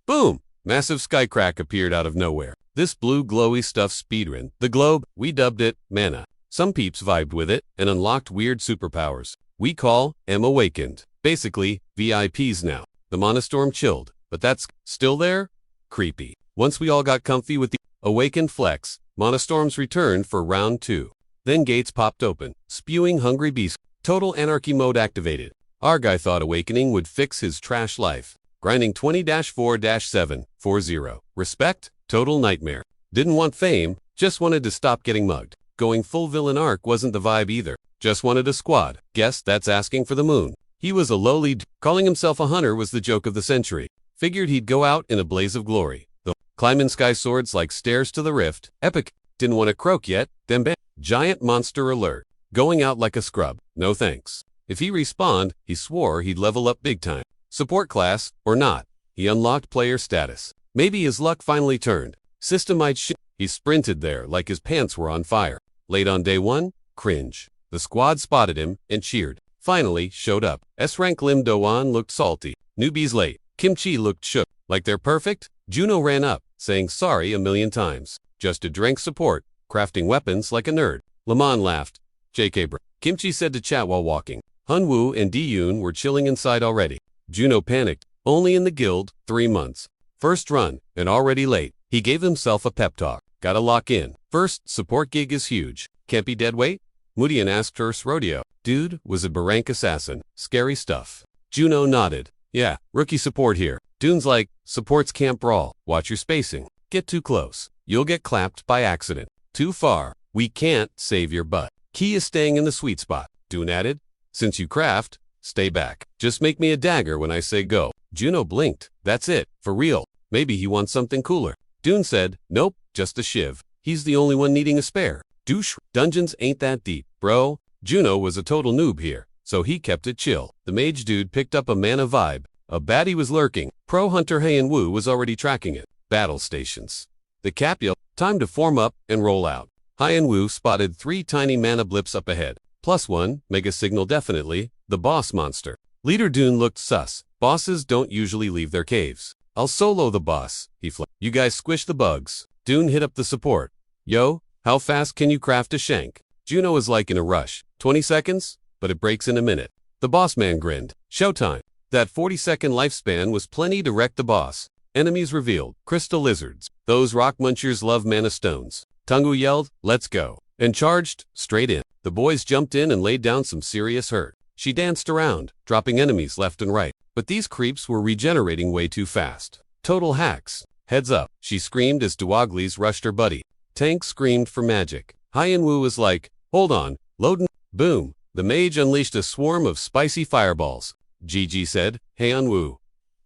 Boom! Massive skycrack appeared out of nowhere. This blue glowy stuff speedrun the globe. We dubbed it Mana. Some peeps vibed with it and unlocked weird superpowers. We call them Awakened. Basically, VIPs now. The Monostorm chilled, but that's still there? Creepy. Once we all got comfy with the Awakened flex, Monostorms returned for round 2. Then gates popped open, spewing hungry beasts. Total anarchy mode activated. Our guy thought Awakening would fix his trash life. Grinding 20-4-740. Respect? Total nightmare. Didn't want fame, just wanted to stop getting mugged. Going full villain arc wasn't the vibe either. Just wanted a squad. Guess that's asking for the moon. He was a lowly calling himself a hunter was the joke of the century. Figured he'd go out in a blaze of glory. The climbing sky swords like stairs to the rift. Epic. Didn't want to croak yet. Then bam. Giant monster alert. Going out like a scrub. No thanks. If he respawned, he swore he'd level up big time. Support class, or not. He unlocked player status. Maybe his luck finally turned. Systemite shit. He sprinted there like his pants were on fire. Late on day 1? Cringe. The squad spotted him and cheered. Finally, showed up. S-rank Lim Do-an looked salty. Newbies late. Kimchi looked shook. Like they're perfect? Juno ran up, saying sorry a million times. Just a drink support, crafting weapons like a nerd. Lamon laughed. JK bro. Kimchi said to chat while walking. Hunwoo and Diyun were chilling inside already. Juno panicked. Only in the guild, 3 months. First run, and already late. He gave himself a pep talk. Gotta lock in. First, support gig is huge. Can't be dead weight? Mudian asked Urs Rodeo. Dude was a Barank assassin. Scary stuff. Juno nodded. Yeah, rookie support here. Dune's like, supports can't brawl. Watch your spacing. Get too close. You'll get clapped by accident. Too far. We can't save your butt. Key is staying in the sweet spot. Dune added. Since you craft, stay back. Just make me a dagger when I say go. Juno blinked. That's it. For real. Maybe he wants something cooler. Dune said, nope, just a shiv. He's the only one needing a spare. Douche. Dungeons ain't that deep, bro. Juno was a total noob here, so he kept it chill. The mage dude picked up a mana vibe. A baddie was lurking. Pro hunter Heian Wu was already tracking it. Battle stations. The cap yelled, time to form up and roll out. Heian Wu spotted 3 tiny mana blips up ahead. +1, mega signal definitely, the boss monster. Leader Dune looked sus. Bosses don't usually leave their caves. I'll solo the boss, he flipped. You guys squish the bugs. Dune hit up the support. Yo, how fast can you craft a shank? Juno was like in a rush. 20 seconds? But it breaks in a minute. The boss man grinned. Showtime. That 40-second lifespan was plenty to wreck the boss. Enemies revealed. Crystal lizards. Those rock munchers love mana stones. Tungu yelled, let's go. And charged, straight in. The boys jumped in and laid down some serious hurt. She danced around, dropping enemies left and right. But these creeps were regenerating way too fast. Total hacks. Heads up, she screamed as Duoglis rushed her buddy. Tank screamed for magic. Heian Wu was like, hold on, loadin'. Boom. The mage unleashed a swarm of spicy fireballs. GG said, Heian Wu.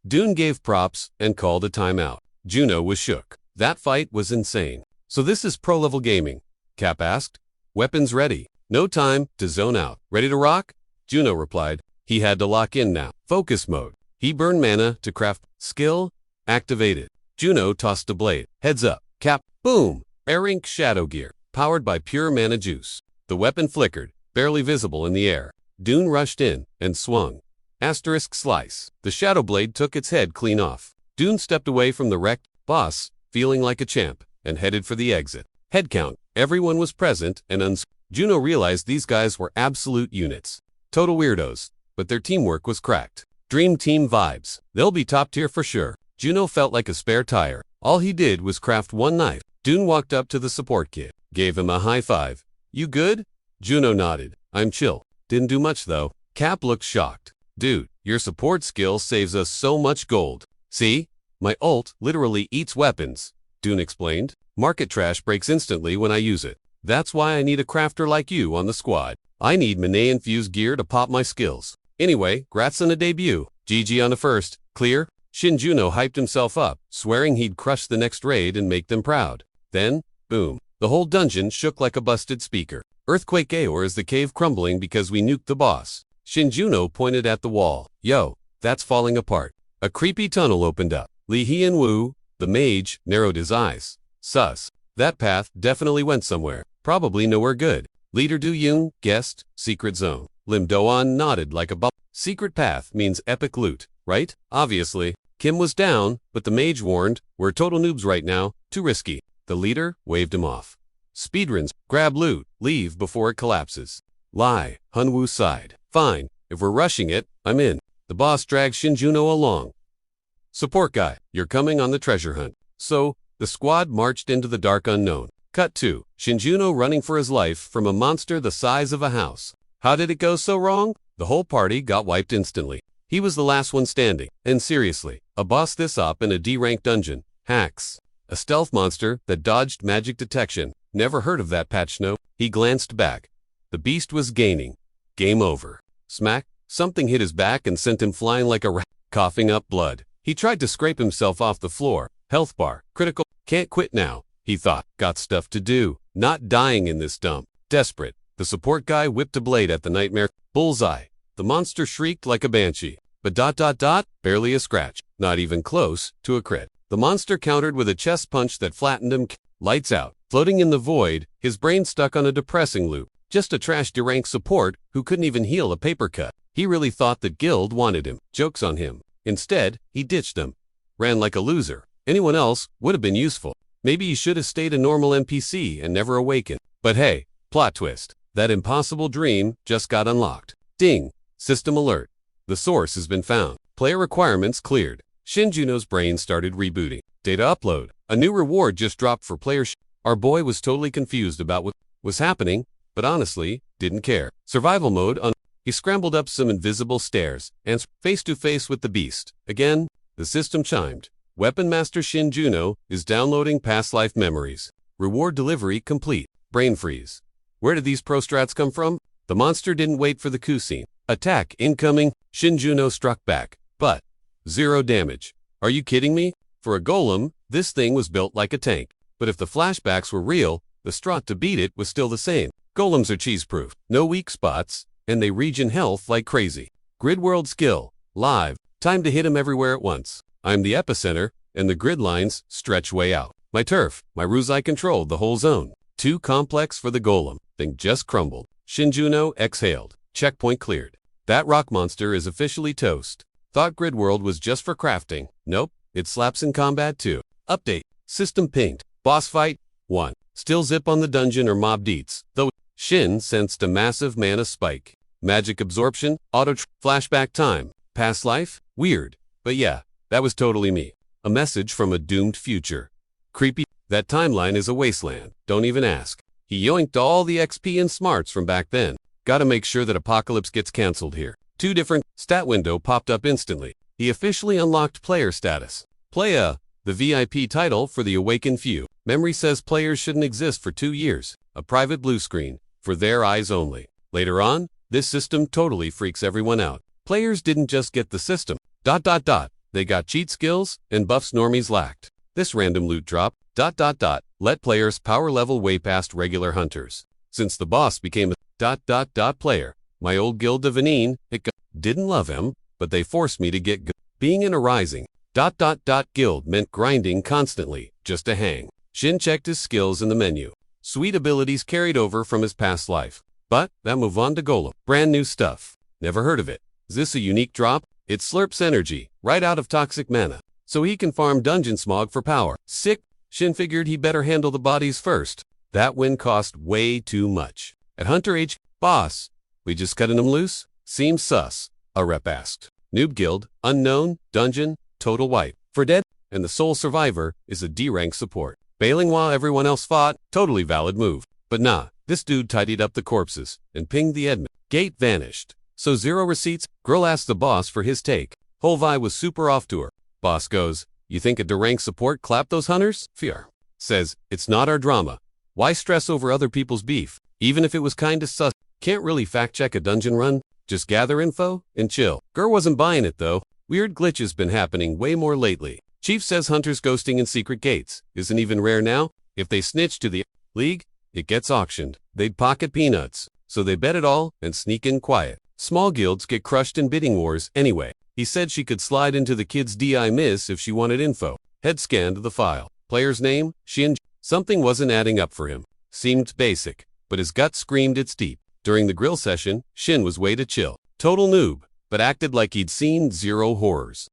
Dune gave props and called a timeout. Juno was shook. That fight was insane. So this is pro-level gaming? Cap asked. Weapons ready. No time to zone out. Ready to rock? Juno replied. He had to lock in now. Focus mode. He burned mana to craft. Skill activated. Juno tossed a blade. Heads up. Cap. Boom. Airink shadow gear. Powered by pure mana juice. The weapon flickered, barely visible in the air. Dune rushed in and swung. Asterisk slice. The shadow blade took its head clean off. Dune stepped away from the wrecked boss, feeling like a champ, and headed for the exit. Head count. Everyone was present and Juno realized these guys were absolute units. Total weirdos, but their teamwork was cracked. Dream team vibes. They'll be top tier for sure. Juno felt like a spare tire. All he did was craft one knife. Dune walked up to the support kid, gave him a high five. You good? Juno nodded. I'm chill. Didn't do much though. Cap looked shocked. Dude, your support skill saves us so much gold. See? My ult literally eats weapons. Dune explained. Market trash breaks instantly when I use it. That's why I need a crafter like you on the squad. I need mana-infused gear to pop my skills. Anyway, grats on the debut. GG on the first. Clear? Shin Juno hyped himself up, swearing he'd crush the next raid and make them proud. Then, boom. The whole dungeon shook like a busted speaker. Earthquake Aor is the cave crumbling because we nuked the boss. Shin Juno pointed at the wall. Yo, that's falling apart. A creepy tunnel opened up. Li Heian Wu, the mage, narrowed his eyes. Sus. That path definitely went somewhere. Probably nowhere good. Leader Du Yun guessed, secret zone. Lim Do-an nodded like a bubble. Secret path means epic loot, right? Obviously. Kim was down, but the mage warned, "We're total noobs right now, too risky." The leader waved him off. Speedruns, grab loot, leave before it collapses. Lie, Hunwoo sighed. Fine, if we're rushing it, I'm in. The boss dragged Shinjuno along. Support guy, you're coming on the treasure hunt. So, the squad marched into the dark unknown. Cut 2. Shinjuno running for his life from a monster the size of a house. How did it go so wrong? The whole party got wiped instantly. He was the last one standing. And seriously, a boss this op in a D-rank dungeon. Hacks. A stealth monster that dodged magic detection. Never heard of that patch, no? He glanced back. The beast was gaining. Game over. Smack. Something hit his back and sent him flying like a rat, coughing up blood. He tried to scrape himself off the floor. Health bar. Critical. Can't quit now, he thought. Got stuff to do. Not dying in this dump. Desperate. The support guy whipped a blade at the nightmare. Bullseye. The monster shrieked like a banshee. But ... barely a scratch. Not even close to a crit. The monster countered with a chest punch that flattened him. Lights out. Floating in the void, his brain stuck on a depressing loop. Just a trash D-rank support who couldn't even heal a paper cut. He really thought that Guild wanted him. Joke's on him. Instead, he ditched them. Ran like a loser. Anyone else would have been useful. Maybe he should have stayed a normal NPC and never awakened. But hey, plot twist. That impossible dream just got unlocked. Ding. System alert. The source has been found. Player requirements cleared. Shinjuno's brain started rebooting. Data upload. A new reward just dropped for players. Our boy was totally confused about what was happening, but honestly, didn't care. Survival mode on. He scrambled up some invisible stairs and face to face with the beast. Again, the system chimed. Weapon Master Shinjuno is downloading past life memories. Reward delivery complete. Brain freeze. Where did these pro strats come from? The monster didn't wait for the coup scene. Attack incoming. Shinjuno struck back, but 0 damage. Are you kidding me? For a golem, this thing was built like a tank. But if the flashbacks were real, the strat to beat it was still the same. Golems are cheese-proof. No weak spots, and they regen health like crazy. Grid world skill. Live. Time to hit him everywhere at once. I'm the epicenter, and the grid lines stretch way out. My turf, my ruse, I controlled the whole zone. Too complex for the golem. Thing just crumbled. Shinjuno exhaled. Checkpoint cleared. That rock monster is officially toast. Thought grid world was just for crafting. Nope, it slaps in combat too. Update. System pinged. Boss fight 1. Still zip on the dungeon or mob deets, though Shin sensed a massive mana spike. Magic absorption, flashback time. Past life? Weird. But yeah, that was totally me. A message from a doomed future. Creepy. That timeline is a wasteland. Don't even ask. He yoinked all the XP and smarts from back then. Gotta make sure that Apocalypse gets cancelled here. 2 different stat window popped up instantly. He officially unlocked player status. Playa, the VIP title for the awakened few. Memory says players shouldn't exist for 2 years. A private blue screen. For their eyes only. Later on, this system totally freaks everyone out. Players didn't just get the system. ... They got cheat skills and buffs normies lacked. This random loot drop ... let players power level way past regular hunters. Since the boss became a ... player, my old guild of Vanine, didn't love him, but they forced me to get good. Being in a rising ... guild meant grinding constantly, just to hang. Shin checked his skills in the menu. Sweet abilities carried over from his past life. But, that move on to Golem. Brand new stuff. Never heard of it. Is this a unique drop? It slurps energy, right out of toxic mana. So he can farm dungeon smog for power. Sick. Shin figured he better handle the bodies first. That win cost way too much. At Hunter H, boss, we just cutting him loose? Seems sus, a rep asked. Noob guild, unknown, dungeon, total wipe. For dead, and the sole survivor is a D-rank support. Bailing while everyone else fought, totally valid move. But nah, this dude tidied up the corpses and pinged the admin. Gate vanished. So 0 receipts. Girl asked the boss for his take. Whole vibe was super off to her. Boss goes, you think a D-rank support clapped those hunters? Fear. Says, it's not our drama. Why stress over other people's beef? Even if it was kinda sus. Can't really fact check a dungeon run. Just gather info and chill. Girl wasn't buying it though. Weird glitches been happening way more lately. Chief says hunters ghosting in secret gates isn't even rare now. If they snitch to the league, it gets auctioned. They'd pocket peanuts. So they bet it all and sneak in quiet. Small guilds get crushed in bidding wars anyway. He said she could slide into the kid's DI miss if she wanted info. Head scanned the file. Player's name, Shin. Something wasn't adding up for him. Seemed basic, but his gut screamed it's deep. During the grill session, Shin was way to chill. Total noob, but acted like he'd seen 0 horrors.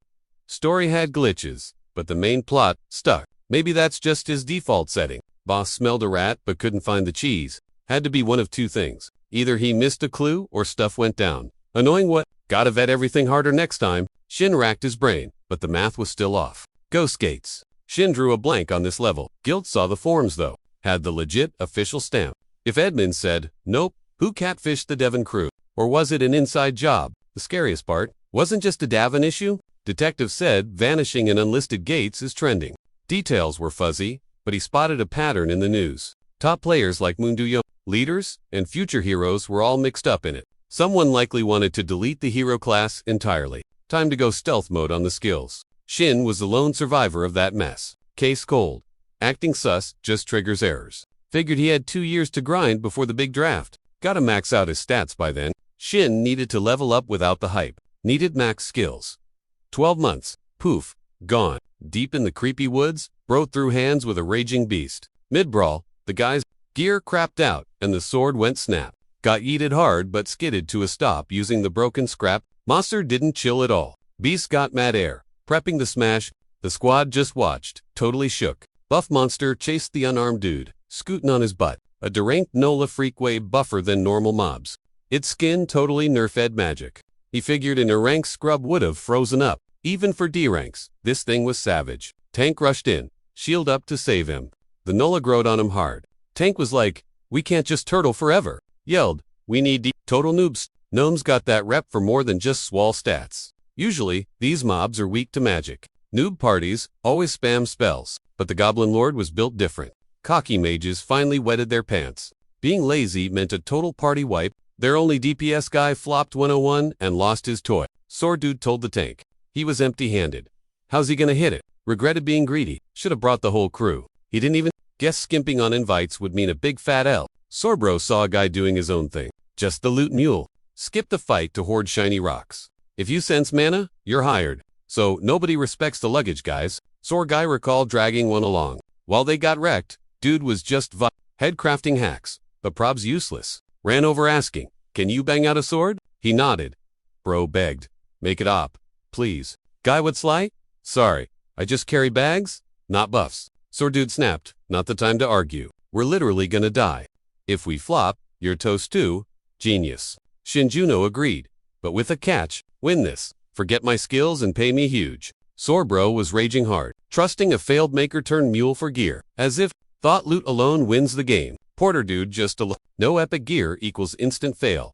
Story had glitches, but the main plot stuck. Maybe that's just his default setting. Boss smelled a rat but couldn't find the cheese. Had to be one of two things. Either he missed a clue or stuff went down. Annoying what? Gotta vet everything harder next time. Shin racked his brain, but the math was still off. Ghost gates. Shin drew a blank on this level. Guild saw the forms though. Had the legit official stamp. If Edmund said, nope, who catfished the Devon crew? Or was it an inside job? The scariest part, wasn't just a Davin issue. Detective said vanishing in unlisted gates is trending. Details were fuzzy, but he spotted a pattern in the news. Top players like Munduyo, leaders, and future heroes were all mixed up in it. Someone likely wanted to delete the hero class entirely. Time to go stealth mode on the skills. Shin was the lone survivor of that mess. Case cold. Acting sus just triggers errors. Figured he had 2 years to grind before the big draft. Gotta max out his stats by then. Shin needed to level up without the hype. Needed max skills. 12 months. Poof. Gone. Deep in the creepy woods, bro threw hands with a raging beast. Mid-brawl, the guy's gear crapped out, and the sword went snap. Got yeeted hard but skidded to a stop using the broken scrap. Monster didn't chill at all. Beast got mad air. Prepping the smash, the squad just watched, totally shook. Buff Monster chased the unarmed dude, scooting on his butt. A deranged Nola freak way buffer than normal mobs. Its skin totally nerf-ed magic. He figured an A-rank scrub would've frozen up. Even for D-ranks, this thing was savage. Tank rushed in, shield up to save him. The Nola growed on him hard. Tank was like, we can't just turtle forever. Yelled, we need total noobs. Gnomes got that rep for more than just swall stats. Usually, these mobs are weak to magic. Noob parties always spam spells, but the Goblin Lord was built different. Cocky mages finally wetted their pants. Being lazy meant a total party wipe. Their only DPS guy flopped 101 and lost his toy. Sword dude told the tank. He was empty-handed. How's he gonna hit it? Regretted being greedy. Should have brought the whole crew. He didn't even guess skimping on invites would mean a big fat L. Sorbro saw a guy doing his own thing. Just the loot mule. Skipped the fight to hoard shiny rocks. If you sense mana, you're hired. So nobody respects the luggage guys. Sore guy recalled dragging one along. While they got wrecked, dude was just head crafting hacks. But prob's useless. Ran over asking, can you bang out a sword? He nodded. Bro begged. Make it op. Please. Guy would sly? Sorry. I just carry bags, not buffs. Sword dude snapped. Not the time to argue. We're literally gonna die. If we flop, you're toast too. Genius. Shinjuno agreed. But with a catch. Win this. Forget my skills and pay me huge. Sorbro was raging hard, trusting a failed maker turned mule for gear, as if thought loot alone wins the game. Porter dude just no epic gear equals instant fail.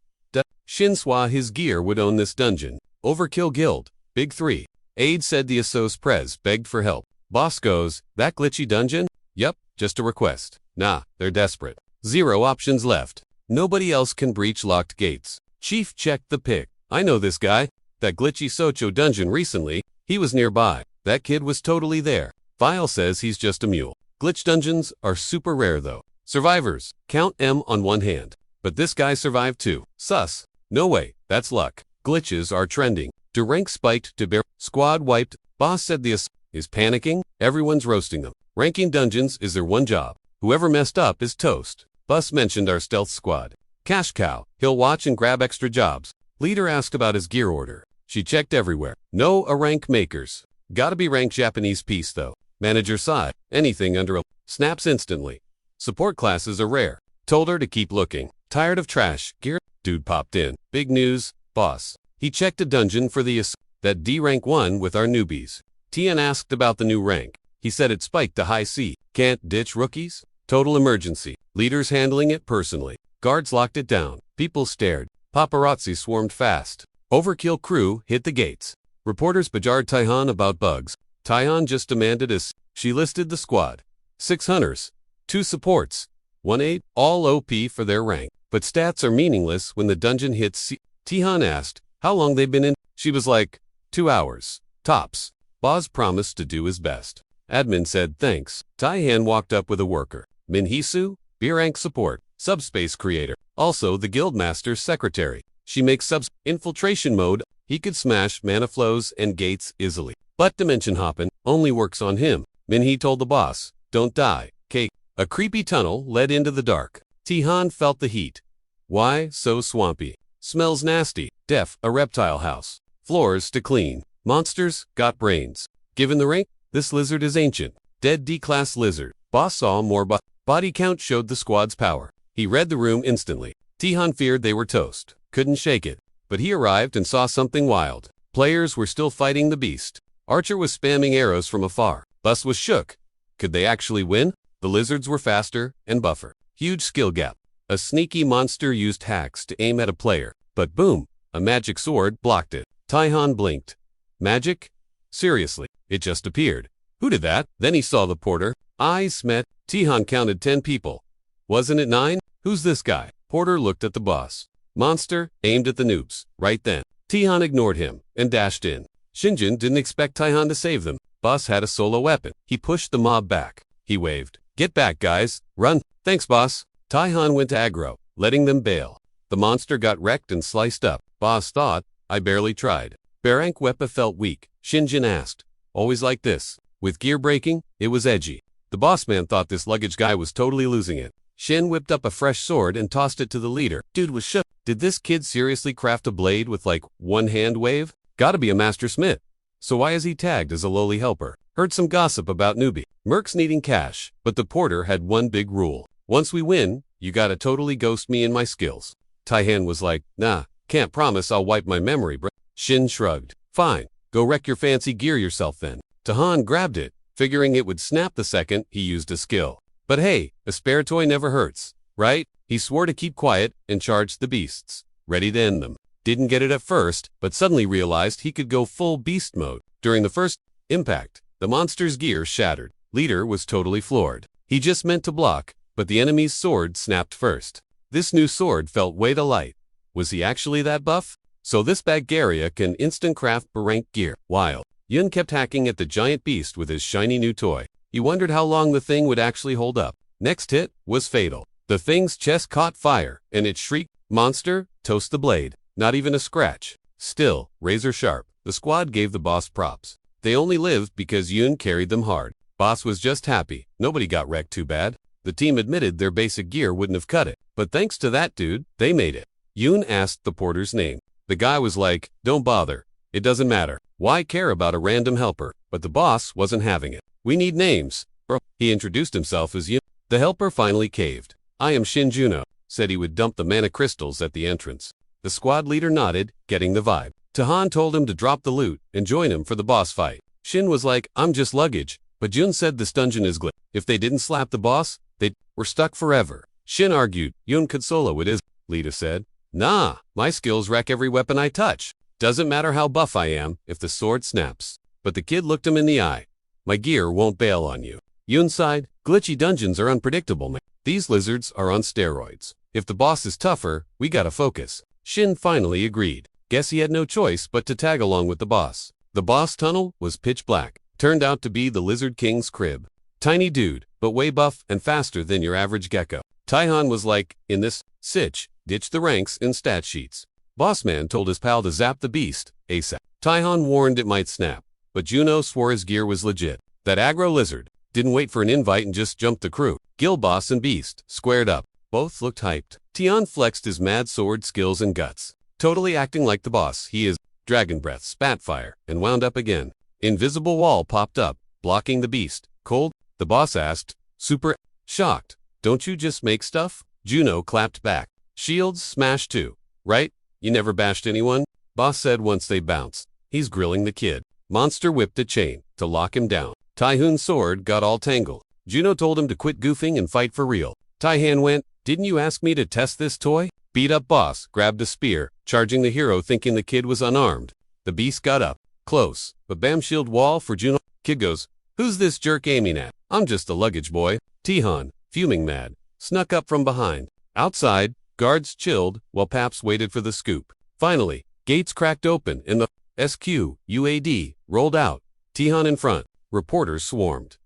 Shinswa his gear would own this dungeon. Overkill guild. Big 3. Aide said the Asos Prez begged for help. Boss goes, that glitchy dungeon? Yup, just a request. Nah, they're desperate. 0 options left. Nobody else can breach locked gates. Chief checked the pic. I know this guy. That glitchy Socho dungeon recently, he was nearby. That kid was totally there. File says he's just a mule. Glitch dungeons are super rare though. Survivors, count M on one hand. But this guy survived too. Sus. No way, that's luck. Glitches are trending. Rank spiked to bear. Squad wiped. Boss said the is panicking. Everyone's roasting them. Ranking dungeons is their one job. Whoever messed up is toast. Bus mentioned our stealth squad. Cash cow. He'll watch and grab extra jobs. Leader asked about his gear order. She checked everywhere. No A-rank makers. Gotta be ranked Japanese piece though. Manager side. Anything under a snaps instantly. Support classes are rare. Told her to keep looking. Tired of trash. Gear. Dude popped in. Big news. Boss. He checked a dungeon for that D rank 1 with our newbies. Tian asked about the new rank. He said it spiked to high C. Can't ditch rookies? Total emergency. Leaders handling it personally. Guards locked it down. People stared. Paparazzi swarmed fast. Overkill crew hit the gates. Reporters bajared Taihan about bugs. Taihan just demanded she listed the squad. 6 hunters. 2 supports. 1 aide. All OP for their rank. But stats are meaningless when the dungeon hits C. Tihan asked how long they've been in. She was like, 2 hours. Tops. Boz promised to do his best. Admin said thanks. Taihan walked up with a worker. Minhisu, B-rank support. Subspace creator. Also the guildmaster's secretary. She makes infiltration mode. He could smash mana flows and gates easily. But dimension hopping only works on him. Minhee told the boss, don't die. Cake. A creepy tunnel led into the dark. Tihan felt the heat. Why so swampy? Smells nasty. Def, a reptile house. Floors to clean. Monsters got brains. Given the rank, this lizard is ancient. Dead D-class lizard. Boss saw more body count showed the squad's power. He read the room instantly. Tihan feared they were toast. Couldn't shake it. But he arrived and saw something wild. Players were still fighting the beast. Archer was spamming arrows from afar. Bus was shook. Could they actually win? The lizards were faster and buffer. Huge skill gap. A sneaky monster used hacks to aim at a player. But boom, a magic sword blocked it. Tihan blinked. Magic? Seriously, it just appeared. Who did that? Then he saw the porter. Eyes met. Tihan counted 10 people. Wasn't it 9? Who's this guy? Porter looked at the boss. Monster aimed at the noobs. Right then, Tihan ignored him and dashed in. Shinjin didn't expect Tihan to save them. Boss had a solo weapon. He pushed the mob back. He waved. Get back, guys. Run. Thanks, boss. Tihan went to aggro, letting them bail. The monster got wrecked and sliced up. Boss thought, I barely tried. Barank Wepa felt weak. Shinjin asked, always like this? With gear breaking, it was edgy. The boss man thought this luggage guy was totally losing it. Shin whipped up a fresh sword and tossed it to the leader. Dude was shook. Did this kid seriously craft a blade with like one hand wave? Gotta be a master smith. So why is he tagged as a lowly helper? Heard some gossip about newbie. Mercs needing cash, but the porter had one big rule. Once we win, you gotta totally ghost me and my skills. Tihan was like, nah, can't promise I'll wipe my memory, bro. Shin shrugged. Fine, go wreck your fancy gear yourself then. Tihan grabbed it, figuring it would snap the second he used a skill. But hey, a spare toy never hurts, right? He swore to keep quiet and charged the beasts, ready to end them. Didn't get it at first, but suddenly realized he could go full beast mode. During the first impact, the monster's gear shattered. Leader was totally floored. He just meant to block, but the enemy's sword snapped first. This new sword felt way too light. Was he actually that buff? So this Baggaria can instant craft Barank gear. Wild. Yun kept hacking at the giant beast with his shiny new toy. He wondered how long the thing would actually hold up. Next hit was fatal. The thing's chest caught fire, and it shrieked, Monster, toast the blade. Not even a scratch. Still, razor sharp. The squad gave the boss props. They only lived because Yun carried them hard. Boss was just happy. Nobody got wrecked too bad. The team admitted their basic gear wouldn't have cut it. But thanks to that dude, they made it. Yun asked the porter's name. The guy was like, don't bother. It doesn't matter. Why care about a random helper? But the boss wasn't having it. We need names, bro. He introduced himself as Yun. The helper finally caved. I am Shin Juno, said he would dump the mana crystals at the entrance. The squad leader nodded, getting the vibe. Tihan told him to drop the loot and join him for the boss fight. Shin was like, I'm just luggage, but Jun said this dungeon is glitch. If they didn't slap the boss, they were stuck forever. Shin argued, Yun could solo it is, Lita said. Nah, my skills wreck every weapon I touch. Doesn't matter how buff I am if the sword snaps. But the kid looked him in the eye. My gear won't bail on you. Yun sighed, glitchy dungeons are unpredictable, man. These lizards are on steroids. If the boss is tougher, we gotta focus. Shin finally agreed. Guess he had no choice but to tag along with the boss. The boss tunnel was pitch black. Turned out to be the Lizard King's crib. Tiny dude, but way buff and faster than your average gecko. Tihan was like, in this sitch, ditch the ranks and stat sheets. Bossman told his pal to zap the beast, ASAP. Tihan warned it might snap, but Juno swore his gear was legit. That aggro lizard didn't wait for an invite and just jumped the crew. Gil Boss and Beast squared up. Both looked hyped. Tian flexed his mad sword skills and guts. Totally acting like the boss he is. Dragon breath spat fire and wound up again. Invisible wall popped up, blocking the beast. Cold? The boss asked, super shocked. Don't you just make stuff? Juno clapped back. Shields smashed too, right? You never bashed anyone? Boss said once they bounced. He's grilling the kid. Monster whipped a chain to lock him down. Taihun's sword got all tangled. Juno told him to quit goofing and fight for real. Taihan went, didn't you ask me to test this toy? Beat up boss, grabbed a spear, charging the hero thinking the kid was unarmed. The beast got up, close, but bam shield wall for Juno. Kid goes, who's this jerk aiming at? I'm just a luggage boy. Tihan, fuming mad, snuck up from behind. Outside, guards chilled while Paps waited for the scoop. Finally, gates cracked open and the SQ, UAD, rolled out. Tihan in front. Reporters swarmed.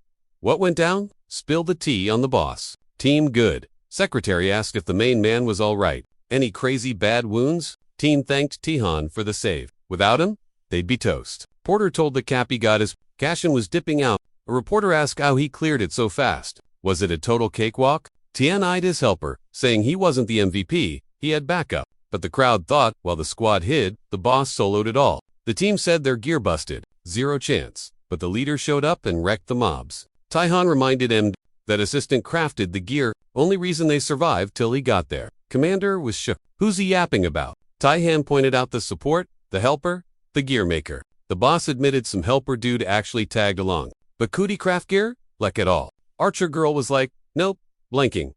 What went down? Spill the tea on the boss. Team good. Secretary asked if the main man was all right. Any crazy bad wounds? Team thanked Tihan for the save. Without him, they'd be toast. Porter told the cap he got his cash and was dipping out. A reporter asked how he cleared it so fast. Was it a total cakewalk? Tian eyed his helper, saying he wasn't the MVP, he had backup. But the crowd thought, while the squad hid, the boss soloed it all. The team said their gear busted. Zero chance. But the leader showed up and wrecked the mobs. Taihan reminded him that assistant crafted the gear, only reason they survived till he got there. Commander was shook. Who's he yapping about? Taihan pointed out the support, the helper, the gear maker. The boss admitted some helper dude actually tagged along. But could he craft gear? Like at all. Archer girl was like, nope, blanking.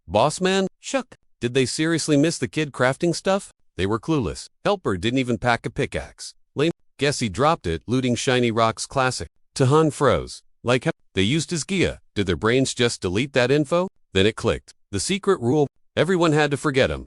Boss man? Shook. Did they seriously miss the kid crafting stuff? They were clueless. Helper didn't even pack a pickaxe. Lame. Guess he dropped it, looting Shiny Rocks Classic. Tahan froze. Like how they used his Gia. Did their brains just delete that info? Then it clicked. The secret rule, everyone had to forget him.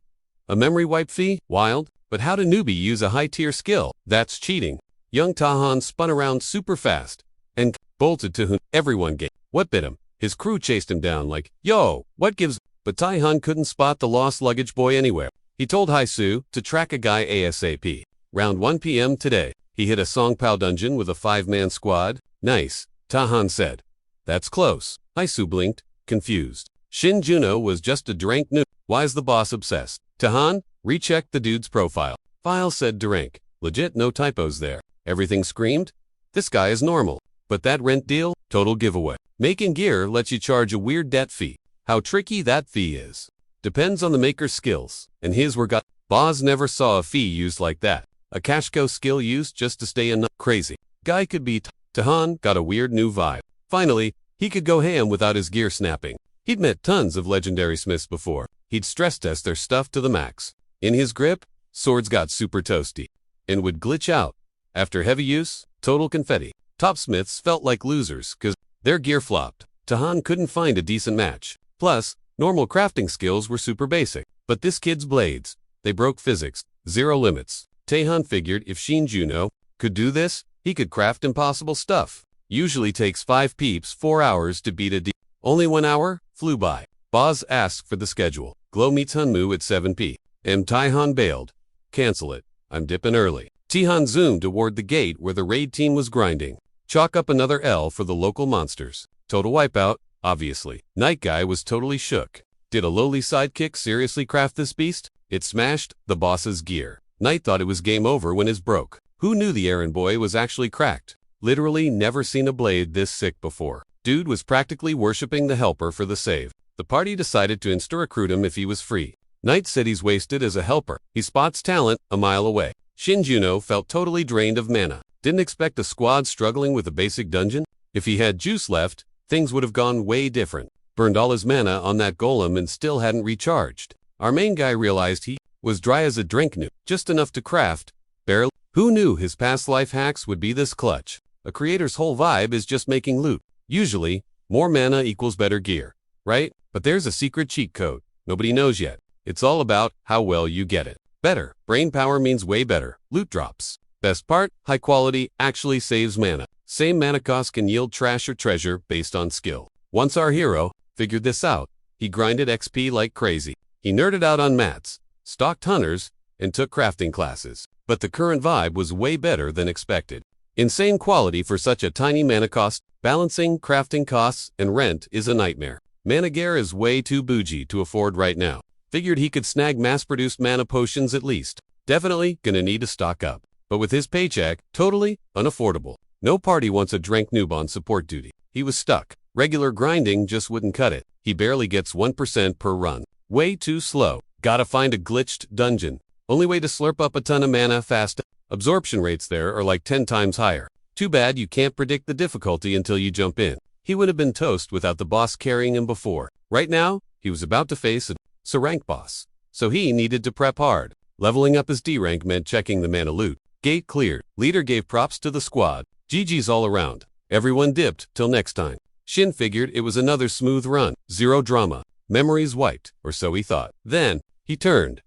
A memory wipe fee? Wild. But how do newbie use a high-tier skill? That's cheating. Young Tahan spun around super fast and bolted to whom everyone gave. What bit him? His crew chased him down like, yo, what gives? But Taihan couldn't spot the lost luggage boy anywhere. He told Haisu to track a guy ASAP. Round 1 p.m. today, he hit a Songpao dungeon with a 5-man squad. Nice, Tahan said. That's close. Haisu blinked, confused. Shin Juno was just a Durank noob. Why's the boss obsessed? Tahan, recheck the dude's profile. File said Durank. Legit, no typos there. Everything screamed? This guy is normal. But that rent deal? Total giveaway. Making gear lets you charge a weird debt fee. How tricky that fee is depends on the maker's skills, and his were got. Boz never saw a fee used like that. A Cashco skill used just to stay in crazy. Guy could be Tahan got a weird new vibe. Finally, he could go ham without his gear snapping. He'd met tons of legendary smiths before. He'd stress test their stuff to the max. In his grip, swords got super toasty and would glitch out. After heavy use, total confetti. Top smiths felt like losers because their gear flopped. Tahan couldn't find a decent match. Plus, normal crafting skills were super basic. But this kid's blades, they broke physics, zero limits. Tahan figured if Shin Juno could do this, he could craft impossible stuff. Usually takes 5 peeps 4 hours to beat a D. Only 1 hour flew by. Boz asked for the schedule. Glow meets Hunmu at 7 p.m. Taihan bailed. Cancel it. I'm dipping early. Tihan zoomed toward the gate where the raid team was grinding. Chalk up another L for the local monsters. Total wipeout, obviously. Night Guy was totally shook. Did a lowly sidekick seriously craft this beast? It smashed the boss's gear. Night thought it was game over when his broke. Who knew the errand boy was actually cracked? Literally never seen a blade this sick before. Dude was practically worshipping the helper for the save. The party decided to insta-recruit him if he was free. Night said he's wasted as a helper. He spots talent a mile away. Shin Juno felt totally drained of mana. Didn't expect a squad struggling with a basic dungeon. If he had juice left, things would have gone way different. Burned all his mana on that golem and still hadn't recharged. Our main guy realized he was dry as a drink noob, just enough to craft. Barely. Who knew his past life hacks would be this clutch? A creator's whole vibe is just making loot. Usually, more mana equals better gear, right? But there's a secret cheat code nobody knows yet. It's all about how well you get it. Better. Brain power means way better. Loot drops. Best part, high quality actually saves mana. Same mana cost can yield trash or treasure based on skill. Once our hero figured this out, he grinded XP like crazy. He nerded out on mats, stalked hunters, and took crafting classes. But the current vibe was way better than expected. Insane quality for such a tiny mana cost. Balancing crafting costs and rent is a nightmare. Mana gear is way too bougie to afford right now. Figured he could snag mass-produced mana potions at least. Definitely gonna need to stock up. But with his paycheck, totally unaffordable. No party wants a drank noob on support duty. He was stuck. Regular grinding just wouldn't cut it. He barely gets 1% per run. Way too slow. Gotta find a glitched dungeon. Only way to slurp up a ton of mana fast. Absorption rates there are like 10 times higher. Too bad you can't predict the difficulty until you jump in. He would have been toast without the boss carrying him before. Right now, he was about to face a rank boss. So he needed to prep hard. Leveling up his D rank meant checking the mana loot. Gate cleared. Leader gave props to the squad. GG's all around. Everyone dipped till next time. Shin figured it was another smooth run. Zero drama. Memories wiped, or so he thought. Then, he turned.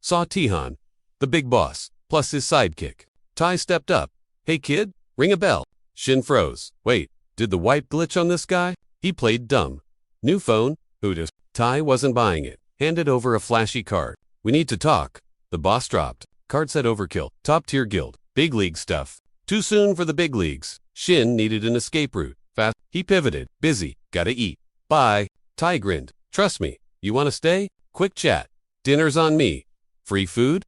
Saw Tihan, the big boss, plus his sidekick. Tai stepped up. Hey kid, ring a bell. Shin froze. Wait, did the wipe glitch on this guy? He played dumb. New phone? Who does? Tai wasn't buying it. Handed over a flashy card. We need to talk. The boss dropped. Card said overkill. Top tier guild. Big league stuff. Too soon for the big leagues. Shin needed an escape route. Fast. He pivoted. Busy. Gotta eat. Bye. Tai grinned. Trust me. You wanna stay? Quick chat. Dinner's on me. Free food?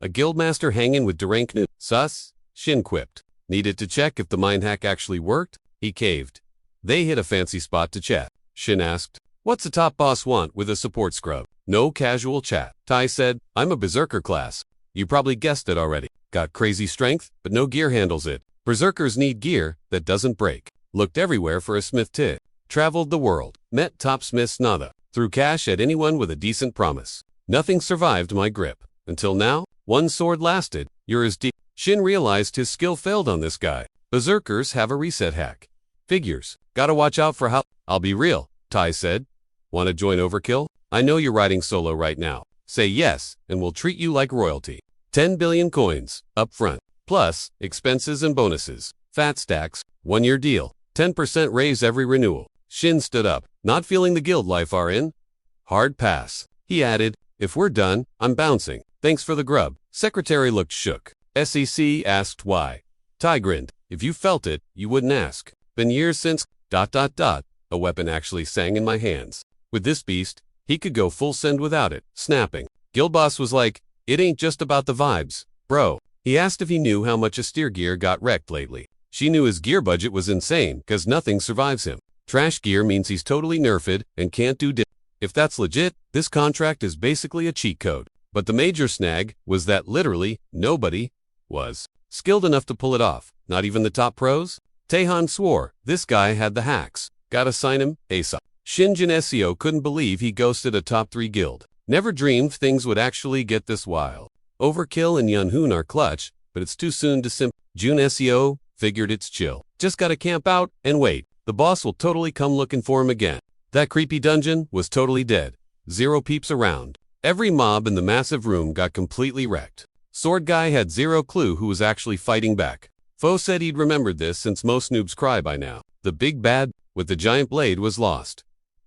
A guildmaster hanging with Durank noob. Sus? Shin quipped. Needed to check if the mind hack actually worked? He caved. They hit a fancy spot to chat. Shin asked, "What's a top boss want with a support scrub?" No casual chat. Tai said, "I'm a berserker class. You probably guessed it already. Got crazy strength, but no gear handles it. Berserkers need gear that doesn't break." Looked everywhere for a smith tit. Traveled the world. Met top smiths nada. Threw cash at anyone with a decent promise. Nothing survived my grip. Until now, one sword lasted. You're as deep. Shin realized his skill failed on this guy. Berserkers have a reset hack. Figures. Gotta watch out for how. I'll be real, Tai said. Wanna join Overkill? I know you're riding solo right now. Say yes, and we'll treat you like royalty. 10 billion coins, up front. Plus, expenses and bonuses. Fat stacks, 1-year deal. 10% raise every renewal. Shin stood up, not feeling the guild life are in. Hard pass. He added, "If we're done, I'm bouncing. Thanks for the grub." Secretary looked shook. SEC asked why. Tai grinned. "If you felt it, you wouldn't ask. Been years since... ... A weapon actually sang in my hands. With this beast, he could go full send without it, snapping. Guild boss was like, "It ain't just about the vibes, bro." He asked if he knew how much a steer gear got wrecked lately. She knew his gear budget was insane, cause nothing survives him. Trash gear means he's totally nerfed and can't do If that's legit, this contract is basically a cheat code. But the major snag was that literally nobody was skilled enough to pull it off, not even the top pros. Taehan swore this guy had the hacks. Gotta sign him, ASAP. Shinjin SEO couldn't believe he ghosted a top 3 guild. Never dreamed things would actually get this wild. Overkill and Yunhoon are clutch, but it's too soon to Jun SEO figured it's chill. Just gotta camp out and wait. The boss will totally come looking for him again. That creepy dungeon was totally dead. 0 peeps around. Every mob in the massive room got completely wrecked. Sword guy had 0 clue who was actually fighting back. Foe said he'd remembered this since most noobs cry by now. The big bad with the giant blade was lost.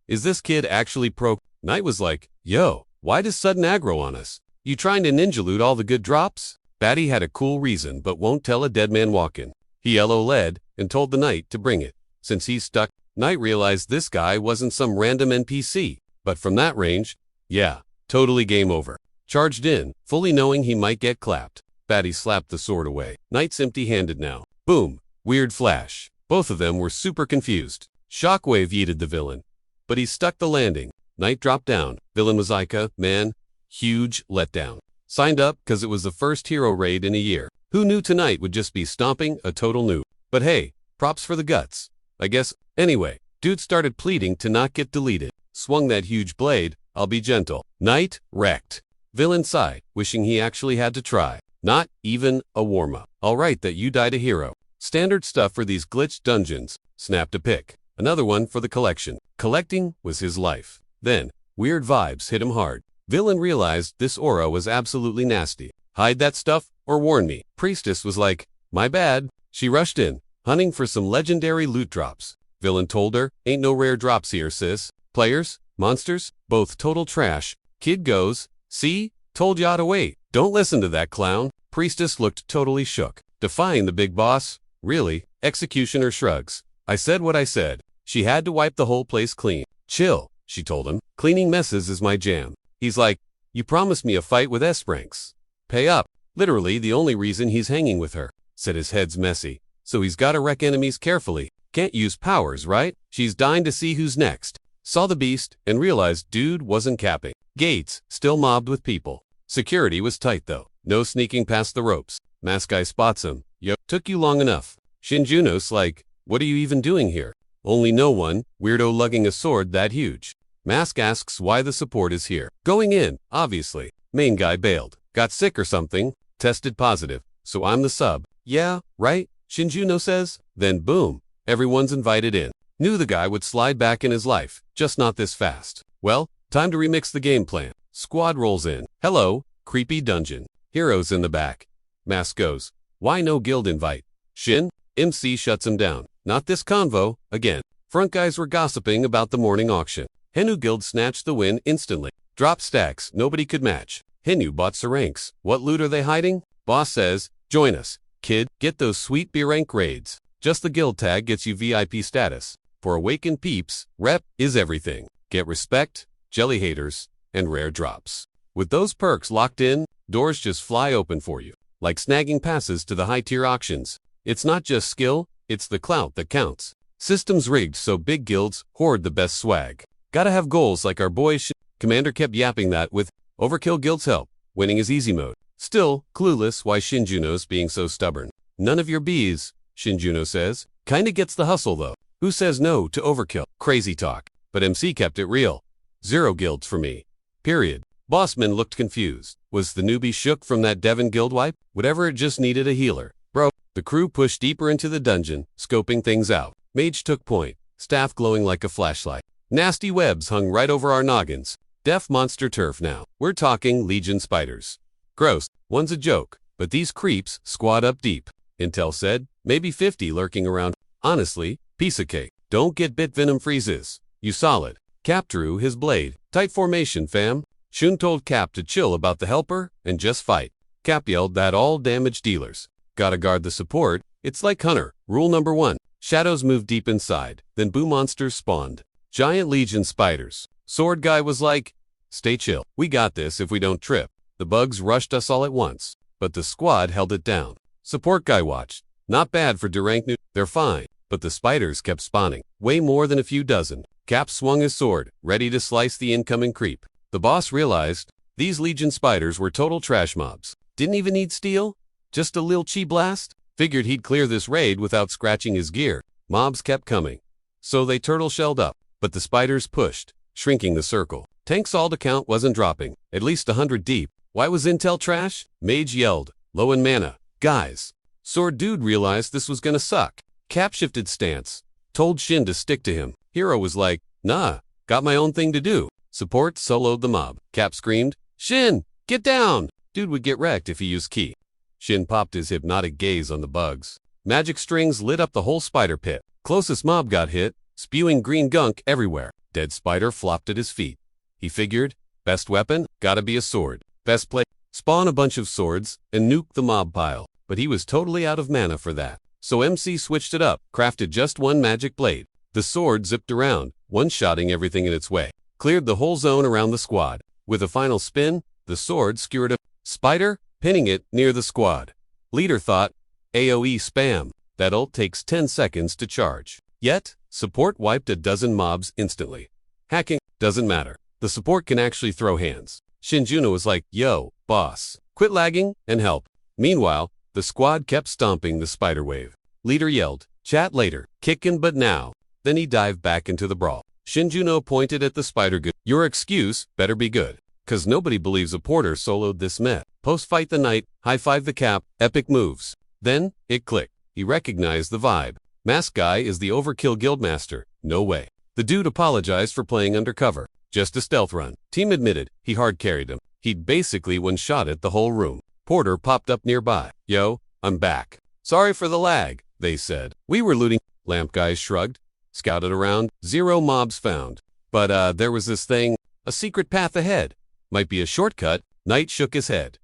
Is this kid actually pro? Knight was like, "Yo, why does sudden aggro on us? You trying to ninja loot all the good drops?" Batty had a cool reason but won't tell a dead man walking. He Yahello led and told the knight to bring it. Since he's stuck, Knight realized this guy wasn't some random NPC. But from that range, yeah, totally game over. Charged in, fully knowing he might get clapped. Batty slapped the sword away. Knight's empty-handed now. Boom. Weird flash. Both of them were super confused. Shockwave yeeted the villain. But he stuck the landing. Knight dropped down. Villain was Ica, man. Huge letdown. Signed up cause it was the first hero raid in a year. Who knew tonight would just be stomping a total noob? But hey, props for the guts. I guess. Anyway, dude started pleading to not get deleted. Swung that huge blade. I'll be gentle. Knight wrecked. Villain sighed, wishing he actually had to try. Not even a warm-up. Alright that you died a hero. Standard stuff for these glitched dungeons. Snapped a pic. Another one for the collection. Collecting was his life. Then, weird vibes hit him hard. Villain realized this aura was absolutely nasty. Hide that stuff or warn me. Priestess was like, "My bad." She rushed in, hunting for some legendary loot drops. Villain told her, "Ain't no rare drops here, sis. Players, monsters, both total trash." Kid goes, "See? Told ya to wait. Don't listen to that clown." Priestess looked totally shook. Defying the big boss? Really? Executioner shrugs. "I said what I said." She had to wipe the whole place clean. "Chill," she told him. "Cleaning messes is my jam." He's like, "You promised me a fight with S-Ranks. Pay up." Literally the only reason he's hanging with her. Said his head's messy. So he's gotta wreck enemies carefully. Can't use powers, right? She's dying to see who's next. Saw the beast and realized dude wasn't capping. Gates, still mobbed with people. Security was tight though. No sneaking past the ropes. Mask guy spots him. "Yo, took you long enough." Shinjuno's like, "What are you even doing here?" Only no one, weirdo lugging a sword that huge. Mask asks why the support is here. Going in, obviously. Main guy bailed. Got sick or something. Tested positive. So I'm the sub. "Yeah, right?" Shinjuno says. Then boom. Everyone's invited in. Knew the guy would slide back in his life. Just not this fast. Well, time to remix the game plan. Squad rolls in. Hello, creepy dungeon. Heroes in the back. Mask goes, "Why no guild invite?" Shin, MC shuts him down. "Not this convo, again." Front guys were gossiping about the morning auction. Henu guild snatched the win instantly. Drop stacks, nobody could match. Henu bought ranks. What loot are they hiding? Boss says, "Join us, kid, get those sweet B-rank raids." Just the guild tag gets you VIP status. For awakened peeps, rep is everything. Get respect, jelly haters, and rare drops. With those perks locked in, doors just fly open for you. like snagging passes to the high-tier auctions. It's not just skill, it's the clout that counts. Systems rigged so big guilds hoard the best swag. Gotta have goals like our boy Commander kept yapping that with Overkill Guild's help, winning is easy mode. Still, clueless why Shinjuno's being so stubborn. None of your bees, Shinjuno says. Kinda gets the hustle though. Who says no to overkill? Crazy talk. But MC kept it real. 0 guilds for me. Period. Bossman looked confused. Was the newbie shook from that Devon guild wipe? Whatever, it just needed a healer. Bro. The crew pushed deeper into the dungeon, scoping things out. Mage took point, staff glowing like a flashlight. Nasty webs hung right over our noggins. Def monster turf now. We're talking legion spiders. Gross, one's a joke, but these creeps squat up deep. Intel said, maybe 50 lurking around. Honestly, piece of cake. Don't get bit venom freezes. You solid. Cap drew his blade. Tight formation, fam. Shun told Cap to chill about the helper and just fight. Cap yelled that all damage dealers. Gotta guard the support. It's like Hunter. Rule number 1. Shadows moved deep inside. Then boo monsters spawned. Giant legion spiders. Sword guy was like, stay chill. We got this if we don't trip. The bugs rushed us all at once, but the squad held it down. Support guy watched. Not bad for Durankh new. They're fine, but the spiders kept spawning. Way more than a few dozen. Cap swung his sword, ready to slice the incoming creep. The boss realized these legion spiders were total trash mobs. Didn't even need steel? Just a lil chi blast? Figured he'd clear this raid without scratching his gear. Mobs kept coming. So they turtle-shelled up, but the spiders pushed, shrinking the circle. Tank's all to count wasn't dropping, at least 100 deep. Why was intel trash? Mage yelled, low in mana. Guys. Sword dude realized this was gonna suck. Cap shifted stance, told Shin to stick to him. Hero was like, nah, got my own thing to do. Support soloed the mob. Cap screamed, Shin, get down! Dude would get wrecked if he used ki. Shin popped his hypnotic gaze on the bugs. Magic strings lit up the whole spider pit. Closest mob got hit, spewing green gunk everywhere. Dead spider flopped at his feet. He figured, best weapon, gotta be a sword. Best play, spawn a bunch of swords and nuke the mob pile. But he was totally out of mana for that. So MC switched it up, crafted just one magic blade. The sword zipped around, one-shotting everything in its way. Cleared the whole zone around the squad. With a final spin, the sword skewered a spider, pinning it near the squad. Leader thought, AoE spam. That ult takes 10 seconds to charge. Yet, support wiped a dozen mobs instantly. Hacking doesn't matter. The support can actually throw hands. Shinjuno was like, yo, boss, quit lagging and help. Meanwhile, the squad kept stomping the spider wave. Leader yelled, chat later, kickin' but now. Then he dived back into the brawl. Shinjuno pointed at the spider good. Your excuse better be good. Cause nobody believes a porter soloed this meth. Post-fight the knight, high-five the cap, epic moves. Then, it clicked. He recognized the vibe. Mask guy is the overkill guildmaster. No way. The dude apologized for playing undercover. Just a stealth run. Team admitted, he hard carried him. He'd basically one-shotted the whole room. Porter popped up nearby. Yo, I'm back. Sorry for the lag, they said. We were looting. Lamp guys shrugged. Scouted around. 0 mobs found. But there was this thing. A secret path ahead. Might be a shortcut. Knight shook his head.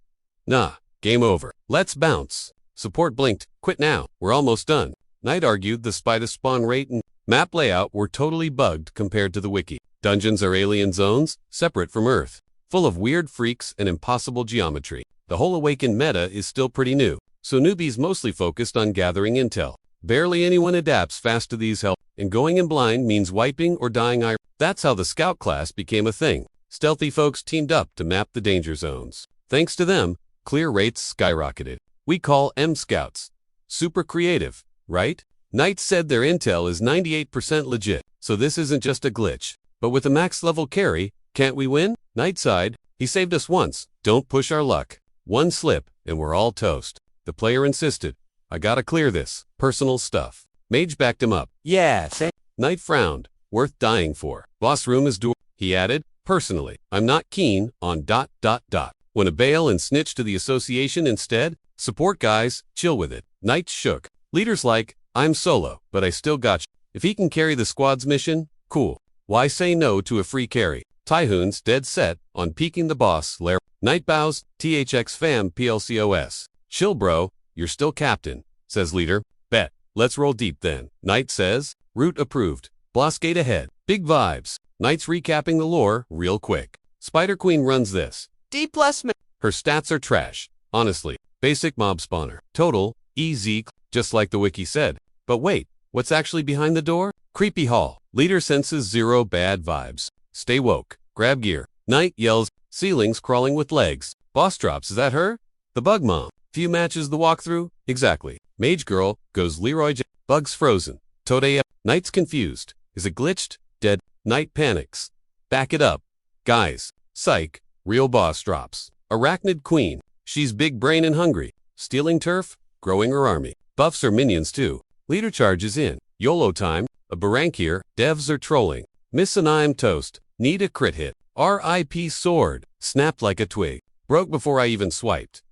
Nah, game over. Let's bounce. Support blinked. Quit now. We're almost done. Knight argued the spider spawn rate and map layout were totally bugged compared to the wiki. Dungeons are alien zones, separate from Earth, full of weird freaks and impossible geometry. The whole Awakened meta is still pretty new, so newbies mostly focused on gathering intel. Barely anyone adapts fast to these help, and going in blind means wiping or dying. That's how the scout class became a thing. Stealthy folks teamed up to map the danger zones. Thanks to them, clear rates skyrocketed. We call M scouts. Super creative, right? Knight said their intel is 98% legit, so this isn't just a glitch. But with a max level carry, can't we win? Knight sighed. He saved us once. Don't push our luck. One slip, and we're all toast. The player insisted. I gotta clear this. Personal stuff. Mage backed him up. Yeah, Knight frowned. Worth dying for. Boss room is door. He added. Personally, I'm not keen on ... When a bail and snitch to the association instead? Support guys, chill with it. Knight shook. Leader's like, I'm solo, but I still got you. If he can carry the squad's mission, cool. Why say no to a free carry? Tyhoon's dead set on peeking the boss lair. Knight bows, THX fam PLCOS. Chill bro, you're still captain, says leader. Bet. Let's roll deep then. Knight says, route approved. Boss gate ahead. Big vibes. Knight's recapping the lore real quick. Spider Queen runs this. D+. Her stats are trash. Honestly, Basic mob spawner. Total, easy, just like the wiki said. But wait, what's actually behind the door? Creepy hall. Leader senses 0 bad vibes. Stay woke. Grab gear. Knight yells, ceilings crawling with legs. Boss drops, is that her? The bug mom. Few matches the walkthrough? Exactly. Mage girl goes Leroy J. Bugs frozen. Today. Knight's confused. Is it glitched? Dead. Knight panics. Back it up. Guys. Psych. Real boss drops. Arachnid queen. She's big brain and hungry. Stealing turf. Growing her army. Buffs her minions too. Leader charges in. YOLO time. A barank here. Devs are trolling. Miss an I'm toast. Need a crit hit. RIP sword. Snapped like a twig. Broke before I even swiped.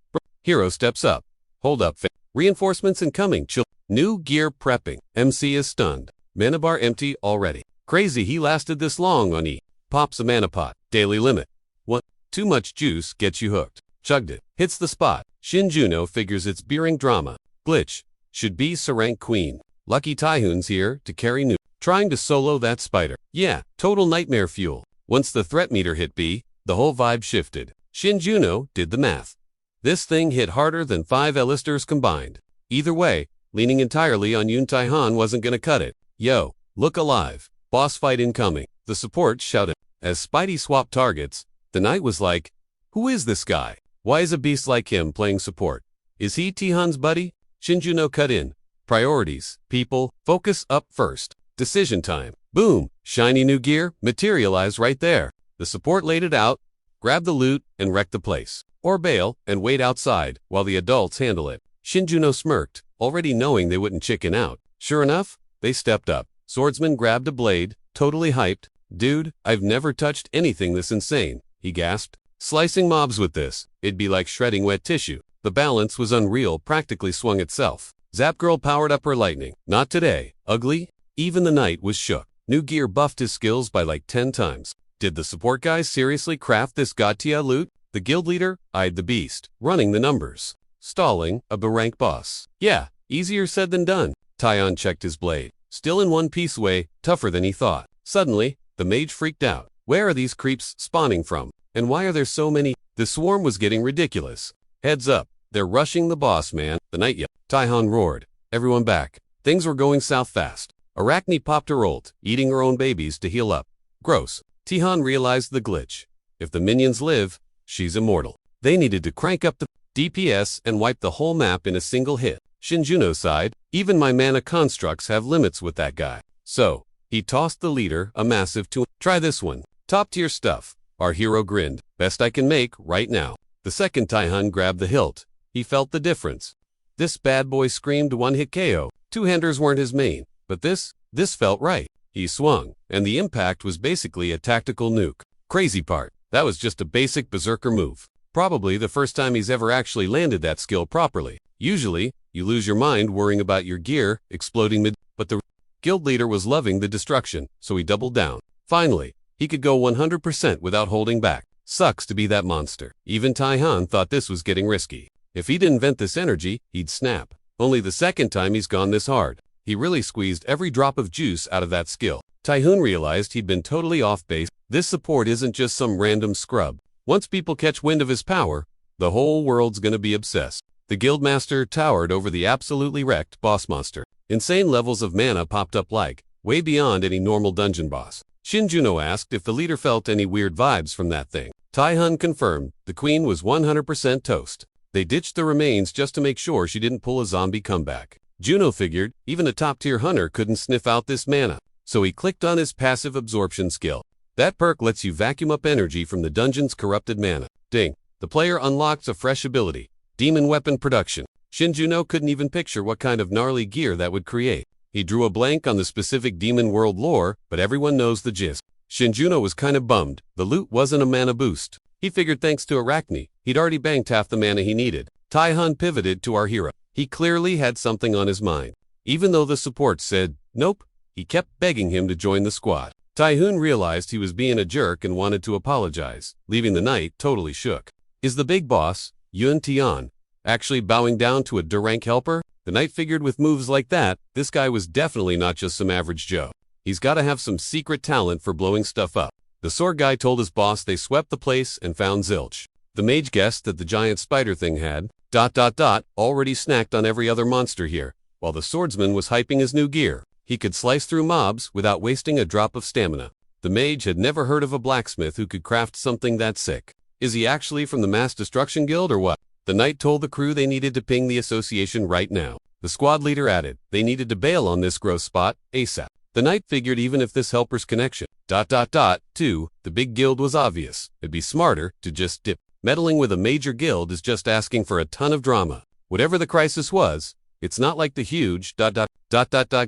Hero steps up. Hold up. Reinforcements incoming. Chill. New gear prepping. MC is stunned. Mana bar empty already. Crazy he lasted this long on E. Pops a mana pot. Daily limit. What? Too much juice gets you hooked. Chugged it. Hits the spot. Shinjuno figures it's beering drama. Glitch. Should be Sarank queen. Lucky Tyhoon's here to carry new. Trying to solo that spider. Yeah, total nightmare fuel. Once the threat meter hit B, the whole vibe shifted. Shinjuno did the math. This thing hit harder than 5 Elisters combined. Either way, leaning entirely on Yun Taihan wasn't gonna cut it. Yo, look alive. Boss fight incoming. The support shouted. As Spidey swapped targets, the knight was like, who is this guy? Why is a beast like him playing support? Is he Tihan's buddy? Shinjuno cut in. Priorities. People. Focus up first. Decision time. Boom. Shiny new gear materialized right there. The support laid it out, grabbed the loot, and wrecked the place. Or bail and wait outside while the adults handle it. Shinjuno smirked, already knowing they wouldn't chicken out. Sure enough, they stepped up. Swordsman grabbed a blade, totally hyped. Dude, I've never touched anything this insane, he gasped. Slicing mobs with this, it'd be like shredding wet tissue. The balance was unreal, practically swung itself. Zap Girl powered up her lightning. Not today. Ugly? Even the knight was shook. New gear buffed his skills by like 10 times. Did the support guys seriously craft this Godtia loot? The guild leader eyed the beast, running the numbers. Stalling, a barank boss. Yeah, easier said than done. Taihan checked his blade. Still in one piece way, tougher than he thought. Suddenly, the mage freaked out. Where are these creeps spawning from? And why are there so many? The swarm was getting ridiculous. Heads up, they're rushing the boss, man. The knight yelled. Taihan roared. Everyone back. Things were going south fast. Arachne popped her ult, eating her own babies to heal up. Gross. Tihan realized the glitch. If the minions live, she's immortal. They needed to crank up the DPS and wipe the whole map in a single hit. Shinjuno sighed. Even my mana constructs have limits with that guy. So, he tossed the leader a massive Try this one. Top tier stuff. Our hero grinned. Best I can make right now. The second Taihan grabbed the hilt. He felt the difference. This bad boy screamed one-hit KO. Two-handers weren't his main, but this felt right. He swung, and the impact was basically a tactical nuke. Crazy part, that was just a basic berserker move. Probably the first time he's ever actually landed that skill properly. Usually, you lose your mind worrying about your gear exploding but the guild leader was loving the destruction, so he doubled down. Finally, he could go 100% without holding back. Sucks to be that monster. Even Taihan thought this was getting risky. If he didn't vent this energy, he'd snap. Only the second time he's gone this hard. He really squeezed every drop of juice out of that skill. Taihoon realized he'd been totally off base. This support isn't just some random scrub. Once people catch wind of his power, the whole world's gonna be obsessed. The guildmaster towered over the absolutely wrecked boss monster. Insane levels of mana popped up like, way beyond any normal dungeon boss. Shinjuno asked if the leader felt any weird vibes from that thing. Taihan confirmed the queen was 100% toast. They ditched the remains just to make sure she didn't pull a zombie comeback. Juno figured even a top-tier hunter couldn't sniff out this mana, so he clicked on his passive absorption skill. That perk lets you vacuum up energy from the dungeon's corrupted mana. Ding. The player unlocks a fresh ability, demon weapon production. Shinjuno couldn't even picture what kind of gnarly gear that would create. He drew a blank on the specific demon world lore, but everyone knows the gist. Shinjuno was kind of bummed. The loot wasn't a mana boost. He figured thanks to Arachne, he'd already banked half the mana he needed. Taihan pivoted to our hero. He clearly had something on his mind. Even though the support said, nope, he kept begging him to join the squad. Taihoon realized he was being a jerk and wanted to apologize, leaving the knight totally shook. Is the big boss, Yun Tian, actually bowing down to a D-rank helper? The knight figured with moves like that, this guy was definitely not just some average Joe. He's gotta have some secret talent for blowing stuff up. The sword guy told his boss they swept the place and found zilch. The mage guessed that the giant spider thing had Already snacked on every other monster here, while the swordsman was hyping his new gear. He could slice through mobs without wasting a drop of stamina. The mage had never heard of a blacksmith who could craft something that sick. Is he actually from the Mass Destruction Guild or what? The knight told the crew they needed to ping the association right now. The squad leader added they needed to bail on this gross spot ASAP. The knight figured even if this helper's connection, to the big guild was obvious, it'd be smarter to just dip. Meddling with a major guild is just asking for a ton of drama. Whatever the crisis was, it's not like the huge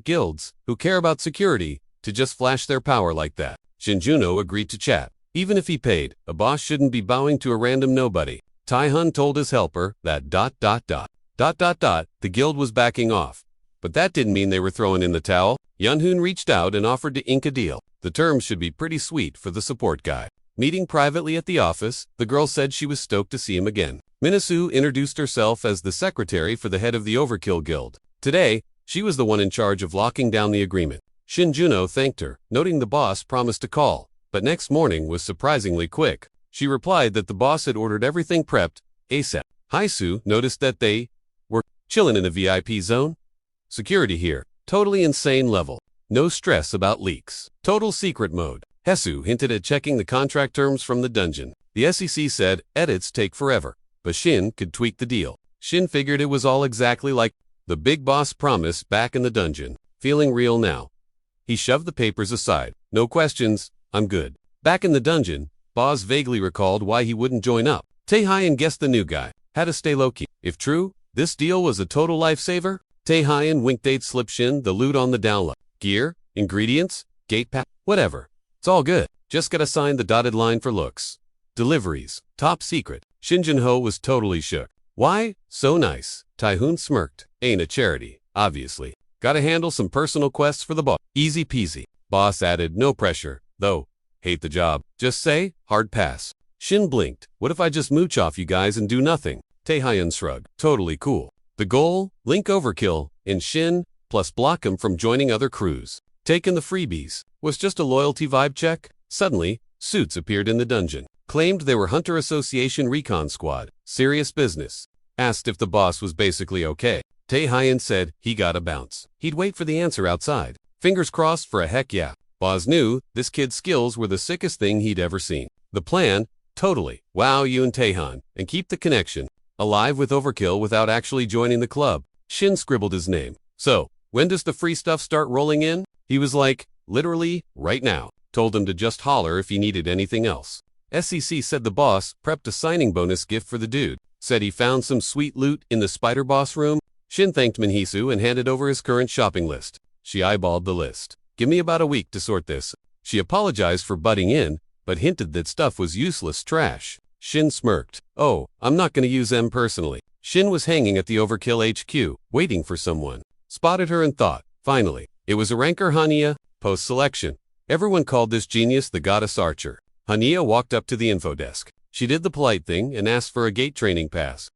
guilds who care about security to just flash their power like that. Shinjuno agreed to chat. Even if he paid, a boss shouldn't be bowing to a random nobody. Taihun told his helper that the guild was backing off. But that didn't mean they were throwing in the towel. Yunhoon reached out and offered to ink a deal. The terms should be pretty sweet for the support guy. Meeting privately at the office, the girl said she was stoked to see him again. Minasu introduced herself as the secretary for the head of the Overkill Guild. Today, she was the one in charge of locking down the agreement. Shinjuno thanked her, noting the boss promised to call, but next morning was surprisingly quick. She replied that the boss had ordered everything prepped ASAP. Haisu noticed that they were chilling in a VIP zone. Security here, totally insane level. No stress about leaks. Total secret mode. Hesu hinted at checking the contract terms from the dungeon. The SEC said edits take forever, but Shin could tweak the deal. Shin figured it was all exactly like the big boss promised back in the dungeon. Feeling real now. He shoved the papers aside. No questions, I'm good. Back in the dungeon, Boz vaguely recalled why he wouldn't join up. Taehyun guessed the new guy had to stay low-key. If true, this deal was a total lifesaver. Taehyun winked at slip Shin the loot on the download. Gear, ingredients, gate pass, whatever. It's all good. Just gotta sign the dotted line for looks. Deliveries, top secret. Shin Jin-ho was totally shook. Why? So nice. Taehyun smirked. Ain't a charity, obviously. Gotta handle some personal quests for the boss. Easy peasy. Boss added, no pressure, though. Hate the job. Just say, hard pass. Shin blinked. What if I just mooch off you guys and do nothing? Taehyun shrugged. Totally cool. The goal, link Overkill, and Shin, plus block him from joining other crews. Taking the freebies. Was just a loyalty vibe check? Suddenly, suits appeared in the dungeon. Claimed they were Hunter Association Recon Squad. Serious business. Asked if the boss was basically okay. Taehyun said he gotta bounce. He'd wait for the answer outside. Fingers crossed for a heck yeah. Boz knew this kid's skills were the sickest thing he'd ever seen. The plan, totally, wow you and Taehyun, and keep the connection alive with Overkill without actually joining the club. Shin scribbled his name. So, when does the free stuff start rolling in? He was like, literally, right now. Told him to just holler if he needed anything else. SEC said the boss prepped a signing bonus gift for the dude. Said he found some sweet loot in the spider boss room. Shin thanked Minhisu and handed over his current shopping list. She eyeballed the list. Give me about a week to sort this. She apologized for butting in, but hinted that stuff was useless trash. Shin smirked. Oh, I'm not gonna use them personally. Shin was hanging at the Overkill HQ, waiting for someone. Spotted her and thought, finally. It was a ranker Hania, post-selection. Everyone called this genius the goddess archer. Hania walked up to the info desk. She did the polite thing and asked for a gate training pass.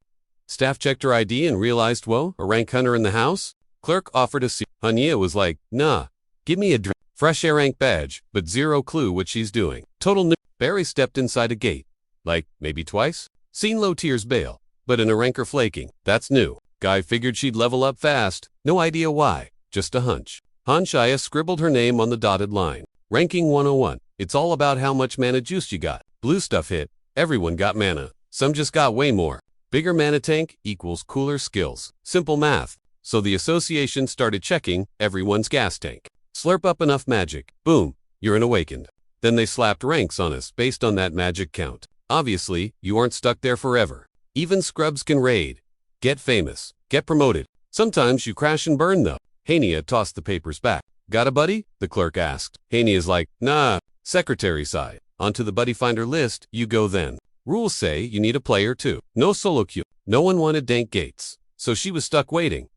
Staff checked her ID and realized, whoa, a rank hunter in the house? Clerk offered a seat. Hania was like, nah, give me a fresh air rank badge, but zero clue what she's doing. Total new. Barry stepped inside a gate. Like, maybe twice? Seen low tiers bail, but in a ranker flaking. That's new. Guy figured she'd level up fast. No idea why. Just a hunch. Hanshaya scribbled her name on the dotted line. Ranking 101. It's all about how much mana juice you got. Blue stuff hit. Everyone got mana. Some just got way more. Bigger mana tank equals cooler skills. Simple math. So the association started checking everyone's gas tank. Slurp up enough magic. Boom. You're an awakened. Then they slapped ranks on us based on that magic count. Obviously, you aren't stuck there forever. Even scrubs can raid. Get famous. Get promoted. Sometimes you crash and burn though. Hania tossed the papers back. Got a buddy? The clerk asked. Hania's like, nah. Secretary side. Onto the buddy finder list, you go then. Rules say you need a player too. No solo queue. No one wanted dank gates. So she was stuck waiting.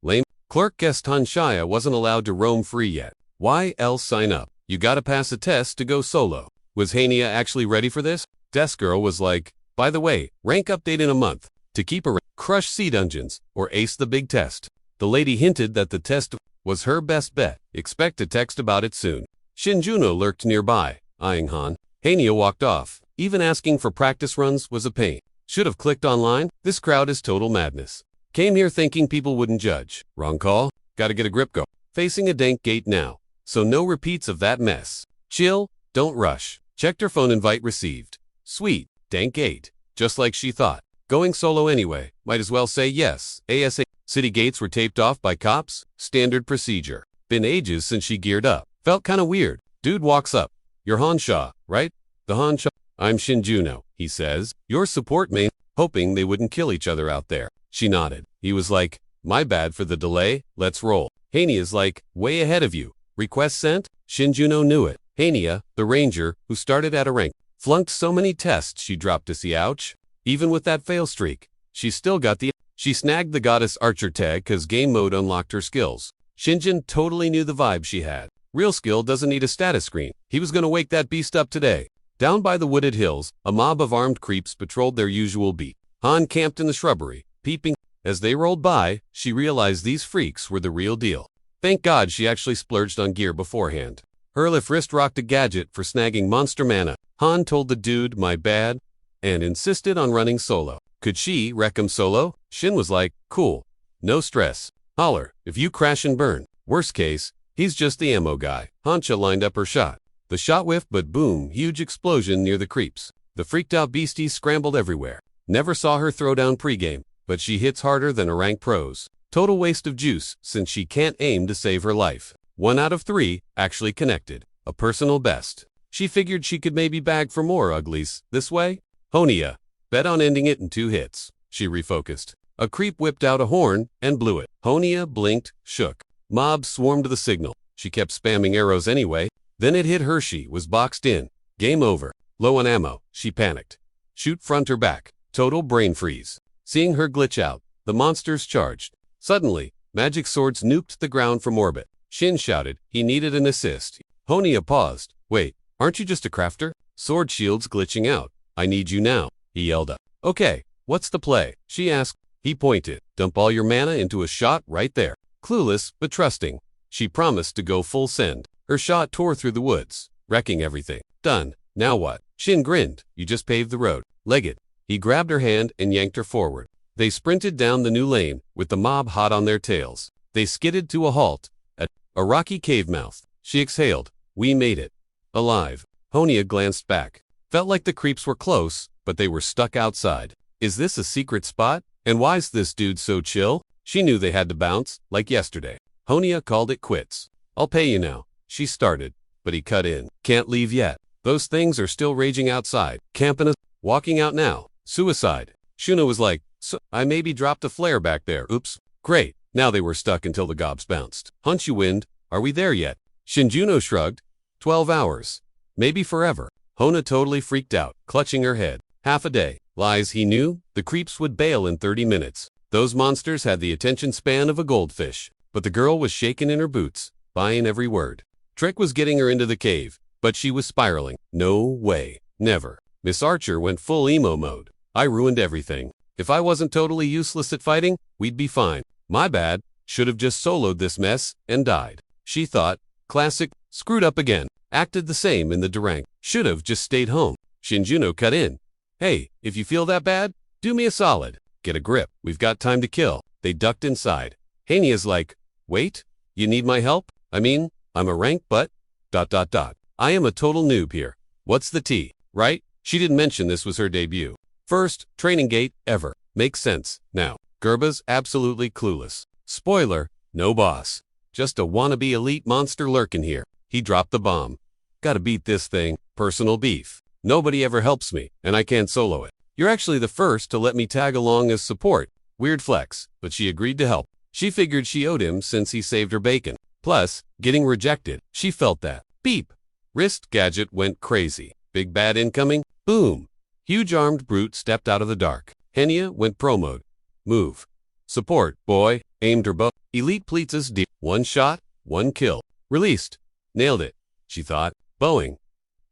Lame. Clerk guessed Hanshaya wasn't allowed to roam free yet. Why else sign up? You gotta pass a test to go solo. Was Hania actually ready for this? Desk girl was like, by the way, rank update in a month. To keep a rank, crush sea dungeons, or ace the big test. The lady hinted that the test was her best bet. Expect a text about it soon. Shinjuno lurked nearby, eyeing Han. Hania walked off. Even asking for practice runs was a pain. Should have clicked online. This crowd is total madness. Came here thinking people wouldn't judge. Wrong call. Gotta get a grip go. Facing a dank gate now. So no repeats of that mess. Chill, don't rush. Checked her phone invite received. Sweet, dank gate. Just like she thought. Going solo anyway. Might as well say yes. ASA. City gates were taped off by cops. Standard procedure. Been ages since she geared up. Felt kinda weird. Dude walks up. You're Hansha, right? The Hansha. I'm Shinjuno, he says. Your support main. Hoping they wouldn't kill each other out there. She nodded. He was like, my bad for the delay, let's roll. Hania is like, way ahead of you. Request sent? Shinjuno knew it. Hania, the ranger, who started at a rank, flunked so many tests she dropped to see ouch. Even with that fail streak, she still got the. She snagged the goddess archer tag cause game mode unlocked her skills. Shinjin totally knew the vibe she had. Real skill doesn't need a status screen. He was gonna wake that beast up today. Down by the wooded hills, a mob of armed creeps patrolled their usual beat. Han camped in the shrubbery, peeping. As they rolled by, she realized these freaks were the real deal. Thank God she actually splurged on gear beforehand. Herlif wrist rocked a gadget for snagging monster mana. Han told the dude, my bad, and insisted on running solo. Could she wreck him solo? Shin was like, cool. No stress. Holler, if you crash and burn. Worst case, he's just the ammo guy. Hansha lined up her shot. The shot whiffed, but boom, huge explosion near the creeps. The freaked out beasties scrambled everywhere. Never saw her throw down pregame, but she hits harder than a rank pros. Total waste of juice since she can't aim to save her life. 1 out of 3 actually connected. A personal best. She figured she could maybe bag for more uglies this way. Honia, bet on ending it in 2 hits. She refocused. A creep whipped out a horn and blew it. Honia blinked, shook. Mobs swarmed to the signal. She kept spamming arrows anyway. Then it hit her. She was boxed in. Game over. Low on ammo. She panicked. Shoot front or back. Total brain freeze. Seeing her glitch out, the monsters charged. Suddenly, magic swords nuked the ground from orbit. Shin shouted he needed an assist. Honia paused. Wait, aren't you just a crafter? Sword shields glitching out. I need you now, he yelled up. Okay, what's the play? She asked. He pointed. Dump all your mana into a shot right there. Clueless, but trusting. She promised to go full send. Her shot tore through the woods, wrecking everything. Done. Now what? Shin grinned. You just paved the road. Leg it. He grabbed her hand and yanked her forward. They sprinted down the new lane, with the mob hot on their tails. They skidded to a halt at a rocky cave mouth. She exhaled. We made it. Alive. Honia glanced back. Felt like the creeps were close, but they were stuck outside. Is this a secret spot? And why's this dude so chill? She knew they had to bounce, like yesterday. Honia called it quits. I'll pay you now. She started, but he cut in. Can't leave yet. Those things are still raging outside. Camping walking out now. Suicide. Shuna was like, so I maybe dropped a flare back there. Oops. Great. Now they were stuck until the gobs bounced. Hunchy wind. Are we there yet? Shinjuno shrugged. 12 hours. Maybe forever. Hona totally freaked out, clutching her head. Half a day. Lies he knew. The creeps would bail in 30 minutes. Those monsters had the attention span of a goldfish. But the girl was shaking in her boots, buying every word. Trick was getting her into the cave, but she was spiraling. No way. Never. Miss Archer went full emo mode. I ruined everything. If I wasn't totally useless at fighting, we'd be fine. My bad. Should have just soloed this mess and died. She thought. Classic. Screwed up again. Acted the same in the Durang. Should have just stayed home. Shinjuno cut in. Hey, if you feel that bad, do me a solid. Get a grip. We've got time to kill. They ducked inside. Hania's like, wait, you need my help? I mean, I'm a rank, but... I am a total noob here. What's the tea, right? She didn't mention this was her debut. First, training gate, ever. Makes sense. Now, Gerba's absolutely clueless. Spoiler, no boss. Just a wannabe elite monster lurking here. He dropped the bomb. Gotta beat this thing. Personal beef. Nobody ever helps me, and I can't solo it. You're actually the first to let me tag along as support. Weird flex, but she agreed to help. She figured she owed him since he saved her bacon. Plus, getting rejected. She felt that. Beep. Wrist gadget went crazy. Big bad incoming. Boom. Huge armed brute stepped out of the dark. Henia went pro mode. Move. Support, boy. Aimed her bow. Elite pleats deep. 1 shot, 1 kill. Released. Nailed it, she thought. Bowing.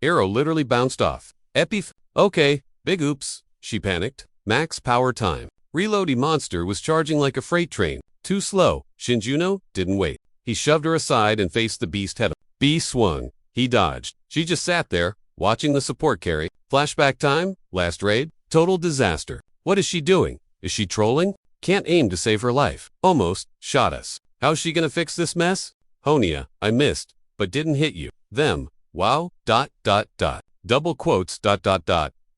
Arrow literally bounced off. Okay, big oops. She panicked. Max power time. Reloady monster was charging like a freight train. Too slow. Shinjuno didn't wait. He shoved her aside and faced the beast head on. B swung. He dodged. She just sat there, watching the support carry. Flashback time. Last raid. Total disaster. What is she doing? Is she trolling? Can't aim to save her life. Almost shot us. How's she gonna fix this mess? Honia, I missed, but didn't hit you. Them. Wow. ... Double quotes ...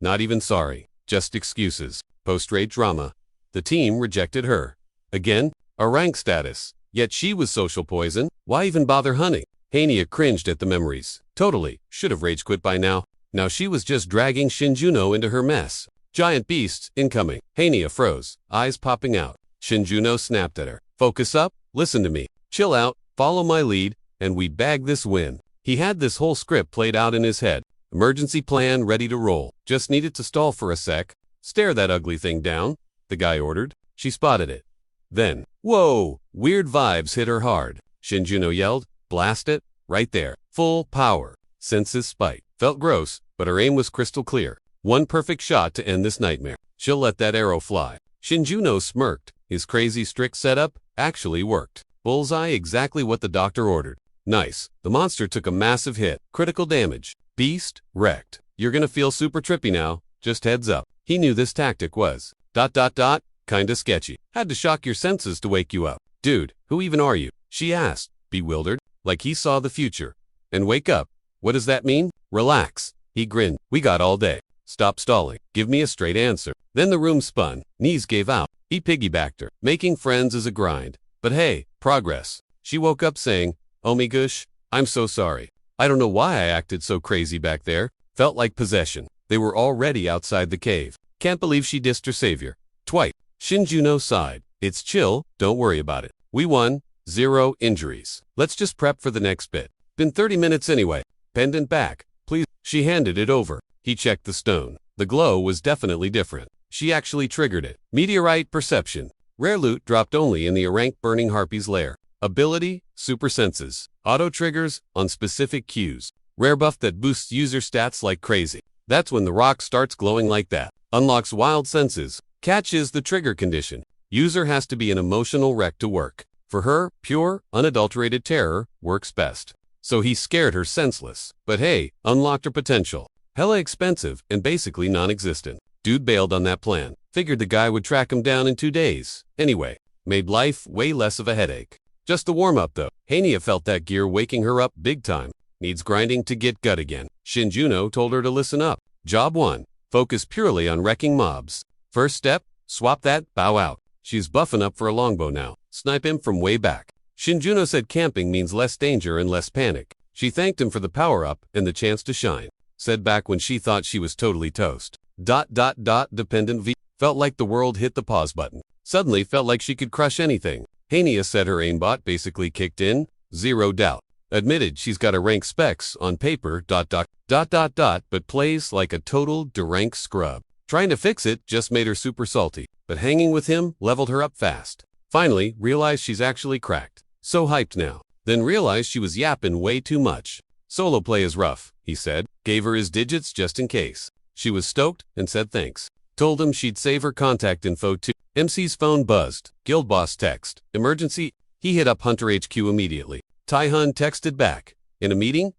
Not even sorry. Just excuses. Post-rate drama. The team rejected her. Again, a rank status. Yet she was social poison. Why even bother hunting? Hania cringed at the memories. Totally. Should have rage quit by now. Now she was just dragging Shinjuno into her mess. Giant beasts incoming. Hania froze, eyes popping out. Shinjuno snapped at her. Focus up, listen to me. Chill out, follow my lead, and we bag this win. He had this whole script played out in his head. Emergency plan ready to roll. Just needed to stall for a sec. Stare that ugly thing down, the guy ordered. She spotted it. Then, whoa, weird vibes hit her hard. Shinjuno yelled, blast it, right there. Full power. Senses spite. Felt gross, but her aim was crystal clear. One perfect shot to end this nightmare. She'll let that arrow fly. Shinjuno smirked. His crazy strict setup actually worked. Bullseye exactly what the doctor ordered. Nice. The monster took a massive hit. Critical damage. Beast wrecked. You're gonna feel super trippy now. Just heads up. He knew this tactic was ... kinda sketchy. Had to shock your senses to wake you up. Dude, who even are you? She asked, bewildered, like he saw the future. And wake up. What does that mean? Relax. He grinned. We got all day. Stop stalling. Give me a straight answer. Then the room spun. Knees gave out. He piggybacked her. Making friends is a grind. But hey, progress. She woke up saying, oh my gosh, I'm so sorry. I don't know why I acted so crazy back there. Felt like possession. They were already outside the cave. Can't believe she dissed her savior. Twice. Shinjuno sighed. It's chill, don't worry about it. We won. 0 injuries. Let's just prep for the next bit. Been 30 minutes anyway. Pendant back. Please. She handed it over. He checked the stone. The glow was definitely different. She actually triggered it. Meteorite perception. Rare loot dropped only in the rank burning harpy's lair. Ability, super senses. Auto triggers on specific cues. Rare buff that boosts user stats like crazy. That's when the rock starts glowing like that. Unlocks wild senses. Catch is the trigger condition. User has to be an emotional wreck to work. For her, pure, unadulterated terror works best. So he scared her senseless. But hey, unlocked her potential. Hella expensive and basically non-existent. Dude bailed on that plan. Figured the guy would track him down in 2 days. Anyway, made life way less of a headache. Just the warm-up though. Hania felt that gear waking her up big time. Needs grinding to get gut again. Shinjuno told her to listen up. Job 1. Focus purely on wrecking mobs. First step, swap that, bow out. She's buffing up for a longbow now. Snipe him from way back. Shinjuno said camping means less danger and less panic. She thanked him for the power-up and the chance to shine. Said back when she thought she was totally toast. ... Dependent V. Felt like the world hit the pause button. Suddenly felt like she could crush anything. Hania said her aimbot basically kicked in. 0 doubt. Admitted she's got a rank specs on paper ... but plays like a total derank scrub. Trying to fix it just made her super salty. But hanging with him leveled her up fast. Finally, realized she's actually cracked. So hyped now. Then realized she was yapping way too much. Solo play is rough, he said. Gave her his digits just in case. She was stoked and said thanks. Told him she'd save her contact info too. MC's phone buzzed. Guild boss text. Emergency. He hit up Hunter HQ immediately. Taihun texted back. In a meeting?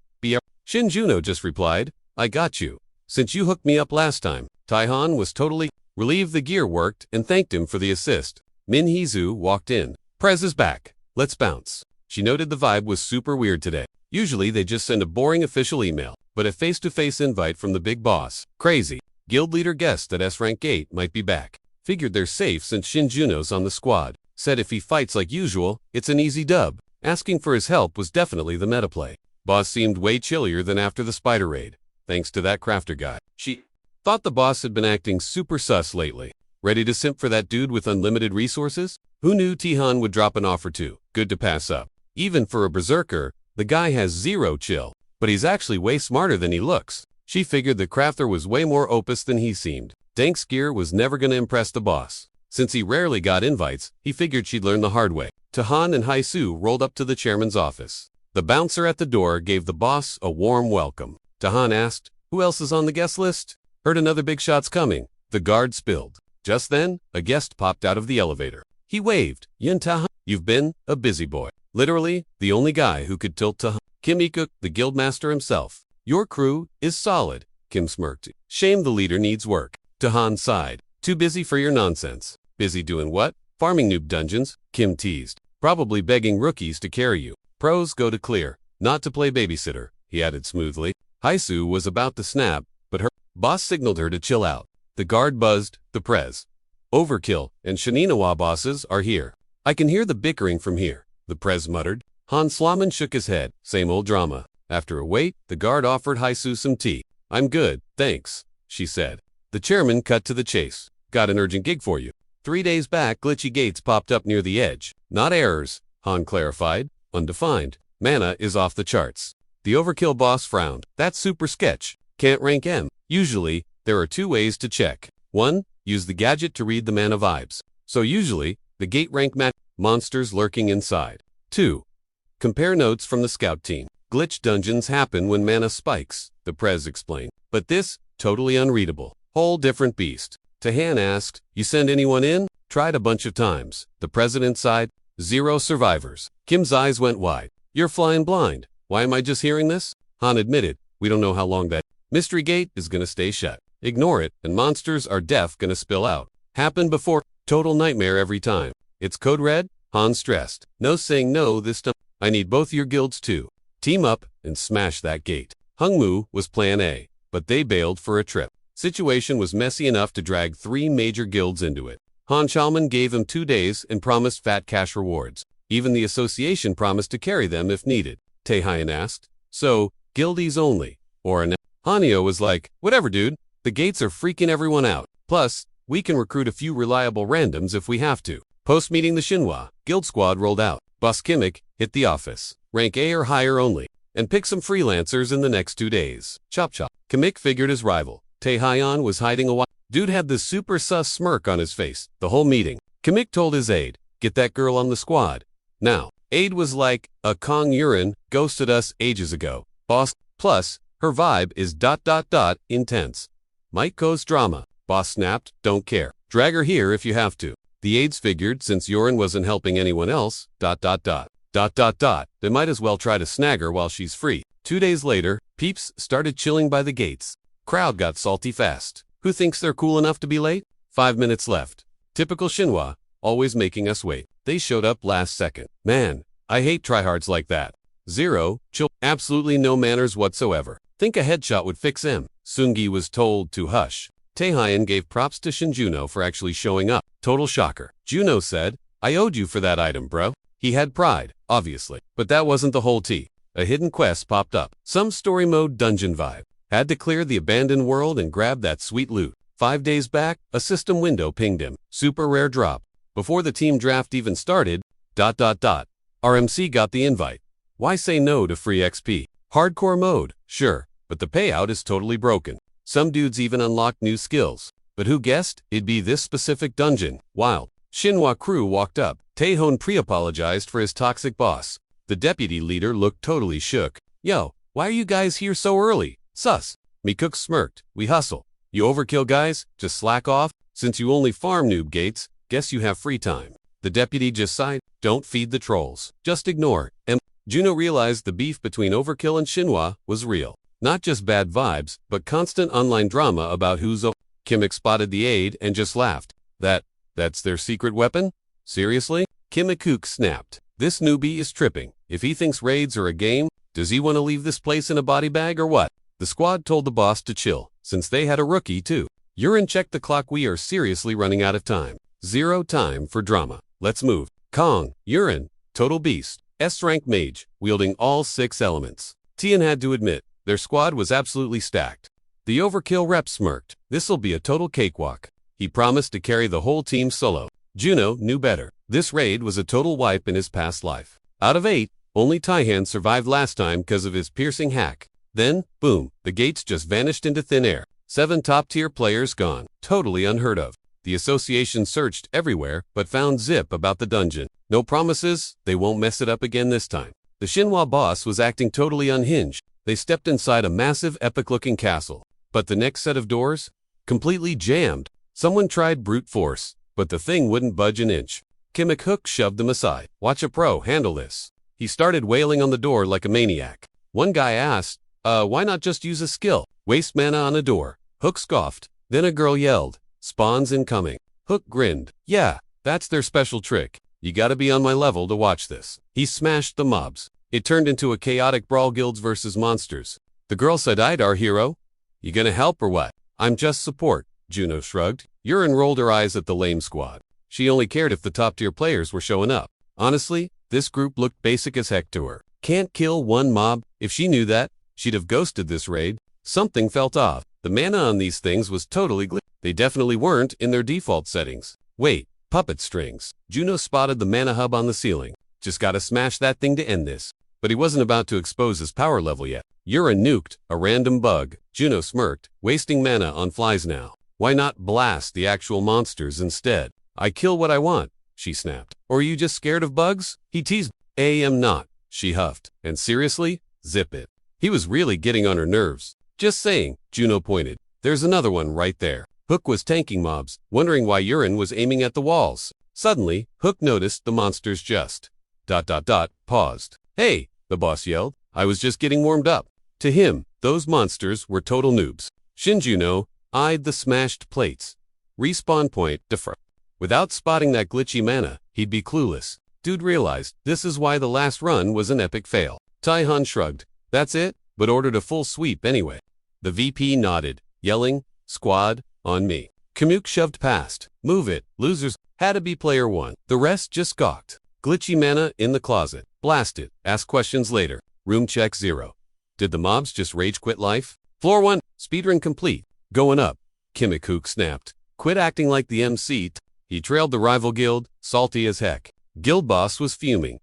Shinjuno just replied, I got you. Since you hooked me up last time. Taihun was totally relieved the gear worked and thanked him for the assist. Minhizu walked in. Prez is back. Let's bounce. She noted the vibe was super weird today. Usually they just send a boring official email, but a face-to-face invite from the big boss. Crazy. Guild leader guessed that S-Rank Gate might be back. Figured they're safe since Shinjuno's on the squad. Said if he fights like usual, it's an easy dub. Asking for his help was definitely the meta play. Boss seemed way chillier than after the spider raid. Thanks to that crafter guy. She thought the boss had been acting super sus lately. Ready to simp for that dude with unlimited resources? Who knew Tihan would drop an offer too? Good to pass up. Even for a berserker, the guy has 0 chill. But he's actually way smarter than he looks. She figured the crafter was way more opus than he seemed. Dank's gear was never gonna impress the boss. Since he rarely got invites, he figured she'd learn the hard way. Tahan and Haisu rolled up to the chairman's office. The bouncer at the door gave the boss a warm welcome. Tahan asked, who else is on the guest list? Heard another big shot's coming. The guard spilled. Just then, a guest popped out of the elevator. He waved. Yin Tahan, you've been a busy boy. Literally, the only guy who could tilt Tahan. Kim Ikuk, the guildmaster himself. Your crew is solid, Kim smirked. Shame the leader needs work. Tahan sighed. Too busy for your nonsense. Busy doing what? Farming noob dungeons, Kim teased. Probably begging rookies to carry you. Pros go to clear, not to play babysitter, he added smoothly. Haisu was about to snap, but her boss signaled her to chill out. The guard buzzed, the prez. Overkill and Shininawa bosses are here. I can hear the bickering from here, the prez muttered. Han Slaman shook his head, same old drama. After a wait, the guard offered Haisu some tea. I'm good, thanks, she said. The chairman cut to the chase. Got an urgent gig for you. 3 days back, glitchy gates popped up near the edge. Not errors, Han clarified. Undefined. Mana is off the charts. The overkill boss frowned. That's super sketch. Can't rank M. Usually, there are 2 ways to check. 1. Use the gadget to read the mana vibes. So usually, the gate rank monsters lurking inside. 2. Compare notes from the scout team. Glitch dungeons happen when mana spikes, the prez explained. But this, totally unreadable. Whole different beast. Tahan asked, you send anyone in? Tried a bunch of times. The president sighed. 0 survivors. Kim's eyes went wide. You're flying blind. Why am I just hearing this? Han admitted, we don't know how long that mystery gate is gonna stay shut. Ignore it, and monsters are gonna spill out. Happened before. Total nightmare every time. It's code red? Han stressed. No saying no this time. I need both your guilds too. Team up and smash that gate. Hungmu was plan A, but they bailed for a trip. Situation was messy enough to drag 3 major guilds into it. Han Chalman gave him 2 days and promised fat cash rewards. Even the association promised to carry them if needed. Taehyun asked. So, guildies only. Or an Hanyo was like, whatever dude, the gates are freaking everyone out. Plus, we can recruit a few reliable randoms if we have to. Post-meeting the Shinhwa, guild squad rolled out. Boss Kimmick hit the office. Rank A or higher only. And pick some freelancers in the next 2 days. Chop chop. Kimmick figured his rival. Taehyun was hiding a while. Dude had this super sus smirk on his face the whole meeting. Kimmick told his aide, get that girl on the squad. Now, aide was like, a Kong Yurin ghosted us ages ago. Boss, plus, her vibe is ... intense. Might cause drama. Boss snapped, don't care. Drag her here if you have to. The aides figured since Yurin wasn't helping anyone else, ... They might as well try to snag her while she's free. 2 days later, peeps started chilling by the gates. Crowd got salty fast. Who thinks they're cool enough to be late? 5 minutes left. Typical Shinhwa, always making us wait. They showed up last second. Man, I hate tryhards like that. 0, chill, absolutely no manners whatsoever. Think a headshot would fix him. Sungi was told to hush. Taehyun gave props to Shinjuno for actually showing up. Total shocker. Juno said, I owed you for that item, bro. He had pride, obviously. But that wasn't the whole tea. A hidden quest popped up. Some story mode dungeon vibe. Had to clear the abandoned world and grab that sweet loot. 5 days back, a system window pinged him. Super rare drop. Before the team draft even started, ... RMC got the invite. Why say no to free XP? Hardcore mode, sure, but the payout is totally broken. Some dudes even unlocked new skills. But who guessed it'd be this specific dungeon? Wild. Shinhwa crew walked up. Taehyun pre-apologized for his toxic boss. The deputy leader looked totally shook. Yo, why are you guys here so early? Sus. Mikook smirked. We hustle. You overkill guys? Just slack off? Since you only farm noob gates, guess you have free time. The deputy just sighed. Don't feed the trolls. Just ignore. And Juno realized the beef between Overkill and Shinhwa was real. Not just bad vibes, but constant online drama about who's Kimmick spotted the aide and just laughed. That's their secret weapon? Seriously? Kimmick snapped. This newbie is tripping. If he thinks raids are a game, does he want to leave this place in a body bag or what? The squad told the boss to chill, since they had a rookie too. Yurin checked the clock. We are seriously running out of time. 0 time for drama. Let's move. Kong, Yurin, total beast, S-rank mage, wielding all 6 elements. Tian had to admit, their squad was absolutely stacked. The overkill rep smirked. This'll be a total cakewalk. He promised to carry the whole team solo. Juno knew better. This raid was a total wipe in his past life. Out of 8, only Taehyun survived last time because of his piercing hack. Then, boom, the gates just vanished into thin air. 7 top-tier players gone. Totally unheard of. The association searched everywhere, but found zip about the dungeon. No promises, they won't mess it up again this time. The Shinhwa boss was acting totally unhinged. They stepped inside a massive, epic-looking castle. But the next set of doors? Completely jammed. Someone tried brute force, but the thing wouldn't budge an inch. Kimmick shoved them aside. Watch a pro handle this. He started wailing on the door like a maniac. One guy asked, why not just use a skill? Waste mana on a door. Hook scoffed. Then a girl yelled, Spawns incoming. Hook grinned. Yeah, that's their special trick. You gotta be on my level to watch this. He smashed the mobs. It turned into a chaotic brawl, guilds versus monsters. The girl said, "I'd our hero. You gonna help or what?" "I'm just support," Juno shrugged. Yurin rolled her eyes at the lame squad. She only cared if the top-tier players were showing up. Honestly, this group looked basic as heck to her. Can't kill one mob. If she knew that, she'd have ghosted this raid. Something felt off. The mana on these things was totally glitchy. They definitely weren't in their default settings. Wait, puppet strings. Juno spotted the mana hub on the ceiling. Just gotta smash that thing to end this. But he wasn't about to expose his power level yet. Yurin nuked a random bug. Juno smirked, wasting mana on flies now. Why not blast the actual monsters instead? "I kill what I want," she snapped. "Or are you just scared of bugs?" He teased. "Am not," she huffed. "And seriously? Zip it." He was really getting on her nerves. "Just saying," Juno pointed. "There's another one right there." Hook was tanking mobs, wondering why Yurin was aiming at the walls. Suddenly, Hook noticed the monsters just... paused. "Hey," the boss yelled. "I was just getting warmed up." To him, those monsters were total noobs. Shinjuno eyed the smashed plates. Respawn point defer. Without spotting that glitchy mana, he'd be clueless. Dude realized this is why the last run was an epic fail. Taihan shrugged. "That's it?" But ordered a full sweep anyway. The VP nodded, yelling, "Squad, on me." Kamuk shoved past. "Move it, losers." Had to be player one. The rest just gawked. Glitchy mana in the closet. Blast it. Ask questions later. Room check 0. Did the mobs just rage quit life? Floor 1. Speedrun complete. Going up. Kimikuk snapped. "Quit acting like the MC. He trailed the rival guild, salty as heck. Guild boss was fuming.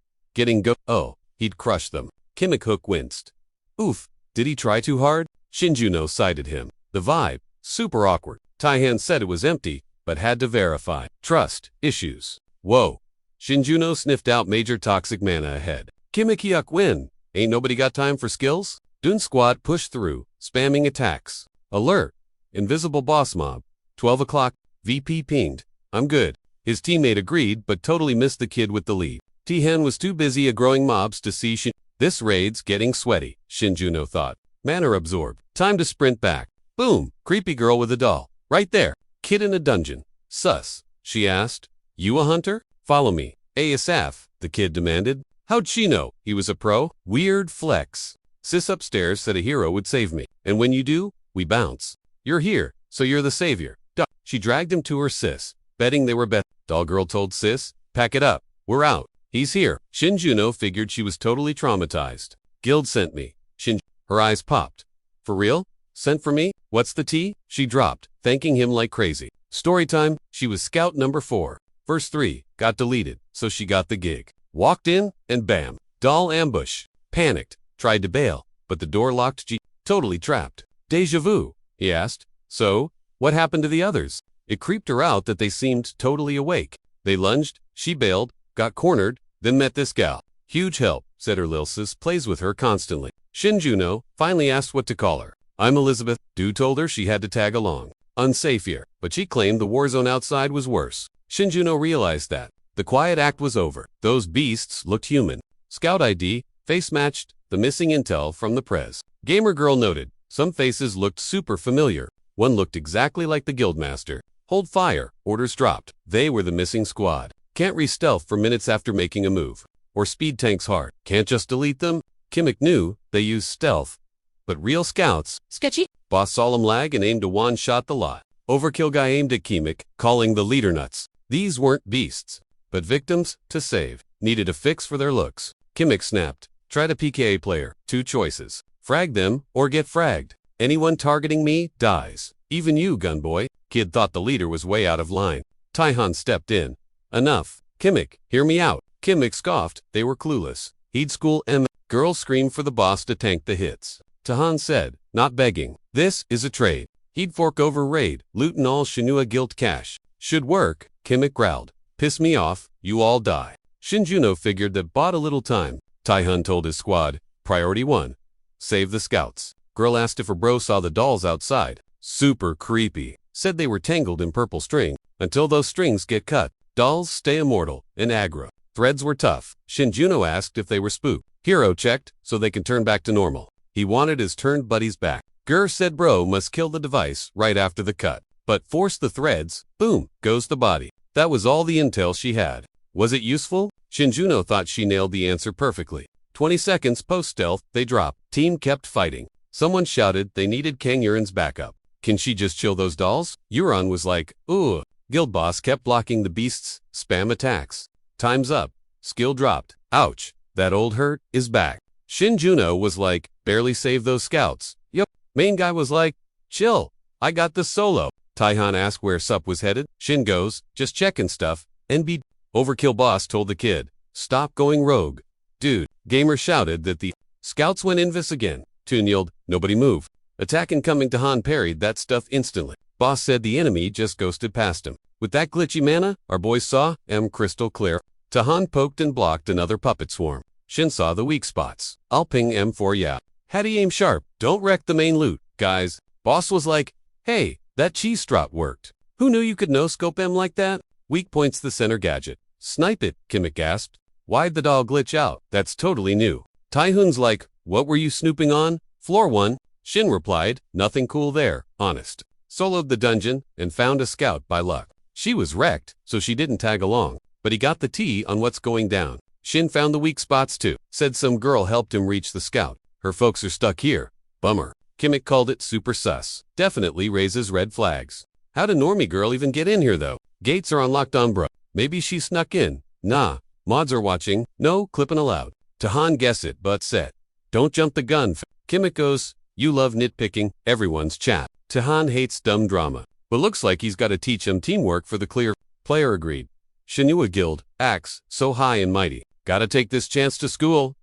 Oh, he'd crush them. Kimikuk winced. "Oof, did he try too hard?" Shinjuno cited him. The vibe, super awkward. Taihan said it was empty, but had to verify. Trust issues. Whoa. Shinjuno sniffed out major toxic mana ahead. Kimikuk win. Ain't nobody got time for skills? Dune squad pushed through, spamming attacks. Alert. Invisible boss mob. 12 o'clock. VP pinged. "I'm good." His teammate agreed, but totally missed the kid with the lead. Tihan was too busy growing mobs to see This raid's getting sweaty, Shinjuno thought. Mana absorbed. Time to sprint back. Boom. Creepy girl with a doll. Right there. Kid in a dungeon. Sus. She asked. "You a hunter? Follow me." "ASF," the kid demanded. "How'd she know he was a pro?" Weird flex. "Sis upstairs said a hero would save me. And when you do, we bounce. You're here, so you're the savior." She dragged him to her sis, betting they were Doll girl told sis, "Pack it up. We're out. He's here." Shinjuno figured she was totally traumatized. "Guild sent me." Her eyes popped. "For real? Sent for me? What's the tea?" She dropped, thanking him like crazy. Story time. She was scout number 4. Verse 3 got deleted, so she got the gig. Walked in, and bam. Doll ambush. Panicked. Tried to bail, but the door locked. Totally trapped. "Deja vu?" he asked. "So, what happened to the others?" It creeped her out that they seemed totally awake. They lunged, she bailed, got cornered, then met this gal. "Huge help," said her lil sis, plays with her constantly. Shinjuno finally asked what to call her. "I'm Elizabeth." Dude told her she had to tag along. Unsafe here, but she claimed the war zone outside was worse. Shinjuno realized that. The quiet act was over. Those beasts looked human. Scout ID, face matched, the missing intel from the prez. Gamer girl noted, some faces looked super familiar. One looked exactly like the guildmaster. Hold fire, orders dropped. They were the missing squad. Can't re-stealth for minutes after making a move. Or speed tanks hard. Can't just delete them. Kimik knew they used stealth. But real scouts, sketchy. Boss saw him lag and aimed to one-shot the lot. Overkill guy aimed at Kimik, calling the leader nuts. These weren't beasts, but victims to save. Needed a fix for their looks. Kimik snapped. Try to PKA player. 2 choices. Frag them or get fragged. Anyone targeting me dies. Even you, gunboy. Kid thought the leader was way out of line. Taihan stepped in. "Enough. Kimik, hear me out." Kimik scoffed. They were clueless. He'd school Girl screamed for the boss to tank the hits. Tahan said, "Not begging. This is a trade." He'd fork over raid, lootin' all Shinua guilt cash. "Should work," Kimik growled. "Piss me off, you all die." Shinjuno figured that bought a little time. Taihan told his squad, "Priority 1. Save the scouts." Girl asked if her bro saw the dolls outside. Super creepy. Said they were tangled in purple string. Until those strings get cut, dolls stay immortal and aggro. Threads were tough. Shinjuno asked if they were spooked. Hero checked, so they can turn back to normal. He wanted his turned buddies back. Gur said bro must kill the device right after the cut. but force the threads, boom, goes the body. That was all the intel she had. Was it useful? Shinjuno thought she nailed the answer perfectly. 20 seconds post-stealth, they dropped. Team kept fighting. Someone shouted they needed Kang Yurin's backup. Can she just chill those dolls? Yuron was like, ooh. Guild boss kept blocking the beasts' spam attacks. Time's up. Skill dropped. Ouch. That old hurt is back. Shinjuno was like, barely save those scouts. Yup. Main guy was like, chill. I got this solo. Taihan asked where Sup was headed. Shin goes, just checking stuff. NB. Overkill boss told the kid, stop going rogue. Dude. Gamer shouted that the scouts went invis again. Toon yelled, nobody move. Attack incoming. Tahan parried that stuff instantly. Boss said the enemy just ghosted past him. With that glitchy mana, our boys saw crystal clear. Tahan poked and blocked another puppet swarm. Shin saw the weak spots. I'll ping M4 yeah. Had he aim sharp, don't wreck the main loot, guys. Boss was like, hey, that cheese strut worked. Who knew you could no-scope M like that? Weak points the center gadget. Snipe it, Kimmick gasped. Why'd the doll glitch out? That's totally new. Taihun's like, what were you snooping on? Floor 1. Shin replied, nothing cool there, honest. Soloed the dungeon and found a scout by luck. She was wrecked, so she didn't tag along, but he got the tea on what's going down. Shin found the weak spots too. Said some girl helped him reach the scout. Her folks are stuck here. Bummer. Kimmick called it super sus. Definitely raises red flags. How'd a normie girl even get in here though? Gates are unlocked on bro. Maybe she snuck in. Nah. Mods are watching. No clipping allowed. Tahan guess it but said, don't jump the gun. Kimmick goes, you love nitpicking. Everyone's chat. Tahan hates dumb drama, but looks like he's got to teach him teamwork for the clear. Player agreed. Shinua Guild, axe, so high and mighty. Gotta take this chance to school.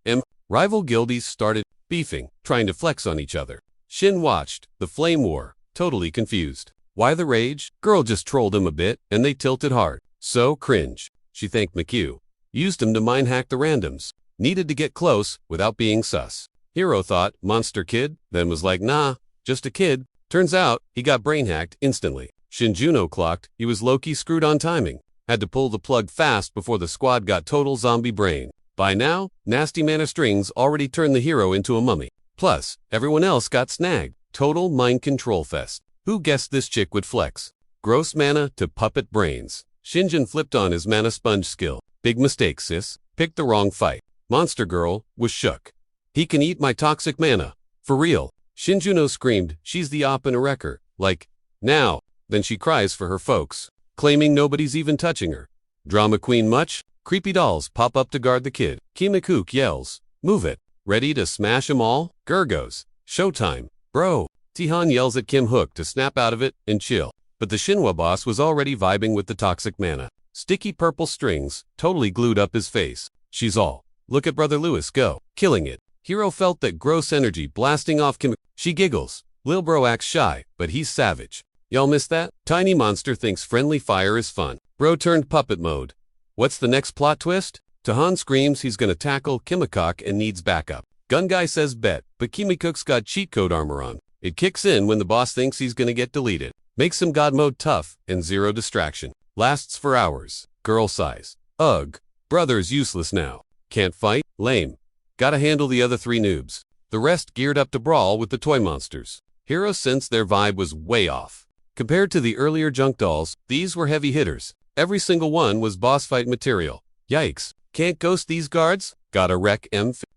Rival guildies started beefing, trying to flex on each other. Shin watched the flame war, totally confused. Why the rage? Girl just trolled him a bit, and they tilted hard. So cringe. She thanked McHugh. Used him to mind hack the randoms. Needed to get close without being sus. Hero thought, monster kid, then was like, nah, just a kid. Turns out, he got brain hacked instantly. Shinjuno clocked, he was low-key screwed on timing. Had to pull the plug fast before the squad got total zombie brain. By now, nasty mana strings already turned the hero into a mummy. Plus, everyone else got snagged. Total mind control fest. Who guessed this chick would flex? Gross mana to puppet brains. Shinjin flipped on his mana sponge skill. Big mistake, sis. Picked the wrong fight. Monster Girl was shook. He can eat my toxic mana. For real. Shinjuno screamed, she's the op and a wrecker. Like, now. Then she cries for her folks, claiming nobody's even touching her. Drama queen much? Creepy dolls pop up to guard the kid. Kimikook yells, move it. Ready to smash 'em all? Gurgos. Showtime. Bro. Tihan yells at Kim Hook to snap out of it and chill. But the Shinwa boss was already vibing with the toxic mana. Sticky purple strings totally glued up his face. She's all, look at Brother Lewis go. Killing it. Hero felt that gross energy blasting off Kim. She giggles. Lil bro acts shy, but he's savage. Y'all miss that? Tiny monster thinks friendly fire is fun. Bro turned puppet mode. What's the next plot twist? Tahan screams he's gonna tackle Kimikok and needs backup. Gun guy says bet, but Kimikook's got cheat code armor on. It kicks in when the boss thinks he's gonna get deleted. Makes him god mode tough and zero distraction. Lasts for hours. Girl size. Ugh. Brother's useless now. Can't fight? Lame. Gotta handle the other 3 noobs. The rest geared up to brawl with the toy monsters. Heroes sensed their vibe was way off. Compared to the earlier junk dolls, these were heavy hitters. Every single one was boss fight material. Yikes. Can't ghost these guards? Gotta wreck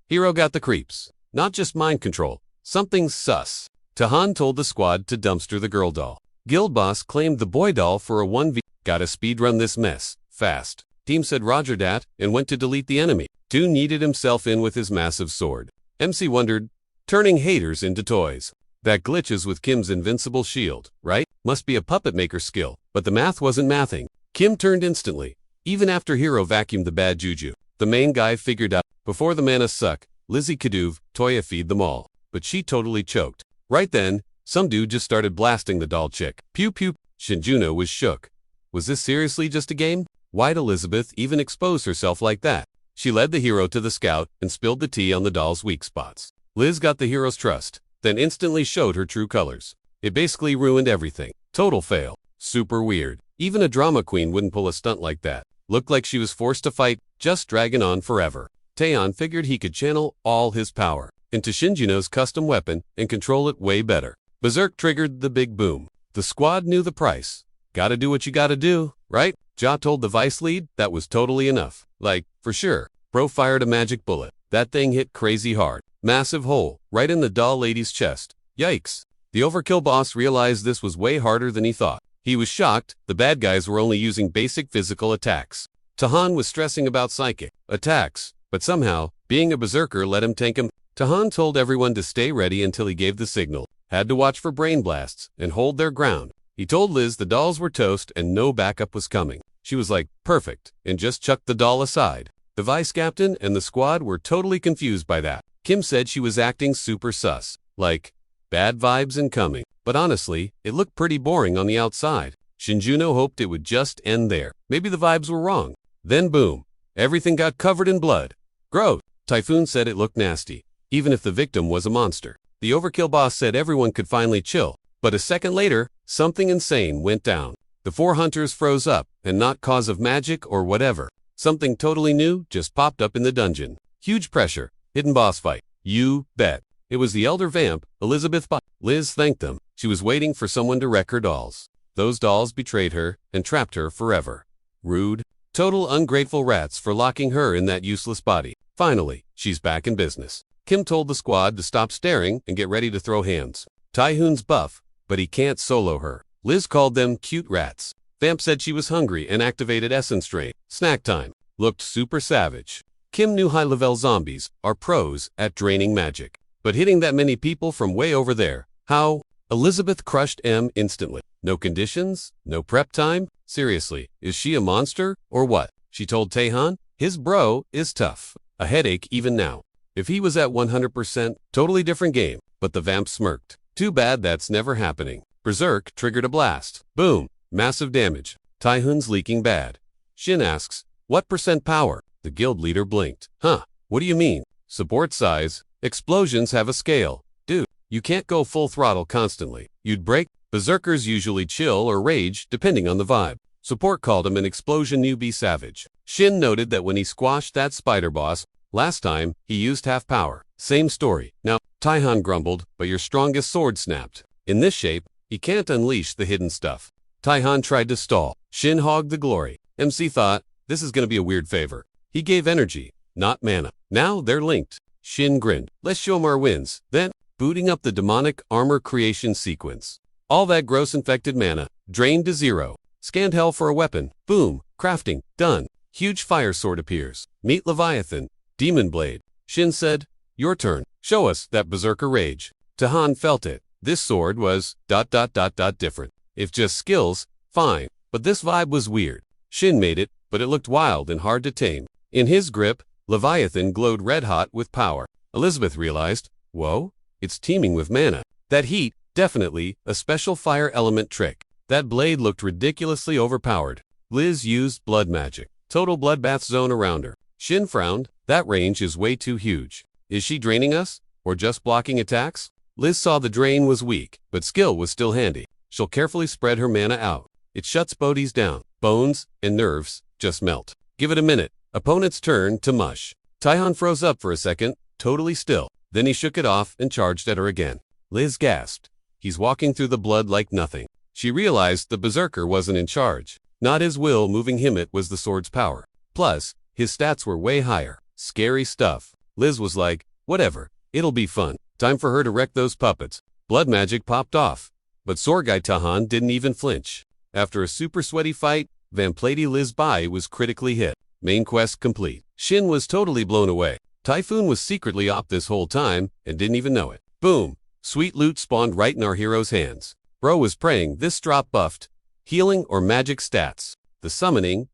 Hero got the creeps. Not just mind control. Something sus. Tahan told the squad to dumpster the girl doll. Guild boss claimed the boy doll for a 1v. Gotta speedrun this mess. Fast. Team said roger dat and went to delete the enemy. Toon needed himself in with his massive sword. MC wondered, turning haters into toys. That glitches with Kim's invincible shield, right? Must be a puppet maker skill, but the math wasn't mathing. Kim turned instantly. Even after Hero vacuumed the bad juju, the main guy figured out, before the mana suck, Lizzie Kaduv, Toya feed them all. But she totally choked. Right then, some dude just started blasting the doll chick. Pew pew. Shinjuno was shook. Was this seriously just a game? Why'd Elizabeth even expose herself like that? She led the hero to the scout and spilled the tea on the doll's weak spots. Liz got the hero's trust, then instantly showed her true colors. It basically ruined everything. Total fail. Super weird. Even a drama queen wouldn't pull a stunt like that. Looked like she was forced to fight, just dragging on forever. Taeyeon figured he could channel all his power into Shinjuno's custom weapon and control it way better. Berserk triggered the big boom. The squad knew the price. Gotta do what you gotta do, right? Ja told the vice lead that was totally enough. Like, for sure. Bro fired a magic bullet. That thing hit crazy hard. Massive hole, right in the doll lady's chest. Yikes. The overkill boss realized this was way harder than he thought. He was shocked. The bad guys were only using basic physical attacks. Tahan was stressing about psychic attacks, but somehow, being a berserker let him tank him. Tahan told everyone to stay ready until he gave the signal. Had to watch for brain blasts and hold their ground. He told Liz the dolls were toast and no backup was coming. She was like, perfect, and just chucked the doll aside. The vice captain and the squad were totally confused by that. Kim said she was acting super sus. Like, bad vibes incoming. But honestly, it looked pretty boring on the outside. Shinjuno hoped it would just end there. Maybe the vibes were wrong. Then boom. Everything got covered in blood. Gross. Typhoon said it looked nasty, even if the victim was a monster. The overkill boss said everyone could finally chill. But a second later, something insane went down. The 4 hunters froze up, and not cause of magic or whatever. Something totally new just popped up in the dungeon. Huge pressure. Hidden boss fight. You bet. It was the elder vamp, Elizabeth. Liz thanked them. She was waiting for someone to wreck her dolls. Those dolls betrayed her and trapped her forever. Rude. Total ungrateful rats for locking her in that useless body. Finally, she's back in business. Kim told the squad to stop staring and get ready to throw hands. Tyhoon's buff, but he can't solo her. Liz called them cute rats. Vamp said she was hungry and activated essence drain. Snack time. Looked super savage. Kim knew high-level zombies are pros at draining magic. But hitting that many people from way over there, how? Elizabeth crushed M instantly. No conditions? No prep time? Seriously, is she a monster or what? She told Taehan, his bro is tough. A headache even now. If he was at 100%, totally different game. But the vamp smirked. Too bad that's never happening. Berserk triggered a blast. Boom. Massive damage. Taehoon's leaking bad. Shin asks, what % power? The guild leader blinked. Huh, what do you mean? Support size. Explosions have a scale. Dude, you can't go full throttle constantly. You'd break. Berserkers usually chill or rage depending on the vibe. Support called him an explosion newbie savage. Shin noted that when he squashed that spider boss last time, he used half power. Same story. Now, Taehan grumbled, but your strongest sword snapped. In this shape, he can't unleash the hidden stuff. Taehan tried to stall. Shin hogged the glory. MC thought, this is gonna be a weird favor. He gave energy, not mana. Now they're linked. Shin grinned. Let's show him our wins. Then, booting up the demonic armor creation sequence. All that gross infected mana, drained to 0. Scanned hell for a weapon. Boom. Crafting. Done. Huge fire sword appears. Meet Leviathan. Demon blade. Shin said, your turn. Show us that berserker rage. Tahan felt it. This sword was ... different. If just skills, fine. But this vibe was weird. Shin made it, but it looked wild and hard to tame. In his grip, Leviathan glowed red hot with power. Elizabeth realized, whoa, it's teeming with mana. That heat, definitely a special fire element trick. That blade looked ridiculously overpowered. Liz used blood magic. Total bloodbath zone around her. Shin frowned. That range is way too huge. Is she draining us? Or just blocking attacks? Liz saw the drain was weak, but skill was still handy. She'll carefully spread her mana out. It shuts bodies down. Bones and nerves just melt. Give it a minute. Opponent's turn to mush. Taehan froze up for a second, totally still. Then he shook it off and charged at her again. Liz gasped. He's walking through the blood like nothing. She realized the berserker wasn't in charge. Not his will moving him, it was the sword's power. Plus, his stats were way higher. Scary stuff. Liz was like, whatever, it'll be fun. Time for her to wreck those puppets. Blood magic popped off. But sword guy Tahan didn't even flinch. After a super sweaty fight, Vamplady Liz Bai was critically hit. Main quest complete. Shin was totally blown away. Typhoon was secretly op this whole time and didn't even know it. Boom. Sweet loot spawned right in our hero's hands. Bro was praying this drop buffed healing or magic stats. The summoning ...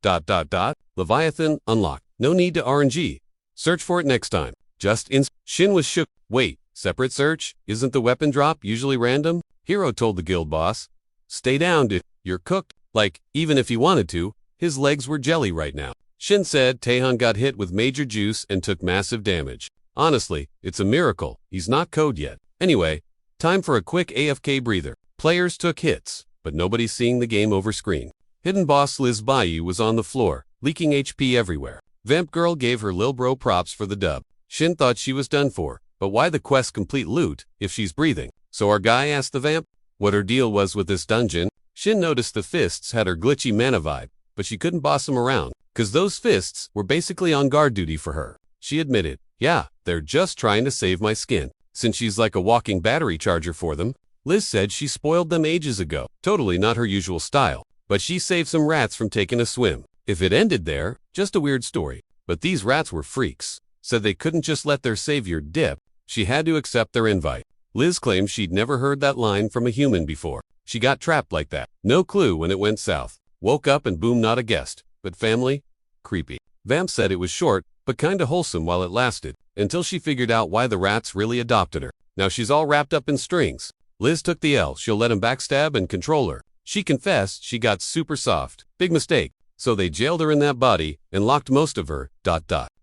Leviathan unlocked. No need to RNG. Search for it next time. Just Shin was shook. Wait, separate search? Isn't the weapon drop usually random? Hero told the guild boss. Stay down, dude. You're cooked. Like, even if he wanted to, his legs were jelly right now. Shin said Taehan got hit with major juice and took massive damage. Honestly, it's a miracle he's not code yet. Anyway, time for a quick AFK breather. Players took hits, but nobody's seeing the game over screen. Hidden boss Liz Bayou was on the floor, leaking HP everywhere. Vamp Girl gave her lil bro props for the dub. Shin thought she was done for, but why the quest complete loot if she's breathing? So our guy asked the vamp, what her deal was with this dungeon. Shin noticed the fists had her glitchy mana vibe, but she couldn't boss them around, cause those fists were basically on guard duty for her. She admitted, yeah, they're just trying to save my skin, since she's like a walking battery charger for them. Liz said she spoiled them ages ago, totally not her usual style, but she saved some rats from taking a swim. If it ended there, just a weird story. But these rats were freaks, said they couldn't just let their savior dip, she had to accept their invite. Liz claimed she'd never heard that line from a human before. She got trapped like that. No clue when it went south. Woke up and boom, not a guest, but family? Creepy. Vamp said it was short, but kinda wholesome while it lasted, until she figured out why the rats really adopted her. Now she's all wrapped up in strings. Liz took the L, she'll let him backstab and control her. She confessed she got super soft. Big mistake. So they jailed her in that body and locked most of her,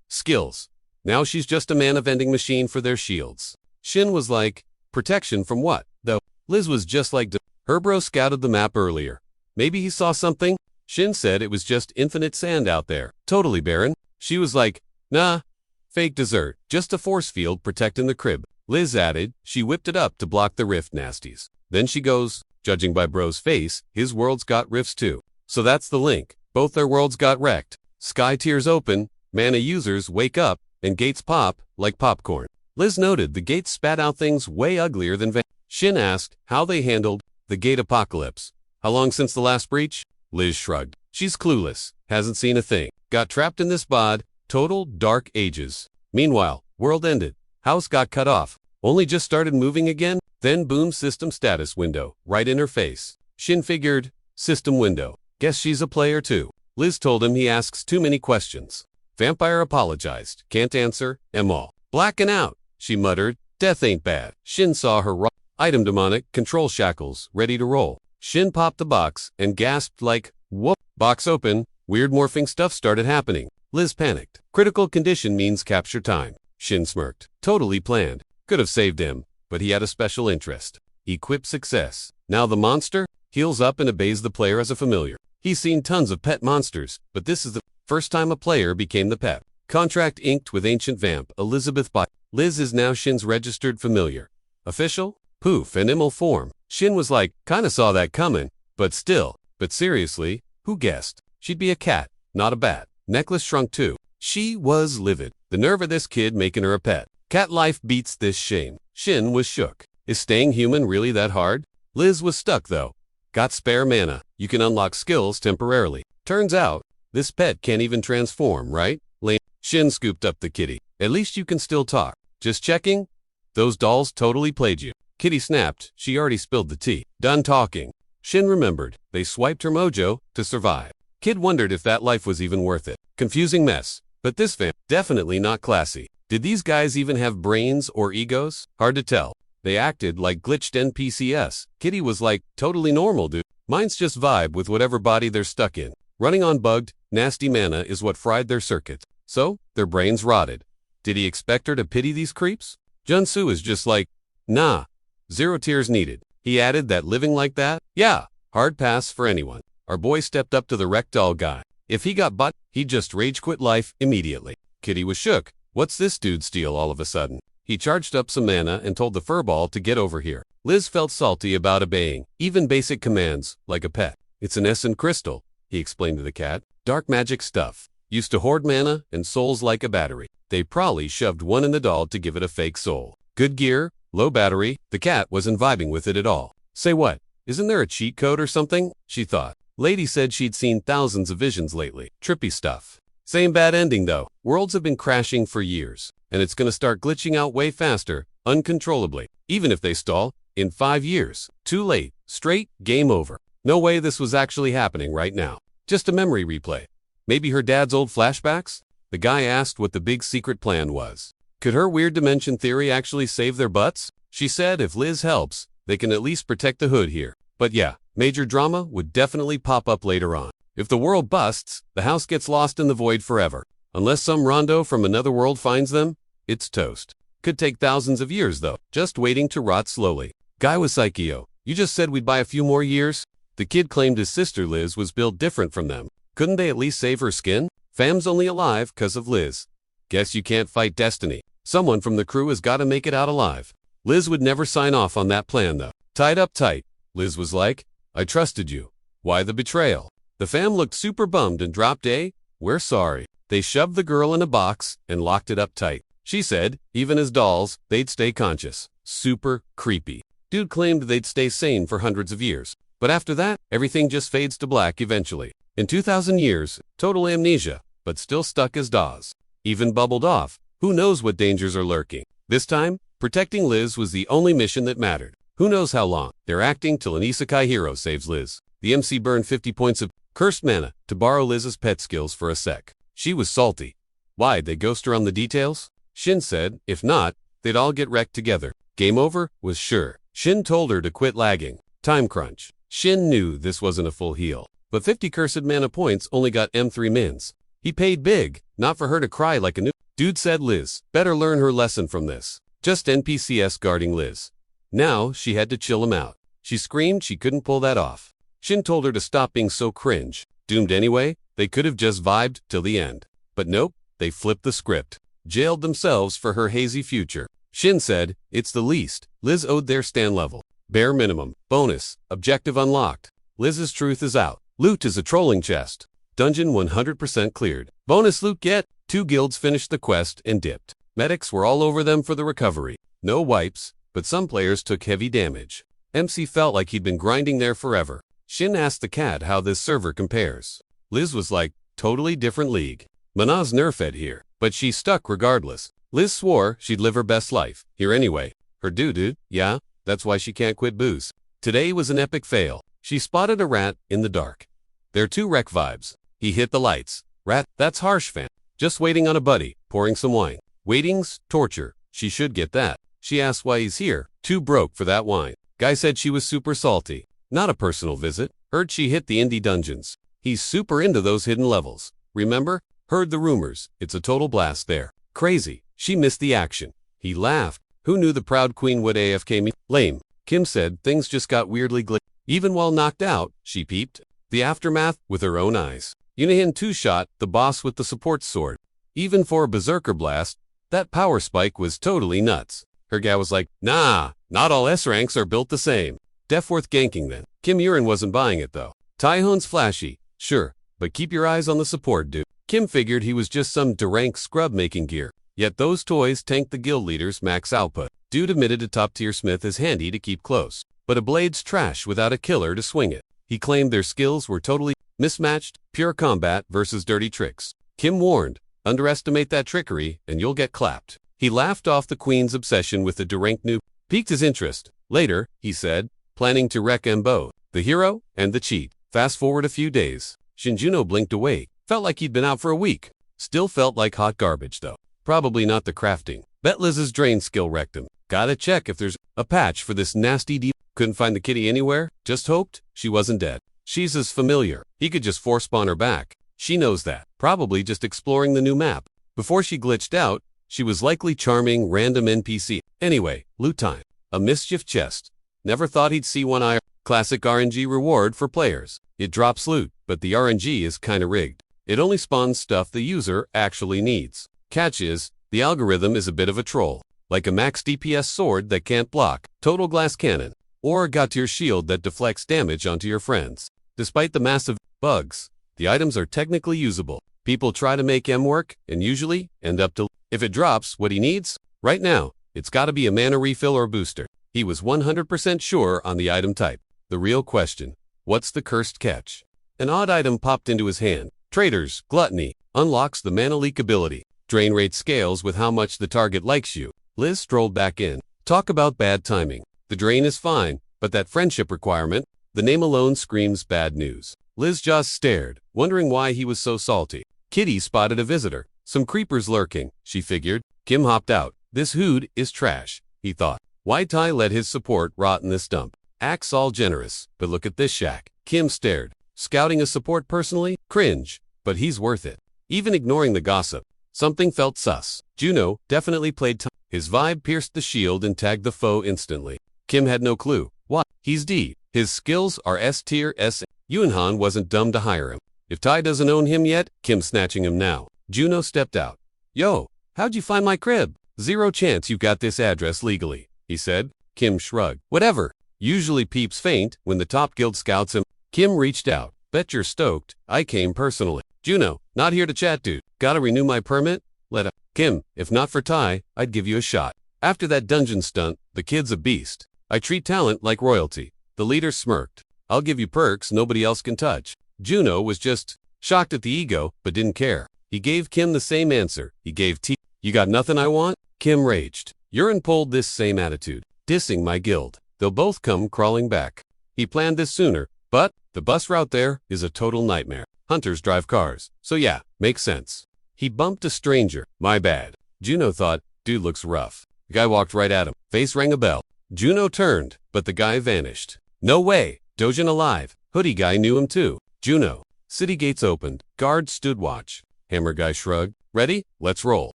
skills. Now she's just a mana vending machine for their shields. Shin was like, protection from what, though? Liz was just like, her bro scouted the map earlier. Maybe he saw something? Shin said it was just infinite sand out there. Totally barren. She was like, nah, fake dessert, just a force field protecting the crib. Liz added, she whipped it up to block the rift nasties. Then she goes, judging by bro's face, his world's got rifts too. So that's the link. Both their worlds got wrecked. Sky tiers open, mana users wake up, and gates pop like popcorn. Liz noted the gates spat out things way uglier than Shin asked how they handled the gate apocalypse. How long since the last breach? Liz shrugged. She's clueless, hasn't seen a thing. Got trapped in this bod, total dark ages. Meanwhile, world ended. House got cut off. Only just started moving again? Then boom, system status window, right in her face. Shin figured, system window. Guess she's a player too. Liz told him he asks too many questions. Vampire apologized. Can't answer, all. Blacking out, she muttered. Death ain't bad. Shin saw her raw item demonic control shackles, ready to roll. Shin popped the box and gasped like, whoop. Box open, weird morphing stuff started happening. Liz panicked. Critical condition means capture time. Shin smirked. Totally planned. Could have saved him, but he had a special interest. Equip success. Now the monster heals up and obeys the player as a familiar. He's seen tons of pet monsters, but this is the first time a player became the pet. Contract inked with ancient vamp Elizabeth by Liz is now Shin's registered familiar. Official? Poof, and immel form. Shin was like, kinda saw that coming, but still. But seriously, who guessed? She'd be a cat, not a bat. Necklace shrunk too. She was livid. The nerve of this kid making her a pet. Cat life beats this shame. Shin was shook. Is staying human really that hard? Liz was stuck though. Got spare mana. You can unlock skills temporarily. Turns out, this pet can't even transform, right? Lame. Shin scooped up the kitty. At least you can still talk. Just checking? Those dolls totally played you. Kitty snapped. She already spilled the tea. Done talking. Shin remembered. They swiped her mojo to survive. Kid wondered if that life was even worth it. Confusing mess. But this fam, definitely not classy. Did these guys even have brains or egos? Hard to tell. They acted like glitched NPCs. Kitty was like, totally normal, dude. Mine's just vibe with whatever body they're stuck in. Running on bugged, nasty mana is what fried their circuit. So, their brains rotted. Did he expect her to pity these creeps? Junsu is just like, nah. 0 tears needed. He added that living like that? Yeah. Hard pass for anyone. Our boy stepped up to the wrecked doll guy. If he got butt, he'd just rage quit life immediately. Kitty was shook. What's this dude steal all of a sudden? He charged up some mana and told the furball to get over here. Liz felt salty about obeying, even basic commands, like a pet. It's an essence crystal, he explained to the cat. Dark magic stuff. Used to hoard mana and souls like a battery. They probably shoved one in the doll to give it a fake soul. Good gear, low battery, the cat wasn't vibing with it at all. Say what? Isn't there a cheat code or something? She thought. Lady said she'd seen thousands of visions lately. Trippy stuff. Same bad ending though. Worlds have been crashing for years, and it's gonna start glitching out way faster, uncontrollably. Even if they stall, in 5 years. Too late. Straight, game over. No way this was actually happening right now. Just a memory replay. Maybe her dad's old flashbacks? The guy asked what the big secret plan was. Could her weird dimension theory actually save their butts? She said if Liz helps, they can at least protect the hood here. But yeah, major drama would definitely pop up later on. If the world busts, the house gets lost in the void forever. Unless some rondo from another world finds them, it's toast. Could take thousands of years though, just waiting to rot slowly. Guy was psycho. You just said we'd buy a few more years? The kid claimed his sister Liz was built different from them. Couldn't they at least save her skin? Fam's only alive 'cause of Liz. Guess you can't fight destiny. Someone from the crew has gotta make it out alive. Liz would never sign off on that plan though. Tied up tight. Liz was like, I trusted you. Why the betrayal? The fam looked super bummed and dropped a, we're sorry. They shoved the girl in a box and locked it up tight. She said, even as dolls, they'd stay conscious. Super creepy. Dude claimed they'd stay sane for hundreds of years. But after that, everything just fades to black eventually. In 2,000 years, total amnesia, but still stuck as dolls. Even bubbled off. Who knows what dangers are lurking? This time, protecting Liz was the only mission that mattered. Who knows how long? They're acting till an isekai hero saves Liz. The MC burned 50 points of cursed mana to borrow Liz's pet skills for a sec. She was salty. Why'd they ghost her on the details? Shin said, if not, they'd all get wrecked together. Game over was sure. Shin told her to quit lagging. Time crunch. Shin knew this wasn't a full heal, but 50 cursed mana points only got M3 mins. He paid big, not for her to cry like a new. Dude said Liz better learn her lesson from this. Just NPCs guarding Liz. Now she had to chill him out. She screamed she couldn't pull that off. Shin told her to stop being so cringe. Doomed anyway, they could have just vibed till the end. But nope, they flipped the script. Jailed themselves for her hazy future. Shin said, it's the least. Liz owed their stand level. Bare minimum. Bonus. Objective unlocked. Liz's truth is out. Loot is a trolling chest. Dungeon 100% cleared. Bonus loot get. 2 guilds finished the quest and dipped. Medics were all over them for the recovery. No wipes, but some players took heavy damage. MC felt like he'd been grinding there forever. Shin asked the cat how this server compares. Liz was like, totally different league. Manhwa's nerfed here, but she stuck regardless. Liz swore she'd live her best life. Here anyway. Her dude, yeah, that's why she can't quit booze. Today was an epic fail. She spotted a rat in the dark. They're 2 wreck vibes. He hit the lights. Rat, that's harsh fam. Just waiting on a buddy, pouring some wine. Waiting's torture. She should get that. She asked why he's here. Too broke for that wine. Guy said she was super salty. Not a personal visit. Heard she hit the indie dungeons. He's super into those hidden levels. Remember? Heard the rumors. It's a total blast there. Crazy. She missed the action. He laughed. Who knew the proud queen would AFK me? Lame. Kim said things just got weirdly glitchy. Even while knocked out, she peeped the aftermath with her own eyes. Unihin 2-shot the boss with the support sword. Even for a berserker blast, that power spike was totally nuts. Her gal was like, nah, not all S-ranks are built the same. Def worth ganking then. Kim Urin wasn't buying it though. Taihon's flashy, sure, but keep your eyes on the support dude. Kim figured he was just some derank scrub making gear. Yet those toys tanked the guild leader's max output. Dude admitted a top-tier smith is handy to keep close, but a blade's trash without a killer to swing it. He claimed their skills were totally mismatched, pure combat versus dirty tricks. Kim warned, underestimate that trickery and you'll get clapped. He laughed off the queen's obsession with the derank noob, piqued his interest. Later, he said, planning to wreck them both, the hero and the cheat. Fast forward a few days. Shinjuno blinked away, felt like he'd been out for a week. Still felt like hot garbage though. Probably not the crafting. Bet Liz's drain skill wrecked him. Gotta check if there's a patch for this nasty deep. Couldn't find the kitty anywhere, just hoped she wasn't dead. She's as familiar. He could just force spawn her back. She knows that. Probably just exploring the new map. Before she glitched out, she was likely charming random NPC. Anyway, loot time. A mischief chest. Never thought he'd see one. Classic RNG reward for players. It drops loot, but the RNG is kinda rigged. It only spawns stuff the user actually needs. Catch is, the algorithm is a bit of a troll. Like a max DPS sword that can't block, total glass cannon, or a god-tier shield that deflects damage onto your friends. Despite the massive bugs, the items are technically usable. People try to make M work, and usually end up to. If it drops what he needs, right now, it's gotta be a mana refill or booster. He was 100% sure on the item type. The real question, what's the cursed catch? An odd item popped into his hand. Traders, Gluttony, unlocks the mana leak ability. Drain rate scales with how much the target likes you. Liz strolled back in. Talk about bad timing. The drain is fine, but that friendship requirement, the name alone screams bad news. Liz just stared, wondering why he was so salty. Kitty spotted a visitor. Some creepers lurking, she figured. Kim hopped out. This hood is trash, he thought. Why Tai let his support rot in this dump? Acts all generous, but look at this shack. Kim stared. Scouting a support personally? Cringe, but he's worth it. Even ignoring the gossip, something felt sus. Juno definitely played time. His vibe pierced the shield and tagged the foe instantly. Kim had no clue. What? He's D. His skills are S tier S. Yunhan wasn't dumb to hire him. If Tai doesn't own him yet, Kim's snatching him now. Juno stepped out. Yo, how'd you find my crib? Zero chance you got this address legally, he said. Kim shrugged. Whatever. Usually peeps faint when the top guild scouts him. Kim reached out. Bet you're stoked. I came personally. Juno, not here to chat dude. Gotta renew my permit? Let up. Kim, if not for Ty, I'd give you a shot. After that dungeon stunt, the kid's a beast. I treat talent like royalty. The leader smirked. I'll give you perks nobody else can touch. Juno was just shocked at the ego, but didn't care. He gave Kim the same answer. He gave T. You got nothing I want? Kim raged. Urine pulled this same attitude. Dissing my guild. They'll both come crawling back. He planned this sooner, but the bus route there is a total nightmare. Hunters drive cars. So yeah, makes sense. He bumped a stranger. My bad. Juno thought, dude looks rough. The guy walked right at him. Face rang a bell. Juno turned, but the guy vanished. No way. Dojin alive. Hoodie guy knew him too. Juno. City gates opened. Guards stood watch. Hammer guy shrugged. Ready? Let's roll.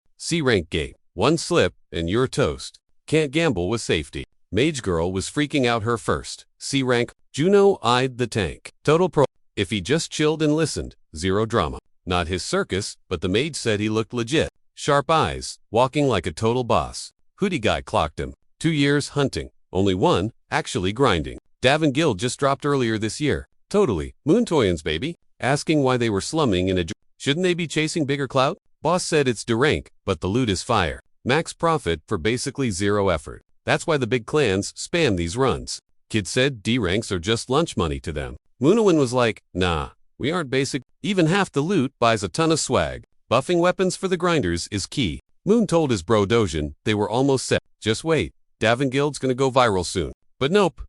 C-rank gate. One slip, and you're toast. Can't gamble with safety. Mage girl was freaking out her first. C-rank. Juno eyed the tank. Total pro. If he just chilled and listened, zero drama. Not his circus, but the mage said he looked legit. Sharp eyes, walking like a total boss. Hoodie guy clocked him. 2 years hunting. Only one, actually grinding. Davin Guild just dropped earlier this year. Totally. Moontoyans baby. Asking why they were slumming in a... Shouldn't they be chasing bigger clout? Boss said it's D-rank, but the loot is fire. Max profit for basically zero effort. That's why the big clans spam these runs. Kid said D-ranks are just lunch money to them. Moonowin was like, nah, we aren't basic. Even half the loot buys a ton of swag. Buffing weapons for the grinders is key. Moon told his bro Dojin they were almost set. Just wait, Davin Guild's gonna go viral soon. But nope.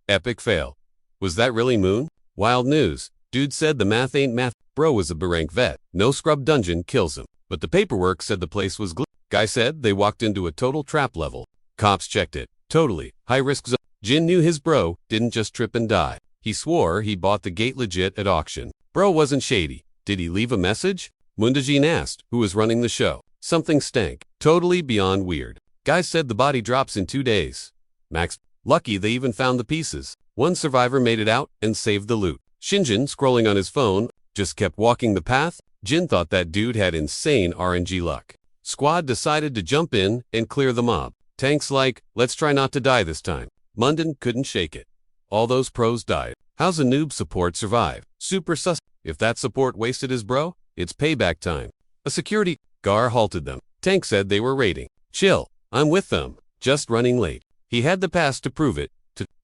Epic fail. Was that really Moon? Wild news. Dude said the math ain't math. Bro was a B-rank vet. No scrub dungeon kills him. But the paperwork said the place was Guy said they walked into a total trap level. Cops checked it. Totally. High risk zone. Jin knew his bro didn't just trip and die. He swore he bought the gate legit at auction. Bro wasn't shady. Did he leave a message? Mundajin asked who was running the show. Something stank. Totally beyond weird. Guy said the body drops in 2 days. Max. Lucky they even found the pieces. One survivor made it out and saved the loot. Shinjin, scrolling on his phone, just kept walking the path. Jin thought that dude had insane RNG luck. Squad decided to jump in and clear the mob. Tanks like, let's try not to die this time. Munden couldn't shake it. All those pros died. How's a noob support survive? Super sus. If that support wasted his bro, it's payback time. A security guard halted them. Tank said they were raiding. Chill, I'm with them. Just running late. He had the pass to prove it.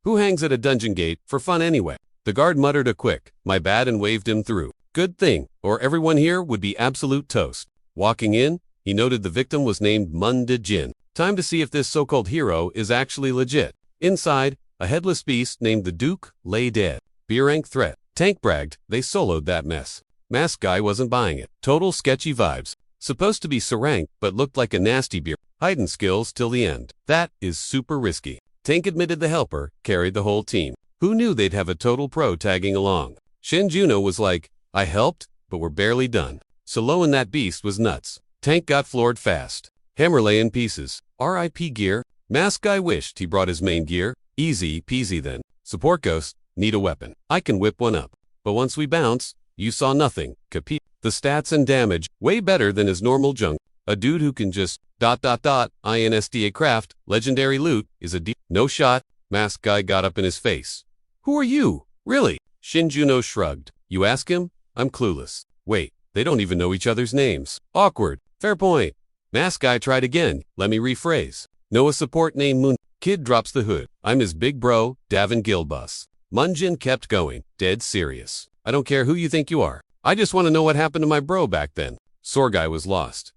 Who hangs at a dungeon gate for fun anyway? The guard muttered a quick, my bad, and waved him through. Good thing, or everyone here would be absolute toast. Walking in, he noted the victim was named Munda Jin. Time to see if this so-called hero is actually legit. Inside, a headless beast named the Duke lay dead. B-rank threat. Tank bragged they soloed that mess. Mask guy wasn't buying it. Total sketchy vibes. Supposed to be C-rank, but looked like a nasty beer. Hiding skills till the end. That is super risky. Tank admitted the helper carried the whole team. Who knew they'd have a total pro tagging along? Shin Juno was like, I helped, but we're barely done. Soloing that beast was nuts. Tank got floored fast. Hammer lay in pieces. RIP gear. Mask guy wished he brought his main gear. Easy peasy then. Support ghost, need a weapon. I can whip one up. But once we bounce, you saw nothing. Capi. The stats and damage, way better than his normal junk. A dude who can just ... INSDA craft, legendary loot, is a no shot. Mask guy got up in his face. Who are you? Really? Shin Juno shrugged. You ask him? I'm clueless. Wait, they don't even know each other's names. Awkward. Fair point. Mask guy tried again. Let me rephrase. Know a support named Moon. Kid drops the hood. I'm his big bro, Davin Gilbus. Munjin kept going, dead serious. I don't care who you think you are. I just want to know what happened to my bro back then. Sore guy was lost.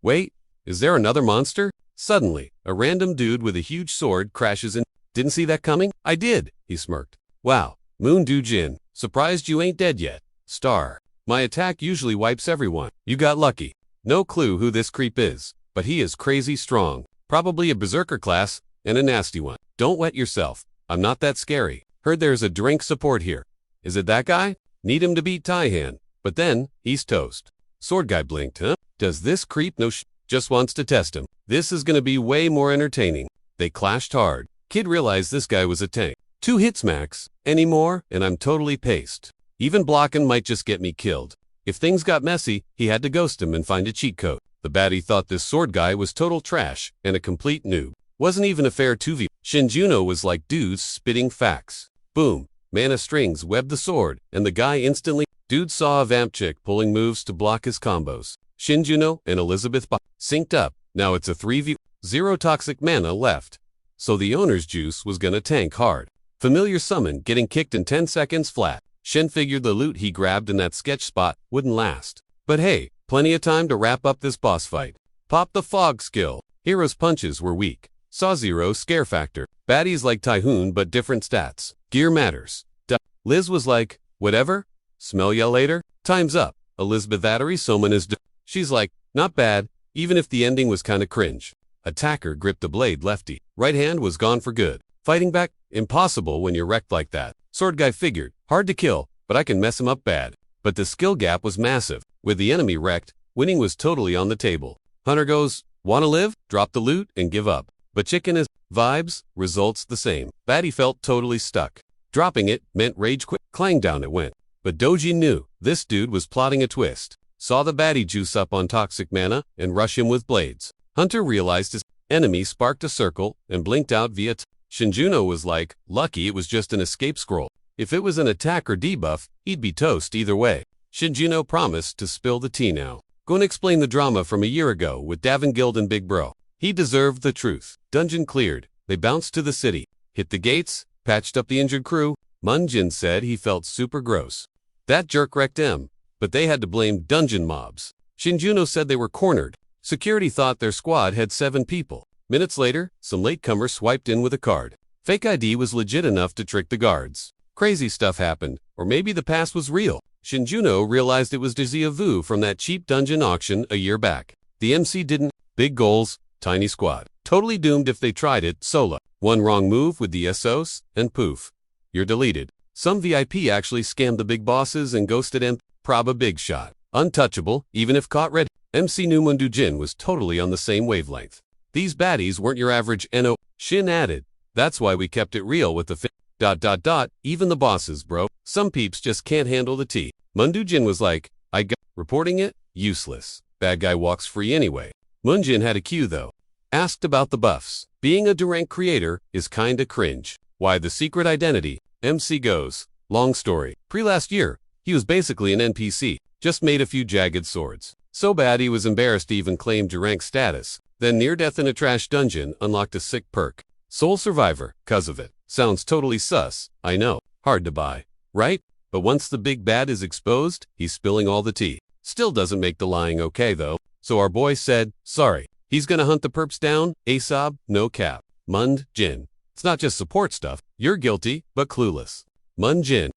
Wait, is there another monster? Suddenly, a random dude with a huge sword crashes in. Didn't see that coming? I did, he smirked. Wow, Moon Jin. Surprised you ain't dead yet. Star. My attack usually wipes everyone. You got lucky. No clue who this creep is, but he is crazy strong. Probably a berserker class, and a nasty one. Don't wet yourself. I'm not that scary. Heard there's a drink support here. Is it that guy? Need him to beat Taihan. But then, he's toast. Sword guy blinked, huh? Does this creep know just wants to test him? This is gonna be way more entertaining. They clashed hard. Kid realized this guy was a tank. 2 hits max. Any more, and I'm totally paced. Even blocking might just get me killed. If things got messy, he had to ghost him and find a cheat code. The baddie thought this sword guy was total trash and a complete noob. Wasn't even a fair 2v. Shinjuno was like dudes spitting facts. Boom. Mana strings webbed the sword, and the guy instantly. Dude saw a vamp chick pulling moves to block his combos. Shinjuno and Elizabeth synced up. Now it's a 3v. 0 toxic mana left. So the owner's juice was gonna tank hard. Familiar summon getting kicked in 10 seconds flat. Shin figured the loot he grabbed in that sketch spot wouldn't last. But hey, plenty of time to wrap up this boss fight. Pop the fog skill. Hero's punches were weak. Saw 0 scare factor. Baddies like Tyhoon but different stats. Gear matters. Liz was like, whatever. Smell ya later? Time's up. Elizabeth Battery Soman is She's like, not bad, even if the ending was kinda cringe. Attacker gripped the blade lefty. Right hand was gone for good. Fighting back? Impossible when you're wrecked like that. Sword guy figured, hard to kill, but I can mess him up bad. But the skill gap was massive. With the enemy wrecked, winning was totally on the table. Hunter goes, wanna live? Drop the loot and give up. But chicken is vibes, results the same. Baddie felt totally stuck. Dropping it meant rage quit. Clang down it went. But Doji knew this dude was plotting a twist. Saw the baddie juice up on toxic mana and rush him with blades. Hunter realized his enemy sparked a circle and blinked out via Shinjuno was like, lucky it was just an escape scroll. If it was an attack or debuff, he'd be toast either way. Shinjuno promised to spill the tea now. Gonna explain the drama from a year ago with Davengild and Big Bro. He deserved the truth. Dungeon cleared. They bounced to the city. Hit the gates. Patched up the injured crew. Munjin said he felt super gross. That jerk wrecked him. But they had to blame dungeon mobs. Shinjuno said they were cornered. Security thought their squad had 7 people. Minutes later, some latecomer swiped in with a card. Fake ID was legit enough to trick the guards. Crazy stuff happened, or maybe the past was real. Shinjuno realized it was Deja Vu from that cheap dungeon auction a year back. The MC didn't. Big goals, tiny squad. Totally doomed if they tried it solo. One wrong move with the SOs, and poof. You're deleted. Some VIP actually scammed the big bosses and ghosted him. Prob a big shot. Untouchable, even if caught red. MC Numundu Jin was totally on the same wavelength. These baddies weren't your average NO. Shin added. That's why we kept it real with the even the bosses, bro. Some peeps just can't handle the tea. Mundu Jin was like, I got reporting it? Useless. Bad guy walks free anyway. Munjin had a cue though. Asked about the buffs. Being a Durant creator is kinda cringe. Why the secret identity? MC goes. Long story. Pre-last year, he was basically an NPC. Just made a few jagged swords. So bad he was embarrassed to even claim Durant status. Then near death in a trash dungeon unlocked a sick perk. Sole survivor, 'cause of it. Sounds totally sus, I know. Hard to buy. Right? But once the big bad is exposed, he's spilling all the tea. Still doesn't make the lying okay though. So our boy said, sorry. He's gonna hunt the perps down, ASAP, no cap. Mund, Jin. It's not just support stuff. You're guilty, but clueless. Mund Jin.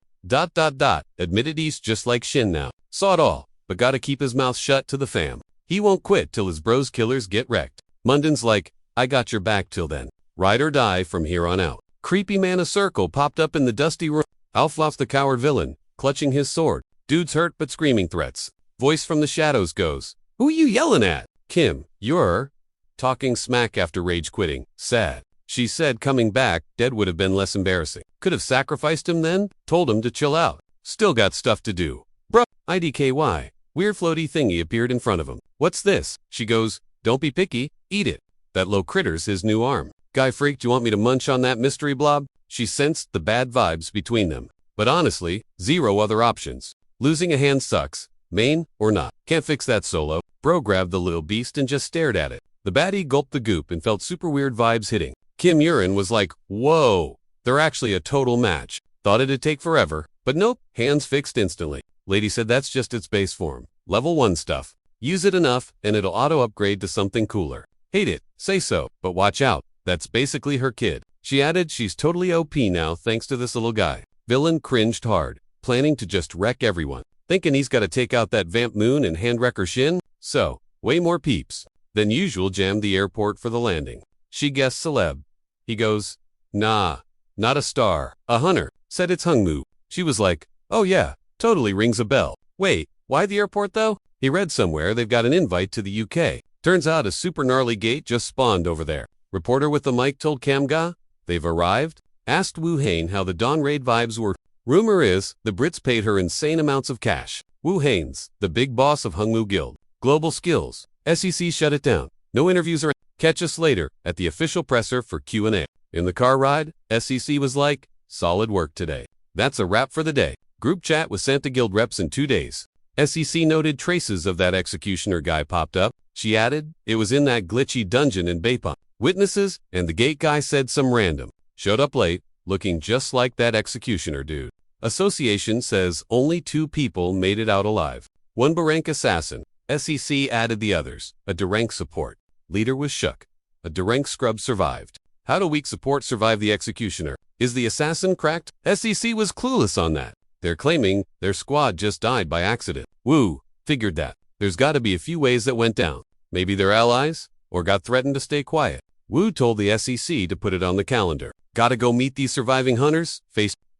Admitted he's just like Shin now. Saw it all, but gotta keep his mouth shut to the fam. He won't quit till his bros killers get wrecked. Munden's like, I got your back till then. Ride or die from here on out. Creepy mana circle popped up in the dusty room. Alflof the coward villain, clutching his sword. Dude's hurt but screaming threats. Voice from the shadows goes, who you yelling at? Kim, you're talking smack after rage quitting. Sad. She said coming back, dead would have been less embarrassing. Could have sacrificed him then, told him to chill out. Still got stuff to do. Bruh, IDKY. Weird floaty thingy appeared in front of him. What's this? She goes, don't be picky, eat it. That low critter's his new arm. Guy freak, do you want me to munch on that mystery blob? She sensed the bad vibes between them. But honestly, 0 other options. Losing a hand sucks, main or not. Can't fix that solo. Bro grabbed the little beast and just stared at it. The baddie gulped the goop and felt super weird vibes hitting. Kim Urin was like, whoa, they're actually a total match. Thought it'd take forever, but nope, hands fixed instantly. Lady said that's just its base form. Level 1 stuff. Use it enough and it'll auto-upgrade to something cooler. Hate it, say so, but watch out. That's basically her kid. She added she's totally OP now thanks to this little guy. Villain cringed hard, planning to just wreck everyone. Thinking he's gotta take out that vamp moon and handwrecker Shin? So, way more peeps than usual jammed the airport for the landing. She guessed celeb. He goes, nah, not a star. A hunter. Said it's Hungmu. She was like, oh yeah, totally rings a bell. Wait, why the airport though? He read somewhere they've got an invite to the UK. Turns out a super gnarly gate just spawned over there. Reporter with the mic told Kamga, they've arrived? Asked Wu Hain how the Dawn Raid vibes were. Rumor is, the Brits paid her insane amounts of cash. Wu Hain's, the big boss of Hungmu Guild. Global skills. SEC shut it down. No interviews or Catch us later at the official presser for Q&A. In the car ride, SEC was like, solid work today. That's a wrap for the day. Group chat with Santa Guild reps in 2 days. SEC noted traces of that executioner guy popped up. She added, it was in that glitchy dungeon in Baypon. Witnesses, and the gate guy said some random. Showed up late, looking just like that executioner dude. Association says only 2 people made it out alive. 1 Barank assassin. SEC added the others. A Durank support. Leader was shook. A Durank scrub survived. How do weak support survive the executioner? Is the assassin cracked? SEC was clueless on that. They're claiming their squad just died by accident. Woo, figured that. There's gotta be a few ways that went down. Maybe they're allies, or got threatened to stay quiet. Woo told the SEC to put it on the calendar. Gotta go meet these surviving hunters?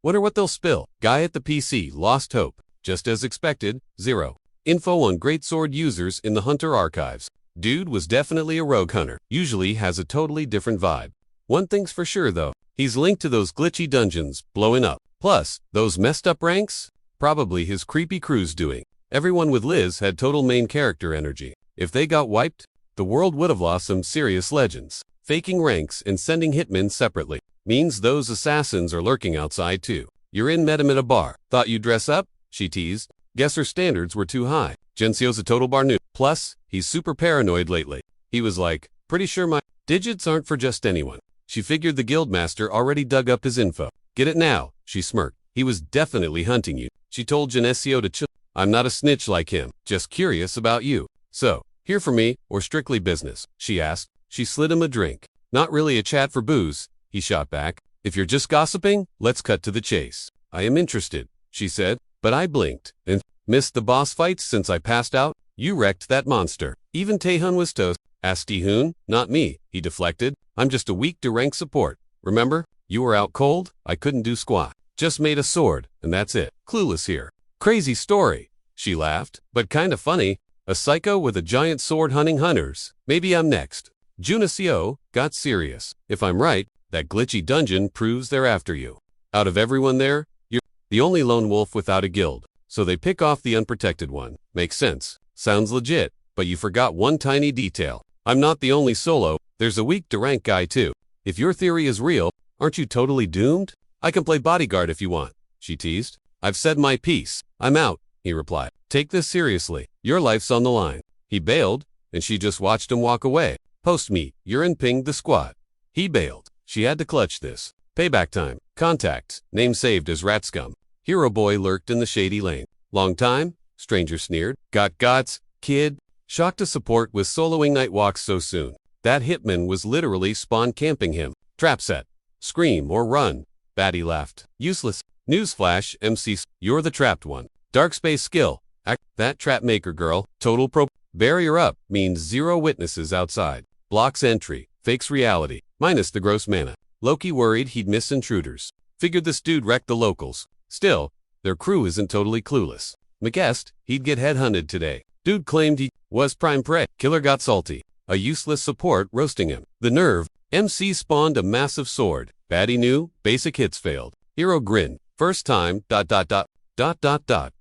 Wonder what they'll spill. Guy at the PC lost hope. Just as expected, 0. Info on greatsword users in the hunter archives. Dude was definitely a rogue hunter. Usually has a totally different vibe. One thing's for sure though. He's linked to those glitchy dungeons blowing up. Plus, those messed up ranks? Probably his creepy crew's doing. Everyone with Liz had total main character energy. If they got wiped, the world would have lost some serious legends. Faking ranks and sending hitmen separately means those assassins are lurking outside too. You're in madamada bar. Thought you'd dress up? She teased. Guess her standards were too high. Gensio's a total bar noob. Plus, he's super paranoid lately. He was like, pretty sure my digits aren't for just anyone. She figured the guildmaster already dug up his info. Get it now, she smirked. He was definitely hunting you. She told Genesio to chill. I'm not a snitch like him, just curious about you. So, here for me, or strictly business? She asked. She slid him a drink. Not really a chat for booze, he shot back. If you're just gossiping, let's cut to the chase. I am interested, she said, but I blinked and missed the boss fights since I passed out. You wrecked that monster. Even Taehun was toast. Asked Taehun, not me, he deflected. I'm just a weak Durank support. Remember? You were out cold, I couldn't do squat. Just made a sword, and that's it. Clueless here. Crazy story. She laughed, but kinda funny. A psycho with a giant sword hunting hunters. Maybe I'm next. Junisio got serious. If I'm right, that glitchy dungeon proves they're after you. Out of everyone there, you're the only lone wolf without a guild. So they pick off the unprotected one. Makes sense. Sounds legit, but you forgot one tiny detail. I'm not the only solo, there's a weak Durank guy too. If your theory is real, aren't you totally doomed? I can play bodyguard if you want, she teased. I've said my piece. I'm out, he replied. Take this seriously. Your life's on the line. He bailed, and she just watched him walk away. Post-meet, urine pinged the squad. He bailed. She had to clutch this. Payback time. Contacts. Name saved as Rat Scum. Hero boy lurked in the shady lane. Long time? Stranger sneered. Got gots, kid? Shocked to support with soloing night walks so soon. That hitman was literally spawn camping him. Trap set. Scream or run. Batty laughed. Useless. Newsflash, MC. You're the trapped one. Dark space skill. That trap maker girl. Total pro. Barrier up means 0 witnesses outside. Blocks entry. Fakes reality. Minus the gross mana. Loki worried he'd miss intruders. Figured this dude wrecked the locals. Still, their crew isn't totally clueless. McGuessed he'd get headhunted today. Dude claimed he was prime prey. Killer got salty. A useless support roasting him. The nerve. MC spawned a massive sword. Baddie knew, basic hits failed. Hero grinned. First time,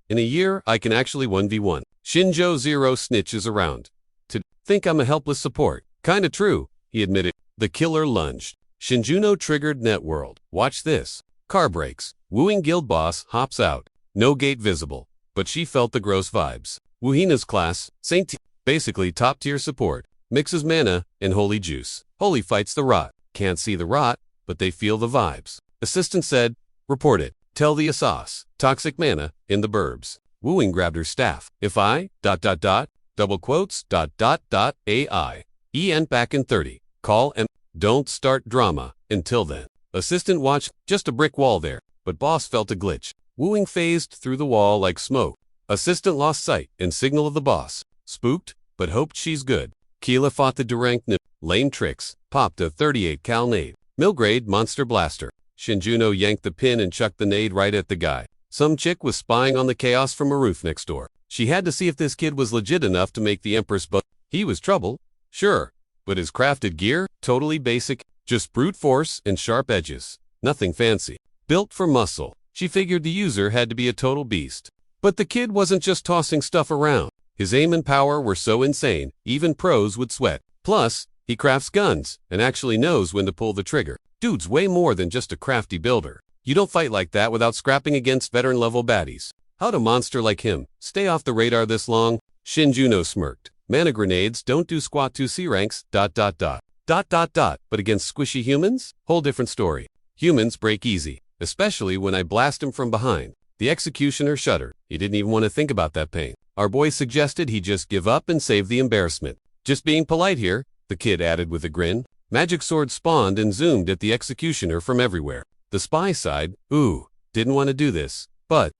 In a year, I can actually 1v1. Shinjo 0 snitches around. To think I'm a helpless support. Kinda true, he admitted. The killer lunged. Shinjuno triggered networld. Watch this. Car brakes. Wooing guild boss hops out. No gate visible. But she felt the gross vibes. Wuhina's class, Saint basically top tier support. Mixes mana and holy juice. Holy fights the rot. Can't see the rot, but they feel the vibes. Assistant said, report it. Tell the Asas. Toxic mana in the burbs. Wooing grabbed her staff. If I, double quotes, AI. EN back in 30. Call M. Don't start drama. Until then. Assistant watched, just a brick wall there, but boss felt a glitch. Wooing phased through the wall like smoke. Assistant lost sight and signal of the boss. Spooked, but hoped she's good. Keela fought the Durank nip. Lame tricks. Popped a 38 cal nade. Milgrade monster blaster. Shinjuno yanked the pin and chucked the nade right at the guy. Some chick was spying on the chaos from a roof next door. She had to see if this kid was legit enough to make the Empress but he was trouble. Sure, but his crafted gear, totally basic, just brute force and sharp edges. Nothing fancy. Built for muscle. She figured the user had to be a total beast. But the kid wasn't just tossing stuff around. His aim and power were so insane, even pros would sweat. Plus, He crafts guns and actually knows when to pull the trigger. Dude's way more than just a crafty builder. You don't fight like that without scrapping against veteran-level baddies. How'd a monster like him stay off the radar this long? Shin Juno smirked. Mana grenades don't do squat to C ranks, ... But against squishy humans? Whole different story. Humans break easy, especially when I blast him from behind. The executioner shuddered. He didn't even want to think about that pain. Our boy suggested he just give up and save the embarrassment. Just being polite here, the kid added with a grin. Magic swords spawned and zoomed at the executioner from everywhere. The spy sighed. Ooh, didn't want to do this. But, ...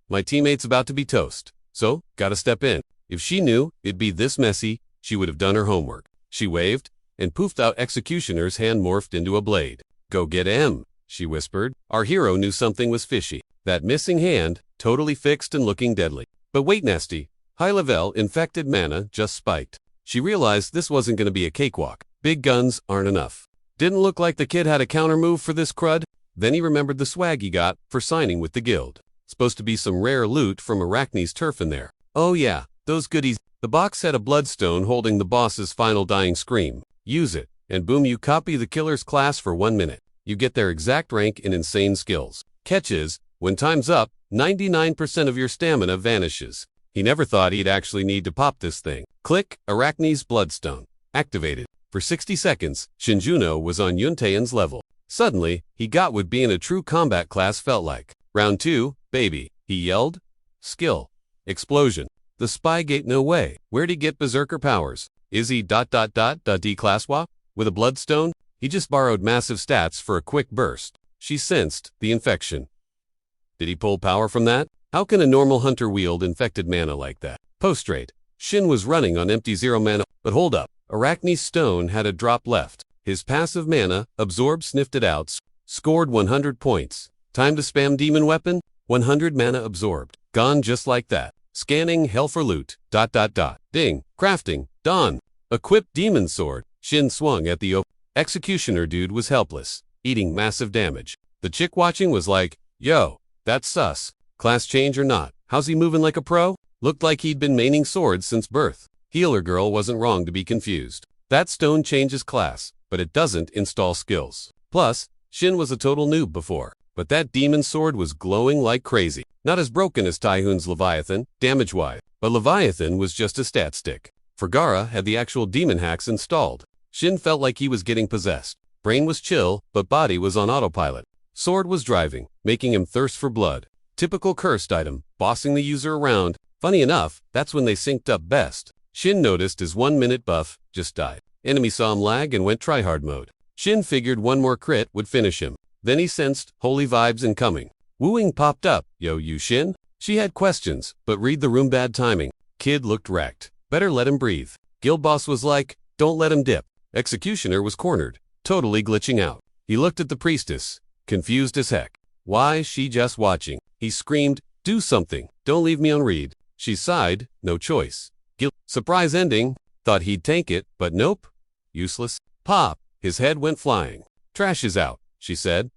My teammate's about to be toast. So, gotta step in. If she knew it'd be this messy, she would have done her homework. She waved, and poofed out executioner's hand morphed into a blade. Go get M, she whispered. Our hero knew something was fishy. That missing hand, totally fixed and looking deadly. But wait, nasty. High-level infected mana just spiked. She realized this wasn't going to be a cakewalk. Big guns aren't enough. Didn't look like the kid had a counter move for this crud. Then he remembered the swag he got for signing with the guild. Supposed to be some rare loot from Arachne's turf in there. Oh yeah, those goodies. The box had a bloodstone holding the boss's final dying scream. Use it, and boom, you copy the killer's class for 1 minute. You get their exact rank and insane skills. Catch is, when time's up, 99% of your stamina vanishes. He never thought he'd actually need to pop this thing. Click, Arachne's bloodstone. Activated. For 60 seconds, Shinjuno was on Yuntaean's level. Suddenly, he got what being a true combat class felt like. Round 2, baby, he yelled. Skill. Explosion. The spy gate no way. Where'd he get berserker powers? Is he ... D-classwa? With a bloodstone? He just borrowed massive stats for a quick burst. She sensed the infection. Did he pull power from that? How can a normal hunter wield infected mana like that? Postrate. Shin was running on empty 0 mana, but hold up. Arachne's stone had a drop left. His passive mana, absorb, sniffed it out, scored 100 points. Time to spam demon weapon? 100 mana absorbed. Gone just like that. Scanning hell for loot. ... Ding. Crafting. Dawn. Equip demon sword. Shin swung at the executioner dude was helpless, eating massive damage. The chick watching was like, yo, that's sus. Class change or not? How's he moving like a pro? Looked like he'd been maining swords since birth. Healer girl wasn't wrong to be confused. That stone changes class, but it doesn't install skills. Plus, Shin was a total noob before, but that demon sword was glowing like crazy. Not as broken as Taihun's Leviathan, damage-wise, but Leviathan was just a stat stick. Fergara had the actual demon hacks installed. Shin felt like he was getting possessed. Brain was chill, but body was on autopilot. Sword was driving, making him thirst for blood. Typical cursed item, bossing the user around. Funny enough, that's when they synced up best. Shin noticed his 1 minute buff just died. Enemy saw him lag and went tryhard mode. Shin figured one more crit would finish him. Then he sensed holy vibes incoming. Wooing popped up. Yo, you Shin? She had questions, but read the room bad timing. Kid looked wrecked. Better let him breathe. Guild boss was like, don't let him dip. Executioner was cornered, totally glitching out. He looked at the priestess, confused as heck. Why is she just watching? He screamed, do something, don't leave me on read. She sighed, no choice. Surprise ending, thought he'd tank it, but nope. Useless. Pop, his head went flying. Trash is out, she said.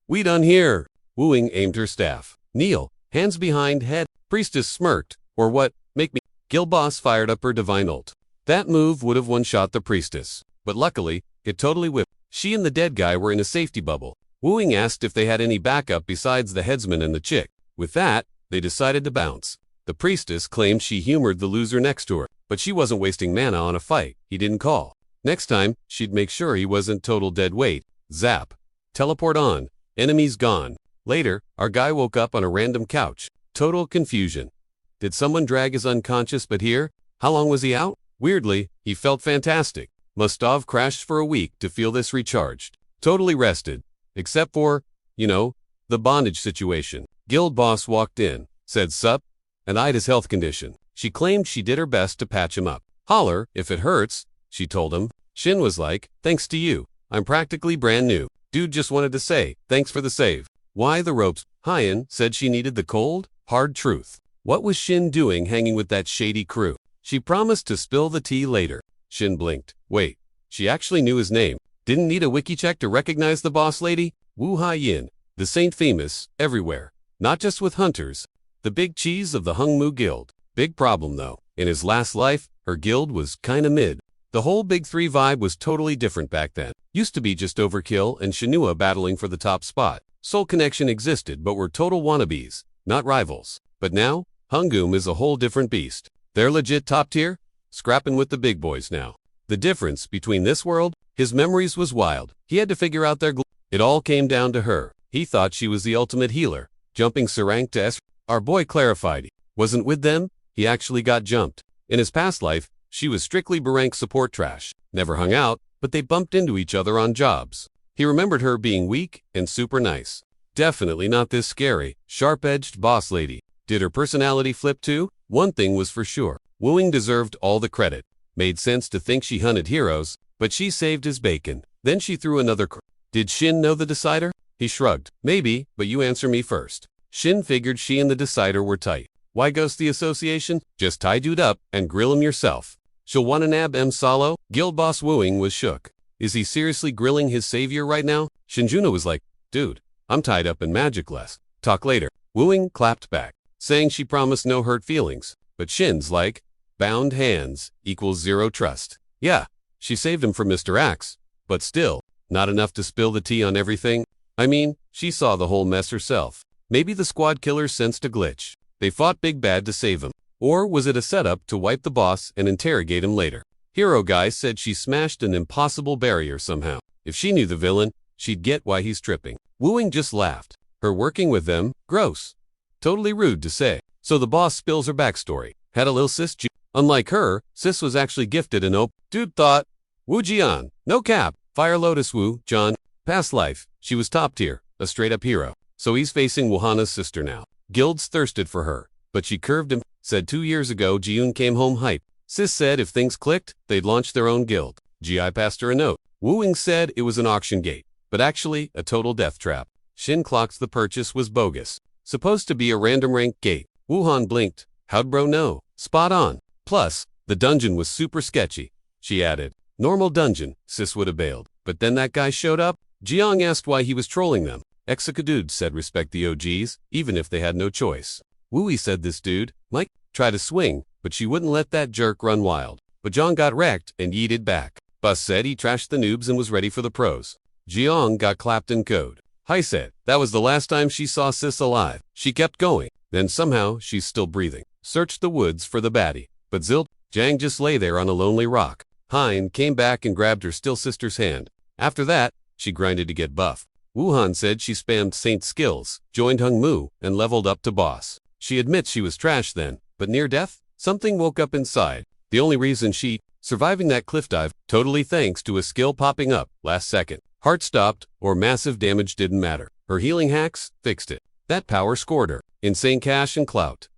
We done here. Wooing aimed her staff. Kneel, hands behind head. Priestess smirked, or what, make me. Guild boss fired up her divine ult. That move would have one-shot the priestess, but luckily, it totally whipped. She and the dead guy were in a safety bubble. Wooing asked if they had any backup besides the headsman and the chick. With that, they decided to bounce. The priestess claimed she humored the loser next to her, but she wasn't wasting mana on a fight he didn't call. Next time, she'd make sure he wasn't total dead weight. Zap. Teleport on. Enemies gone. Later, our guy woke up on a random couch. Total confusion. Did someone drag his unconscious but here? How long was he out? Weirdly, he felt fantastic. Must have crashed for a week to feel this recharged. Totally rested. Except for, the bondage situation. Guild boss walked in, said sup, and eyed his health condition. She claimed she did her best to patch him up. Holler, if it hurts, she told him. Shin was like, thanks to you. I'm practically brand new. Dude just wanted to say, thanks for the save. Why the ropes? Hyen said she needed the cold, hard truth. What was Shin doing hanging with that shady crew? She promised to spill the tea later. Shin blinked. Wait, she actually knew his name. Didn't need a wiki check to recognize the boss lady? Wu Haiyin, the saint famous, everywhere. Not just with hunters. The big cheese of the Hung Mu Guild. Big problem though. In his last life, her guild was kinda mid. The whole Big Three vibe was totally different back then. Used to be just Overkill and Shinua battling for the top spot. Soul Connection existed but were total wannabes, not rivals. But now, Hungum is a whole different beast. They're legit top tier, scrapping with the big boys now. The difference between this world, his memories was wild. He had to figure out their It all came down to her. He thought she was the ultimate healer, jumping Sarank to S. Our boy clarified he wasn't with them, he actually got jumped. In his past life, she was strictly Barank support trash. Never hung out, but they bumped into each other on jobs. He remembered her being weak and super nice. Definitely not this scary, sharp-edged boss lady. Did her personality flip too? One thing was for sure. Wooing deserved all the credit. Made sense to think she hunted heroes, but she saved his bacon. Then she threw another Did Shin know the Decider? He shrugged. Maybe, but you answer me first. Shin figured she and the Decider were tight. Why ghost the association? Just tie dude up and grill him yourself. She'll want an ab M solo? Guild boss Wooing was shook. Is he seriously grilling his savior right now? Shinjuno was like, dude, I'm tied up in magicless. Talk later. Wooing clapped back, saying she promised no hurt feelings. But Shin's like, bound hands equals zero trust. Yeah, she saved him from Mr. Axe, but still, not enough to spill the tea on everything. I mean, she saw the whole mess herself. Maybe the squad killers sensed a glitch. They fought Big Bad to save him. Or was it a setup to wipe the boss and interrogate him later? Hero Guy said she smashed an impossible barrier somehow. If she knew the villain, she'd get why he's tripping. Wooing just laughed. Her working with them, gross. Totally rude to say. So the boss spills her backstory. Had a little sis. Unlike her, sis was actually gifted an Dude thought, Wu Jian, no cap, Fire Lotus Wu, John. Past life, she was top tier, a straight up hero. So he's facing Wahana's sister now. Guilds thirsted for her, but she curved him. Said 2 years ago Jiun came home hype. Sis said if things clicked, they'd launch their own guild. GI passed her a note. Wooing said it was an auction gate, but actually a total death trap. Shin clocks the purchase was bogus. Supposed to be a random rank gate. Wuhan blinked. How'd bro know? Spot on. Plus, the dungeon was super sketchy. She added, normal dungeon, sis would have bailed. But then that guy showed up. Jiang asked why he was trolling them. Execudude said respect the OGs, even if they had no choice. Wooey said this dude might try to swing, but she wouldn't let that jerk run wild. But John got wrecked and yeeted back. Bus said he trashed the noobs and was ready for the pros. Jiang got clapped in code. Hai said that was the last time she saw sis alive. She kept going. Then somehow she's still breathing. Searched the woods for the baddie. But Zilt, Jang just lay there on a lonely rock. Hein came back and grabbed her still sister's hand. After that, she grinded to get buff. Wuhan said she spammed Saint skills, joined Hung Mu, and leveled up to boss. She admits she was trash then, but near death, something woke up inside. The only reason she surviving that cliff dive, totally thanks to a skill popping up last second. Heart stopped, or massive damage didn't matter. Her healing hacks fixed it. That power scored her. Insane cash and clout.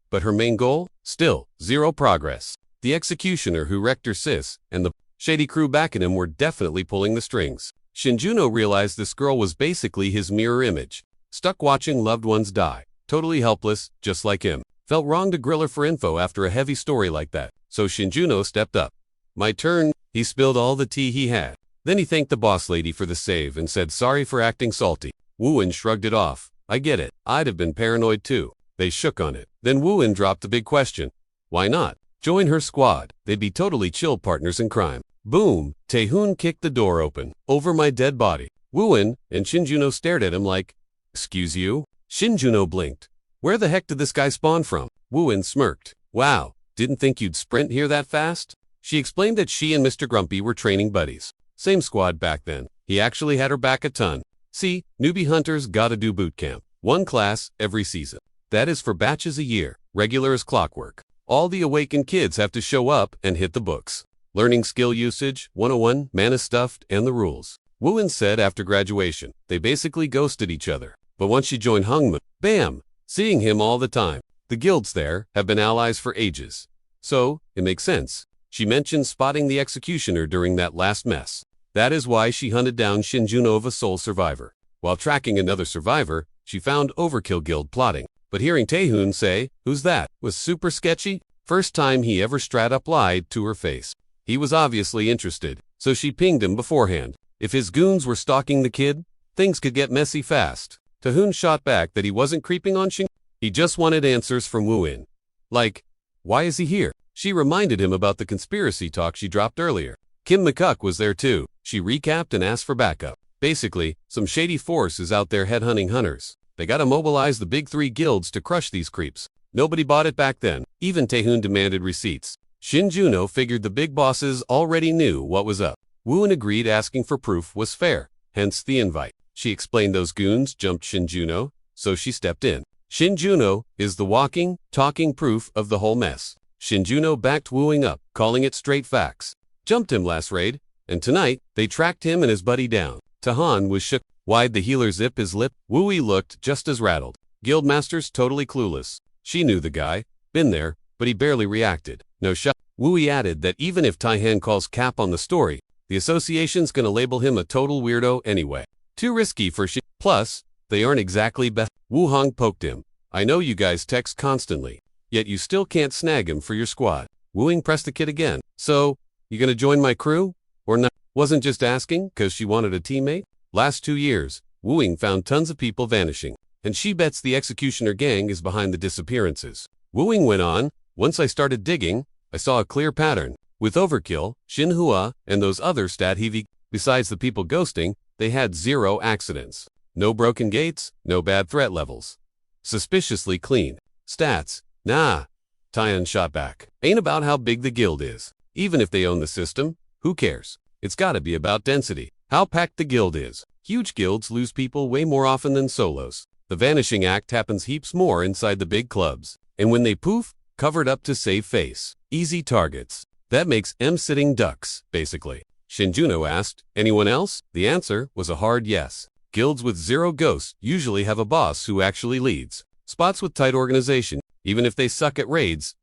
But her main goal? Still, zero progress. The executioner who wrecked her sis, and the shady crew backing him were definitely pulling the strings. Shinjuno realized this girl was basically his mirror image. Stuck watching loved ones die. Totally helpless, just like him. Felt wrong to grill her for info after a heavy story like that. So Shinjuno stepped up. My turn. He spilled all the tea he had. Then he thanked the boss lady for the save and said sorry for acting salty. Wooin shrugged it off. I get it. I'd have been paranoid too. They shook on it. Then Wooin dropped the big question. Why not? Join her squad. They'd be totally chill partners in crime. Boom. Taehoon kicked the door open. Over my dead body. Wooin and Shinjuno stared at him like, excuse you? Shinjuno blinked. Where the heck did this guy spawn from? Wooin smirked. Wow, didn't think you'd sprint here that fast? She explained that she and Mr. Grumpy were training buddies. Same squad back then. He actually had her back a ton. See, newbie hunters gotta do boot camp. 1 class every season. That is for batches a year, regular as clockwork. All the awakened kids have to show up and hit the books. Learning skill usage, 101, mana stuffed, and the rules. Wooin said after graduation, they basically ghosted each other. But once she joined Hungman, bam, seeing him all the time. The guilds there have been allies for ages. So, it makes sense. She mentioned spotting the executioner during that last mess. That is why she hunted down Shinjuno of a sole survivor. While tracking another survivor, she found Overkill Guild plotting. But hearing Taehoon say, who's that, was super sketchy. First time he ever straight up lied to her face. He was obviously interested, so she pinged him beforehand. If his goons were stalking the kid, things could get messy fast. Taehoon shot back that he wasn't creeping on Shin. He just wanted answers from Wooin. Like, why is he here? She reminded him about the conspiracy talk she dropped earlier. Kim McCuck was there too. She recapped and asked for backup. Basically, some shady force is out there headhunting hunters. They gotta mobilize the big 3 guilds to crush these creeps. Nobody bought it back then. Even Taehoon demanded receipts. Shin Juno figured the big bosses already knew what was up. Wooin agreed asking for proof was fair, hence the invite. She explained those goons jumped Shin Juno, so she stepped in. Shin Juno is the walking, talking proof of the whole mess. Shin Juno backed Wooing up, calling it straight facts. Jumped him last raid, and tonight, they tracked him and his buddy down. Tahan was shook. Why'd the healer zip his lip? Wooey looked just as rattled. Guildmaster's totally clueless. She knew the guy, been there, but he barely reacted. No shot. Wooey added that even if Taihan calls cap on the story, the association's gonna label him a total weirdo anyway. Too risky for she. Plus, they aren't exactly Beth. Wu Hong poked him. I know you guys text constantly, yet you still can't snag him for your squad. Wooing pressed the kid again. So, you gonna join my crew? Or not? Wasn't just asking, cause she wanted a teammate? Last 2 years, Wooing found tons of people vanishing, and she bets the executioner gang is behind the disappearances. Wooing went on, once I started digging, I saw a clear pattern. With Overkill, Xinhua, and those other stat heavy, besides the people ghosting, they had 0 accidents. No broken gates, no bad threat levels. Suspiciously clean. Stats, nah. Tyan shot back. Ain't about how big the guild is. Even if they own the system, who cares? It's gotta be about density. How packed the guild is. Huge guilds lose people way more often than solos. The vanishing act happens heaps more inside the big clubs. And when they poof, covered up to save face. Easy targets. That makes M sitting ducks, basically. Shinjuno asked, anyone else? The answer was a hard yes. Guilds with 0 ghosts usually have a boss who actually leads. Spots with tight organization, even if they suck at raids,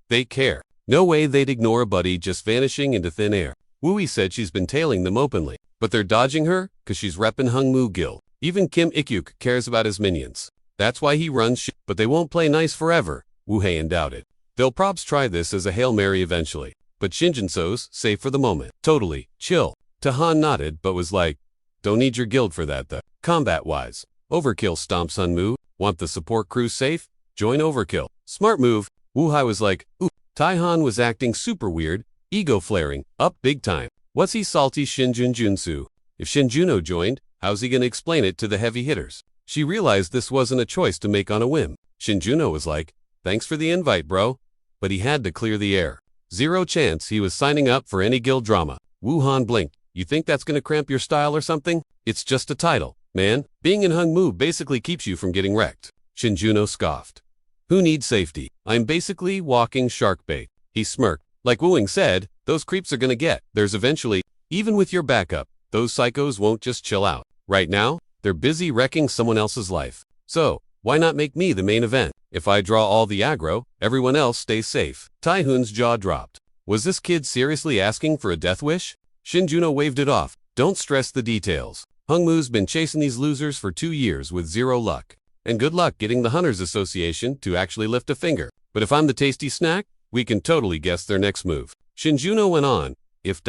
they care. No way they'd ignore a buddy just vanishing into thin air. Wooey said she's been tailing them openly, but they're dodging her cause she's reppin' Hungmu Guild. Even Kim Ikyuk cares about his minions. That's why he runs shit, but they won't play nice forever, Wu Heian doubted. They'll probs try this as a Hail Mary eventually, but Shinjinso's safe for the moment. Totally, chill. Tahan nodded but was like, don't need your guild for that though. Combat-wise, Overkill stomps Hungmu. Want the support crew safe? Join Overkill. Smart move. Wu Hai was like, ooh. Taihan was acting super weird, ego flaring, up big time. What's he salty Shinjun Junsu? If Shinjuno joined, how's he gonna explain it to the heavy hitters? She realized this wasn't a choice to make on a whim. Shinjuno was like, thanks for the invite, bro. But he had to clear the air. 0 chance he was signing up for any guild drama. Wu Han blinked. You think that's gonna cramp your style or something? It's just a title, man. Being in Hungmu basically keeps you from getting wrecked. Shinjuno scoffed. Who needs safety? I'm basically walking shark bait. He smirked. Like Wooing said, those creeps are gonna get. There's eventually, even with your backup, those psychos won't just chill out. Right now, they're busy wrecking someone else's life. So, why not make me the main event? If I draw all the aggro, everyone else stays safe. Taihoon's jaw dropped. Was this kid seriously asking for a death wish? Shinjuno waved it off. Don't stress the details. Hungmu's been chasing these losers for 2 years with 0 luck. And good luck getting the Hunters Association to actually lift a finger. But if I'm the tasty snack, we can totally guess their next move. Shinjuno went on. If ...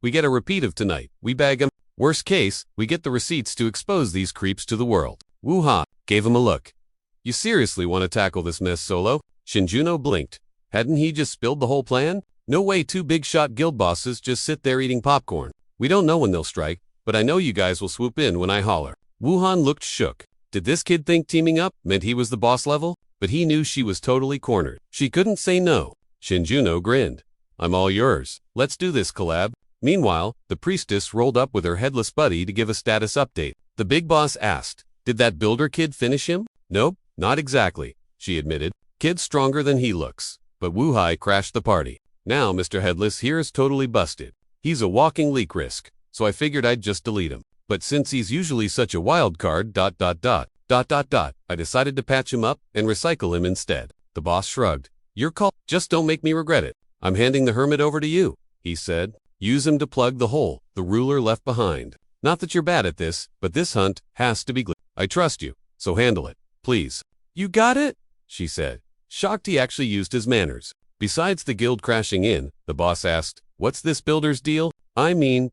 we get a repeat of tonight, we bag them. Worst case, we get the receipts to expose these creeps to the world. Wu-ha, gave him a look. You seriously want to tackle this mess solo? Shinjuno blinked. Hadn't he just spilled the whole plan? No way 2 big shot guild bosses just sit there eating popcorn. We don't know when they'll strike, but I know you guys will swoop in when I holler. Wuhan looked shook. Did this kid think teaming up meant he was the boss level? But he knew she was totally cornered. She couldn't say no. Shinjuno grinned. I'm all yours. Let's do this, collab. Meanwhile, the priestess rolled up with her headless buddy to give a status update. The big boss asked, did that builder kid finish him? Nope, not exactly, she admitted. Kid's stronger than he looks. But Wu Hai crashed the party. Now Mr. Headless here is totally busted. He's a walking leak risk, so I figured I'd just delete him. But since he's usually such a wild card ... I decided to patch him up and recycle him instead. The boss shrugged. Your call, just don't make me regret it. I'm handing the hermit over to you, he said. Use him to plug the hole the ruler left behind. Not that you're bad at this, but this hunt has to be I trust you, so handle it, please. You got it? She said. Shocked he actually used his manners. Besides the guild crashing in, the boss asked, what's this builder's deal? I mean ...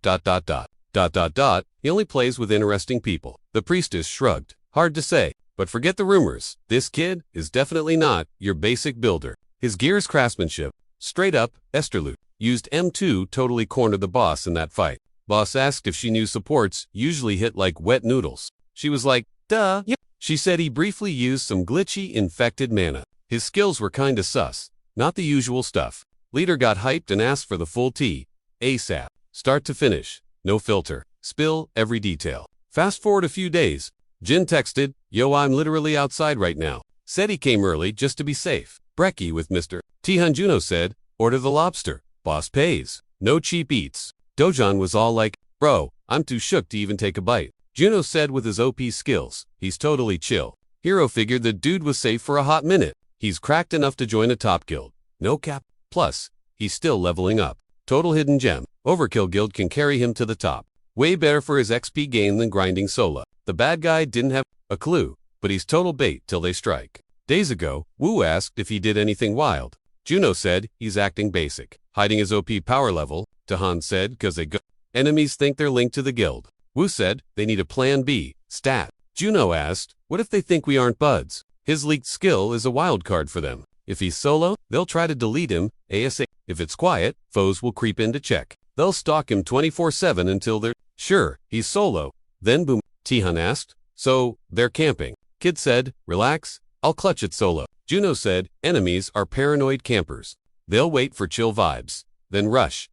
He only plays with interesting people. The priestess shrugged. Hard to say, but forget the rumors. This kid is definitely not your basic builder. His gear's craftsmanship, straight up, Esterloot. Used M2 totally cornered the boss in that fight. Boss asked if she knew supports usually hit like wet noodles. She was like, duh. Yep. She said he briefly used some glitchy infected mana. His skills were kinda sus. Not the usual stuff. Leader got hyped and asked for the full tea. ASAP. Start to finish. No filter. Spill every detail. Fast forward a few days. Jin texted, yo, I'm literally outside right now. Said he came early just to be safe. Brekkie with Mr. Tihan Juno said, order the lobster. Boss pays. No cheap eats. Dojan was all like, bro, I'm too shook to even take a bite. Juno said with his OP skills, he's totally chill. Hero figured the dude was safe for a hot minute. He's cracked enough to join a top guild. No cap. Plus, he's still leveling up. Total hidden gem. Overkill guild can carry him to the top. Way better for his XP gain than grinding solo. The bad guy didn't have a clue, but he's total bait till they strike. Days ago, Wu asked if he did anything wild. Juno said he's acting basic. Hiding his OP power level, Tahan said, cause they go. Enemies think they're linked to the guild. Wu said they need a plan B, stat. Juno asked, what if they think we aren't buds? His leaked skill is a wild card for them. If he's solo, they'll try to delete him, ASAP. If it's quiet, foes will creep in to check. They'll stalk him 24/7 until they're sure he's solo. Then boom, Tihan asked, so they're camping. Kid said, relax, I'll clutch it solo. Juno said, enemies are paranoid campers. They'll wait for chill vibes, then rush.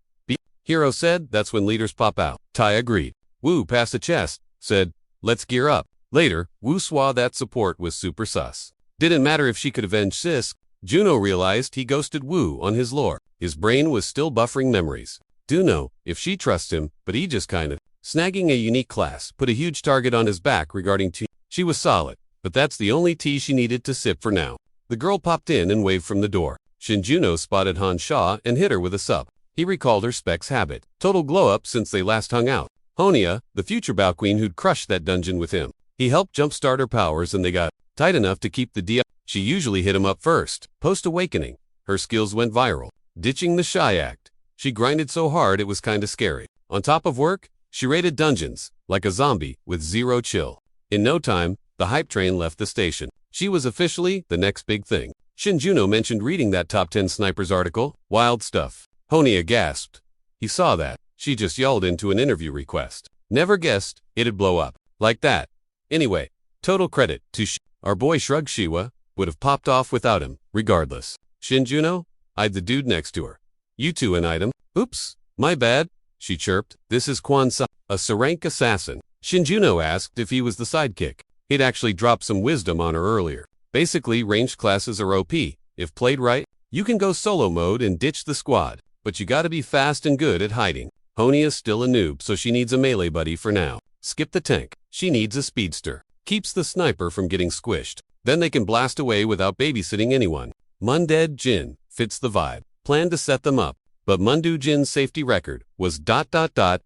Hero said that's when leaders pop out. Tai agreed. Wu passed a chest, said, let's gear up. Later, Wu saw that support was super sus. Didn't matter if she could avenge Sisk. Juno realized he ghosted Wu on his lore. His brain was still buffering memories. Do know if she trusts him, but he just kinda. Snagging a unique class put a huge target on his back regarding tea. She was solid, but that's the only tea she needed to sip for now. The girl popped in and waved from the door. Shinjuno spotted Han Sha and hit her with a sub. He recalled her Spec's habit. Total glow-up since they last hung out. Honia, the future Bao Queen who'd crushed that dungeon with him. He helped jumpstart her powers and they got tight enough to keep the D up. She usually hit him up first. Post-awakening, her skills went viral. Ditching the shy act. She grinded so hard it was kinda scary. On top of work, she raided dungeons, like a zombie, with zero chill. In no time, the hype train left the station. She was officially the next big thing. Shinjuno mentioned reading that top 10 snipers article. Wild stuff. Honia gasped. He saw that. She just yelled into an interview request. Never guessed it'd blow up. Like that. Anyway, total credit to our boy Shrug Shiwa would have popped off without him, regardless. Shinjuno eyed the dude next to her. You two an item? Oops, my bad, she chirped. This is Kwan-sa, a Sarank assassin. Shinjuno asked if he was the sidekick. He'd actually dropped some wisdom on her earlier. Basically, ranged classes are OP. If played right, you can go solo mode and ditch the squad. But you gotta be fast and good at hiding. Honia's still a noob, so she needs a melee buddy for now. Skip the tank. She needs a speedster. Keeps the sniper from getting squished. Then they can blast away without babysitting anyone. Mundead Jin fits the vibe. Planned to set them up, but Mundu Jin's safety record was ...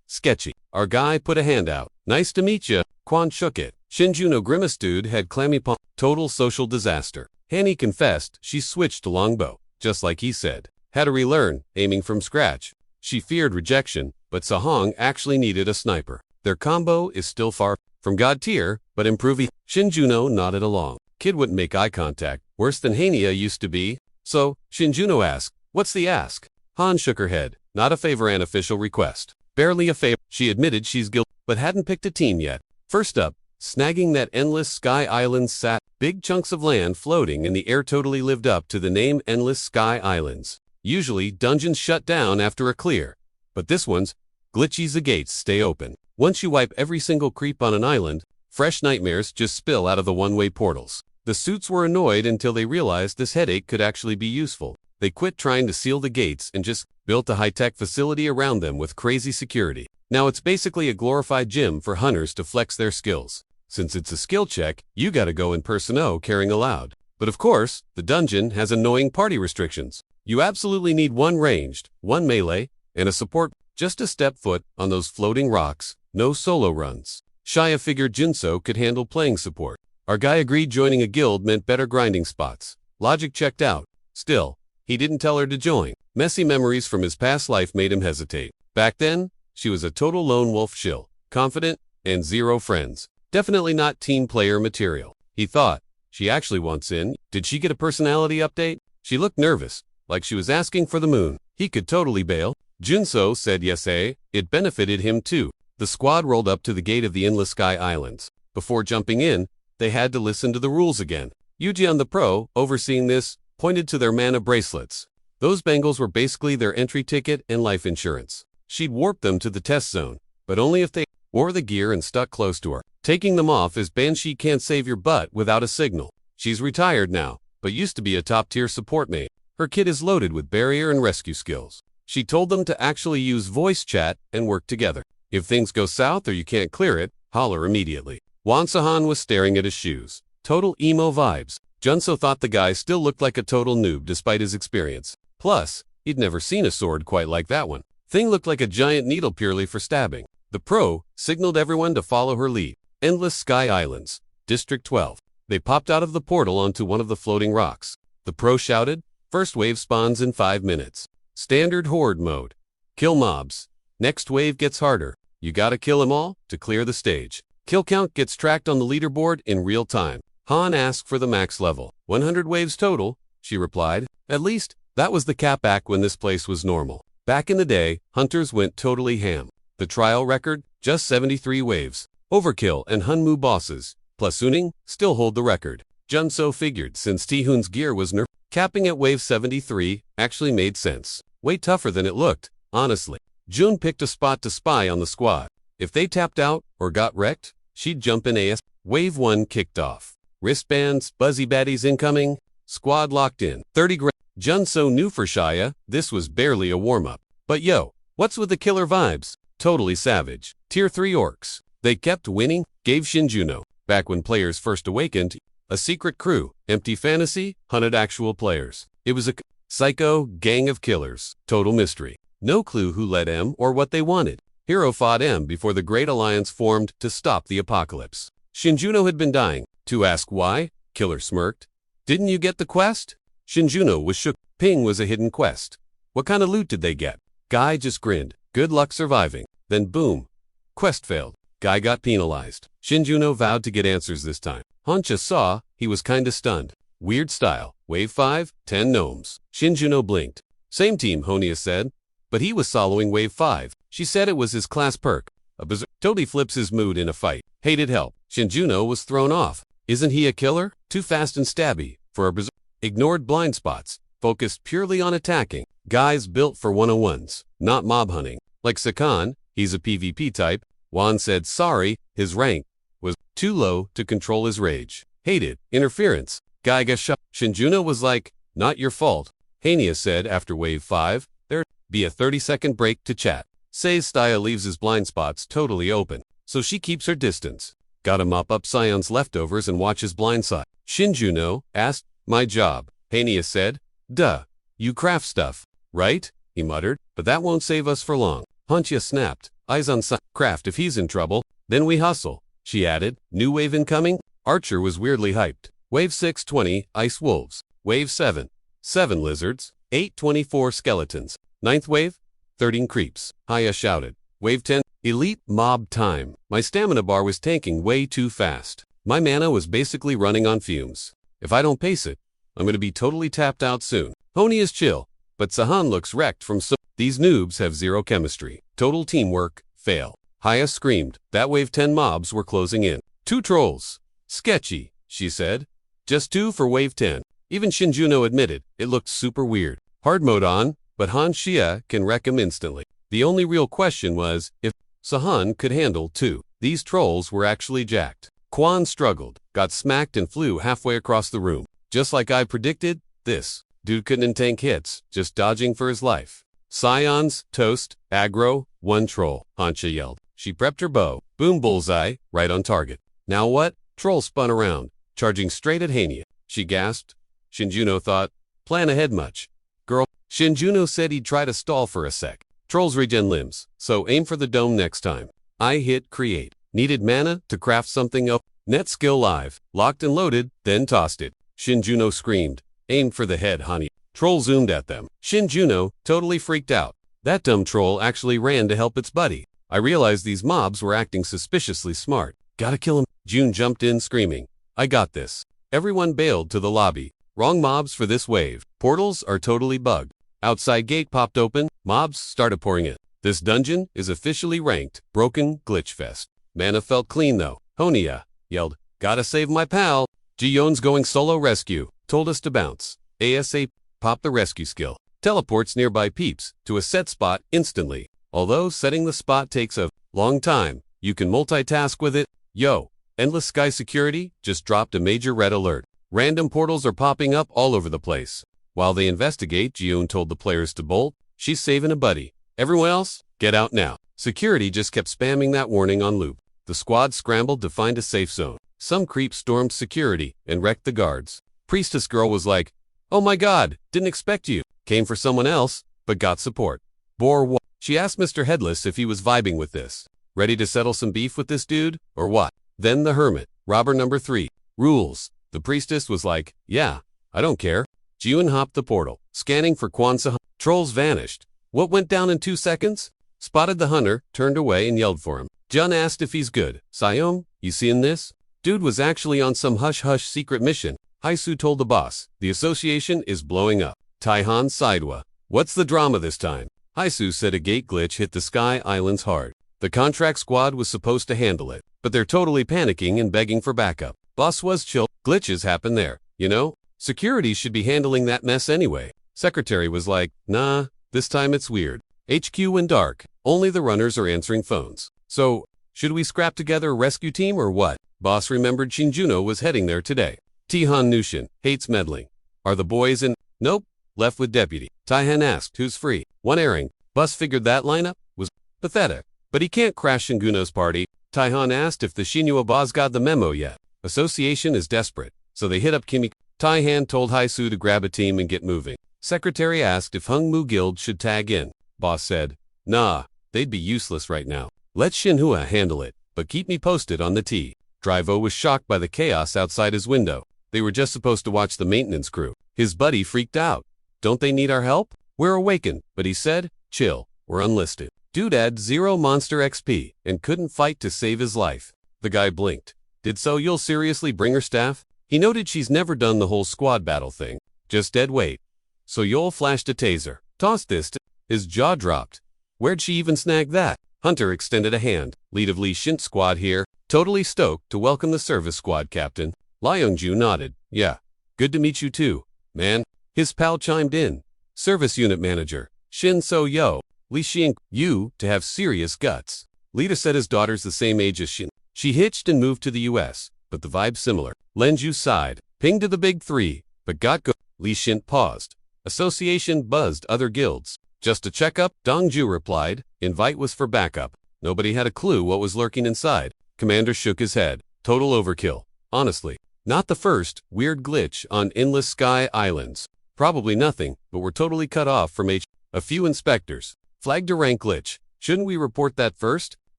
sketchy. Our guy put a hand out. Nice to meet ya. Quan shook it. Shinjuno Grimace dude had clammy palm. Total social disaster. Hanny confessed she switched to longbow, just like he said. Had to relearn, aiming from scratch. She feared rejection, but Sahong actually needed a sniper. Their combo is still far from god tier, but improving. Shinjuno nodded along. Kid wouldn't make eye contact, worse than Hania used to be. So, Shinjuno asked, what's the ask? Han shook her head. Not a favor, an official request. Barely a favor. She admitted she's guilty, but hadn't picked a team yet. First up, snagging that endless Sky Islands sat. Big chunks of land floating in the air totally lived up to the name Endless Sky Islands. Usually, dungeons shut down after a clear. But this one's glitchy, the gates stay open. Once you wipe every single creep on an island, fresh nightmares just spill out of the one-way portals. The suits were annoyed until they realized this headache could actually be useful. They quit trying to seal the gates and just built a high-tech facility around them with crazy security. Now it's basically a glorified gym for hunters to flex their skills. Since it's a skill check, you gotta go in persona carrying aloud. But of course, the dungeon has annoying party restrictions. You absolutely need one ranged, one melee, and a support. Just to step foot on those floating rocks, no solo runs. Shia figured Jinso could handle playing support. Our guy agreed joining a guild meant better grinding spots. Logic checked out. Still, he didn't tell her to join. Messy memories from his past life made him hesitate. Back then, she was a total lone wolf shill, confident, and zero friends. Definitely not team player material. He thought, she actually wants in. Did she get a personality update? She looked nervous, like she was asking for the moon. He could totally bail. Junso said yes, it benefited him too. The squad rolled up to the gate of the Endless Sky Islands. Before jumping in, they had to listen to the rules again. Yujian the pro, overseeing this, pointed to their mana bracelets. Those bangles were basically their entry ticket and life insurance. She'd warped them to the test zone, but only if they wore the gear and stuck close to her. Taking them off as Banshee can't save your butt without a signal. She's retired now, but used to be a top-tier support mate. Her kit is loaded with barrier and rescue skills. She told them to actually use voice chat and work together. If things go south or you can't clear it, holler immediately. Wansahan was staring at his shoes. Total emo vibes. Junso thought the guy still looked like a total noob despite his experience. Plus, he'd never seen a sword quite like that one. Thing looked like a giant needle purely for stabbing. The pro signaled everyone to follow her lead. Endless Sky Islands, District 12. They popped out of the portal onto one of the floating rocks. The pro shouted, "First wave spawns in 5 minutes. Standard horde mode. Kill mobs. Next wave gets harder. You gotta kill them all to clear the stage. Kill count gets tracked on the leaderboard in real time." Han asked for the max level. 100 waves total, she replied. At least, that was the cap back when this place was normal. Back in the day, hunters went totally ham. The trial record, just 73 waves. Overkill and Hunmu bosses, plus Uning, still hold the record. Junso figured since Tihoon's gear was nerfed, capping at wave 73 actually made sense. Way tougher than it looked, honestly. Jun picked a spot to spy on the squad. If they tapped out or got wrecked, she'd jump in AS. Wave 1 kicked off. Wristbands, buzzy baddies incoming, squad locked in. 30 grand. Junso knew for Shia, this was barely a warm-up. But yo, what's with the killer vibes? Totally savage. Tier 3 orcs. They kept winning, gave Shinjuno, back when players first awakened, a secret crew, empty fantasy, hunted actual players. It was a psycho gang of killers. Total mystery. No clue who led M or what they wanted. Hero fought M before the Great Alliance formed to stop the apocalypse. Shinjuno had been dying. To ask why, Killer smirked. Didn't you get the quest? Shinjuno was shook. Ping was a hidden quest. What kind of loot did they get? Guy just grinned. Good luck surviving. Then boom. Quest failed. Guy got penalized. Shinjuno vowed to get answers this time. Honcha saw, he was kinda stunned. Weird style. Wave 5, 10 gnomes. Shinjuno blinked. Same team, Honia said. But he was soloing Wave 5. She said it was his class perk. A berserk totally flips his mood in a fight. Hated help. Shinjuno was thrown off. Isn't he a killer? Too fast and stabby for a berserk. Ignored blind spots. Focused purely on attacking. Guys built for 101s, not mob hunting. Like Sakan, he's a PvP type. Juan said sorry, his rank was too low to control his rage. Hated interference. Guy got shot. Shinjuno was like, not your fault. Hania said after Wave 5, there'd be a 30-second break to chat. Sei's style leaves his blind spots totally open, so she keeps her distance. Gotta mop up Sion's leftovers and watch his blind side. Shinjuno asked, my job. Hania said, duh, you craft stuff, right? He muttered, but that won't save us for long. Honcha snapped, eyes on craft if he's in trouble, then we hustle. She added, new wave incoming? Archer was weirdly hyped. Wave 6, 20, ice wolves. Wave 7, 7 lizards. 8, 24 skeletons. 9th wave, 13 creeps. Haya shouted. Wave 10, elite mob time. My stamina bar was tanking way too fast. My mana was basically running on fumes. If I don't pace it, I'm gonna be totally tapped out soon. Pony is chill, but Sahan looks wrecked from these noobs have zero chemistry. Total teamwork, fail. Haya screamed. That wave 10 mobs were closing in. 2 trolls. Sketchy, she said. Just 2 for wave 10. Even Shinjuno admitted, it looked super weird. Hard mode on, but Han Xia can wreck him instantly. The only real question was if Sahan could handle 2. These trolls were actually jacked. Quan struggled, got smacked and flew halfway across the room. Just like I predicted, this dude couldn't tank hits, just dodging for his life. Scions, toast, aggro, 1 troll, Hancha yelled. She prepped her bow. Boom bullseye, right on target. Now what? Troll spun around, charging straight at Hania. She gasped. Shinjuno thought, plan ahead much. Girl, Shinjuno said he'd try to stall for a sec. Trolls regen limbs, so aim for the dome next time. I hit create. Needed mana to craft something up. Net skill live, locked and loaded, then tossed it. Shinjuno screamed. Aimed for the head, honey. Troll zoomed at them. Shinjuno, totally freaked out. That dumb troll actually ran to help its buddy. I realized these mobs were acting suspiciously smart. Gotta kill him. June jumped in screaming. I got this. Everyone bailed to the lobby. Wrong mobs for this wave. Portals are totally bugged. Outside gate popped open, mobs started pouring in. This dungeon is officially ranked Broken Glitch Fest. Mana felt clean though. Honia yelled, "Gotta save my pal." Ji-Yeon's going solo rescue, told us to bounce. ASAP, pop the rescue skill. Teleports nearby peeps to a set spot instantly. Although setting the spot takes a long time, you can multitask with it. Yo, Endless Sky Security just dropped a major red alert. Random portals are popping up all over the place. While they investigate, Ji-Yeon told the players to bolt. She's saving a buddy. Everyone else, get out now. Security just kept spamming that warning on loop. The squad scrambled to find a safe zone. Some creep stormed security and wrecked the guards. Priestess girl was like, "Oh my god, didn't expect you." Came for someone else, but got support. Bore what? She asked Mr. Headless if he was vibing with this. Ready to settle some beef with this dude, or what? Then the hermit, robber number 3. Rules. The priestess was like, "Yeah, I don't care." Ji-Yeon hopped the portal, scanning for Kwanzaa. Trolls vanished. What went down in 2 seconds? Spotted the hunter, turned away and yelled for him. Jun asked if he's good. Sayom, you seeing this? Dude was actually on some hush-hush secret mission. Haisu told the boss, the association is blowing up. Taihan Sidwa. What's the drama this time? Haisu said a gate glitch hit the Sky Islands hard. The contract squad was supposed to handle it, but they're totally panicking and begging for backup. Boss was chill. Glitches happen there, you know? Security should be handling that mess anyway. Secretary was like, nah, this time it's weird. HQ went dark. Only the runners are answering phones. So, should we scrap together a rescue team or what? Boss remembered Shinjuno was heading there today. Tihan Nushin hates meddling. Are the boys in? Nope. Left with deputy. Taihan asked who's free. One airing. Bus figured that lineup was pathetic. But he can't crash Shinguno's party. Taihan asked if the Shinua boss got the memo yet. Association is desperate, so they hit up Kimi. Taihan told Haisu to grab a team and get moving. Secretary asked if Hungmu Guild should tag in. Boss said, nah, they'd be useless right now. Let Shinhua handle it, but keep me posted on the T. Drivo was shocked by the chaos outside his window. They were just supposed to watch the maintenance crew. His buddy freaked out. Don't they need our help? We're awakened, but he said, chill, we're unlisted. Dude had 0 monster XP and couldn't fight to save his life. The guy blinked. Did So you'll seriously bring her staff? He noted she's never done the whole squad battle thing. Just dead weight. So Yol flashed a taser. Tossed this to his jaw dropped. Where'd she even snag that? Hunter extended a hand. Lead of Lee Shint squad here. Totally stoked to welcome the service squad captain. Lyungju nodded. Yeah. Good to meet you too, man. His pal chimed in. Service unit manager. Shin So Yo. Lee Xing. You to have serious guts. Lita said his daughter's the same age as Shin. She hitched and moved to the US, but the vibe's similar. Lenju sighed. Pinged to the big 3, but got go. Lee Shint paused. Association buzzed other guilds. Just a checkup, Dongju replied. Invite was for backup. Nobody had a clue what was lurking inside. Commander shook his head. Total overkill. Honestly. Not the first weird glitch on Endless Sky Islands. Probably nothing, but we're totally cut off from a few inspectors. Flagged a rank glitch. Shouldn't we report that first?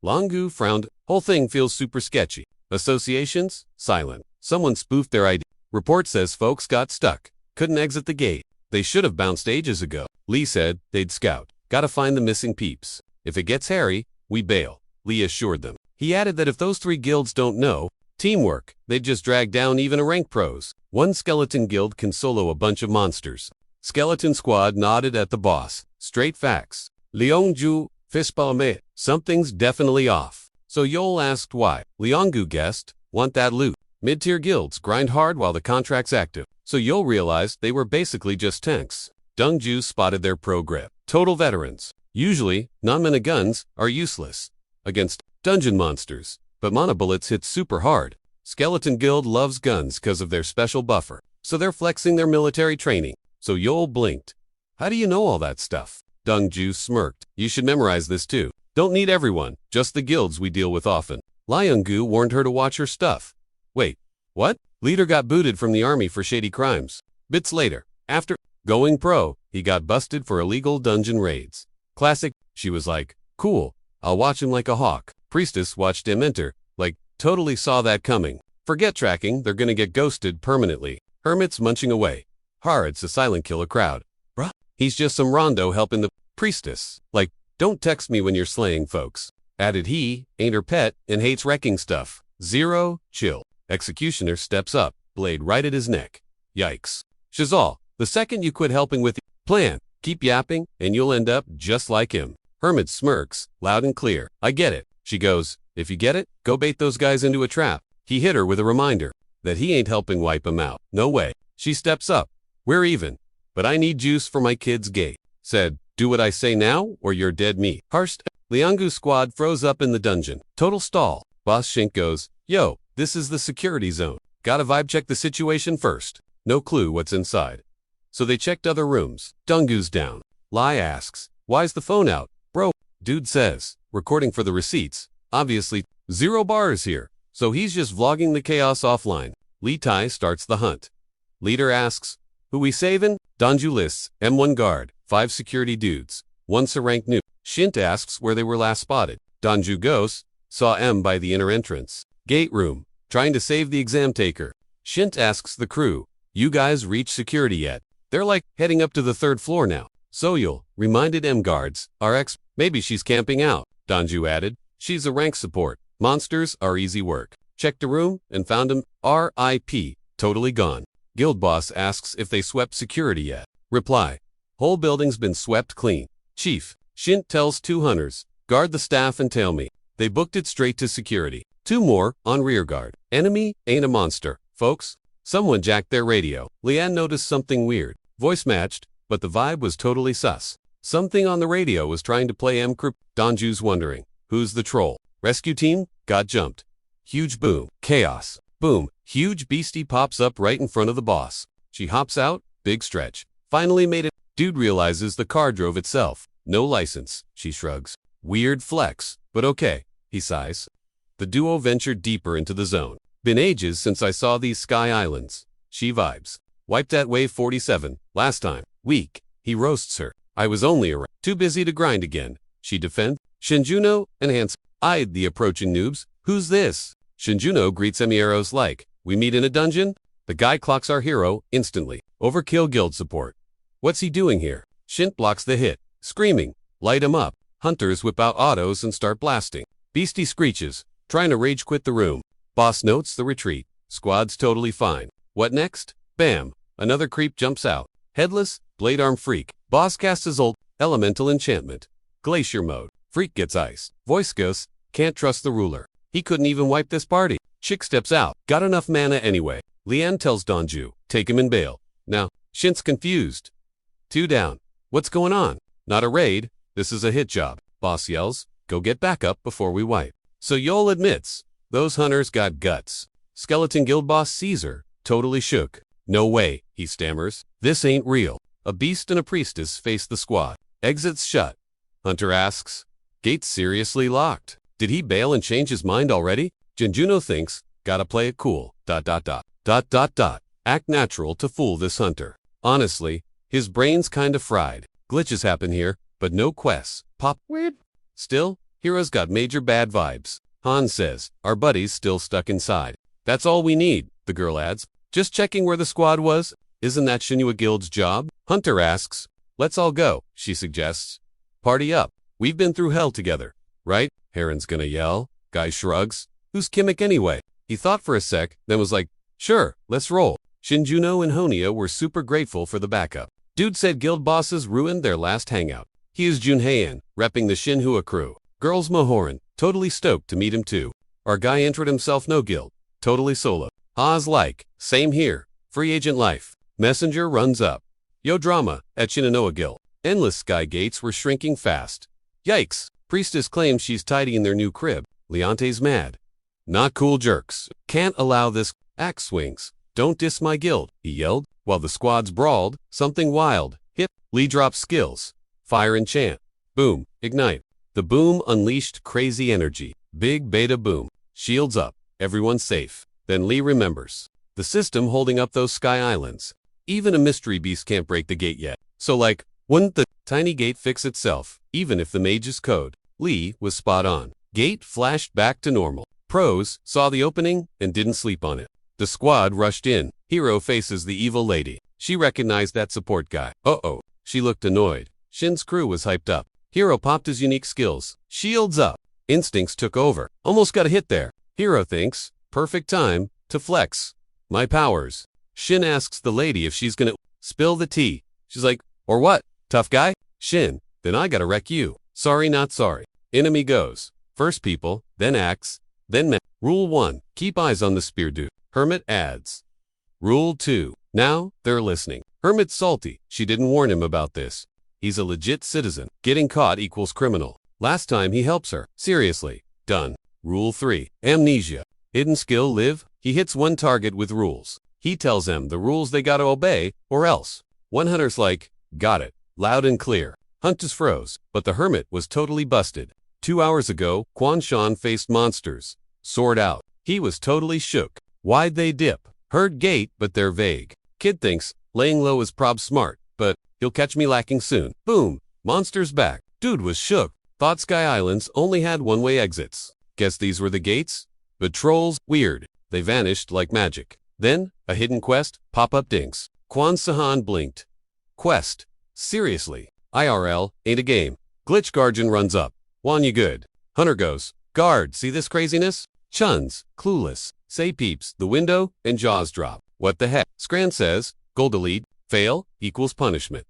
Longu frowned. Whole thing feels super sketchy. Associations? Silent. Someone spoofed their ID. Report says folks got stuck. Couldn't exit the gate. They should have bounced ages ago. Lee said they'd scout. Gotta find the missing peeps. If it gets hairy, we bail. Lee assured them. He added that if those 3 guilds don't know, teamwork, they'd just drag down even a rank pros. One skeleton guild can solo a bunch of monsters. Skeleton squad nodded at the boss. Straight facts. Liongju, fistpalme. Something's definitely off. So Yol asked why. Lianggu guessed, want that loot. Mid-tier guilds grind hard while the contract's active. So Yol realized they were basically just tanks. Dongju spotted their pro grip. Total veterans. Usually, non-mana guns are useless against dungeon monsters, but mana bullets hit super hard. Skeleton Guild loves guns because of their special buffer, so they're flexing their military training. So Yol blinked. How do you know all that stuff? Dongju smirked. You should memorize this too. Don't need everyone, just the guilds we deal with often. Lianggu warned her to watch her stuff. Wait, what? Leader got booted from the army for shady crimes. Bits later, after going pro, he got busted for illegal dungeon raids. Classic. She was like, cool, I'll watch him like a hawk. Priestess watched him enter, like, totally saw that coming. Forget tracking, they're gonna get ghosted permanently. Hermit's munching away. Hard's a silent killer crowd. Bruh, he's just some rondo helping the priestess. Like, don't text me when you're slaying folks. Added he, ain't her pet, and hates wrecking stuff. 0, chill. Executioner steps up, blade right at his neck. Yikes. Shazal, the second you quit helping with the plan, keep yapping, and you'll end up just like him. Hermit smirks, loud and clear. I get it. She goes, if you get it, go bait those guys into a trap. He hit her with a reminder that he ain't helping wipe 'em out. No way. She steps up. We're even. But I need juice for my kid's gate. Said, do what I say now, or you're dead meat. Harsht. Liangu's squad froze up in the dungeon. Total stall. Boss Shink goes, yo, this is the security zone. Gotta vibe check the situation first. No clue what's inside. So they checked other rooms. Dungu's down. Lai asks, why's the phone out? Bro, dude says, recording for the receipts. Obviously, 0 bars here. So he's just vlogging the chaos offline. Li Tai starts the hunt. Leader asks, who we savin'? Danju lists, M1 guard, 5 security dudes, 1 rank noob. Shint asks where they were last spotted. Danju goes, saw M by the inner entrance. Gate room, trying to save the exam taker. Shint asks the crew, you guys reach security yet? They're like heading up to the 3rd floor now. Soyul reminded M guards, RX, maybe she's camping out. Danju added, she's a rank support. Monsters are easy work. Checked the room and found him, RIP, totally gone. Guild boss asks if they swept security yet. Reply, whole building's been swept clean. Chief, Shint tells 2 hunters, guard the staff and tail me. They booked it straight to security. 2 more on rear guard. Enemy ain't a monster, folks. Someone jacked their radio. Lian noticed something weird. Voice matched, but the vibe was totally sus. Something on the radio was trying to play M-Crypt. Danju's wondering, who's the troll? Rescue team got jumped. Huge boom. Chaos. Boom. Huge beastie pops up right in front of the boss. She hops out. Big stretch. Finally made it. Dude realizes the car drove itself. No license. She shrugs. Weird flex. But okay. He sighs. The duo ventured deeper into the zone. Been ages since I saw these sky islands. She vibes. Wiped at wave 47. Last time. Weak. He roasts her. I was only around. Too busy to grind again. She defend. Shinjuno and Hans eyed the approaching noobs. Who's this? Shinjuno greets Emieros like, we meet in a dungeon? The guy clocks our hero instantly. Overkill guild support. What's he doing here? Shint blocks the hit. Screaming. Light him up. Hunters whip out autos and start blasting. Beastie screeches. Trying to rage quit the room. Boss notes the retreat. Squad's totally fine. What next? Bam. Another creep jumps out. Headless, blade arm freak. Boss casts his ult. Elemental enchantment. Glacier mode. Freak gets ice. Voice goes, can't trust the ruler. He couldn't even wipe this party. Chick steps out. Got enough mana anyway. Lian tells Danju, take him in bail. Now, Shint's confused. 2 down. What's going on? Not a raid. This is a hit job. Boss yells, go get backup before we wipe. So Yol admits, those hunters got guts. Skeleton guild boss sees her, totally shook. No way, he stammers. This ain't real. A beast and a priestess face the squad. Exits shut. Hunter asks, gates seriously locked. Did he bail and change his mind already? Jinjuno thinks, gotta play it cool. ... Act natural to fool this hunter. Honestly, his brain's kinda fried. Glitches happen here, but no quests. Pop weird. Still, hero's got major bad vibes. Han says, our buddy's still stuck inside. That's all we need, the girl adds. Just checking where the squad was. Isn't that Shinua Guild's job? Hunter asks, let's all go, she suggests. Party up. We've been through hell together, right? Heron's gonna yell. Guy shrugs. Who's Kimmick anyway? He thought for a sec, then was like, sure, let's roll. Shinjuno and Honia were super grateful for the backup. Dude said guild bosses ruined their last hangout. He is Junheian, repping the Shinhua crew. Girls Mahoran, totally stoked to meet him too. Our guy entered himself no guild, totally solo. Ha's like, same here, free agent life. Messenger runs up. Yo drama, at Shinanoa Guild. Endless sky gates were shrinking fast. Yikes, priestess claims she's tidying their new crib. Leonte's mad. Not cool jerks. Can't allow this. Axe swings. Don't diss my guild, he yelled, while the squads brawled. Something wild. Hip. Lee drops skills. Fire enchant. Boom. Ignite. The boom unleashed crazy energy. Big beta boom. Shields up. Everyone's safe. Then Lee remembers. The system holding up those sky islands. Even a mystery beast can't break the gate yet. So like, wouldn't the tiny gate fix itself, even if the mage's code? Lee was spot on. Gate flashed back to normal. Pros saw the opening and didn't sleep on it. The squad rushed in. Hero faces the evil lady. She recognized that support guy. Uh-oh. She looked annoyed. Shin's crew was hyped up. Hero popped his unique skills. Shields up. Instincts took over. Almost got a hit there. Hero thinks, perfect time to flex my powers. Shin asks the lady if she's gonna spill the tea. She's like, or what, tough guy? Shin, then I gotta wreck you. Sorry not sorry. Enemy goes. First people, then acts, then men. Rule 1. Keep eyes on the spear dude. Hermit adds. Rule 2. Now, they're listening. Hermit's salty. She didn't warn him about this. He's a legit citizen. Getting caught equals criminal. Last time he helps her. Seriously. Done. Rule 3. Amnesia. Hidden skill live. He hits one target with rules. He tells them the rules they gotta obey, or else. One hunter's like, got it. Loud and clear. Hunt is froze, but the hermit was totally busted. 2 hours ago, Quan Shan faced monsters. Sword out. He was totally shook. Why'd they dip? Heard gate, but they're vague. Kid thinks, laying low is prob smart, but he'll catch me lacking soon. Boom. Monsters back. Dude was shook. Thought Sky Islands only had one-way exits. Guess these were the gates? But trolls, weird. They vanished like magic. Then, a hidden quest, pop-up dinks. Quan Sahan blinked. Quest. Seriously. IRL, ain't a game. Glitch Guardian runs up. Wan you good. Hunter goes. Guard, see this craziness? Chuns, clueless. Say peeps, the window, and jaws drop. What the heck? Scran says, goal delete, fail, equals punishment.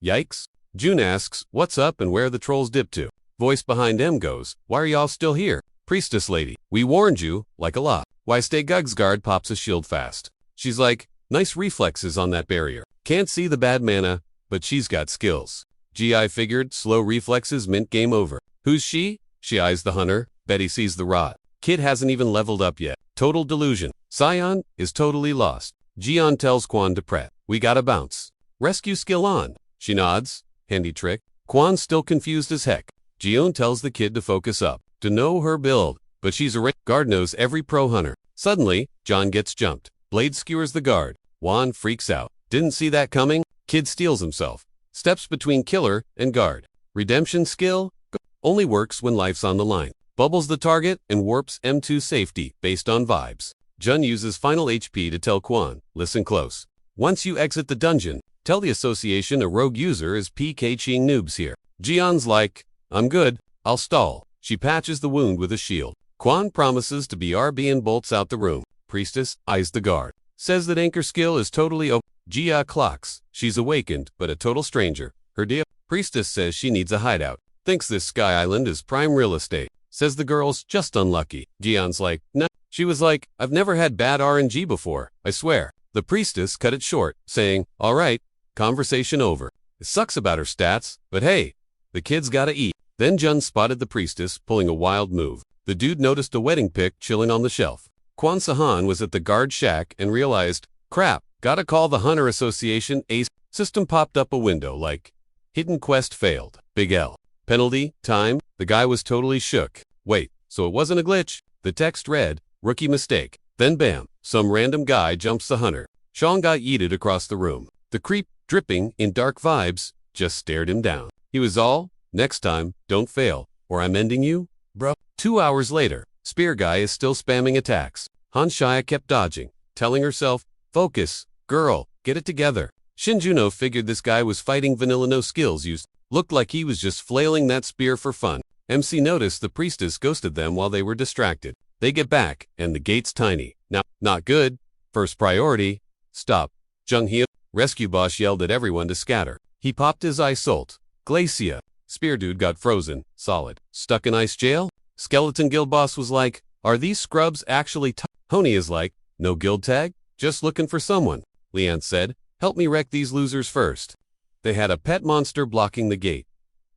Yikes. June asks, what's up and where the trolls dip to? Voice behind M goes, why are y'all still here? Priestess lady, we warned you, like a lot. Why stay Gugsguard pops a shield fast. She's like, nice reflexes on that barrier. Can't see the bad mana, but she's got skills. GI figured, slow reflexes meant game over. Who's she? She eyes the hunter. Betty sees the rot. Kid hasn't even leveled up yet. Total delusion. Sion is totally lost. Jian tells Quan to prep. We gotta bounce. Rescue skill on. She nods. Handy trick. Quan's still confused as heck. Jion tells the kid to focus up. To know her build. But she's a guard knows every pro hunter. Suddenly, John gets jumped. Blade skewers the guard. Juan freaks out. Didn't see that coming? Kid steals himself. Steps between killer and guard. Redemption skill only works when life's on the line. Bubbles the target and warps M2 safety based on vibes. Jun uses final HP to tell Quan, listen close. Once you exit the dungeon, tell the association a rogue user is PKing noobs here. Jian's like, I'm good, I'll stall. She patches the wound with a shield. Quan promises to BRB and bolts out the room. Priestess eyes the guard. Says that anchor skill is totally Jia clocks. She's awakened, but a total stranger. Her deal. Priestess says she needs a hideout. Thinks this Sky Island is prime real estate. Says the girl's just unlucky. Jian's like, nah. She was like, I've never had bad RNG before, I swear. The priestess cut it short, saying, all right, conversation over. It sucks about her stats, but hey, the kid's gotta eat. Then Jun spotted the priestess pulling a wild move. The dude noticed a wedding pic chilling on the shelf. Quan Sahan was at the guard shack and realized, crap, gotta call the Hunter Association. A system popped up a window like, hidden quest failed. Big L. Penalty, time, the guy was totally shook. Wait, so it wasn't a glitch? The text read, rookie mistake. Then bam, some random guy jumps the hunter. Sean got yeeted across the room. The creep, dripping in dark vibes, just stared him down. He was all, next time, don't fail, or I'm ending you, bro. 2 hours later, Spear Guy is still spamming attacks. Hanshaya kept dodging, telling herself, focus, girl, get it together. Shinjuno figured this guy was fighting vanilla no skills used. Looked like he was just flailing that spear for fun. MC noticed the priestess ghosted them while they were distracted. They get back, and the gate's tiny. Now, not good. First priority. Stop. Jung Hee, rescue boss yelled at everyone to scatter. He popped his eye salt. Glacia. Spear dude got frozen. Solid. Stuck in ice jail? Skeleton guild boss was like, are these scrubs actually Honey is like, no guild tag? Just looking for someone. Leanne said, help me wreck these losers first. They had a pet monster blocking the gate.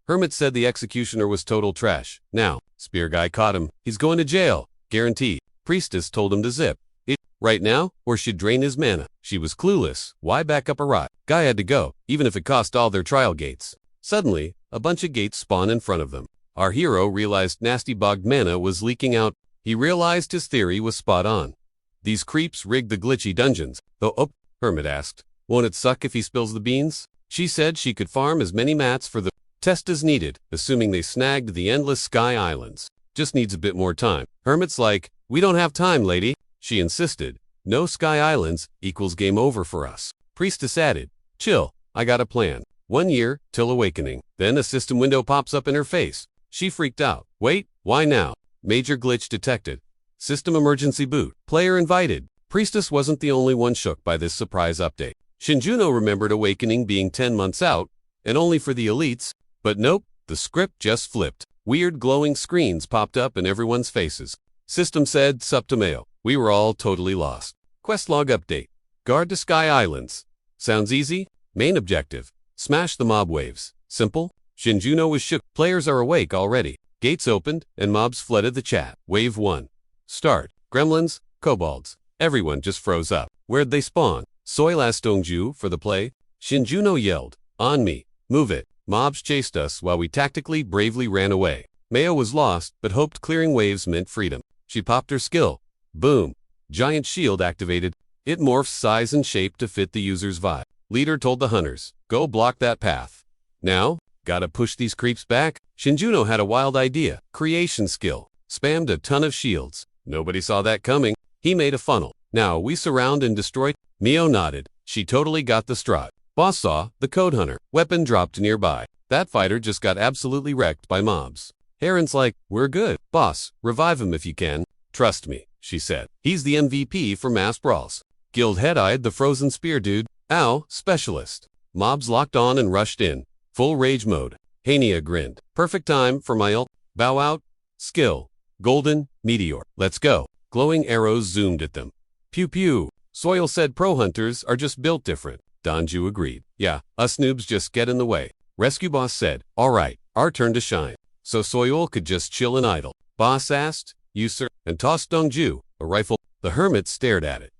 Hermit said the executioner was total trash. Now, Spear Guy caught him. He's going to jail. Guaranteed. Priestess told him to zip it right now, or she'd drain his mana. She was clueless. Why back up a rot? Guy had to go, even if it cost all their trial gates. Suddenly, a bunch of gates spawn in front of them. Our hero realized nasty bogged mana was leaking out. He realized his theory was spot on. These creeps rigged the glitchy dungeons. Though, Hermit asked, won't it suck if he spills the beans? She said she could farm as many mats for the test as needed, assuming they snagged the endless Sky Islands. Just needs a bit more time. Hermit's like, we don't have time, lady. She insisted. No Sky Islands equals game over for us. Priestess added, chill, I got a plan. 1 year, till awakening. Then a system window pops up in her face. She freaked out. Wait, why now? Major glitch detected. System emergency boot. Player invited. Priestess wasn't the only one shook by this surprise update. Shinjuno remembered Awakening being 10 months out, and only for the elites, but nope, the script just flipped. Weird glowing screens popped up in everyone's faces. System said, Subtomeo. We were all totally lost. Quest log update. Guard the Sky Islands. Sounds easy? Main objective. Smash the mob waves. Simple? Shinjuno was shook. Players are awake already. Gates opened, and mobs flooded the chat. Wave 1. Start. Gremlins, kobolds. Everyone just froze up. Where'd they spawn? Soil asked Dongju for the play. Shinjuno yelled, on me. Move it. Mobs chased us while we tactically, bravely ran away. Mayo was lost, but hoped clearing waves meant freedom. She popped her skill. Boom. Giant shield activated. It morphs size and shape to fit the user's vibe. Leader told the hunters, go block that path. Now, gotta push these creeps back. Shinjuno had a wild idea. Creation skill. Spammed a ton of shields. Nobody saw that coming. He made a funnel. Now we surround and destroy. Mio nodded. She totally got the strut. Boss saw the code hunter. Weapon dropped nearby. That fighter just got absolutely wrecked by mobs. Heron's like, we're good. Boss, revive him if you can. Trust me, she said. He's the MVP for mass brawls. Guild head-eyed the frozen spear dude. Ow, specialist. Mobs locked on and rushed in. Full rage mode. Hania grinned. Perfect time for my ult. Bow out. Skill. Golden meteor. Let's go. Glowing arrows zoomed at them. Pew pew. Soil said pro hunters are just built different. Donju agreed. Yeah, us noobs just get in the way. Rescue boss said, alright, our turn to shine. So Soil could just chill and idle. Boss asked, you sir, and tossed Dongju a rifle. The hermit stared at it.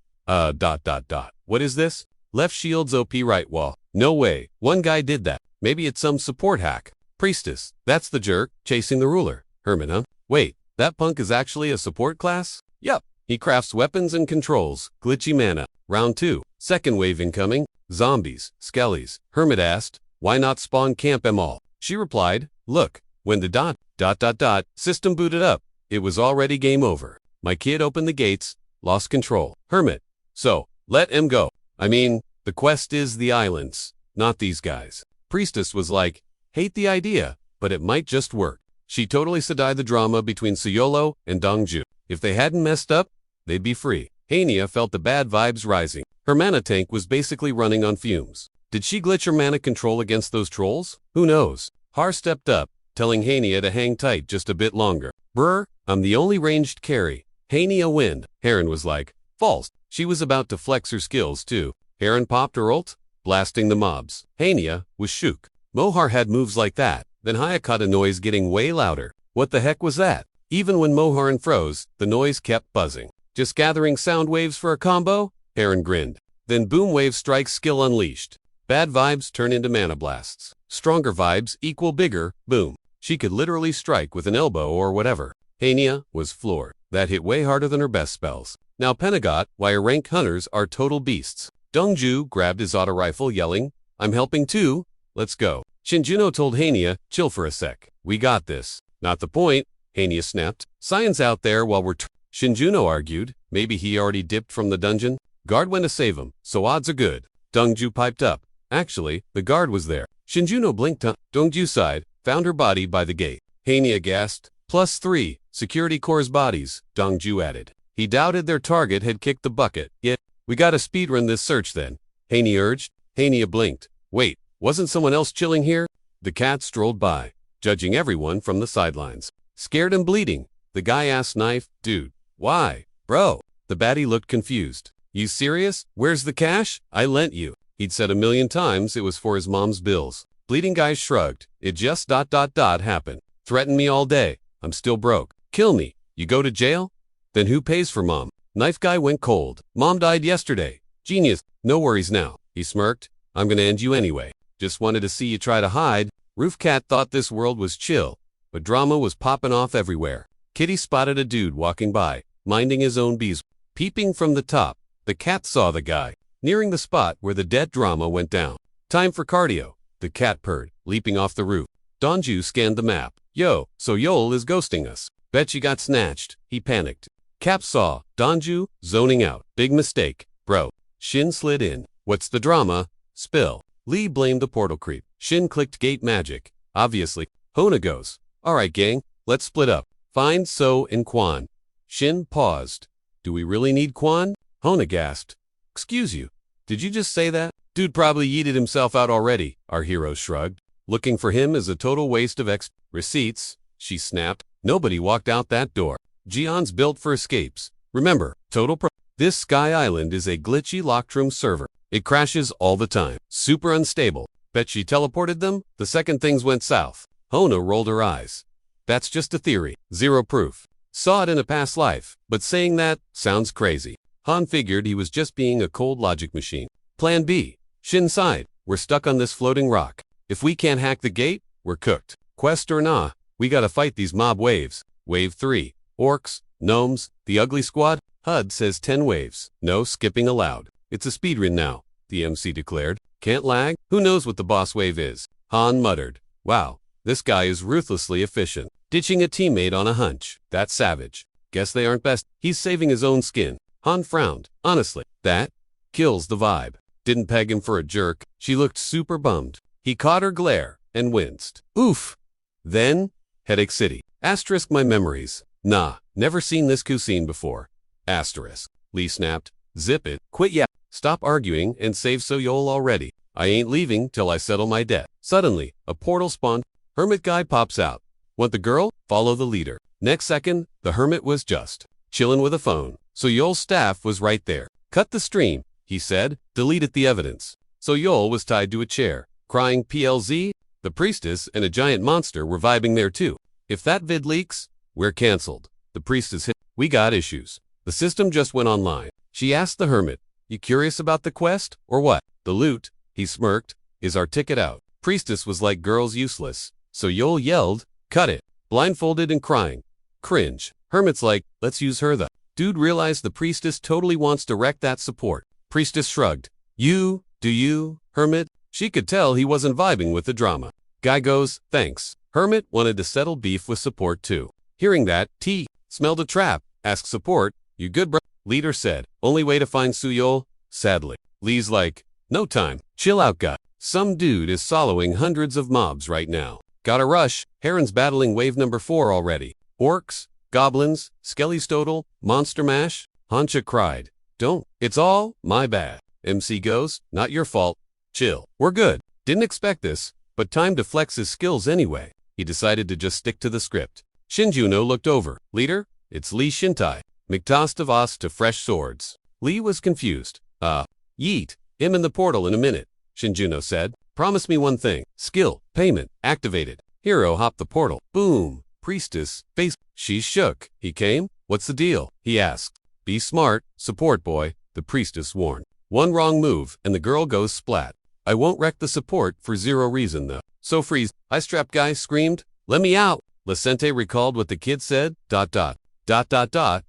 What is this? Left shield's OP right wall. No way, one guy did that. Maybe it's some support hack. Priestess, that's the jerk, chasing the ruler. Hermit, huh? Wait, that punk is actually a support class? Yup. He crafts weapons and controls. Glitchy mana. Round 2. Second wave incoming. Zombies. Skellies. Hermit asked, why not spawn camp them all? She replied, look, when the system booted up, it was already game over. My kid opened the gates, lost control. Hermit. So, let him go. I mean, the quest is the islands, not these guys. Priestess was like, hate the idea, but it might just work. She totally sadied the drama between Suyolo and Dongju. If they hadn't messed up, they'd be free. Hania felt the bad vibes rising. Her mana tank was basically running on fumes. Did she glitch her mana control against those trolls? Who knows? Har stepped up, telling Hania to hang tight just a bit longer. Brr, I'm the only ranged carry. Hania wind. Heron was like, false. She was about to flex her skills too. Heron popped her ult, blasting the mobs. Hania was shook. Mohar had moves like that. Then Hayakata noise getting way louder. What the heck was that? Even when Moharan froze, the noise kept buzzing. Just gathering sound waves for a combo? Heron grinned. Then boom wave strike skill unleashed. Bad vibes turn into mana blasts. Stronger vibes equal bigger, boom. She could literally strike with an elbow or whatever. Hania was floored. That hit way harder than her best spells. Now Penagot, why her rank hunters are total beasts. Dongju grabbed his auto rifle yelling, I'm helping too, let's go. Shinjuno told Hania, chill for a sec. We got this. Not the point, Hania snapped. Science out there while we're Shinjuno argued, maybe he already dipped from the dungeon. Guard went to save him, so odds are good. Dongju piped up. Actually, the guard was there. Shinjuno blinked. Dongju sighed, found her body by the gate. Hania gasped. +3, security corps bodies, Dongju added. He doubted their target had kicked the bucket. Yet, we gotta speedrun this search then. Hania urged. Hania blinked. Wait, wasn't someone else chilling here? The cat strolled by, judging everyone from the sidelines. Scared and bleeding, the guy asked Knife, dude, why? Bro. The baddie looked confused. You serious? Where's the cash? I lent you. He'd said 1,000,000 times it was for his mom's bills. Bleeding guy shrugged. It just happened. Threatened me all day. I'm still broke. Kill me. You go to jail? Then who pays for mom? Knife guy went cold. Mom died yesterday. Genius. No worries now. He smirked. I'm gonna end you anyway. Just wanted to see you try to hide. Roof Cat thought this world was chill, but drama was popping off everywhere. Kitty spotted a dude walking by, minding his own bees. Peeping from the top, the cat saw the guy, nearing the spot where the dead drama went down. Time for cardio, the cat purred, leaping off the roof. Donju scanned the map. Yo, so Yol is ghosting us. Bet she got snatched. He panicked. Cap saw Donju zoning out. Big mistake, bro. Shin slid in. What's the drama? Spill. Lee blamed the portal creep. Shin clicked gate magic. Obviously. Hona goes. Alright gang, let's split up. Find So and Quan. Shin paused. Do we really need Quan? Hona gasped. Excuse you. Did you just say that? Dude probably yeeted himself out already, our hero shrugged. Looking for him is a total waste of receipts, she snapped. Nobody walked out that door. Gion's built for escapes. Remember, This Sky Island is a glitchy locked room server. It crashes all the time. Super unstable. Bet she teleported them the second things went south. Hona rolled her eyes. That's just a theory. Zero proof. Saw it in a past life, but saying that sounds crazy. Han figured he was just being a cold logic machine. Plan B. Shin sighed. We're stuck on this floating rock. If we can't hack the gate, we're cooked. Quest or nah, we gotta fight these mob waves. Wave 3. Orcs, gnomes, the ugly squad. HUD says 10 waves. No skipping allowed. It's a speedrun now, the MC declared. Can't lag? Who knows what the boss wave is? Han muttered. Wow, this guy is ruthlessly efficient. Ditching a teammate on a hunch. That's savage. Guess they aren't best. He's saving his own skin. Han frowned. Honestly, that kills the vibe. Didn't peg him for a jerk. She looked super bummed. He caught her glare and winced. Oof. Then, Headache City. Asterisk my memories. Nah, never seen this cuisine before. Asterisk. Lee snapped. Zip it. Quit ya. Stop arguing and save Soyol already. I ain't leaving till I settle my debt. Suddenly, a portal spawned. Hermit guy pops out. Want the girl? Follow the leader. Next second, the hermit was just chillin' with a phone. Soyol's staff was right there. Cut the stream, he said. Deleted the evidence. Soyol was tied to a chair. Crying PLZ, the priestess and a giant monster were vibing there too. If that vid leaks, we're cancelled. The priestess hit. We got issues. The system just went online. She asked the hermit, you curious about the quest, or what? The loot, he smirked, is our ticket out. Priestess was like girls useless. Soyol yelled, cut it. Blindfolded and crying. Cringe. Hermit's like, let's use her the. Dude realized the priestess totally wants to wreck that support. Priestess shrugged. You, do you, Hermit? She could tell he wasn't vibing with the drama. Guy goes, thanks. Hermit wanted to settle beef with support too. Hearing that, T smelled a trap. Asked support, you good bro? Leader said, only way to find Soyol? Sadly. Lee's like, no time. Chill out guy. Some dude is soloing hundreds of mobs right now. Gotta rush. Heron's battling wave number 4 already. Orcs, goblins, Skellystodal, Monster Mash. Hancha cried. Don't. It's all my bad. MC goes, not your fault. Chill. We're good. Didn't expect this, but time to flex his skills anyway. He decided to just stick to the script. Shinjuno looked over. Leader, it's Lee Shintai. Mctostavas to fresh swords. Lee was confused. Yeet. Him in the portal in a minute, Shinjuno said. Promise me one thing. Skill. Payment. Activated. Hero hopped the portal. Boom. Priestess. Face. She shook. He came? What's the deal? He asked. Be smart. Support boy. The priestess warned. One wrong move, and the girl goes splat. I won't wreck the support for zero reason though. So freeze. Eye strap guy screamed. Let me out. Licente recalled what the kid said.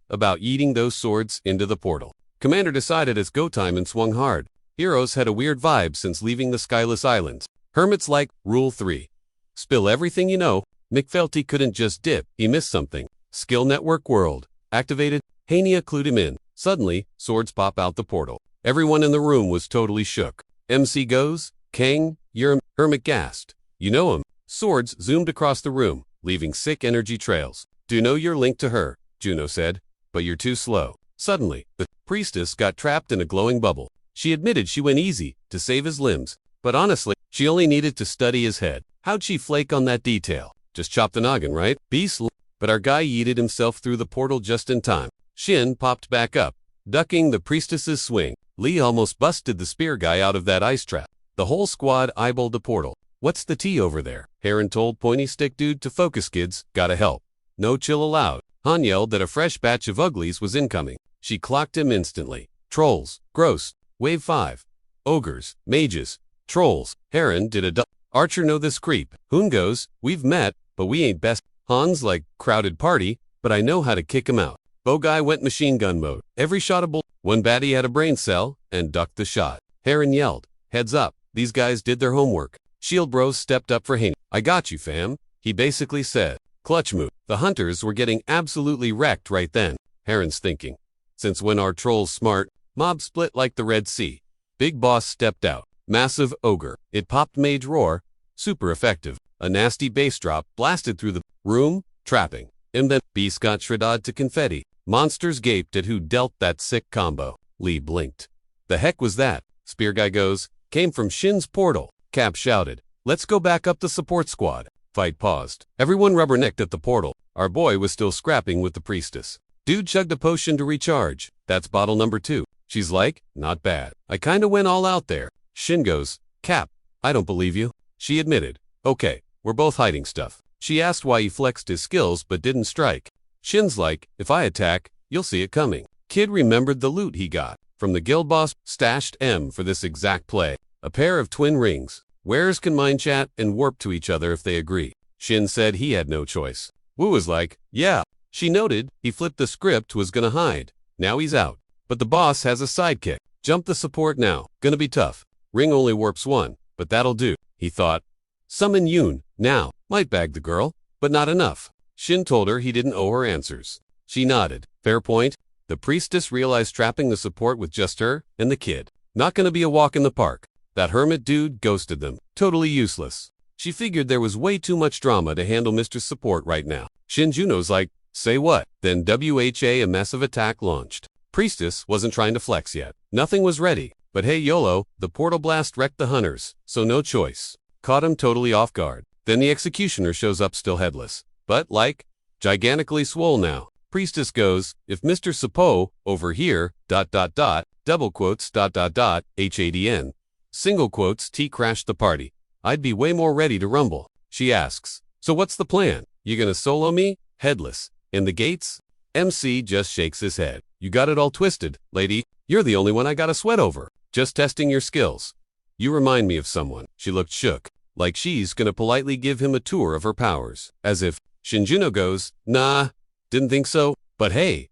About eating those swords into the portal. Commander decided it's go time and swung hard. Heroes had a weird vibe since leaving the Skyless Islands. Hermit's like, Rule 3. Spill everything you know. McFelty couldn't just dip, he missed something. Skill Network World. Activated. Hania clued him in. Suddenly, swords pop out the portal. Everyone in the room was totally shook. MC goes, Kang, you're Hermit gasped. You know him. Swords zoomed across the room, leaving sick energy trails. Do know you're linked to her, Juno said, but you're too slow. Suddenly, the priestess got trapped in a glowing bubble. She admitted she went easy to save his limbs, but honestly, she only needed to study his head. How'd she flake on that detail? Just chop the noggin, right? Beast. But our guy yeeted himself through the portal just in time. Shin popped back up, ducking the priestess's swing. Lee almost busted the spear guy out of that ice trap. The whole squad eyeballed the portal. What's the tea over there? Heron told pointy stick dude to focus kids, gotta help. No chill allowed. Han yelled that a fresh batch of uglies was incoming. She clocked him instantly. Trolls. Gross. Wave 5. Ogres. Mages. Trolls. Heron did a Archer know this creep. Hoon goes, we've met, but we ain't best. Han's like, crowded party, but I know how to kick him out. Bow guy went machine gun mode. Every shot a bull. One baddie had a brain cell and ducked the shot. Heron yelled, heads up, these guys did their homework. Shield bros stepped up for Haney. I got you fam. He basically said. Clutch move. The hunters were getting absolutely wrecked right then. Heron's thinking. Since when are trolls smart? Mob split like the Red Sea. Big boss stepped out. Massive ogre. It popped mage roar. Super effective. A nasty bass drop blasted through the room, trapping. And then beast got shredded to confetti. Monsters gaped at who dealt that sick combo. Lee blinked. The heck was that? Spear guy goes, came from Shin's portal. Cap shouted, let's go back up the support squad. Fight paused. Everyone rubbernecked at the portal. Our boy was still scrapping with the priestess. Dude chugged a potion to recharge. That's bottle number 2. She's like, not bad. I kinda went all out there. Shin goes, Cap, I don't believe you. She admitted, okay, we're both hiding stuff. She asked why he flexed his skills but didn't strike. Shin's like, if I attack, you'll see it coming. Kid remembered the loot he got from the guild boss, stashed M for this exact play. A pair of twin rings. Wearers can mind chat and warp to each other if they agree. Shin said he had no choice. Wu was like, yeah. She noted he flipped the script, was gonna hide. Now he's out. But the boss has a sidekick. Jump the support now. Gonna be tough. Ring only warps 1, but that'll do, he thought. Summon Yoon, now. Might bag the girl, but not enough. Shin told her he didn't owe her answers. She nodded. Fair point. The priestess realized trapping the support with just her and the kid. Not gonna be a walk in the park. That hermit dude ghosted them. Totally useless. She figured there was way too much drama to handle Mr. Support right now. Shin Juno's like, say what? Then WHA a massive attack launched. Priestess wasn't trying to flex yet. Nothing was ready. But hey YOLO, the portal blast wrecked the hunters, so no choice. Caught him totally off guard. Then the executioner shows up still headless. But like, gigantically swole now. Priestess goes, if Mr. Suppo, over here, ... double quotes ... HADN. Single quotes T crashed the party. I'd be way more ready to rumble. She asks, so what's the plan? You gonna solo me? Headless. In the gates? MC just shakes his head. You got it all twisted, lady. You're the only one I got a sweat over. Just testing your skills. You remind me of someone. She looked shook. Like she's gonna politely give him a tour of her powers. As if, Shinjuno goes, nah, didn't think so, but hey, ...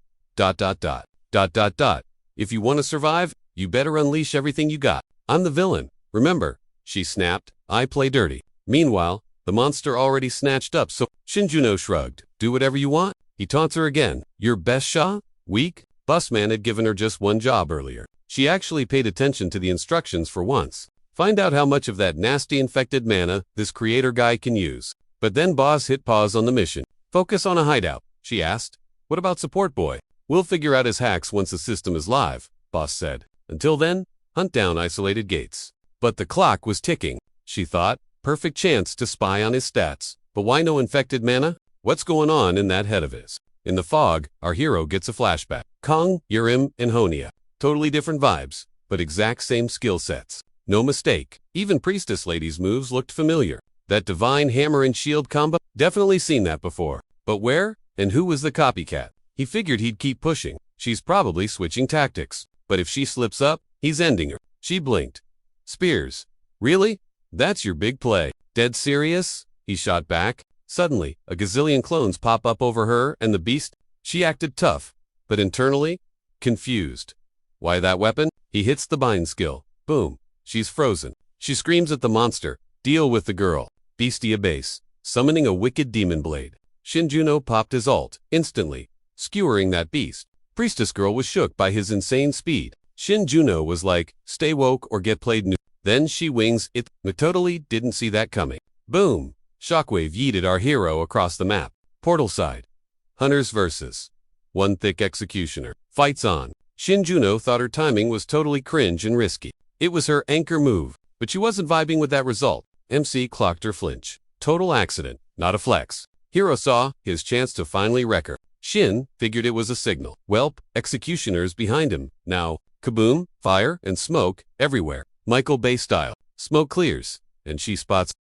If you want to survive, you better unleash everything you got. I'm the villain. Remember, she snapped, I play dirty. Meanwhile, the monster already snatched up, so Shinjuno shrugged. Do whatever you want? He taunts her again. Your best shot? Weak? Busman had given her just one job earlier. She actually paid attention to the instructions for once. Find out how much of that nasty infected mana this creator guy can use. But then boss hit pause on the mission. Focus on a hideout, she asked. What about support boy? We'll figure out his hacks once the system is live, boss said. Until then, hunt down isolated gates. But the clock was ticking, she thought. Perfect chance to spy on his stats. But why no infected mana? What's going on in that head of his? In the fog, our hero gets a flashback. Kong, Yurim, and Honia. Totally different vibes, but exact same skill sets. No mistake. Even Priestess Lady's moves looked familiar. That divine hammer and shield combo? Definitely seen that before. But where? And who was the copycat? He figured he'd keep pushing. She's probably switching tactics. But if she slips up, he's ending her. She blinked. Spears. Really? That's your big play. Dead serious? He shot back. Suddenly, a gazillion clones pop up over her and the beast. She acted tough, but internally, confused. Why that weapon? He hits the bind skill. Boom. She's frozen. She screams at the monster. Deal with the girl. Beastia base. Summoning a wicked demon blade. Shinjuno popped his ult, instantly, skewering that beast. Priestess girl was shook by his insane speed. Shinjuno was like, stay woke or get played new. Then she wings it. Totally didn't see that coming. Boom. Shockwave yeeted our hero across the map. Portal side. Hunters versus one thick executioner. Fights on. Shinjuno thought her timing was totally cringe and risky. It was her anchor move, but she wasn't vibing with that result. MC clocked her flinch. Total accident, not a flex. Hero saw his chance to finally wreck her. Shin figured it was a signal. Welp, executioners behind him. Now, kaboom, fire, and smoke everywhere. Michael Bay style. Smoke clears, and she spots ...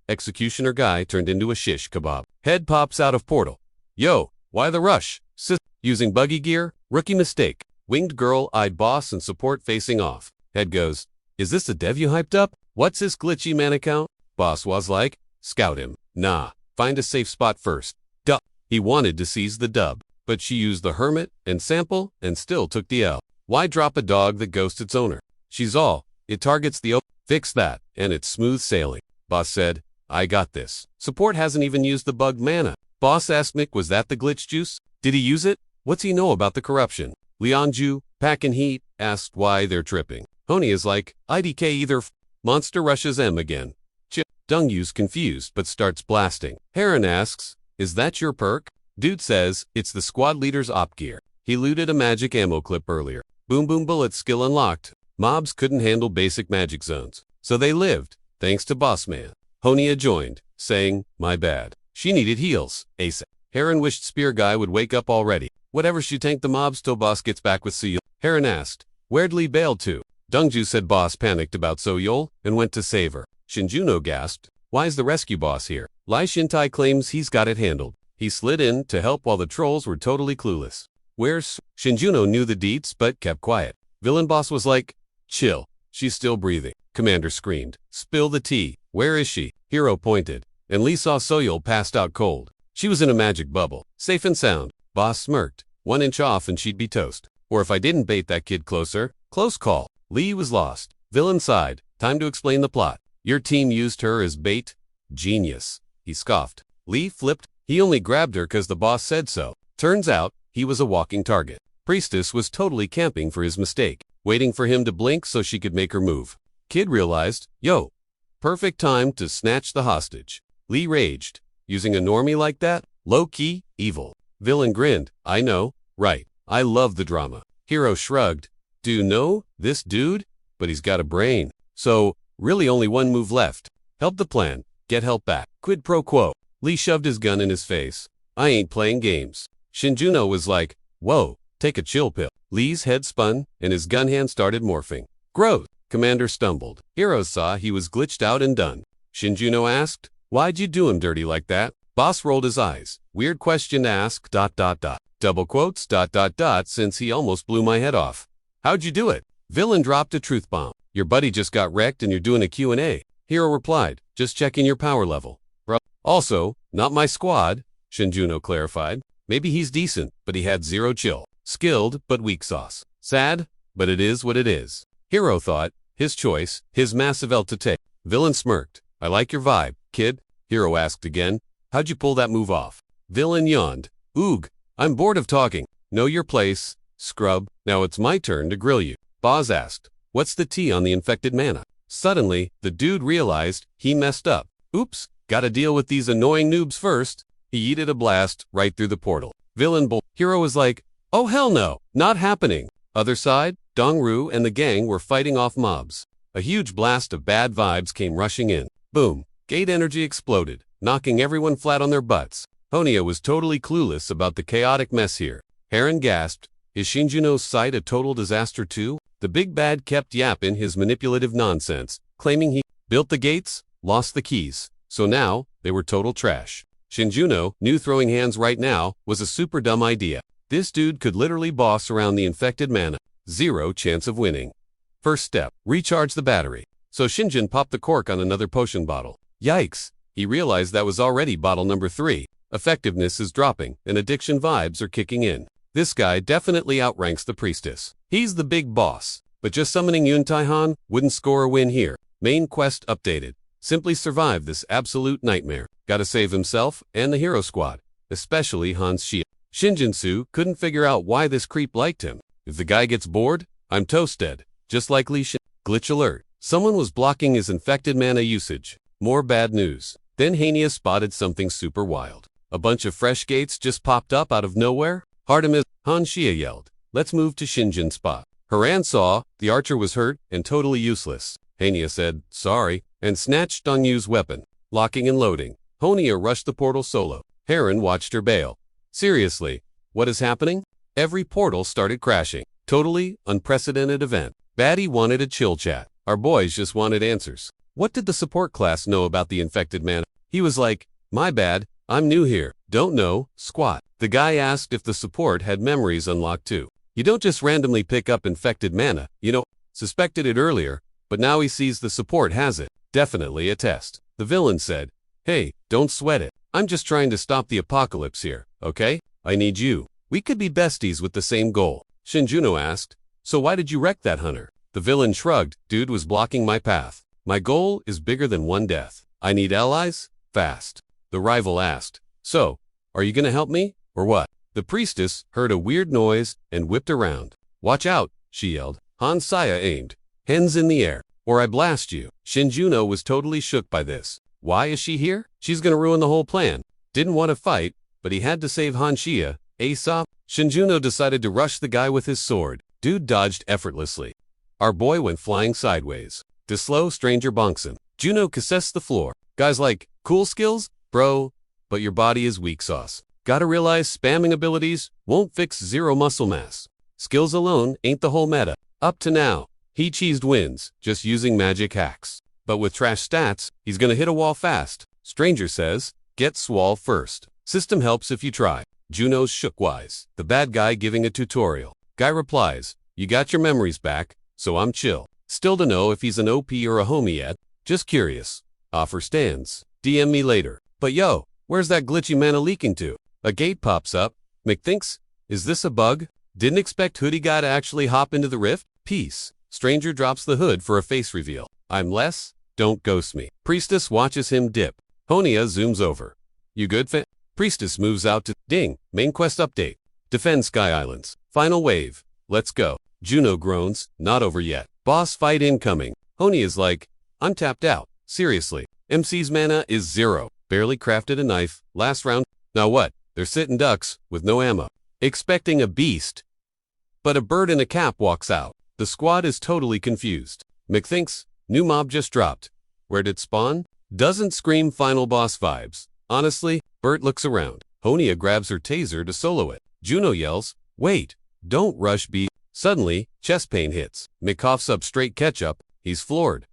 Executioner guy turned into a shish kebab. Head pops out of portal. Yo, why the rush? Using buggy gear? Rookie mistake. Winged girl eyed boss and support facing off. Head goes, is this the dev you hyped up? What's his glitchy man account? Boss was like, scout him. Nah, find a safe spot first. Duh. He wanted to seize the dub, but she used the hermit and sample and still took the L. Why drop a dog that ghosts its owner? She's all, it targets the fix that, and it's smooth sailing. Boss said, I got this. Support hasn't even used the bugged mana. Boss asked Mick, was that the glitch juice? Did he use it? What's he know about the corruption? Leonju, Pack and Heat, asked why they're tripping. Honey is like, IDK either monster rushes M again. Dungyu's confused but starts blasting. Heron asks, is that your perk? Dude says, it's the squad leader's op gear. He looted a magic ammo clip earlier. Boom boom bullet skill unlocked. Mobs couldn't handle basic magic zones, so they lived, thanks to Boss Man. Honia joined, saying, my bad. She needed heals, ASAP. Heron wished Spear Guy would wake up already. Whatever she tanked the mobs till Boss gets back with Soyol. Heron asked, where'd Lee bail to? Dongju said Boss panicked about Soyol and went to save her. Shinjuno gasped, why's the rescue boss here? Lai Shintai claims he's got it handled. He slid in to help while the trolls were totally clueless. Where's... Shinjuno knew the deets but kept quiet. Villain boss was like, chill, she's still breathing. Commander screamed, spill the tea. Where is she? Hero pointed, and Lee saw Soyol passed out cold. She was in a magic bubble, safe and sound. Boss smirked, 1 inch off and she'd be toast. Or if I didn't bait that kid closer, close call. Lee was lost. Villain sighed, time to explain the plot. Your team used her as bait? Genius. He scoffed. Lee flipped, he only grabbed her cause the boss said so. Turns out, he was a walking target. Priestess was totally camping for his mistake, waiting for him to blink so she could make her move. Kid realized, yo, perfect time to snatch the hostage. Lee raged, using a normie like that? Low-key, evil. Villain grinned, I know, right. I love the drama. Hero shrugged, do you know this dude? But he's got a brain. So, really only one move left. Help the plan, get help back. Quid pro quo. Lee shoved his gun in his face. I ain't playing games. Shinjuno was like, whoa, take a chill pill. Lee's head spun, and his gun hand started morphing. Growth. Commander stumbled. Hero saw he was glitched out and done. Shinjuno asked, why'd you do him dirty like that? Boss rolled his eyes. Weird question to ask, ... Double quotes, ... since he almost blew my head off. How'd you do it? Villain dropped a truth bomb. Your buddy just got wrecked and you're doing a Q&A. Hero replied, just checking your power level. Bro. Also, not my squad, Shinjuno clarified. Maybe he's decent, but he had zero chill. Skilled, but weak sauce. Sad, but it is what it is. Hero thought, his choice, his massive L to take. Villain smirked. I like your vibe, kid. Hero asked again. How'd you pull that move off? Villain yawned. Oog, I'm bored of talking. Know your place, scrub. Now it's my turn to grill you. Boz asked, what's the tea on the infected mana? Suddenly, the dude realized he messed up. Oops, gotta deal with these annoying noobs first. He yeeted a blast right through the portal. Villain bull. Hero was like, oh hell no, not happening. Other side, Dongru and the gang were fighting off mobs. A huge blast of bad vibes came rushing in. Boom, gate energy exploded, knocking everyone flat on their butts. Honia was totally clueless about the chaotic mess here. Heron gasped, is Shinjuno's site a total disaster too? The big bad kept yapping his manipulative nonsense, claiming he built the gates, lost the keys, so now they were total trash. Shinjuno knew throwing hands right now was a super dumb idea. This dude could literally boss around the infected mana. Zero chance of winning. First step, recharge the battery. So Shinjin popped the cork on another potion bottle. Yikes, he realized that was already bottle number 3. Effectiveness is dropping and addiction vibes are kicking in. This guy definitely outranks the priestess. He's the big boss. But just summoning Yun Tai-han wouldn't score a win here. Main quest updated. Simply survive this absolute nightmare. Gotta save himself and the hero squad, especially Han's Shia. Shinjinsu couldn't figure out why this creep liked him. If the guy gets bored, I'm toasted. Just like Li Shin. Glitch alert. Someone was blocking his infected mana usage. More bad news. Then Hania spotted something super wild. A bunch of fresh gates just popped up out of nowhere. Artemis, Han Shia yelled. Let's move to Shinjin's spot. Haran saw the archer was hurt and totally useless. Hania said, sorry, and snatched Dongyu's weapon. Locking and loading. Honia rushed the portal solo. Heron watched her bail. Seriously, what is happening? Every portal started crashing. Totally unprecedented event. Baddie wanted a chill chat. Our boys just wanted answers. What did the support class know about the infected mana? He was like, my bad, I'm new here. Don't know, squat. The guy asked if the support had memories unlocked too. You don't just randomly pick up infected mana, suspected it earlier, but now he sees the support has it. Definitely a test. The villain said, hey, don't sweat it. I'm just trying to stop the apocalypse here, okay? I need you. We could be besties with the same goal. Shinjuno asked, so why did you wreck that hunter? The villain shrugged, dude was blocking my path. My goal is bigger than one death. I need allies, fast. The rival asked, so, are you gonna help me, or what? The priestess heard a weird noise and whipped around. Watch out, she yelled. Han Saya aimed. Hands in the air, or I blast you. Shinjuno was totally shook by this. Why is she here? She's gonna ruin the whole plan. Didn't want to fight, but he had to save Han Shia. ASAP, Shinjuno decided to rush the guy with his sword. Dude dodged effortlessly. Our boy went flying sideways. The slow stranger bonks him. Juno kisses the floor. Guys like, cool skills? Bro, but your body is weak sauce. Gotta realize spamming abilities won't fix zero muscle mass. Skills alone ain't the whole meta. Up to now, he cheesed wins, just using magic hacks. But with trash stats, he's gonna hit a wall fast. Stranger says, get swole first. System helps if you try. Juno's shook wise. The bad guy giving a tutorial. Guy replies, you got your memories back, so I'm chill. Still to know if he's an OP or a homie yet. Just curious. Offer stands. DM me later. But yo, where's that glitchy mana leaking to? A gate pops up. McThinks, is this a bug? Didn't expect hoodie guy to actually hop into the rift? Peace. Stranger drops the hood for a face reveal. I'm less, don't ghost me. Priestess watches him dip. Honia zooms over. You good, fan? Priestess moves out to ding. Main quest update. Defend Sky Islands. Final wave. Let's go. Juno groans. Not over yet. Boss fight incoming. Honia's like, I'm tapped out. Seriously. MC's mana is 0. Barely crafted a knife. Last round. Now what? They're sitting ducks with no ammo. Expecting a beast. But a bird in a cap walks out. The squad is totally confused. McThinks, new mob just dropped. Where'd it spawn? Doesn't scream final boss vibes. Honestly, Bert looks around. Honia grabs her taser to solo it. Juno yells, wait, don't rush B. Suddenly, chest pain hits. Mick coughs up straight ketchup. He's floored.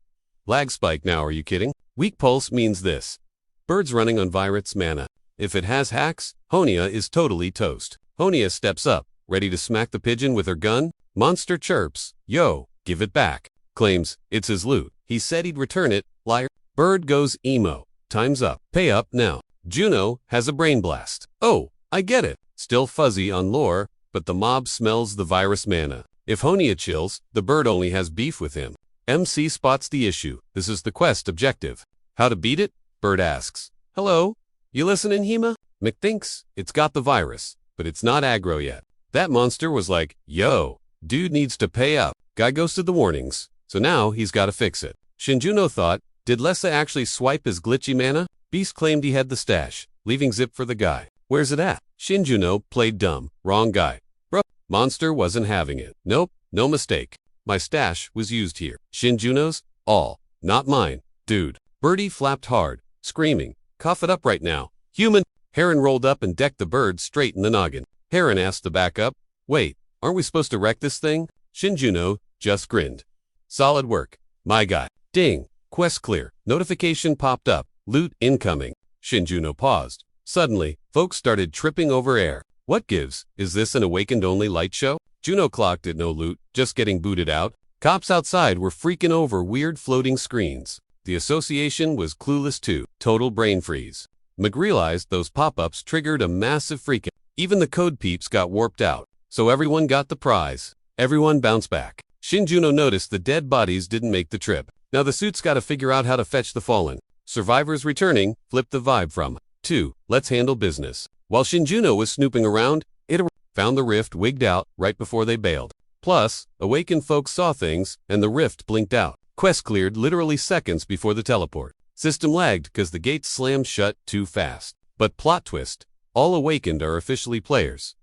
Lag spike now, are you kidding? Weak pulse means this. Bird's running on Virat's mana. If it has hacks, Honia is totally toast. Honia steps up, ready to smack the pigeon with her gun. Monster chirps, yo, give it back. Claims, it's his loot. He said he'd return it, liar. Bird goes emo. Time's up. Pay up now. Juno has a brain blast. Oh, I get it. Still fuzzy on lore, but the mob smells the virus mana. If Honia chills, the bird only has beef with him. MC spots the issue. This is the quest objective. How to beat it? Bird asks. Hello? You listening, Hema? McThinks, it's got the virus, but it's not aggro yet. That monster was like, yo, dude needs to pay up. Guy ghosted the warnings, so now he's gotta fix it. Shinjuno thought, did Lessa actually swipe his glitchy mana? Beast claimed he had the stash, leaving zip for the guy. Where's it at? Shinjuno played dumb. Wrong guy. Bro, monster wasn't having it. Nope, no mistake. My stash was used here. Shinjuno's? All. Not mine. Dude. Birdie flapped hard, screaming. Cough it up right now. Human. Heron rolled up and decked the bird straight in the noggin. Heron asked to back up. Wait, aren't we supposed to wreck this thing? Shinjuno just grinned. Solid work. My guy. Ding. Quest clear. Notification popped up. Loot incoming. Shinjuno paused. Suddenly, folks started tripping over air. What gives? Is this an awakened-only light show? Juno clocked at no loot, just getting booted out. Cops outside were freaking over weird floating screens. The association was clueless too. Total brain freeze. Mc realized those pop-ups triggered a massive freakout. Even the code peeps got warped out. So everyone got the prize. Everyone bounced back. Shinjuno noticed the dead bodies didn't make the trip. Now the suit's gotta figure out how to fetch the fallen. Survivors returning flipped the vibe from 2, let's handle business. While Shinjuno was snooping around, it found the rift wigged out right before they bailed. Plus, awakened folks saw things, and the rift blinked out. Quest cleared literally seconds before the teleport. System lagged because the gates slammed shut too fast. But plot twist, all awakened are officially players.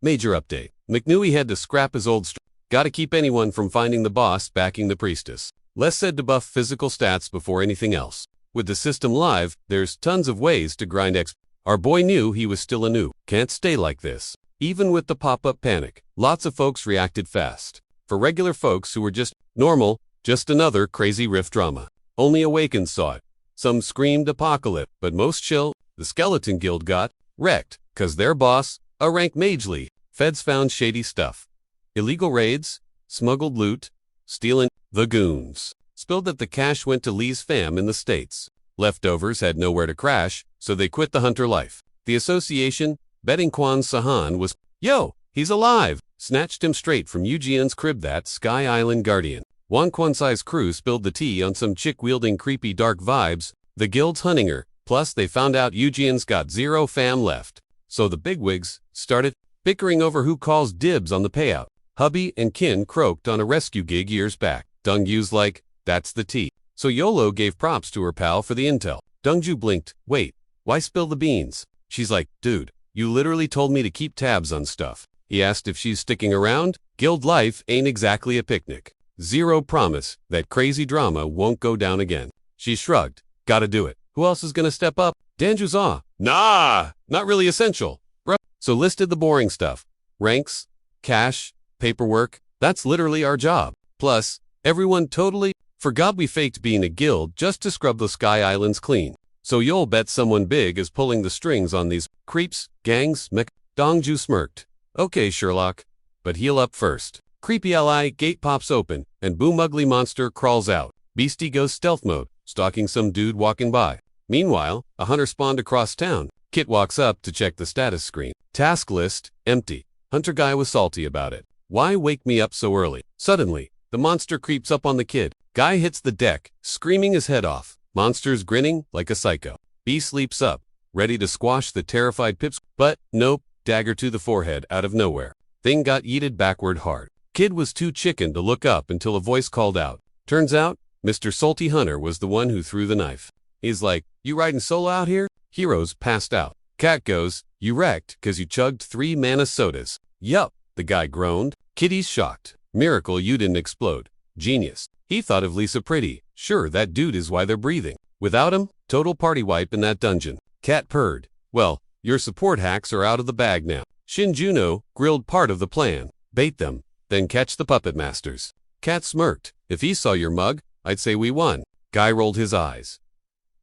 Major update. McNewy had to scrap his old gotta keep anyone from finding the boss backing the priestess. Les said to buff physical stats before anything else. With the system live, there's tons of ways to grind XP. Our boy knew he was still a noob. Can't stay like this. Even with the pop-up panic, lots of folks reacted fast. For regular folks who were just normal, just another crazy rift drama. Only awakened saw it. Some screamed apocalypse, but most chill. The Skeleton Guild got wrecked, cause their boss, a rank magely. Feds found shady stuff. Illegal raids, smuggled loot, stealing. The goons spilled that the cash went to Lee's fam in the States. Leftovers had nowhere to crash, so they quit the hunter life. The association, betting Kwan Sahan was, yo, he's alive, snatched him straight from Eugene's crib. That Sky Island Guardian. Wan Kwansai's crew spilled the tea on some chick wielding creepy dark vibes. The guild's hunting her, plus they found out Eugene's got 0 fam left. So the bigwigs started bickering over who calls dibs on the payout. Hubby and Kin croaked on a rescue gig years back. Dungyu's like, that's the tea. So YOLO gave props to her pal for the intel. Dungju blinked, wait, why spill the beans? She's like, dude, you literally told me to keep tabs on stuff. He asked if she's sticking around. Guild life ain't exactly a picnic. Zero promise that crazy drama won't go down again. She shrugged. Gotta do it. Who else is gonna step up? Danjuza. Nah, not really essential. Bruh. So listed the boring stuff. Ranks, cash, paperwork. That's literally our job. Plus, everyone totally forgot we faked being a guild just to scrub the Sky Islands clean. So you'll bet someone big is pulling the strings on these creeps, gangs, Dongju smirked. Okay, Sherlock. But heal up first. Creepy ally gate pops open, and boom ugly monster crawls out. Beastie goes stealth mode, stalking some dude walking by. Meanwhile, a hunter spawned across town. Kit walks up to check the status screen. Task list, empty. Hunter guy was salty about it. Why wake me up so early? Suddenly, the monster creeps up on the kid. Guy hits the deck, screaming his head off. Monster's grinning like a psycho. Beast leaps up, ready to squash the terrified pips, but nope, dagger to the forehead out of nowhere. Thing got yeeted backward hard. Kid was too chicken to look up until a voice called out. Turns out, Mr. Salty Hunter was the one who threw the knife. He's like, you riding solo out here? Heroes passed out. Cat goes, you wrecked 'cause you chugged 3 mana sodas. Yup, the guy groaned. Kitty's shocked. Miracle you didn't explode. Genius. He thought of Lisa pretty. Sure, that dude is why they're breathing. Without him, total party wipe in that dungeon. Cat purred. Well, your support hacks are out of the bag now. Shin Juno grilled part of the plan. Bait them, then catch the puppet masters. Cat smirked. If he saw your mug, I'd say we won. Guy rolled his eyes.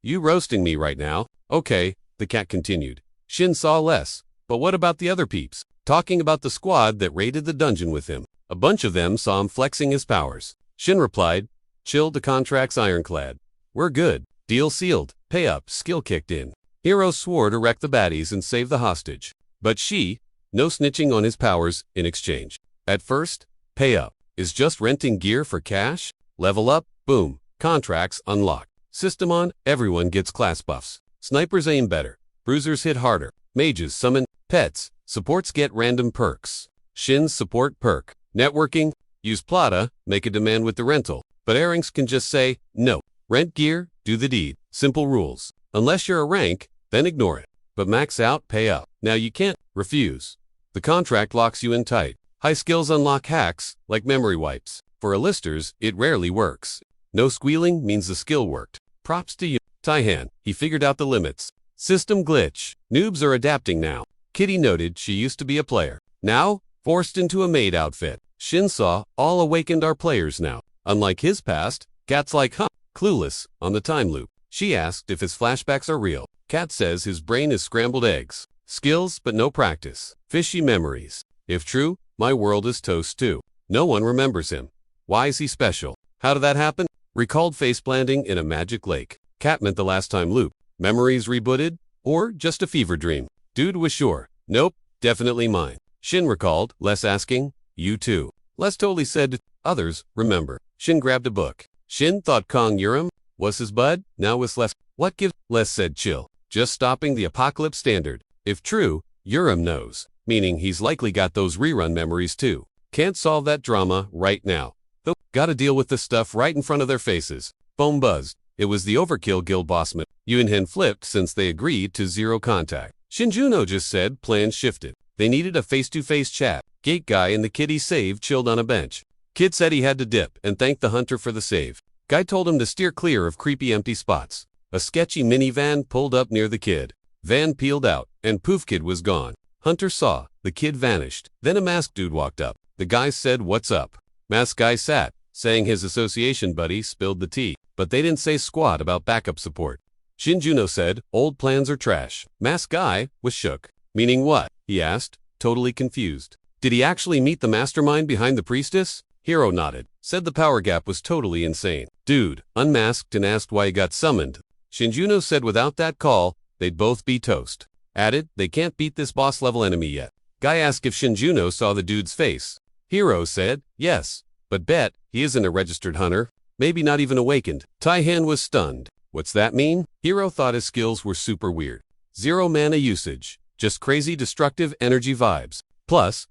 You roasting me right now? Okay, the cat continued. Shin saw less. But what about the other peeps? Talking about the squad that raided the dungeon with him. A bunch of them saw him flexing his powers. Shin replied, chill the contract's ironclad. We're good. Deal sealed. Pay up. Skill kicked in. Hero swore to wreck the baddies and save the hostage. But she, no snitching on his powers in exchange. At first, pay up is just renting gear for cash. Level up, boom, contracts unlocked. System on, everyone gets class buffs. Snipers aim better. Bruisers hit harder. Mages summon pets. Supports get random perks. Shin's support perk. Networking, use Plata, make a demand with the rental. But Airings can just say, no. Rent gear, do the deed. Simple rules. Unless you're a rank, then ignore it. But max out, pay up. Now you can't refuse. The contract locks you in tight. High skills unlock hacks, like memory wipes. For A-listers, it rarely works. No squealing means the skill worked. Props to you. Taihan, he figured out the limits. System glitch. Noobs are adapting now. Kitty noted she used to be a player. Now, forced into a maid outfit. Shin saw, all awakened are players now. Unlike his past, Cat's like, huh, clueless, on the time loop. She asked if his flashbacks are real. Cat says his brain is scrambled eggs. Skills, but no practice. Fishy memories. If true, my world is toast too. No one remembers him. Why is he special? How did that happen? Recalled face-planting in a magic lake. Cat meant the last time loop. Memories rebooted? Or just a fever dream? Dude was sure. Nope, definitely mine. Shin recalled, Les asking, you too. Les totally said, others, remember. Shin grabbed a book. Shin thought Kong Urim was his bud, now was Les. What gives? Les said chill. Just stopping the apocalypse standard. If true, Urim knows. Meaning he's likely got those rerun memories too. Can't solve that drama right now. Though, gotta deal with the stuff right in front of their faces. Phone buzzed. It was the Overkill Guild bossman. Yunhen flipped since they agreed to zero contact. Shinjuno just said plans shifted. They needed a face-to-face chat. Gate guy and the kid he saved chilled on a bench. Kid said he had to dip and thanked the hunter for the save. Guy told him to steer clear of creepy empty spots. A sketchy minivan pulled up near the kid. Van peeled out, and poof kid was gone. Hunter saw. The kid vanished. Then a masked dude walked up. The guy said, what's up? Masked guy sat, saying his association buddy spilled the tea. But they didn't say squat about backup support. Shinjuno said, old plans are trash. Masked guy was shook. Meaning what? He asked, totally confused. Did he actually meet the mastermind behind the priestess? Hero nodded, said the power gap was totally insane. Dude, unmasked and asked why he got summoned. Shinjuno said without that call, they'd both be toast. Added, they can't beat this boss-level enemy yet. Guy asked if Shinjuno saw the dude's face. Hero said, yes, but bet he isn't a registered hunter. Maybe not even awakened. Taihan was stunned. What's that mean? Hero thought his skills were super weird. 0 mana usage. Just crazy destructive energy vibes. Plus,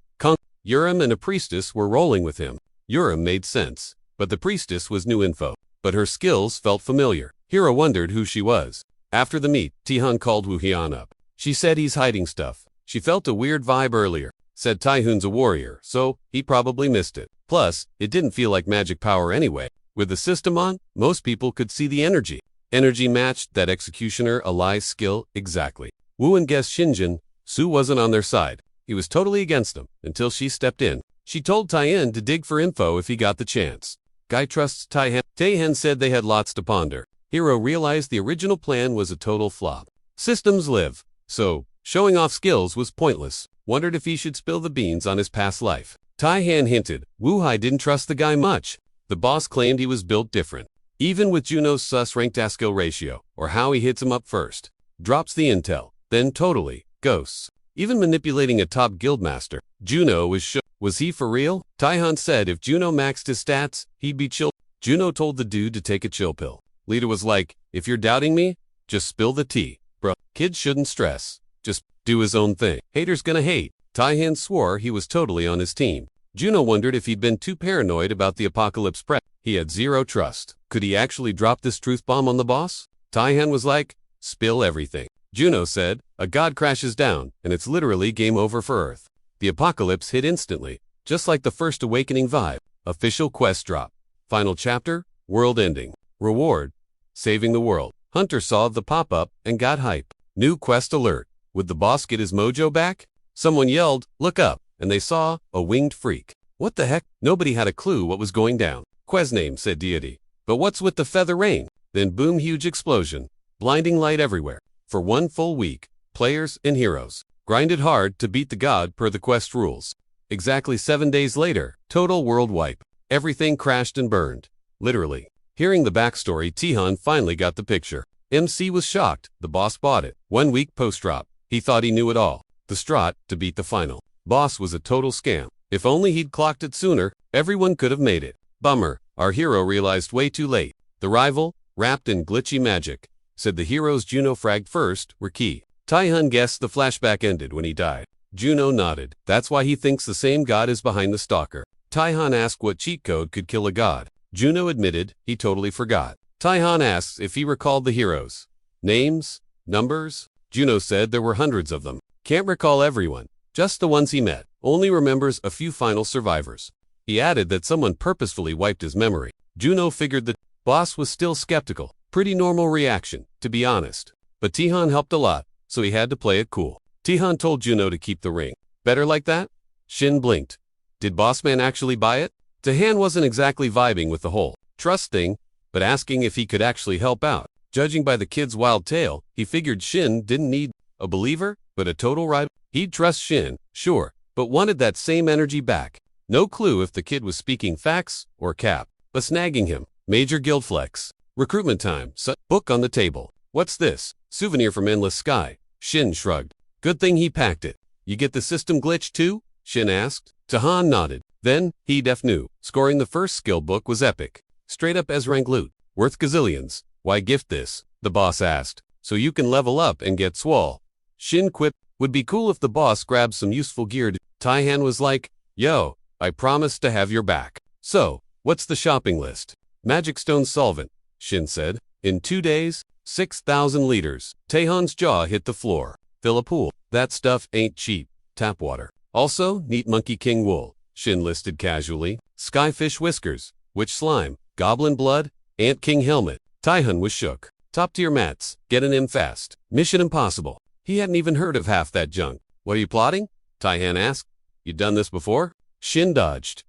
Urim and a priestess were rolling with him. Urim made sense, but the priestess was new info. But her skills felt familiar. Hero wondered who she was. After the meet, Tihan called Wuhian up. She said he's hiding stuff. She felt a weird vibe earlier. said Taehoon's a warrior, so he probably missed it. Plus, it didn't feel like magic power anyway. With the system on, most people could see the energy. Energy matched that executioner Alai's skill exactly. Wu and guessed Shinjin, Su wasn't on their side. He was totally against them, until she stepped in. She told Taehin to dig for info if he got the chance. Guy trusts Taehin. Taehin said they had lots to ponder. Hero realized the original plan was a total flop. Systems live, so showing off skills was pointless. Wondered if he should spill the beans on his past life. Taehin hinted. Wu-hai didn't trust the guy much. The boss claimed he was built different. Even with Juno's sus ranked skill ratio, or how he hits him up first. Drops the intel, then totally ghosts. Even manipulating a top guildmaster. Juno was shook. Was he for real? Taehin said if Juno maxed his stats, he'd be chill. Juno told the dude to take a chill pill. Leader was like, if you're doubting me, just spill the tea. Bruh, kids shouldn't stress. Just do his own thing. Haters gonna hate. Taehin swore he was totally on his team. Juno wondered if he'd been too paranoid about the apocalypse prep. He had zero trust. Could he actually drop this truth bomb on the boss? Taehin was like, spill everything. Juno said, a god crashes down, and it's literally game over for Earth. The apocalypse hit instantly, just like the first Awakening vibe. Official quest drop. Final chapter, world ending. Reward, saving the world. Hunter saw the pop-up and got hype. New quest alert. Would the boss get his mojo back? Someone yelled, look up, and they saw a winged freak. What the heck? Nobody had a clue what was going down. Quest name, said deity. But what's with the feather rain? Then boom, huge explosion. Blinding light everywhere. For one full week, players and heroes grinded hard to beat the god per the quest rules. Exactly 7 days later, total world wipe. Everything crashed and burned. Literally. Hearing the backstory, Taehin finally got the picture. MC was shocked. The boss bought it. 1 week post-drop. He thought he knew it all. The strat to beat the final boss was a total scam. If only he'd clocked it sooner, everyone could have made it. Bummer. Our hero realized way too late. The rival, wrapped in glitchy magic, said the heroes Juno fragged first were key. Taehin guessed the flashback ended when he died. Juno nodded. That's why he thinks the same god is behind the stalker. Taehin asked what cheat code could kill a god. Juno admitted he totally forgot. Taehin asks if he recalled the heroes. Names? Numbers? Juno said there were hundreds of them. Can't recall everyone. Just the ones he met. Only remembers a few final survivors. He added that someone purposefully wiped his memory. Juno figured the boss was still skeptical. Pretty normal reaction, to be honest. But Taehin helped a lot, so he had to play it cool. Taehin told Juno to keep the ring. Better like that? Shin blinked. Did Bossman actually buy it? Taehin wasn't exactly vibing with the whole trust thing, but asking if he could actually help out. Judging by the kid's wild tale, he figured Shin didn't need a believer, but a total rival. He'd trust Shin, sure, but wanted that same energy back. No clue if the kid was speaking facts or cap, but snagging him. Major guild flex. Recruitment time. Book on the table. What's this? Souvenir from Endless Sky. Shin shrugged. Good thing he packed it. You get the system glitch too? Shin asked. Taehin nodded. Then, he knew. Scoring the first skill book was epic. Straight up S-rank loot. Worth gazillions. Why gift this? The boss asked. So you can level up and get swole. Shin quipped. Would be cool if the boss grabbed some useful gear. Taehin was like, yo, I promise to have your back. So, what's the shopping list? Magic stone solvent, Shin said. In 2 days, 6,000 liters. Taehin's jaw hit the floor. Fill a pool. That stuff ain't cheap. Tap water. Also, neat monkey king wool. Shin listed casually. Skyfish whiskers. Witch slime. Goblin blood. Ant king helmet. Taehin was shook. Top tier mats. Get an M fast. Mission impossible. He hadn't even heard of half that junk. What are you plotting? Taehin asked. You done this before? Shin dodged.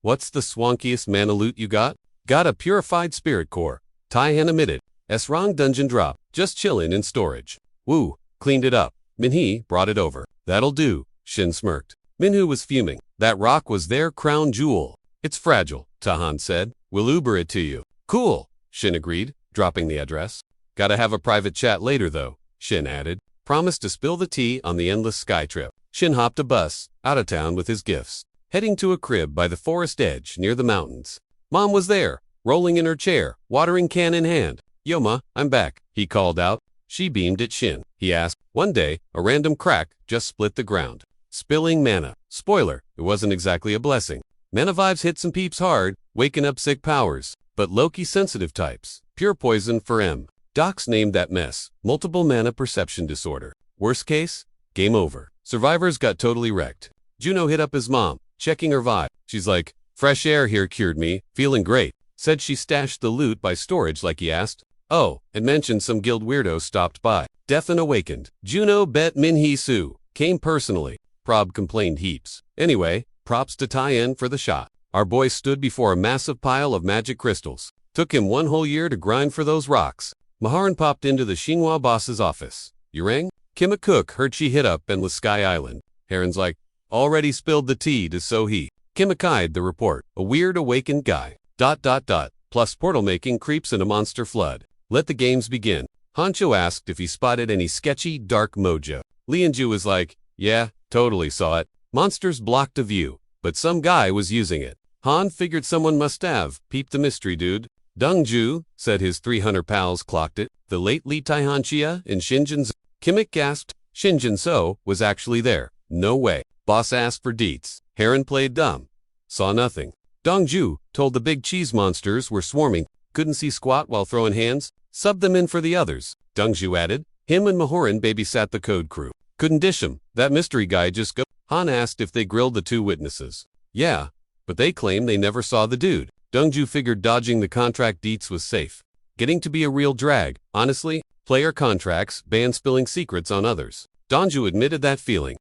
What's the swankiest mana loot you got? Got a purified spirit core. Taehin admitted. S-Rang dungeon drop. Just chillin' in storage. Woo. Cleaned it up. Minhee brought it over. That'll do. Shin smirked. Minhoo was fuming. That rock was their crown jewel. It's fragile, Taehin said. We'll Uber it to you. Cool. Shin agreed, dropping the address. Gotta have a private chat later though, Shin added. Promised to spill the tea on the endless sky trip. Shin hopped a bus, out of town with his gifts, heading to a crib by the forest edge near the mountains. Mom was there, rolling in her chair, watering can in hand. Yo ma, I'm back, he called out. She beamed at Shin. He asked. One day, a random crack just split the ground. Spilling mana. Spoiler, it wasn't exactly a blessing. Mana vibes hit some peeps hard, waking up sick powers. But Loki sensitive types. Pure poison for M. Docs named that mess. Multiple mana perception disorder. Worst case? Game over. Survivors got totally wrecked. Juno hit up his mom, checking her vibe. She's like, fresh air here cured me, feeling great. Said she stashed the loot by storage like he asked. Oh, and mentioned some guild weirdos stopped by. Deaf and awakened. Juno bet Minhee Su. Came personally. Prob complained heaps. Anyway, props to tie-in for the shot. Our boy stood before a massive pile of magic crystals. Took him one whole year to grind for those rocks. Maharan popped into the Xinhua boss's office. You rang? Kim a cook heard she hit up Endless Sky Island. Heron's like, already spilled the tea to Sohee. Kim a-kied the report. A weird awakened guy. ... Plus portal making creeps in a monster flood. Let the games begin. Hancho asked if he spotted any sketchy, dark mojo. Lianju was like, yeah, totally saw it. Monsters blocked the view, but some guy was using it. Han figured someone must have peeped the mystery dude. Dongju said his 300 pals clocked it. The late Li Taihanxia in Shinjin's. Kimmick gasped. Shinjin So was actually there. No way. Boss asked for deets. Heron played dumb. Saw nothing. Dongju told the big cheese monsters were swarming. Couldn't see squat while throwing hands. Sub them in for the others. Dongju added. Him and Mahoran babysat the code crew. Couldn't dish him. That mystery guy just go. Han asked if they grilled the two witnesses. Yeah, but they claim they never saw the dude. Dongju figured dodging the contract deets was safe. Getting to be a real drag. Honestly, player contracts ban spilling secrets on others. Dongju admitted that feeling. ...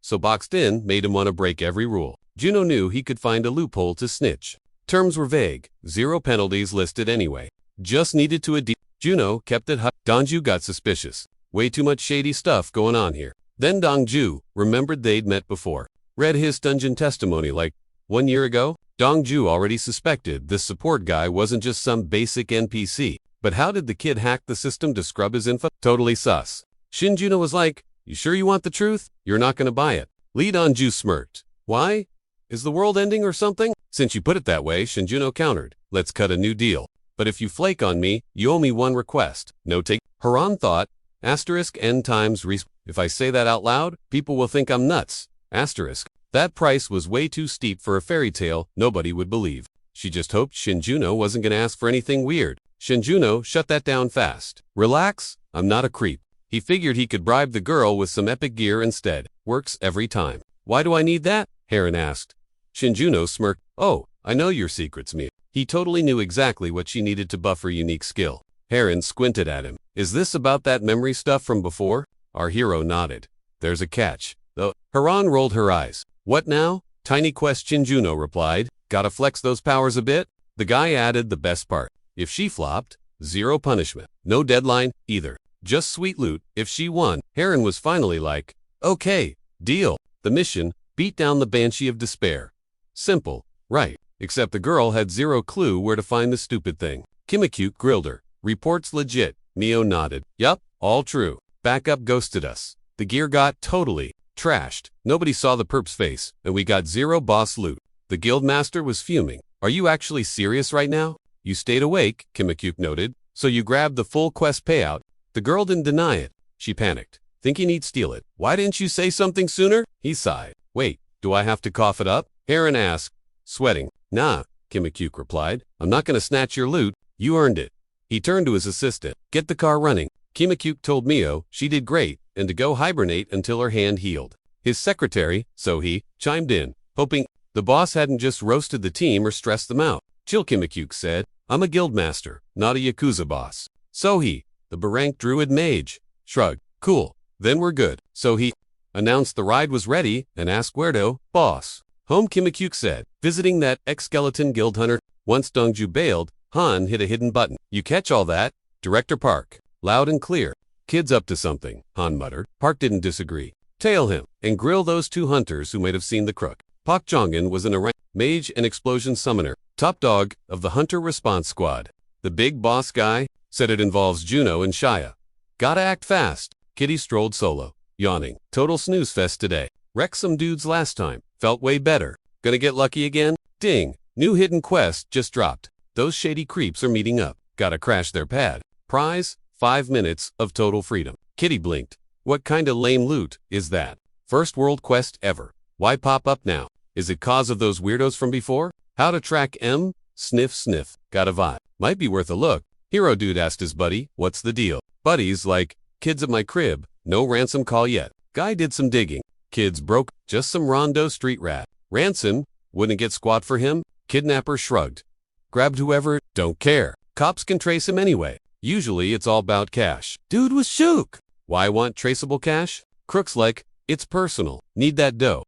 So boxed in made him want to break every rule. Juno knew he could find a loophole to snitch. Terms were vague. 0 penalties listed anyway. Just needed to Juno kept it hot. Dongju got suspicious. Way too much shady stuff going on here. Then Dongju remembered they'd met before. Read his dungeon testimony like 1 year ago. Dongju already suspected this support guy wasn't just some basic NPC. But how did the kid hack the system to scrub his info? Totally sus. Shinjuno was like, you sure you want the truth? You're not gonna buy it. Lee Dongju smirked. Why? Is the world ending or something? Since you put it that way, Shinjuno countered. Let's cut a new deal. But if you flake on me, you owe me one request. No take. Haran thought. N times If I say that out loud, people will think I'm nuts. That price was way too steep for a fairy tale nobody would believe. She just hoped Shinjuno wasn't gonna ask for anything weird. Shinjuno shut that down fast. Relax, I'm not a creep. He figured he could bribe the girl with some epic gear instead. Works every time. Why do I need that? Heron asked. Shinjuno smirked. Oh, I know your secrets, Mia. He totally knew exactly what she needed to buff her unique skill. Heron squinted at him. Is this about that memory stuff from before? Our hero nodded. There's a catch, though. Haran rolled her eyes. What now? Tiny Quest. Shinjuno replied. Gotta flex those powers a bit? The guy added the best part. If she flopped, 0 punishment. No deadline, either. Just sweet loot. If she won, Heron was finally like, okay, deal. The mission, beat down the Banshee of Despair. Simple, right? Except the girl had 0 clue where to find the stupid thing. Kimacute grilled her. Reports legit. Mio nodded. Yup, all true. Backup ghosted us. The gear got totally trashed. Nobody saw the perp's face, and we got 0 boss loot. The guildmaster was fuming. Are you actually serious right now? You stayed awake, Kimacute noted, so you grabbed the full quest payout. The girl didn't deny it. She panicked, thinking he'd steal it. Why didn't you say something sooner? He sighed. Wait, do I have to cough it up? Heron asked, sweating. Nah, Kimacute replied. I'm not gonna snatch your loot. You earned it. He turned to his assistant. Get the car running. Kimacute told Mio she did great and to go hibernate until her hand healed. His secretary, Sohee, chimed in, hoping the boss hadn't just roasted the team or stressed them out. Chill, Kimacute said. I'm a guildmaster, not a Yakuza boss. Sohee, the Barank druid mage, shrugged. Cool, then we're good. Sohee announced the ride was ready and asked where to. Boss. Home, Kimacute said, visiting that ex-skeleton guild hunter. Once Dongju bailed, Han hit a hidden button. You catch all that? Director Park. Loud and clear. Kid's up to something, Han muttered. Park didn't disagree. Tail him and grill those 2 hunters who might have seen the crook. Pak Jongan was an Orang mage and explosion summoner, top dog of the hunter response squad. The big boss guy said it involves Juno and Shia. Gotta act fast. Kitty strolled solo, yawning. Total snooze fest today. Wrecked some dudes last time. Felt way better. Gonna get lucky again? Ding. New hidden quest just dropped. Those shady creeps are meeting up. Gotta crash their pad. Prize, 5 minutes of total freedom. Kitty blinked. What kinda lame loot is that? First world quest ever. Why pop up now? Is it cause of those weirdos from before? How to track M? Sniff sniff. Got a vibe. Might be worth a look. Hero dude asked his buddy, what's the deal? Buddy's like, kids at my crib, no ransom call yet. Guy did some digging. Kids broke, just some rondo street rat. Ransom, wouldn't get squat for him. Kidnapper shrugged. Grabbed whoever, don't care. Cops can trace him anyway. Usually it's all about cash. Dude was shook. Why want traceable cash? Crooks like, it's personal. Need that dough.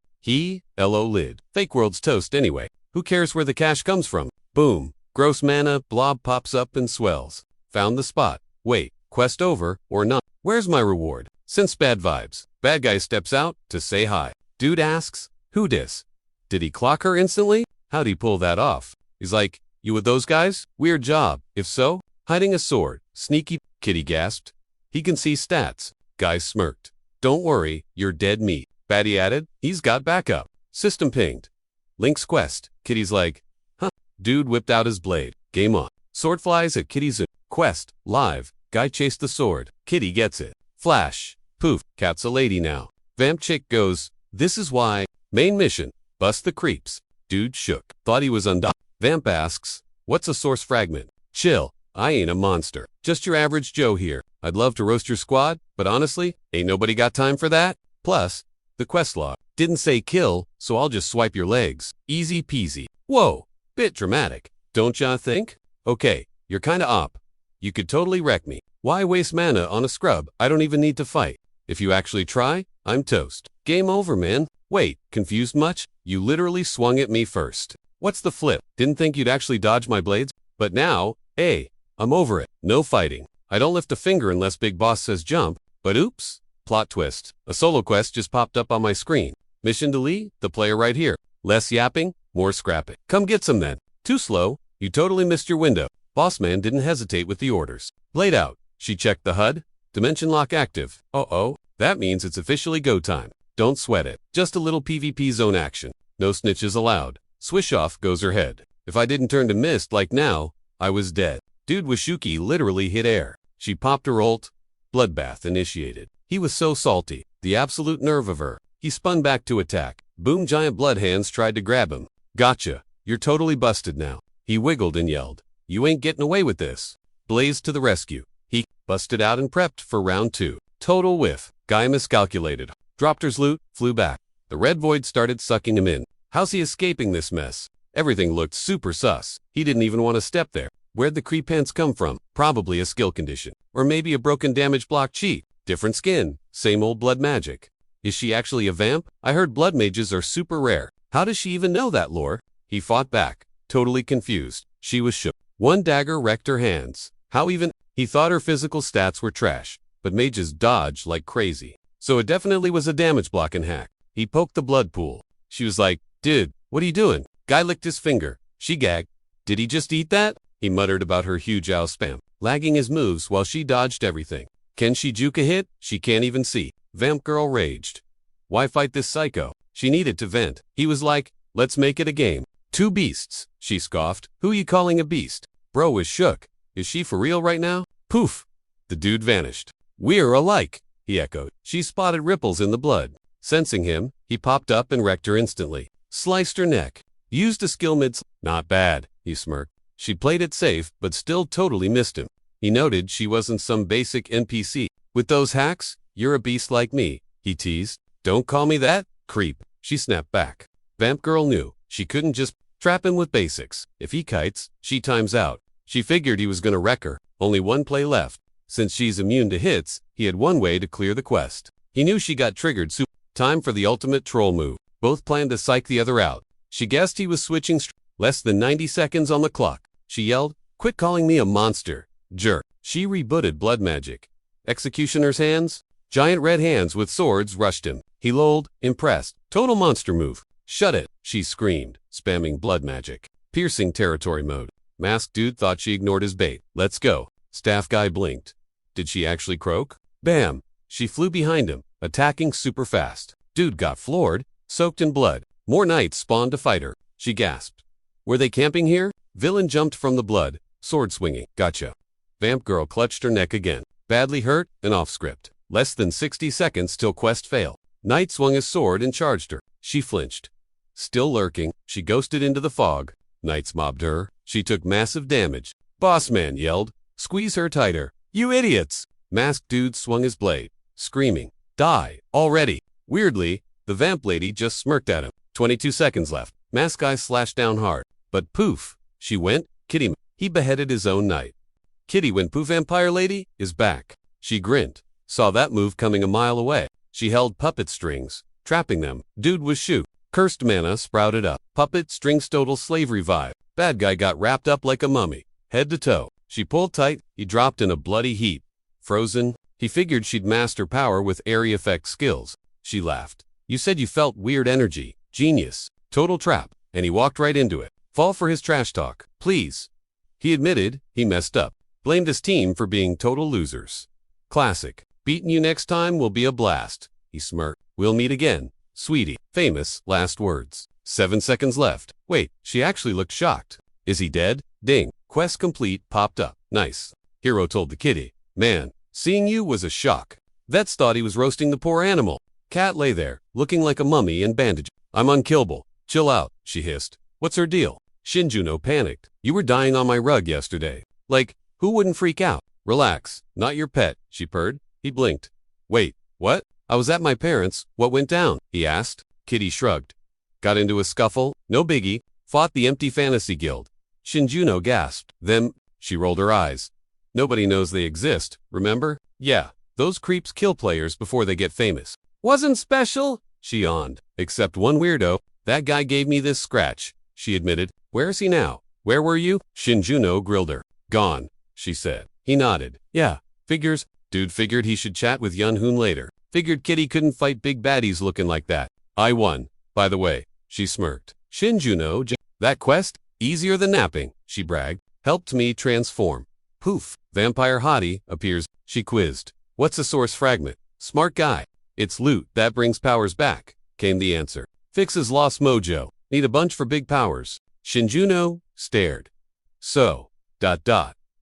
LO lid. Fake world's toast anyway. Who cares where the cash comes from? Boom. Gross mana, blob pops up and swells. Found the spot. Wait, quest over, or not? Where's my reward? Sense bad vibes. Bad guy steps out to say hi. Dude asks, who dis? Did he clock her instantly? How'd he pull that off? He's like, you with those guys? Weird job. If so, hiding a sword. Sneaky. Kitty gasped. He can see stats. Guy smirked. Don't worry, you're dead meat. Baddie added, he's got backup. System pinged. Link's quest. Kitty's like, huh. Dude whipped out his blade. Game on. Sword flies at Kitty's quest. Live. Guy chased the sword. Kitty gets it. Flash. Poof. Cat's a lady now. Vamp chick goes, this is why. Main mission. Bust the creeps. Dude shook. Thought he was undone. Vamp asks, what's a source fragment? Chill. I ain't a monster. Just your average Joe here. I'd love to roast your squad, but honestly, ain't nobody got time for that. Plus, the quest log didn't say kill, so I'll just swipe your legs. Easy peasy. Whoa, bit dramatic. Don't ya think? Okay, you're kinda op. You could totally wreck me. Why waste mana on a scrub I don't even need to fight? If you actually try, I'm toast. Game over, man. Wait, confused much? You literally swung at me first. What's the flip? Didn't think you'd actually dodge my blades? But now, hey, I'm over it. No fighting. I don't lift a finger unless Big Boss says jump, but oops. Plot twist. A solo quest just popped up on my screen. Mission delete, the player right here. Less yapping, more scrapping. Come get some then. Too slow. You totally missed your window. Boss man didn't hesitate with the orders. Blade out. She checked the HUD. Dimension lock active. Uh-oh. That means it's officially go time. Don't sweat it. Just a little PvP zone action. No snitches allowed. Swish off goes her head. If I didn't turn to mist like now, I was dead. Dude Washuki literally hit air. She popped her ult. Bloodbath initiated. He was so salty. The absolute nerve of her. He spun back to attack. Boom, giant blood hands tried to grab him. Gotcha. You're totally busted now. He wiggled and yelled. You ain't getting away with this. Blaze to the rescue. He busted out and prepped for round 2. Total whiff. Guy miscalculated. Dropped her loot, flew back. The red void started sucking him in. How's he escaping this mess? Everything looked super sus. He didn't even want to step there. Where'd the creep pants come from? Probably a skill condition. Or maybe a broken damage block cheat. Different skin. Same old blood magic. Is she actually a vamp? I heard blood mages are super rare. How does she even know that lore? He fought back. Totally confused. She was shook. One dagger wrecked her hands. How even? He thought her physical stats were trash. But mages dodge like crazy. So it definitely was a damage blocking hack. He poked the blood pool. She was like, dude, what are you doing? Guy licked his finger. She gagged. Did he just eat that? He muttered about her huge owl spam, lagging his moves while she dodged everything. Can she juke a hit? She can't even see. Vamp girl raged. Why fight this psycho? She needed to vent. He was like, let's make it a game. 2 beasts, she scoffed. Who you calling a beast? Bro was shook. Is she for real right now? Poof. The dude vanished. We're alike, he echoed. She spotted ripples in the blood. Sensing him, he popped up and wrecked her instantly. Sliced her neck. Used a skill mid. Not bad, he smirked. She played it safe, but still totally missed him. He noted she wasn't some basic NPC. With those hacks, you're a beast like me, he teased. Don't call me that, creep. She snapped back. Vamp girl knew she couldn't just trap him with basics. If he kites, she times out. She figured he was gonna wreck her. Only one play left. Since she's immune to hits, he had one way to clear the quest. He knew she got triggered soon. Time for the ultimate troll move. Both planned to psych the other out. She guessed he was switching less than 90 seconds on the clock. She yelled, quit calling me a monster, jerk. She rebooted blood magic. Executioner's hands? Giant red hands with swords rushed him. He lolled, impressed. Total monster move. Shut it, she screamed, spamming blood magic. Piercing territory mode. Masked dude thought she ignored his bait. Let's go. Staff guy blinked. Did she actually croak? Bam! She flew behind him, attacking super fast. Dude got floored, soaked in blood. More knights spawned to fight her. She gasped. Were they camping here? Villain jumped from the blood, sword swinging. Gotcha. Vamp girl clutched her neck again. Badly hurt and off script. Less than 60 seconds till quest fail. Knight swung his sword and charged her. She flinched. Still lurking, she ghosted into the fog. Knights mobbed her. She took massive damage. Boss man yelled. Squeeze her tighter. You idiots! Masked dude swung his blade, screaming. Die, already. Weirdly, The vamp lady just smirked at him. 22 seconds left. Mask guy slashed down hard. But poof, she went. Kitty, he beheaded his own knight. Kitty went poof, vampire lady is back. She grinned. Saw that move coming a mile away. She held puppet strings, trapping them. Dude was shoot. Cursed mana sprouted up. Puppet strings total slavery vibe. Bad guy got wrapped up like a mummy, head to toe. She pulled tight. He dropped in a bloody heap. Frozen. He figured she'd master power with area effect skills. She laughed. You said you felt weird energy. Genius. Total trap. And he walked right into it. Fall for his trash talk, please. He admitted he messed up. Blamed his team for being total losers. Classic. Beating you next time will be a blast. He smirked. We'll meet again, sweetie. Famous last words. 7 seconds left. Wait, she actually looked shocked. Is he dead? Ding. Quest complete popped up. Nice. Hero told the kitty. Man, seeing you was a shock. Vets thought he was roasting the poor animal. Cat lay there, looking like a mummy and bandaged. I'm unkillable. Chill out, she hissed. What's her deal? Shinjuno panicked. You were dying on my rug yesterday. Like, who wouldn't freak out? Relax, not your pet, she purred. He blinked. Wait, what? I was at my parents'. What went down? He asked. Kitty shrugged. Got into a scuffle? No biggie. Fought the empty fantasy guild. Shinjuno gasped. Them? She rolled her eyes. Nobody knows they exist, remember? Yeah, those creeps kill players before they get famous. Wasn't special, she yawned. Except one weirdo. That guy gave me this scratch, she admitted. Where is he now? Where were you? Shinjuno grilled her. Gone, she said. He nodded. Yeah, figures. Dude figured he should chat with Yunhoon later. Figured Kitty couldn't fight big baddies looking like that. I won, by the way, she smirked. Shinjuno, that quest? Easier than napping, she bragged. Helped me transform. Poof, vampire hottie appears. She quizzed. What's a source fragment? Smart guy. It's loot that brings powers back, came the answer. Fixes lost mojo. Need a bunch for big powers. Shinjuno stared. So, ...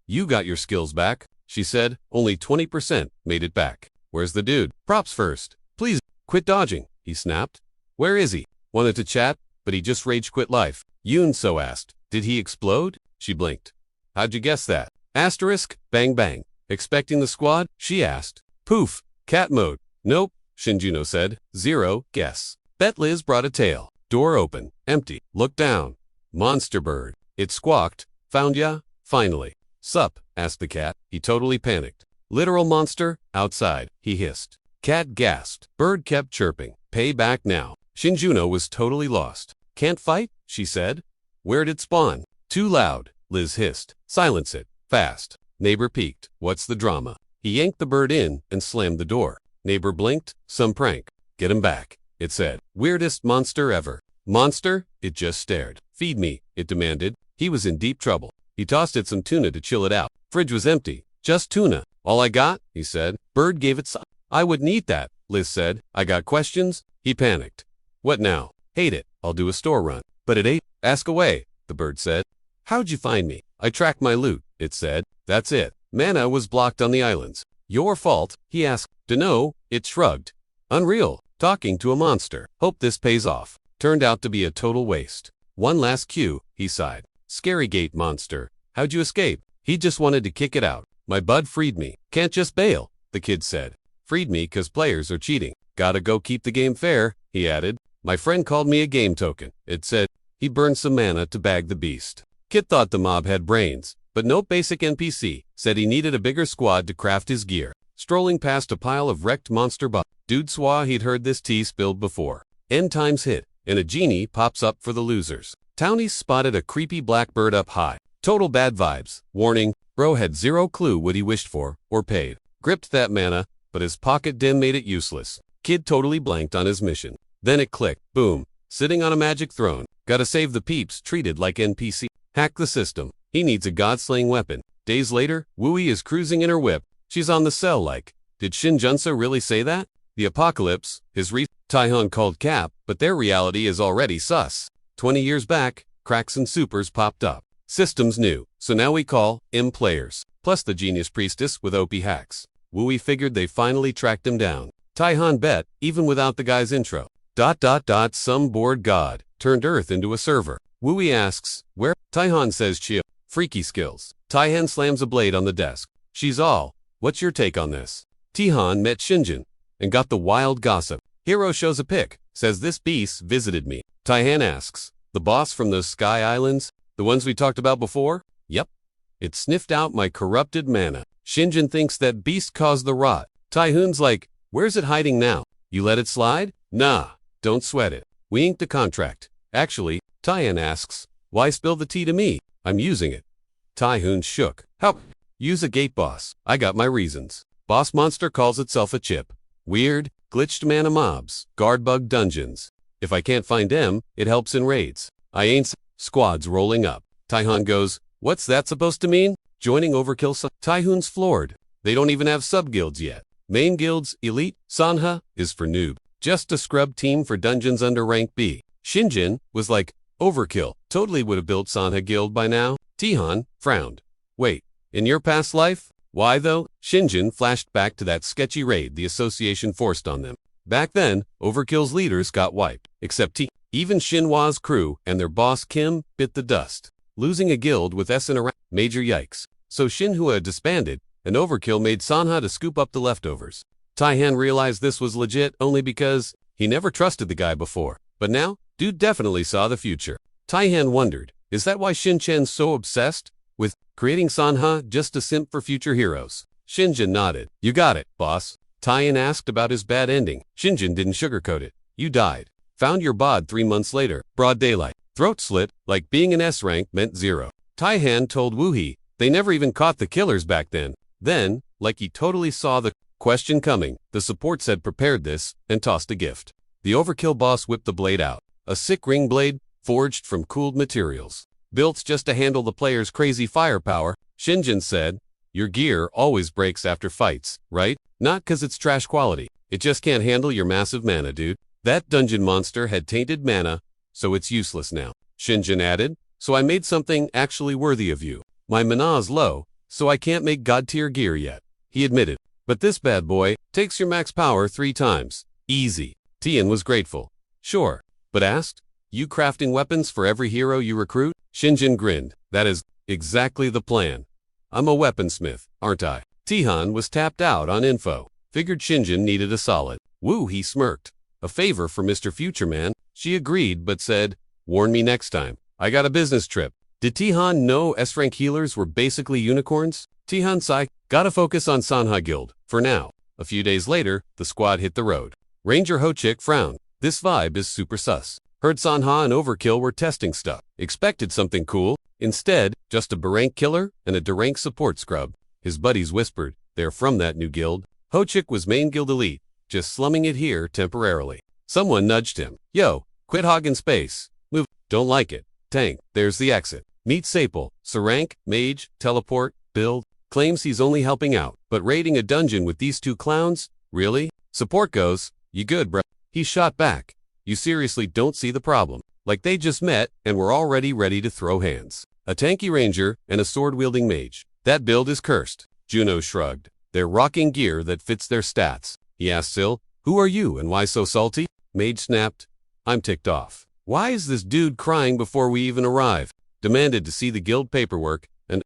You got your skills back, she said. Only 20% made it back. Where's the dude? Props first. Please, quit dodging, he snapped. Where is he? Wanted to chat, but he just rage quit life. Yoon so asked. Did he explode? She blinked. How'd you guess that? Asterisk, bang bang. Expecting the squad? She asked. Poof, cat mode. Nope, Shinjuno said. 0, guess. Bet Liz brought a tail. Door open, empty. Look down. Monster bird. It squawked. Found ya? Finally. Sup? Asked the cat. He totally panicked. Literal monster? Outside, he hissed. Cat gasped. Bird kept chirping. Pay back now. Shinjuno was totally lost. Can't fight? She said. Where'd it spawn? Too loud, Liz hissed. Silence it. Fast. Neighbor peeked. What's the drama? He yanked the bird in and slammed the door. Neighbor blinked. Some prank. Get him back, it said. Weirdest monster ever. Monster? It just stared. Feed me, it demanded. He was in deep trouble. He tossed it some tuna to chill it out. Fridge was empty. Just tuna. All I got, he said. Bird gave it some. I wouldn't eat that, Liz said. I got questions. He panicked. What now? Hate it. I'll do a store run. But it ain't. Ask away, the bird said. How'd you find me? I tracked my loot, it said. That's it. Mana was blocked on the islands. Your fault, he asked. Dunno, it shrugged. Unreal. Talking to a monster. Hope this pays off. Turned out to be a total waste. One last cue, he sighed. Scary gate monster. How'd you escape? He just wanted to kick it out. My bud freed me. Can't just bail, the kid said. Freed me 'cause players are cheating. Gotta go keep the game fair, he added. My friend called me a game token, it said. He burned some mana to bag the beast. Kid thought the mob had brains, but no basic NPC. Said he needed a bigger squad to craft his gear. Strolling past a pile of wrecked monster Dude swore he'd heard this tea spilled before. End times hit, and a genie pops up for the losers. Townies spotted a creepy black bird up high. Total bad vibes. Warning, bro had zero clue what he wished for, or paid. Gripped that mana, but his pocket dim made it useless. Kid totally blanked on his mission. Then it clicked. Boom. Sitting on a magic throne. Gotta save the peeps treated like NPC. Hack the system. He needs a god-slaying weapon. Days later, Wooey is cruising in her whip. She's on the cell like. Did Shinjunsa really say that? The apocalypse, his Taihon called Cap, but their reality is already sus. 20 years back, cracks and supers popped up. Systems new, so now we call M players. Plus the genius priestess with OP hacks. Wooey figured they finally tracked him down. Taihon bet, even without the guy's intro. ... Some bored god turned Earth into a server. Wooey asks, where? Taihon says chill. Freaky skills. Taihan slams a blade on the desk. She's all. What's your take on this? Tihan met Shinjin and got the wild gossip. Hero shows a pic. says this beast visited me. Taihan asks, the boss from those sky islands? The ones we talked about before? Yep. It sniffed out my corrupted mana. Shinjin thinks that beast caused the rot. Taihun's like, where's it hiding now? You let it slide? Nah, don't sweat it. We inked a contract. Actually, Taihan asks, why spill the tea to me? I'm using it. Taihun shook. How? Use a gate boss. I got my reasons. Boss monster calls itself a chip. Weird, glitched mana mobs, guard bug dungeons. If I can't find them, it helps in raids. I ain't squads rolling up. Taihan goes, what's that supposed to mean? Joining overkill Taihun's floored. They don't even have sub-guilds yet. Main guilds, elite, Sanha, is for noob. Just a scrub team for dungeons under rank B. Shinjin was like, overkill. Totally would have built Sanha guild by now. Tihan frowned. Wait, in your past life? Why though? Shinjin flashed back to that sketchy raid the association forced on them. Back then, Overkill's leaders got wiped, except even Shinhwa's crew and their boss Kim bit the dust. Losing a guild with S in a major yikes. So Shinhwa disbanded, and Overkill made Sanha to scoop up the leftovers. Taihan realized this was legit only because he never trusted the guy before. But now, dude definitely saw the future. Taihan wondered, is that why Shinchen's so obsessed with creating Sanha just to simp for future heroes? Shinjin nodded. You got it, boss. Taihan asked about his bad ending. Shinjin didn't sugarcoat it. You died. Found your bod 3 months later. Broad daylight. Throat slit, like being an S rank meant 0. Taihan told Wuhi they never even caught the killers back then. Then, like he totally saw the question coming, the support said prepared this and tossed a gift. The Overkill boss whipped the blade out. A sick ring blade, forged from cooled materials. Built just to handle the player's crazy firepower. Shinjin said, your gear always breaks after fights, right? Not 'cause it's trash quality. It just can't handle your massive mana, dude. That dungeon monster had tainted mana, so it's useless now. Shinjin added, so I made something actually worthy of you. My mana's low, so I can't make god tier gear yet. He admitted, but this bad boy takes your max power 3 times. Easy. Tian was grateful. Sure, but asked, you crafting weapons for every hero you recruit? Shinjin grinned. That is exactly the plan. I'm a weaponsmith, aren't I? Tihan was tapped out on info. Figured Shinjin needed a solid. Woo, he smirked. A favor for Mr. Futureman. She agreed but said, warn me next time. I got a business trip. Did Tihan know S-rank healers were basically unicorns? Tihan sighed. Gotta focus on Sanha Guild, for now. A few days later, the squad hit the road. Ranger Hochik frowned. This vibe is super sus. Heard Sanha and Overkill were testing stuff. Expected something cool. Instead, just a Barank killer and a Derank support scrub. His buddies whispered, they're from that new guild. Hochik was main guild elite, just slumming it here temporarily. Someone nudged him. Yo, quit hogging space. Move. Don't like it. Tank, there's the exit. Meet Sapel. Sarank, mage, teleport, build. Claims he's only helping out. But raiding a dungeon with these 2 clowns? Really? Support goes, you good, bruh? He shot back. You seriously don't see the problem. Like they just met and were already ready to throw hands. A tanky ranger and a sword-wielding mage. That build is cursed. Juno shrugged. They're rocking gear that fits their stats. He asked Sil, who are you and why so salty? Mage snapped, I'm ticked off. Why is this dude crying before we even arrive? Demanded to see the guild paperwork and ...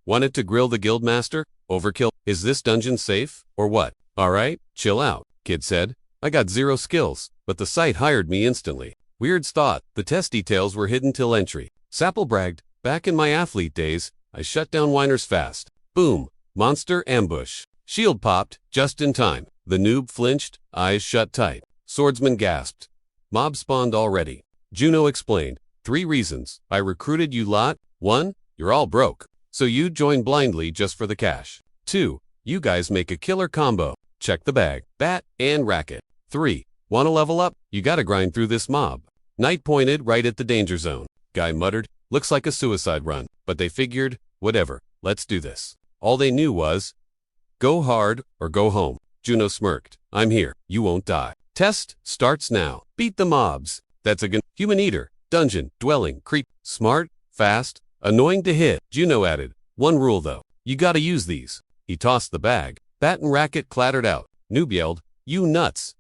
Wanted to grill the guild master? Overkill. Is this dungeon safe? Or what? Alright, chill out, kid said. I got 0 skills, but the site hired me instantly. Weird's thought, the test details were hidden till entry. Sapple bragged, back in my athlete days, I shut down whiners fast. Boom, monster ambush. Shield popped, just in time. The noob flinched, eyes shut tight. Swordsman gasped. Mob spawned already. Juno explained, 3 reasons. I recruited you lot. 1, you're all broke, so you join blindly just for the cash. 2, you guys make a killer combo. Check the bag, bat, and racket. 3, wanna level up? You gotta grind through this mob. Knight pointed right at the danger zone. Guy muttered, looks like a suicide run, but they figured, whatever, let's do this. All they knew was, go hard or go home. Juno smirked, I'm here, you won't die. Test starts now. Beat the mobs. That's a human eater, dungeon, dwelling, creep, smart, fast, annoying to hit. Juno added, 1 rule though, you gotta use these. He tossed the bag. Bat and racket clattered out. Noob yelled, you nuts.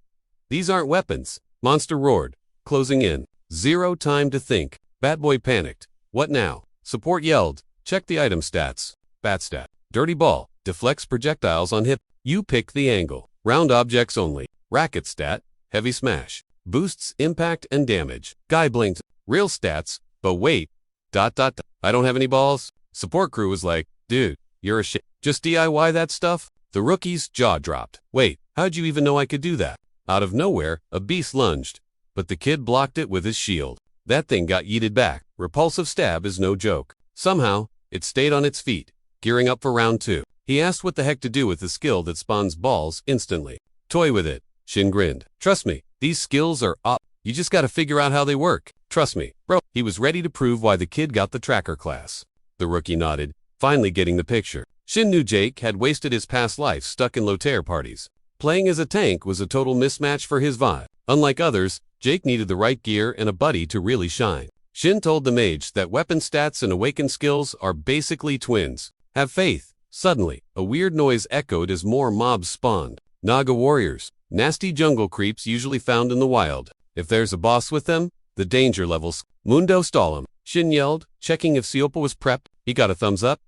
These aren't weapons. Monster roared, closing in. 0 time to think. Batboy panicked. What now? Support yelled, check the item stats. Bat stat. Dirty ball. Deflects projectiles on hit. You pick the angle. Round objects only. Racket stat. heavy smash. Boosts impact and damage. Guy blinked. Real stats, but wait. ... I don't have any balls. Support crew was like, dude, you're a shit. Just DIY that stuff? The rookie's jaw dropped. Wait, how'd you even know I could do that? Out of nowhere, a beast lunged, but the kid blocked it with his shield. That thing got yeeted back. Repulsive stab is no joke. Somehow, it stayed on its feet, gearing up for round 2. He asked what the heck to do with the skill that spawns balls instantly. Toy with it. Shin grinned. Trust me, these skills are up. You just gotta figure out how they work. Trust me, bro. He was ready to prove why the kid got the tracker class. The rookie nodded, finally getting the picture. Shin knew Jake had wasted his past life stuck in Lothair parties. Playing as a tank was a total mismatch for his vibe. Unlike others, Jake needed the right gear and a buddy to really shine. Shin told the mage that weapon stats and awakened skills are basically twins. Have faith. Suddenly, a weird noise echoed as more mobs spawned. Naga warriors, nasty jungle creeps usually found in the wild. If there's a boss with them, the danger levels. Mundo stall him. Shin yelled, checking if Siopa was prepped. He got a thumbs up.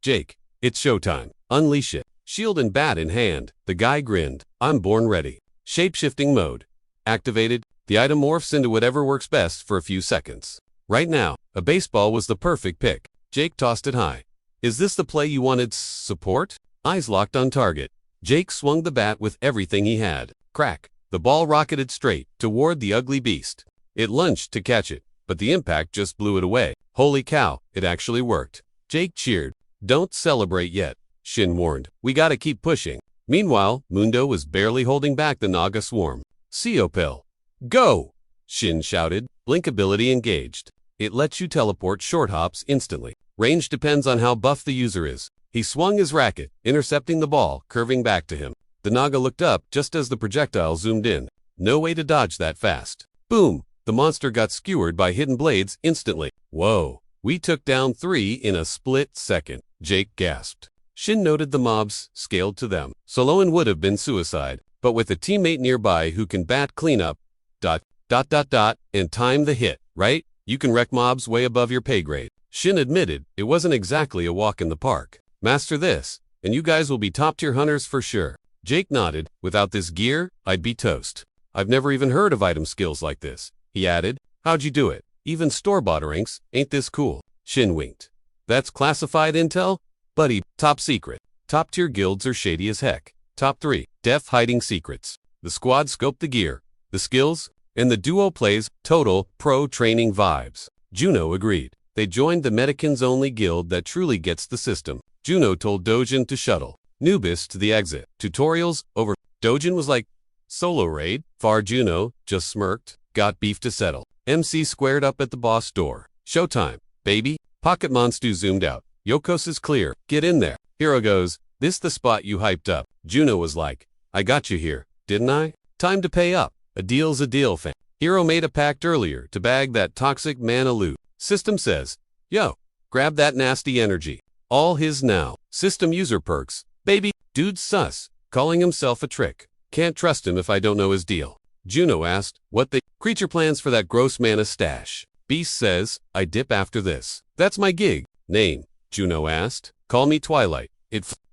Jake, it's showtime. Unleash it. Shield and bat in hand. The guy grinned. I'm born ready. Shape-shifting mode. Activated. The item morphs into whatever works best for a few seconds. Right now, a baseball was the perfect pick. Jake tossed it high. Is this the play you wanted? Support? Eyes locked on target. Jake swung the bat with everything he had. Crack. The ball rocketed straight toward the ugly beast. It lunged to catch it, but the impact just blew it away. Holy cow, it actually worked. Jake cheered. Don't celebrate yet, Shin warned. We gotta keep pushing. Meanwhile, Mundo was barely holding back the Naga swarm. Siopil. Go! Shin shouted. Blink ability engaged. It lets you teleport short hops instantly. Range depends on how buff the user is. He swung his racket, intercepting the ball, curving back to him. The Naga looked up just as the projectile zoomed in. No way to dodge that fast. Boom! The monster got skewered by hidden blades instantly. Whoa! We took down 3 in a split second. Jake gasped. Shin noted the mobs, scaled to them. Soloan would have been suicide, but with a teammate nearby who can bat cleanup, ... and time the hit, right? You can wreck mobs way above your pay grade. Shin admitted it wasn't exactly a walk in the park. Master this, and you guys will be top-tier hunters for sure. Jake nodded. Without this gear, I'd be toast. I've never even heard of item skills like this. He added, how'd you do it? Even store-bought ranks ain't this cool. Shin winked. That's classified intel? Buddy, top secret. Top-tier guilds are shady as heck. Top 3, def hiding secrets. The squad scoped the gear, the skills, and the duo plays total pro training vibes. Juno agreed. They joined the Medicans-only guild that truly gets the system. Juno told Dojin to shuttle Nubis to the exit. Tutorials over. Dojin was like, solo raid? Far Juno just smirked, got beef to settle. MC squared up at the boss door. Showtime, baby. Pocket Monstu zoomed out. Yokos is clear. Get in there. Hero goes, this the spot you hyped up. Juno was like, I got you here, didn't I? Time to pay up. A deal's a deal, fam. Hero made a pact earlier to bag that toxic mana loot. System says, yo, grab that nasty energy. All his now. System user perks. Baby, dude's sus. Calling himself a trick. Can't trust him if I don't know his deal. Juno asked, what the creature plans for that gross mana stash. Beast says, I dip after this. That's my gig. Name, Juno asked. Call me Twilight.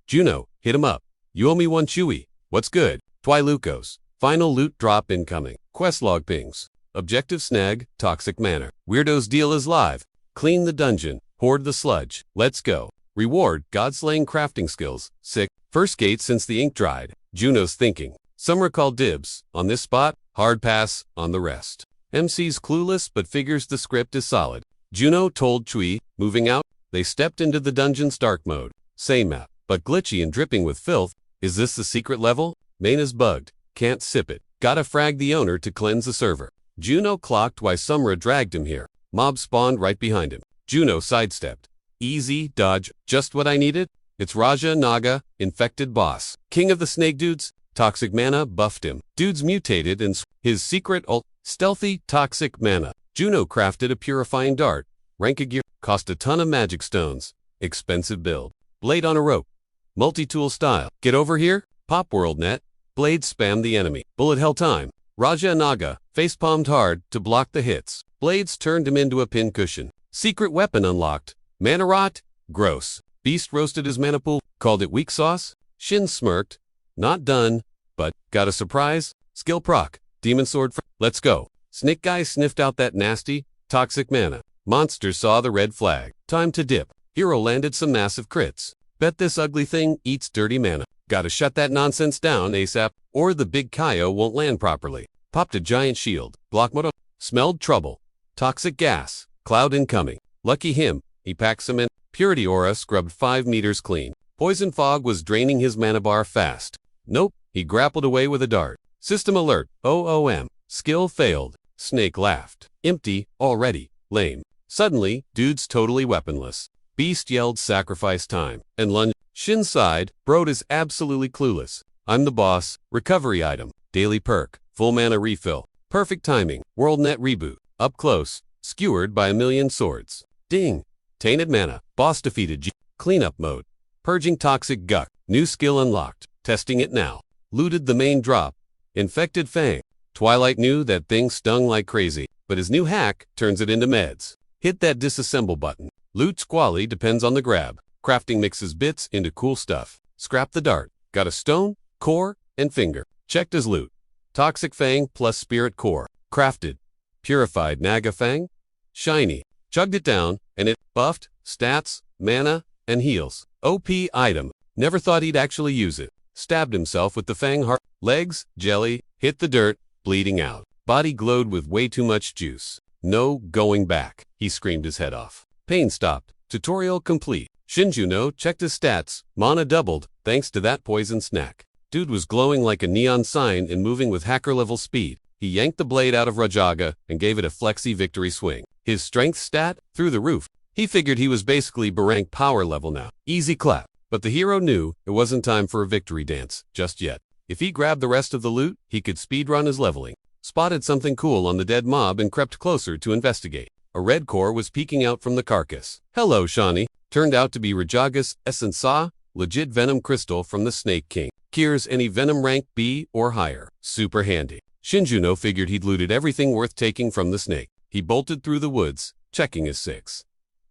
Juno, hit him up. You owe me one Chewy. What's good? Twilucos. Final loot drop incoming. Questlog pings. Objective snag, toxic manner. Weirdo's deal is live. Clean the dungeon. Hoard the sludge. Let's go. Reward, God-slaying crafting skills. Sick. First gate since the ink dried. Juno's thinking. Some recall dibs. On this spot, hard pass on the rest. MC's clueless but figures the script is solid. Juno told Chui, moving out. They stepped into the dungeon's dark mode. Same map, but glitchy and dripping with filth. Is this the secret level? Main is bugged. Can't sip it. Gotta frag the owner to cleanse the server. Juno clocked why Sumra dragged him here. Mob spawned right behind him. Juno sidestepped. Easy, dodge, just what I needed. It's Raja Naga, infected boss. King of the snake dudes. Toxic mana buffed him. Dudes mutated and his secret ult. Stealthy, toxic mana. Juno crafted a purifying dart. Rank a gear. Cost a ton of magic stones. Expensive build. Blade on a rope. Multi-tool style. Get over here. Pop world net. Blade spammed the enemy. Bullet hell time. Raja Naga face-palmed hard to block the hits. Blades turned him into a pincushion. Secret weapon unlocked. Mana rot? Gross. Beast roasted his mana pool. Called it weak sauce? Shin smirked. Not done, but got a surprise? Skill proc. Demon sword let's go. Snake guy sniffed out that nasty, toxic mana. Monster saw the red flag. Time to dip. Hero landed some massive crits. Bet this ugly thing eats dirty mana. Gotta shut that nonsense down ASAP, or the big Kaio won't land properly. Popped a giant shield. Block moto. Smelled trouble. Toxic gas. Cloud incoming. Lucky him. He packed some in. Purity aura scrubbed 5 meters clean. Poison fog was draining his mana bar fast. Nope. He grappled away with a dart. System alert. OOM. Skill failed. Snake laughed. Empty. Already. Lame. Suddenly, dude's totally weaponless. Beast yelled sacrifice time, and lunged. Shin sighed, Brode is absolutely clueless. I'm the boss, recovery item, daily perk, full mana refill, perfect timing, world net reboot, up close, skewered by a million swords. Ding! Tainted mana, boss defeated. Cleanup mode, purging toxic guck, new skill unlocked, testing it now. Looted the main drop, infected fang. Twilight knew that thing stung like crazy, but his new hack turns it into meds. Hit that disassemble button. Loot squally depends on the grab. Crafting mixes bits into cool stuff. Scrap the dart. Got a stone, core, and finger. Checked as loot. Toxic fang plus spirit core. Crafted. Purified naga fang. Shiny. Chugged it down, and it buffed stats, mana, and heals. OP item. Never thought he'd actually use it. Stabbed himself with the fang heart. Legs, jelly, hit the dirt, bleeding out. Body glowed with way too much juice. No going back. He screamed his head off. Pain stopped. Tutorial complete. Shinjuno checked his stats. Mana doubled, thanks to that poison snack. Dude was glowing like a neon sign and moving with hacker-level speed. He yanked the blade out of Rajaga and gave it a flexy victory swing. His strength stat? Through the roof. He figured he was basically Barank power level now. Easy clap. But the hero knew it wasn't time for a victory dance just yet. If he grabbed the rest of the loot, he could speedrun his leveling. Spotted something cool on the dead mob and crept closer to investigate. A red core was peeking out from the carcass. Hello, Shawnee. Turned out to be Rajaga's Essensa, legit venom crystal from the Snake King. Cures any venom rank B or higher. Super handy. Shinjuno figured he'd looted everything worth taking from the snake. He bolted through the woods, checking his 6.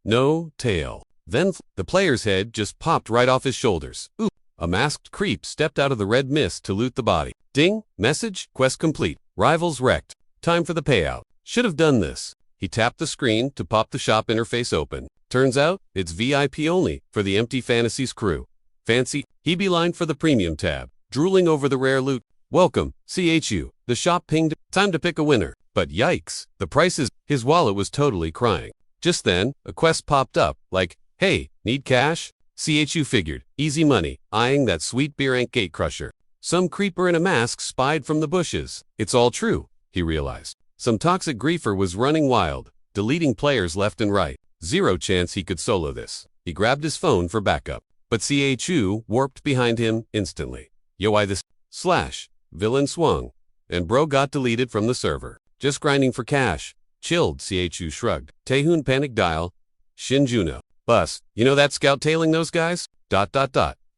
No tail. Then the player's head just popped right off his shoulders. Ooh. A masked creep stepped out of the red mist to loot the body. Ding! Message, quest complete. Rivals wrecked. Time for the payout. Should have done this. He tapped the screen to pop the shop interface open. Turns out, it's VIP only for the Empty Fantasies crew. Fancy, he beelined for the premium tab, drooling over the rare loot. Welcome, CHU. The shop pinged. Time to pick a winner. But yikes, the prices. His wallet was totally crying. Just then, a quest popped up, like, hey, need cash? CHU figured, easy money, eyeing that sweet Barank gate crusher. Some creeper in a mask spied from the bushes. It's all true, he realized. Some toxic griefer was running wild, deleting players left and right. Zero chance he could solo this. He grabbed his phone for backup. But CHU warped behind him instantly. Yo, I this slash villain swung, and bro got deleted from the server. Just grinding for cash. Chilled, CHU shrugged. Taehoon panic dial. Shinjuno. Bus, you know that scout tailing those guys? ...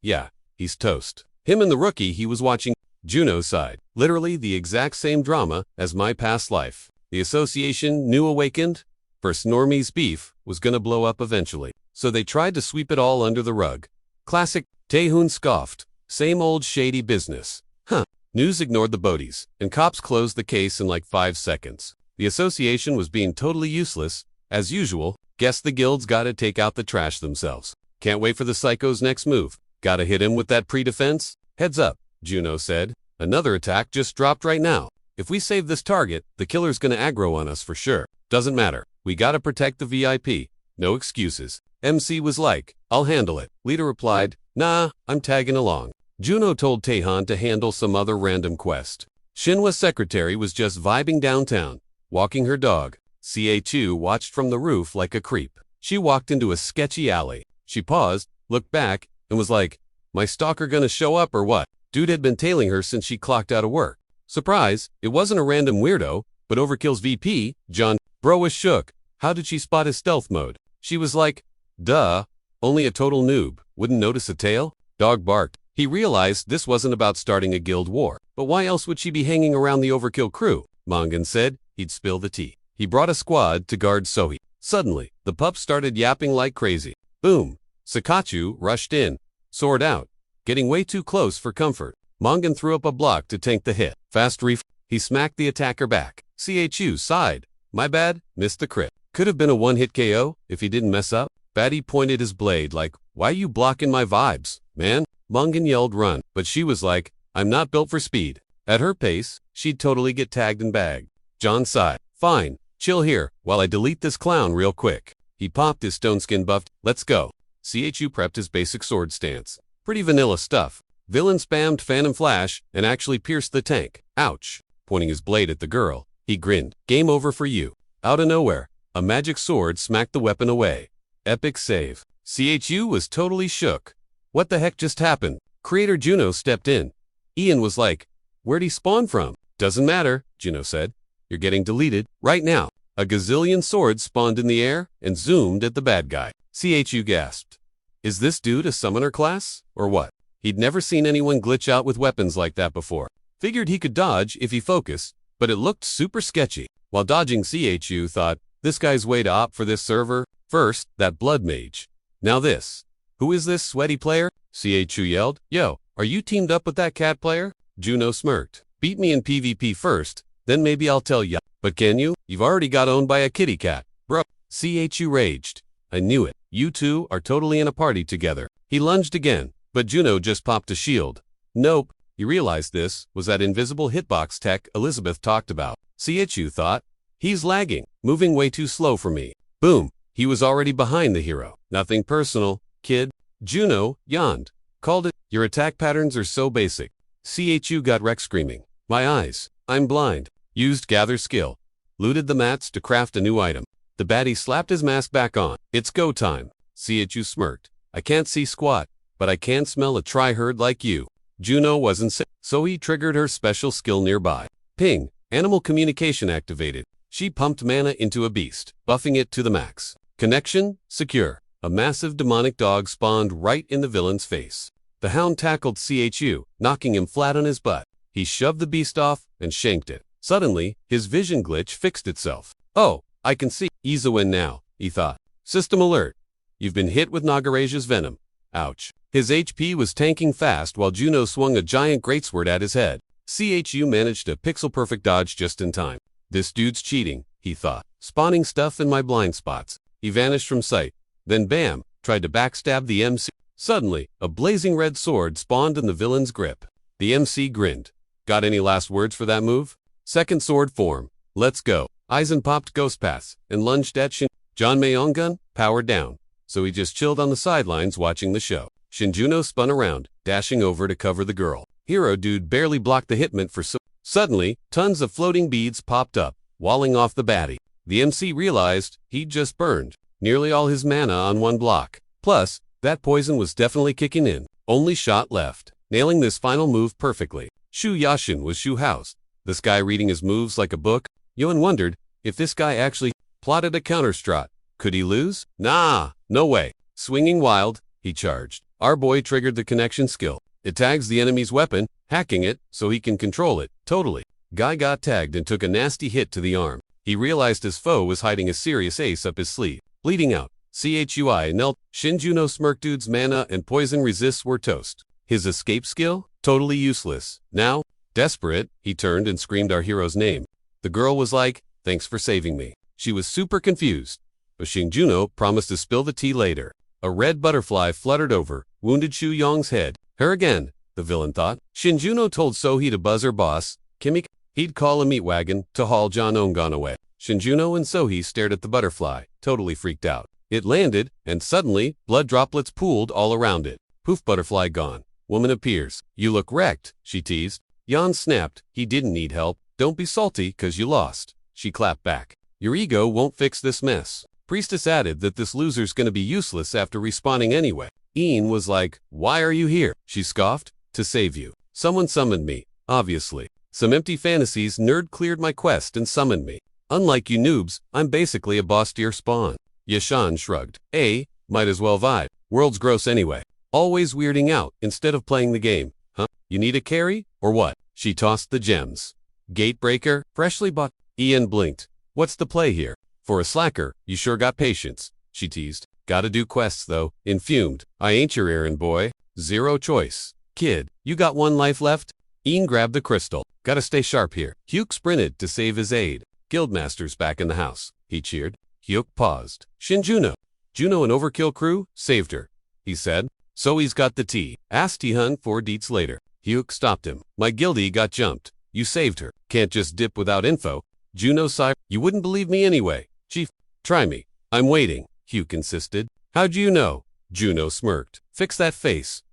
Yeah, he's toast. Him and the rookie he was watching. Juno sighed. Literally the exact same drama as my past life. The association new awakened. First normies beef was gonna blow up eventually. So they tried to sweep it all under the rug. Classic. Taehoon scoffed. Same old shady business. Huh. News ignored the Bodies, and cops closed the case in like 5 seconds. The association was being totally useless. As usual, guess the guilds gotta take out the trash themselves. Can't wait for the psycho's next move. Gotta hit him with that pre-defense? Heads up, Juno said. Another attack just dropped right now. If we save this target, the killer's gonna aggro on us for sure. Doesn't matter. We gotta protect the VIP. No excuses. MC was like, I'll handle it. Leader replied, nah, I'm tagging along. Juno told Taehan to handle some other random quest. Shinhwa's secretary was just vibing downtown, walking her dog. CA2 watched from the roof like a creep. She walked into a sketchy alley. She paused, looked back, and was like, my stalker gonna show up or what? Dude had been tailing her since she clocked out of work. Surprise, it wasn't a random weirdo, but Overkill's VP, John. Bro was shook. How did she spot his stealth mode? She was like, duh, only a total noob wouldn't notice a tail? Dog barked. He realized this wasn't about starting a guild war. But why else would she be hanging around the Overkill crew? Mangan said he'd spill the tea. He brought a squad to guard Sohi. Suddenly, the pup started yapping like crazy. Boom! Sakachu rushed in, sword out, getting way too close for comfort. Mangan threw up a block to tank the hit. Fast he smacked the attacker back. CHU sighed. My bad, missed the crit. Could have been a one-hit KO if he didn't mess up. Baddie pointed his blade like, why you blocking my vibes, man? Mungan yelled run, but she was like, I'm not built for speed. At her pace, she'd totally get tagged and bagged. John sighed. Fine, chill here while I delete this clown real quick. He popped his stone skin buffed. Let's go. CHU prepped his basic sword stance. Pretty vanilla stuff. Villain spammed Phantom Flash and actually pierced the tank. Ouch. Pointing his blade at the girl, he grinned. Game over for you. Out of nowhere, a magic sword smacked the weapon away. Epic save. CHU was totally shook. What the heck just happened? Creator Juno stepped in. Ian was like, where'd he spawn from? Doesn't matter, Juno said. You're getting deleted right now. A gazillion swords spawned in the air and zoomed at the bad guy. CHU gasped. Is this dude a summoner class, or what? He'd never seen anyone glitch out with weapons like that before. Figured he could dodge if he focused, but it looked super sketchy. While dodging, CHU thought, this guy's way to opt for this server. First, that blood mage. Now this. Who is this sweaty player? CHU yelled. Yo, are you teamed up with that cat player? Juno smirked. Beat me in PvP first, then maybe I'll tell ya. But can you? You've already got owned by a kitty cat. Bro. CHU raged. I knew it. You two are totally in a party together. He lunged again, but Juno just popped a shield. Nope. He realized this was that invisible hitbox tech Elizabeth talked about. CHU thought, he's lagging, moving way too slow for me. Boom. He was already behind the hero. Nothing personal, kid. Juno yawned. Called it. Your attack patterns are so basic. CHU got wrecked screaming. My eyes. I'm blind. Used gather skill. Looted the mats to craft a new item. The baddie slapped his mask back on. It's go time. CHU smirked. I can't see squat, but I can smell a tryhard like you. Juno wasn't sick, so he triggered her special skill nearby. Ping. Animal communication activated. She pumped mana into a beast, buffing it to the max. Connection secure. A massive demonic dog spawned right in the villain's face. The hound tackled CHU, knocking him flat on his butt. He shoved the beast off and shanked it. Suddenly, his vision glitch fixed itself. Oh, I can see. Ease a win now, he thought. System alert. You've been hit with Nagaraja's venom. Ouch. His HP was tanking fast while Juno swung a giant greatsword at his head. CHU managed a pixel-perfect dodge just in time. This dude's cheating, he thought. Spawning stuff in my blind spots. He vanished from sight. Then bam, tried to backstab the MC. Suddenly, a blazing red sword spawned in the villain's grip. The MC grinned. Got any last words for that move? Second sword form. Let's go. Aizen popped ghost paths and lunged at Shin. John Mayongun powered down, so he just chilled on the sidelines watching the show. Shinjuno spun around, dashing over to cover the girl. Hero dude barely blocked the hitment for so. Suddenly, tons of floating beads popped up, walling off the baddie. The MC realized he'd just burned nearly all his mana on one block. Plus, that poison was definitely kicking in. Only shot left, nailing this final move perfectly. Shu Yashin was Shu House. This guy reading his moves like a book. Yoan wondered if this guy actually plotted a counter-strat. Could he lose? Nah, no way. Swinging wild, he charged. Our boy triggered the connection skill. It tags the enemy's weapon, hacking it so he can control it. Totally. Guy got tagged and took a nasty hit to the arm. He realized his foe was hiding a serious ace up his sleeve. Bleeding out. CHUI knelt. Shinjuno smirk dude's mana and poison resists were toast. His escape skill? Totally useless. Now, desperate, he turned and screamed our hero's name. The girl was like, thanks for saving me. She was super confused, but Shinjuno promised to spill the tea later. A red butterfly fluttered over, wounded Shu Yong's head. Her again, the villain thought. Shinjuno told Sohei to buzz her boss, Kimiko. He'd call a meat wagon to haul John Ongon away. Shinjuno and Sohei stared at the butterfly, totally freaked out. It landed, and suddenly, blood droplets pooled all around it. Poof, butterfly gone. Woman appears. You look wrecked, she teased. Jan snapped. He didn't need help. Don't be salty, 'cause you lost. She clapped back. Your ego won't fix this mess. Priestess added that this loser's gonna be useless after respawning anyway. Ian was like, why are you here? She scoffed. To save you. Someone summoned me, obviously. Some empty fantasies nerd cleared my quest and summoned me. Unlike you noobs, I'm basically a boss tier spawn. Yashan shrugged. Might as well vibe. World's gross anyway. Always weirding out instead of playing the game. Huh? You need a carry? Or what? She tossed the gems. Gatebreaker, freshly bought. Ian blinked. What's the play here? For a slacker, you sure got patience, she teased. Gotta do quests though. Infumed. I ain't your errand boy. Zero choice. Kid, you got one life left? Ian grabbed the crystal. Gotta stay sharp here. Hyuk sprinted to save his aide. Guildmaster's back in the house, he cheered. Hyuk paused. Shinjuno. Juno and Overkill crew saved her, he said. So he's got the tea. Asked T-Hun 4 deets later. Hyuk stopped him. My guildie got jumped. You saved her. Can't just dip without info. Juno sighed. You wouldn't believe me anyway. Chief, try me. I'm waiting, Hyuk insisted. How'd you know? Juno smirked. Fix that face.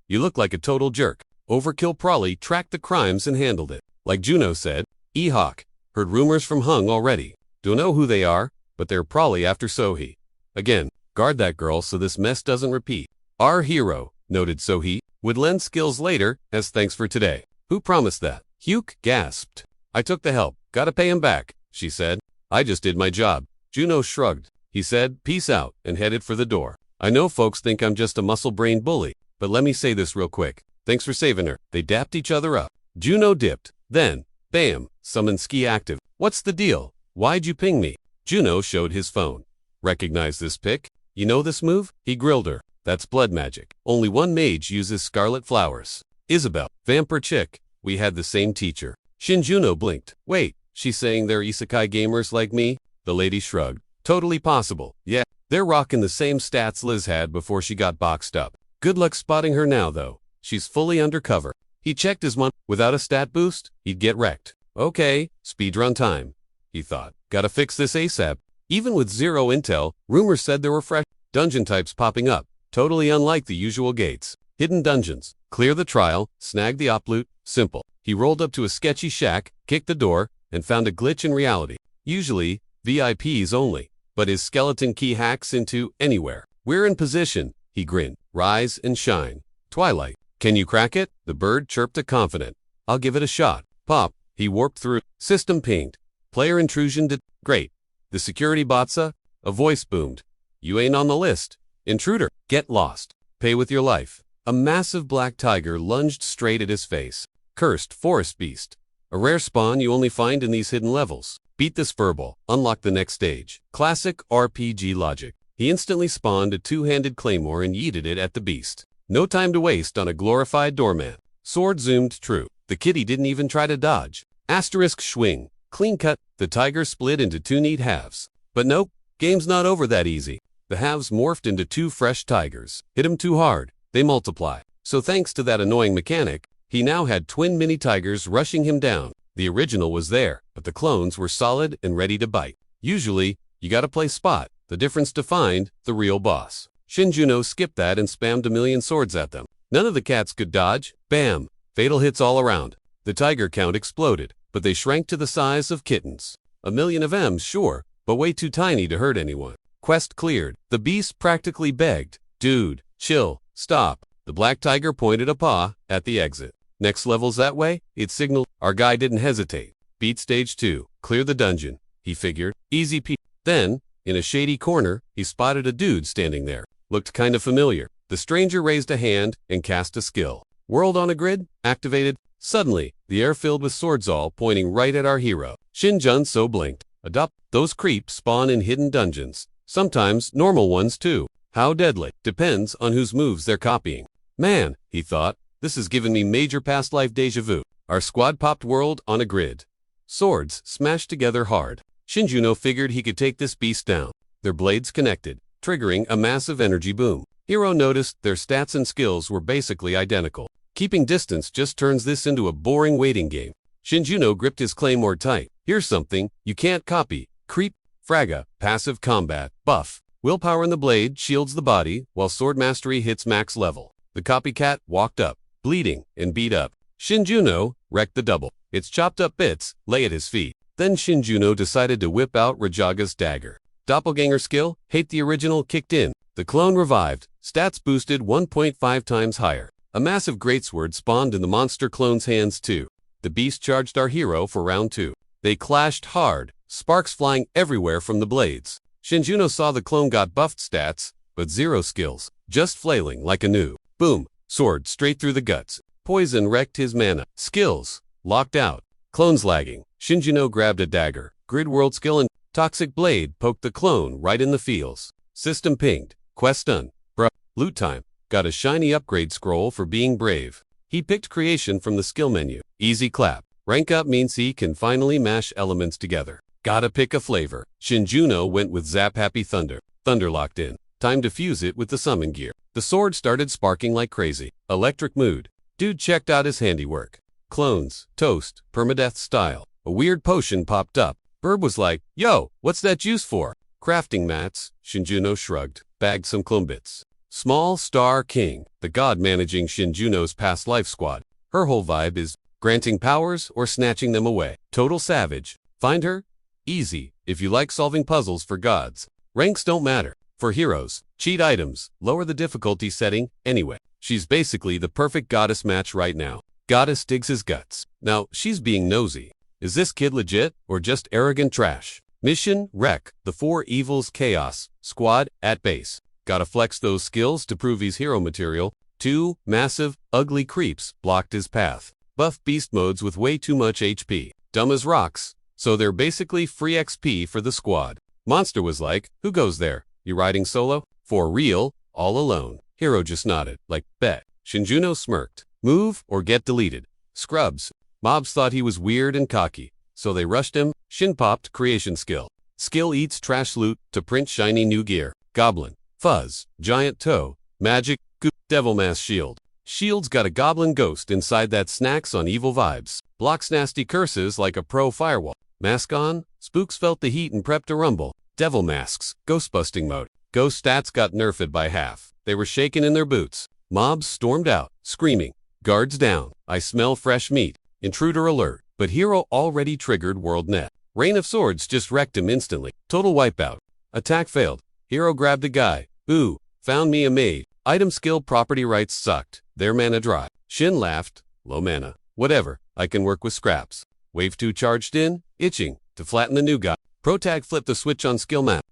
You look like a total jerk. Overkill probably tracked the crimes and handled it. Like Juno said, E-Hawk. Heard rumors from Hung already. Don't know who they are, but they're probably after Sohee. Again, guard that girl so this mess doesn't repeat. Our hero, noted Sohee, would lend skills later as thanks for today. Who promised that? Hyuk gasped. I took the help. Gotta pay him back, she said. I just did my job. Juno shrugged. He said, peace out, and headed for the door. I know folks think I'm just a muscle-brained bully, but let me say this real quick. Thanks for saving her. They dapped each other up. Juno dipped. Then, bam, summoned ski active. What's the deal? Why'd you ping me? Juno showed his phone. Recognize this pic? You know this move? He grilled her. That's blood magic. Only one mage uses scarlet flowers. Isabel. Vampire chick. We had the same teacher. Shinjuno blinked. Wait, she's saying they're isekai gamers like me? The lady shrugged. Totally possible. Yeah, they're rocking the same stats Liz had before she got boxed up. Good luck spotting her now, though. She's fully undercover. He checked his mon. Without a stat boost, he'd get wrecked. Okay, speedrun time, he thought. Gotta fix this ASAP. Even with zero intel, rumors said there were fresh dungeon types popping up, totally unlike the usual gates. Hidden dungeons. Clear the trial, snag the op loot. Simple. He rolled up to a sketchy shack, kicked the door, and found a glitch in reality. Usually, VIPs only, but his skeleton key hacks into anywhere. We're in position, he grinned. Rise and shine. Twilight. Can you crack it? The bird chirped a confident. I'll give it a shot. Pop. He warped through. System pinged. Player intrusion did. Great. The security botsa? A voice boomed. You ain't on the list. Intruder. Get lost. Pay with your life. A massive black tiger lunged straight at his face. Cursed forest beast. A rare spawn you only find in these hidden levels. Beat this furball. Unlock the next stage. Classic RPG logic. He instantly spawned a two-handed claymore and yeeted it at the beast. No time to waste on a glorified doormat. Sword zoomed true. The kitty didn't even try to dodge. Asterisk swing. Clean cut. The tiger split into 2 neat halves. But nope, game's not over that easy. The halves morphed into 2 fresh tigers. Hit 'em too hard. They multiply. So thanks to that annoying mechanic, he now had twin mini tigers rushing him down. The original was there, but the clones were solid and ready to bite. Usually, you gotta play spot. The difference defined the real boss. Shinjuno skipped that and spammed a million swords at them. None of the cats could dodge. Bam! Fatal hits all around. The tiger count exploded, but they shrank to the size of kittens. A million of M's, sure, but way too tiny to hurt anyone. Quest cleared. The beast practically begged. Dude, chill, stop. The black tiger pointed a paw at the exit. Next level's that way? It signaled. Our guy didn't hesitate. Beat stage 2. Clear the dungeon, he figured. Easy peasy. Then, in a shady corner, he spotted a dude standing there. Looked kinda familiar. The stranger raised a hand and cast a skill. World on a grid? Activated. Suddenly, the air filled with swords all pointing right at our hero. Shinjun so blinked. Adopt. Those creeps spawn in hidden dungeons. Sometimes normal ones too. How deadly? Depends on whose moves they're copying. Man, he thought, this has given me major past life deja vu. Our squad popped world on a grid. Swords smashed together hard. Shinjuno figured he could take this beast down. Their blades connected, triggering a massive energy boom. Hero noticed their stats and skills were basically identical. Keeping distance just turns this into a boring waiting game. Shinjuno gripped his claymore tight. Here's something you can't copy. Creep, Fraga, passive combat, buff. Willpower in the blade shields the body, while sword mastery hits max level. The copycat walked up, bleeding and beat up. Shinjuno wrecked the double. Its chopped up bits lay at his feet. Then Shinjuno decided to whip out Rajaga's dagger. Doppelganger skill, hate the original, kicked in. The clone revived, stats boosted 1.5 times higher. A massive greatsword spawned in the monster clone's hands too. The beast charged our hero for round 2. They clashed hard, sparks flying everywhere from the blades. Shinjuno saw the clone got buffed stats, but 0 skills, just flailing like a noob. Boom, sword straight through the guts. Poison wrecked his mana. Skills, locked out. Clones lagging. Shinjuno grabbed a dagger. Grid world skill and toxic blade poked the clone right in the feels. System pinged. Quest done. Bruh. Loot time. Got a shiny upgrade scroll for being brave. He picked creation from the skill menu. Easy clap. Rank up means he can finally mash elements together. Gotta pick a flavor. Shinjuno went with Zap Happy Thunder. Thunder locked in. Time to fuse it with the summon gear. The sword started sparking like crazy. Electric mood. Dude checked out his handiwork. Clones, toast, permadeath style. A weird potion popped up. Burb was like, yo, what's that juice for? Crafting mats. Shinjuno shrugged. Bagged some clone bits. Small Star King, the god managing Shinjuno's past life squad. Her whole vibe is granting powers or snatching them away. Total savage. Find her? Easy, if you like solving puzzles for gods. Ranks don't matter. For heroes, cheat items, lower the difficulty setting, anyway. She's basically the perfect goddess match right now. Goddess digs his guts. Now, she's being nosy. Is this kid legit, or just arrogant trash? Mission, Wreck, the 4 Evils Chaos, Squad, at base. Gotta flex those skills to prove he's hero material. 2 massive, ugly creeps blocked his path. Buff beast modes with way too much HP. Dumb as rocks, so they're basically free XP for the squad. Monster was like, who goes there? You riding solo? For real, all alone. Hero just nodded, like, bet. Shinjuno smirked. Move or get deleted. Scrubs. Mobs thought he was weird and cocky, so they rushed him. Shin popped creation skill. Skill eats trash loot to print shiny new gear. Goblin. Fuzz. Giant toe. Magic. Goop. Devil mask shield. Shield's got a goblin ghost inside that snacks on evil vibes. Blocks nasty curses like a pro firewall. Mask on. Spooks felt the heat and prepped to rumble. Devil masks. Ghost busting mode. Ghost stats got nerfed by half. They were shaking in their boots. Mobs stormed out, screaming. Guards down. I smell fresh meat. Intruder alert. But hero already triggered world net. Rain of Swords just wrecked him instantly. Total wipeout. Attack failed. Hero grabbed a guy. Ooh, found me a maid. Item skill property rights sucked. Their mana dry. Shin laughed. Low mana. Whatever. I can work with scraps. Wave 2 charged in. Itching. To flatten the new guy. Protag flipped the switch on skill map.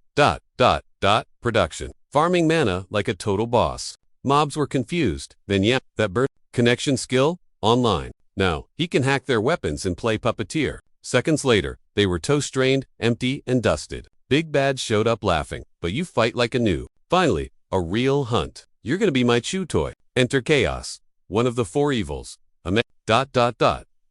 Production. Farming mana like a total boss. Mobs were confused. Then yeah, that bird. Connection skill. Online. Now, he can hack their weapons and play puppeteer. Seconds later, they were toast-drained, empty, and dusted. Big Bad showed up laughing, but you fight like a noob. Finally, a real hunt. You're gonna be my chew toy. Enter Chaos. One of the 4 evils.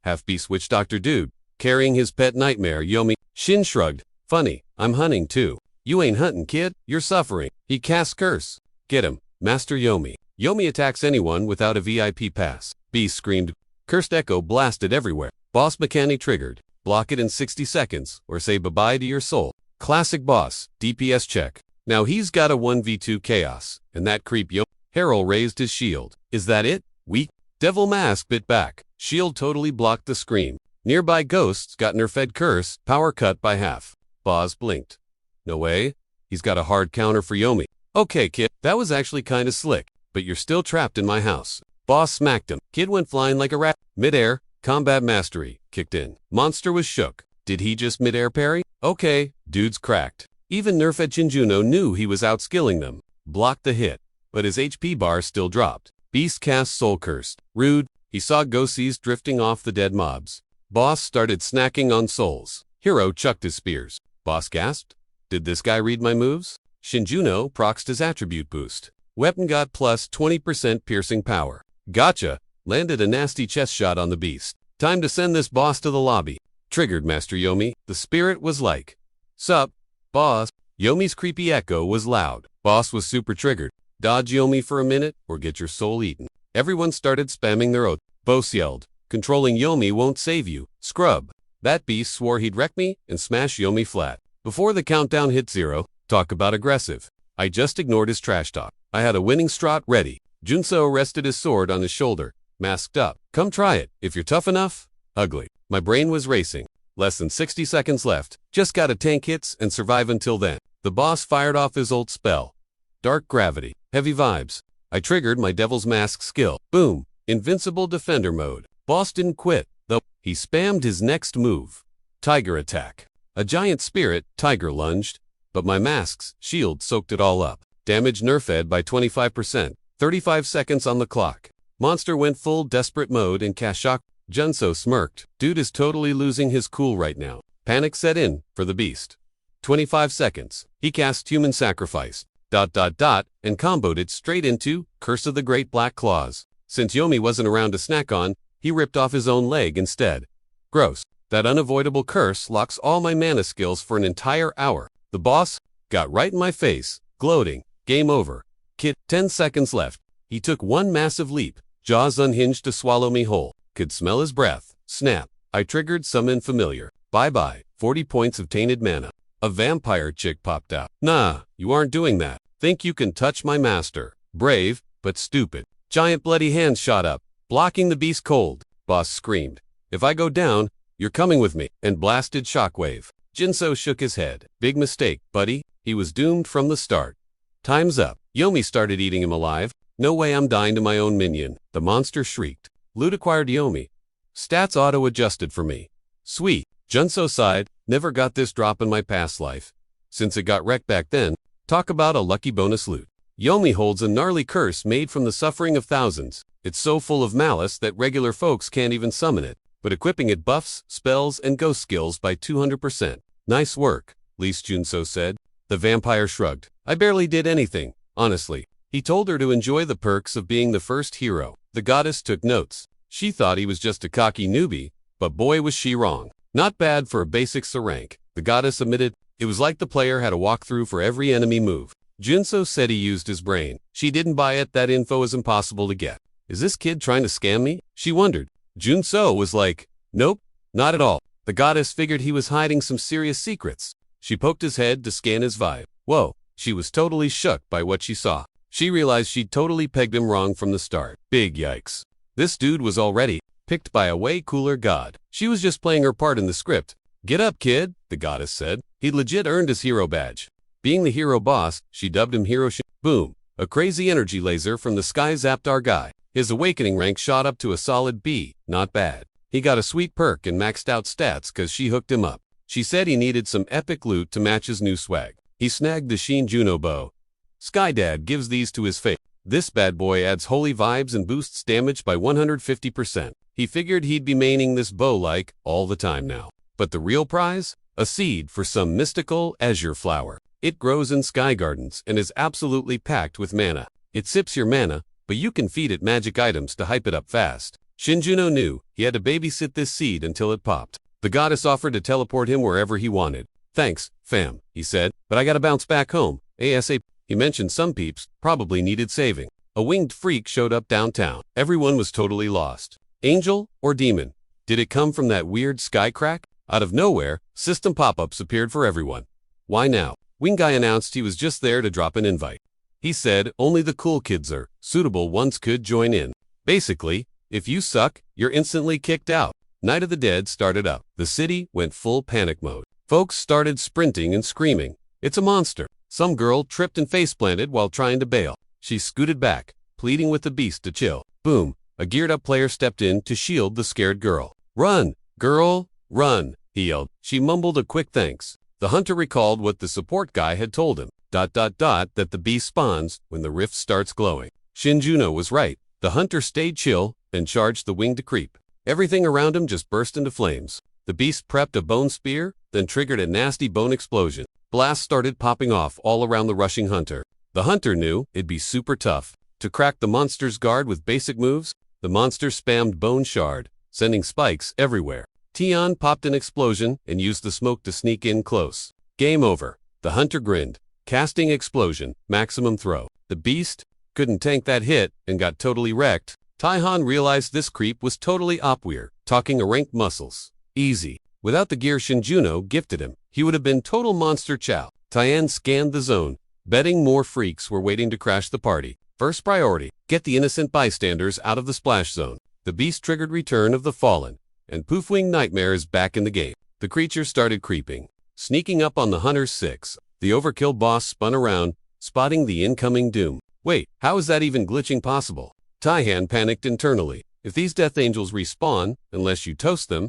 Half-beast witch Dr. Dude, carrying his pet nightmare Yomi. Shin shrugged. Funny, I'm hunting too. You ain't hunting, kid. You're suffering. He casts curse. Get him, Master Yomi. Yomi attacks anyone without a VIP pass. Beast screamed. Cursed echo blasted everywhere. Boss mechanic triggered. Block it in 60 seconds, or say bye-bye to your soul. Classic boss, DPS check. Now he's got a 1v2 chaos, and that creep Herald raised his shield. Is that it? Weak. Devil mask bit back. Shield totally blocked the scream. Nearby ghosts got nerfed curse, power cut by half. Boss blinked. No way. He's got a hard counter for Yomi. Okay, kid, that was actually kinda slick, but you're still trapped in my house. Boss smacked him. Kid went flying like a rat. Mid-air, combat mastery, kicked in. Monster was shook. Did he just mid-air parry? Okay, dude's cracked. Even nerfed Shinjuno knew he was outskilling them. Blocked the hit, but his HP bar still dropped. Beast cast Soul Cursed. Rude. He saw ghosties drifting off the dead mobs. Boss started snacking on souls. Hero chucked his spears. Boss gasped. Did this guy read my moves? Shinjuno proxed his attribute boost. Weapon got plus 20% piercing power. Gotcha. Landed a nasty chest shot on the beast. Time to send this boss to the lobby. Triggered Master Yomi. The spirit was like, sup, boss. Yomi's creepy echo was loud. Boss was super triggered. Dodge Yomi for a minute or get your soul eaten. Everyone started spamming their oath. Boss yelled, controlling Yomi won't save you, scrub. That beast swore he'd wreck me and smash Yomi flat. Before the countdown hit 0, talk about aggressive. I just ignored his trash talk. I had a winning strat ready. Junso rested his sword on his shoulder, masked up. Come try it, if you're tough enough. Ugly. My brain was racing. Less than 60 seconds left. Just gotta tank hits and survive until then. The boss fired off his ult spell. Dark gravity. Heavy vibes. I triggered my Devil's Mask skill. Boom. Invincible defender mode. Boss didn't quit, though. He spammed his next move. Tiger attack. A giant spirit, Tiger lunged, but my mask's shield soaked it all up. Damage nerfed by 25%. 35 seconds on the clock. Monster went full desperate mode and cast shock. Junso smirked. Dude is totally losing his cool right now. Panic set in for the beast. 25 seconds. He cast Human Sacrifice. And comboed it straight into Curse of the Great Black Claws. Since Yomi wasn't around to snack on, he ripped off his own leg instead. Gross. That unavoidable curse locks all my mana skills for an entire hour. The boss got right in my face, gloating. Game over. Kid, 10 seconds left. He took one massive leap, jaws unhinged to swallow me whole. Could smell his breath. Snap. I triggered summon familiar. Bye-bye. 40 points of tainted mana. A vampire chick popped out. Nah, you aren't doing that. Think you can touch my master. Brave, but stupid. Giant bloody hands shot up, blocking the beast cold. Boss screamed. If I go down, you're coming with me, and blasted shockwave. Jinso shook his head. Big mistake, buddy. He was doomed from the start. Time's up. Yomi started eating him alive. No way I'm dying to my own minion. The monster shrieked. Loot acquired Yomi. Stats auto-adjusted for me. Sweet. Junso sighed. Never got this drop in my past life. Since it got wrecked back then, talk about a lucky bonus loot. Yomi holds a gnarly curse made from the suffering of thousands. It's so full of malice that regular folks can't even summon it, but equipping it buffs, spells, and ghost skills by 200%. Nice work, Lee Junso said. The vampire shrugged. I barely did anything, honestly. He told her to enjoy the perks of being the first hero. The goddess took notes. She thought he was just a cocky newbie, but boy was she wrong. Not bad for a basic S rank, the goddess admitted. It was like the player had a walkthrough for every enemy move. Junso said he used his brain. She didn't buy it. That info is impossible to get. Is this kid trying to scam me? She wondered. Junso was like, nope, not at all. The goddess figured he was hiding some serious secrets. She poked his head to scan his vibe. Whoa, she was totally shook by what she saw. She realized she'd totally pegged him wrong from the start. Big yikes. This dude was already picked by a way cooler god. She was just playing her part in the script. Get up, kid, the goddess said. He'd legit earned his hero badge. Being the hero boss, she dubbed him Hero Boom. A crazy energy laser from the sky zapped our guy. His awakening rank shot up to a solid B. Not bad. He got a sweet perk and maxed out stats cause she hooked him up. She said he needed some epic loot to match his new swag. He snagged the Shin Juno bow. Skydad gives these to his face. This bad boy adds holy vibes and boosts damage by 150%. He figured he'd be maining this bow like all the time now. But the real prize? A seed for some mystical azure flower. It grows in sky gardens and is absolutely packed with mana. It sips your mana, but you can feed it magic items to hype it up fast. Shinjuno knew he had to babysit this seed until it popped. The goddess offered to teleport him wherever he wanted. Thanks, fam, he said, but I gotta bounce back home, ASAP. He mentioned some peeps probably needed saving. A winged freak showed up downtown. Everyone was totally lost. Angel or demon? Did it come from that weird sky crack? Out of nowhere, system pop-ups appeared for everyone. Why now? Wing Guy announced he was just there to drop an invite. He said only the cool kids or suitable ones could join in. Basically, if you suck, you're instantly kicked out. Night of the Dead started up. The city went full panic mode. Folks started sprinting and screaming. It's a monster. Some girl tripped and face-planted while trying to bail. She scooted back, pleading with the beast to chill. Boom. A geared-up player stepped in to shield the scared girl. Run, girl, run, he yelled. She mumbled a quick thanks. The hunter recalled what the support guy had told him. That the beast spawns when the rift starts glowing. Shinjuno was right. The hunter stayed chill and charged the winged creep. Everything around him just burst into flames. The beast prepped a bone spear, then triggered a nasty bone explosion. Blasts started popping off all around the rushing hunter. The hunter knew it'd be super tough. To crack the monster's guard with basic moves, the monster spammed Bone Shard, sending spikes everywhere. Tion popped an explosion and used the smoke to sneak in close. Game over. The hunter grinned. Casting explosion, maximum throw. The beast couldn't tank that hit and got totally wrecked. Taihan realized this creep was totally opweir, talking a rank muscles. Easy. Without the gear Shinjuno gifted him, he would have been total monster chow. Taiyan scanned the zone, betting more freaks were waiting to crash the party. First priority, get the innocent bystanders out of the splash zone. The beast triggered Return of the Fallen, and Poofwing Nightmare is back in the game. The creature started creeping, sneaking up on the hunter's 6. The overkill boss spun around, spotting the incoming doom. Wait, how is that even glitching possible? Taihan panicked internally. If these death angels respawn, unless you toast them,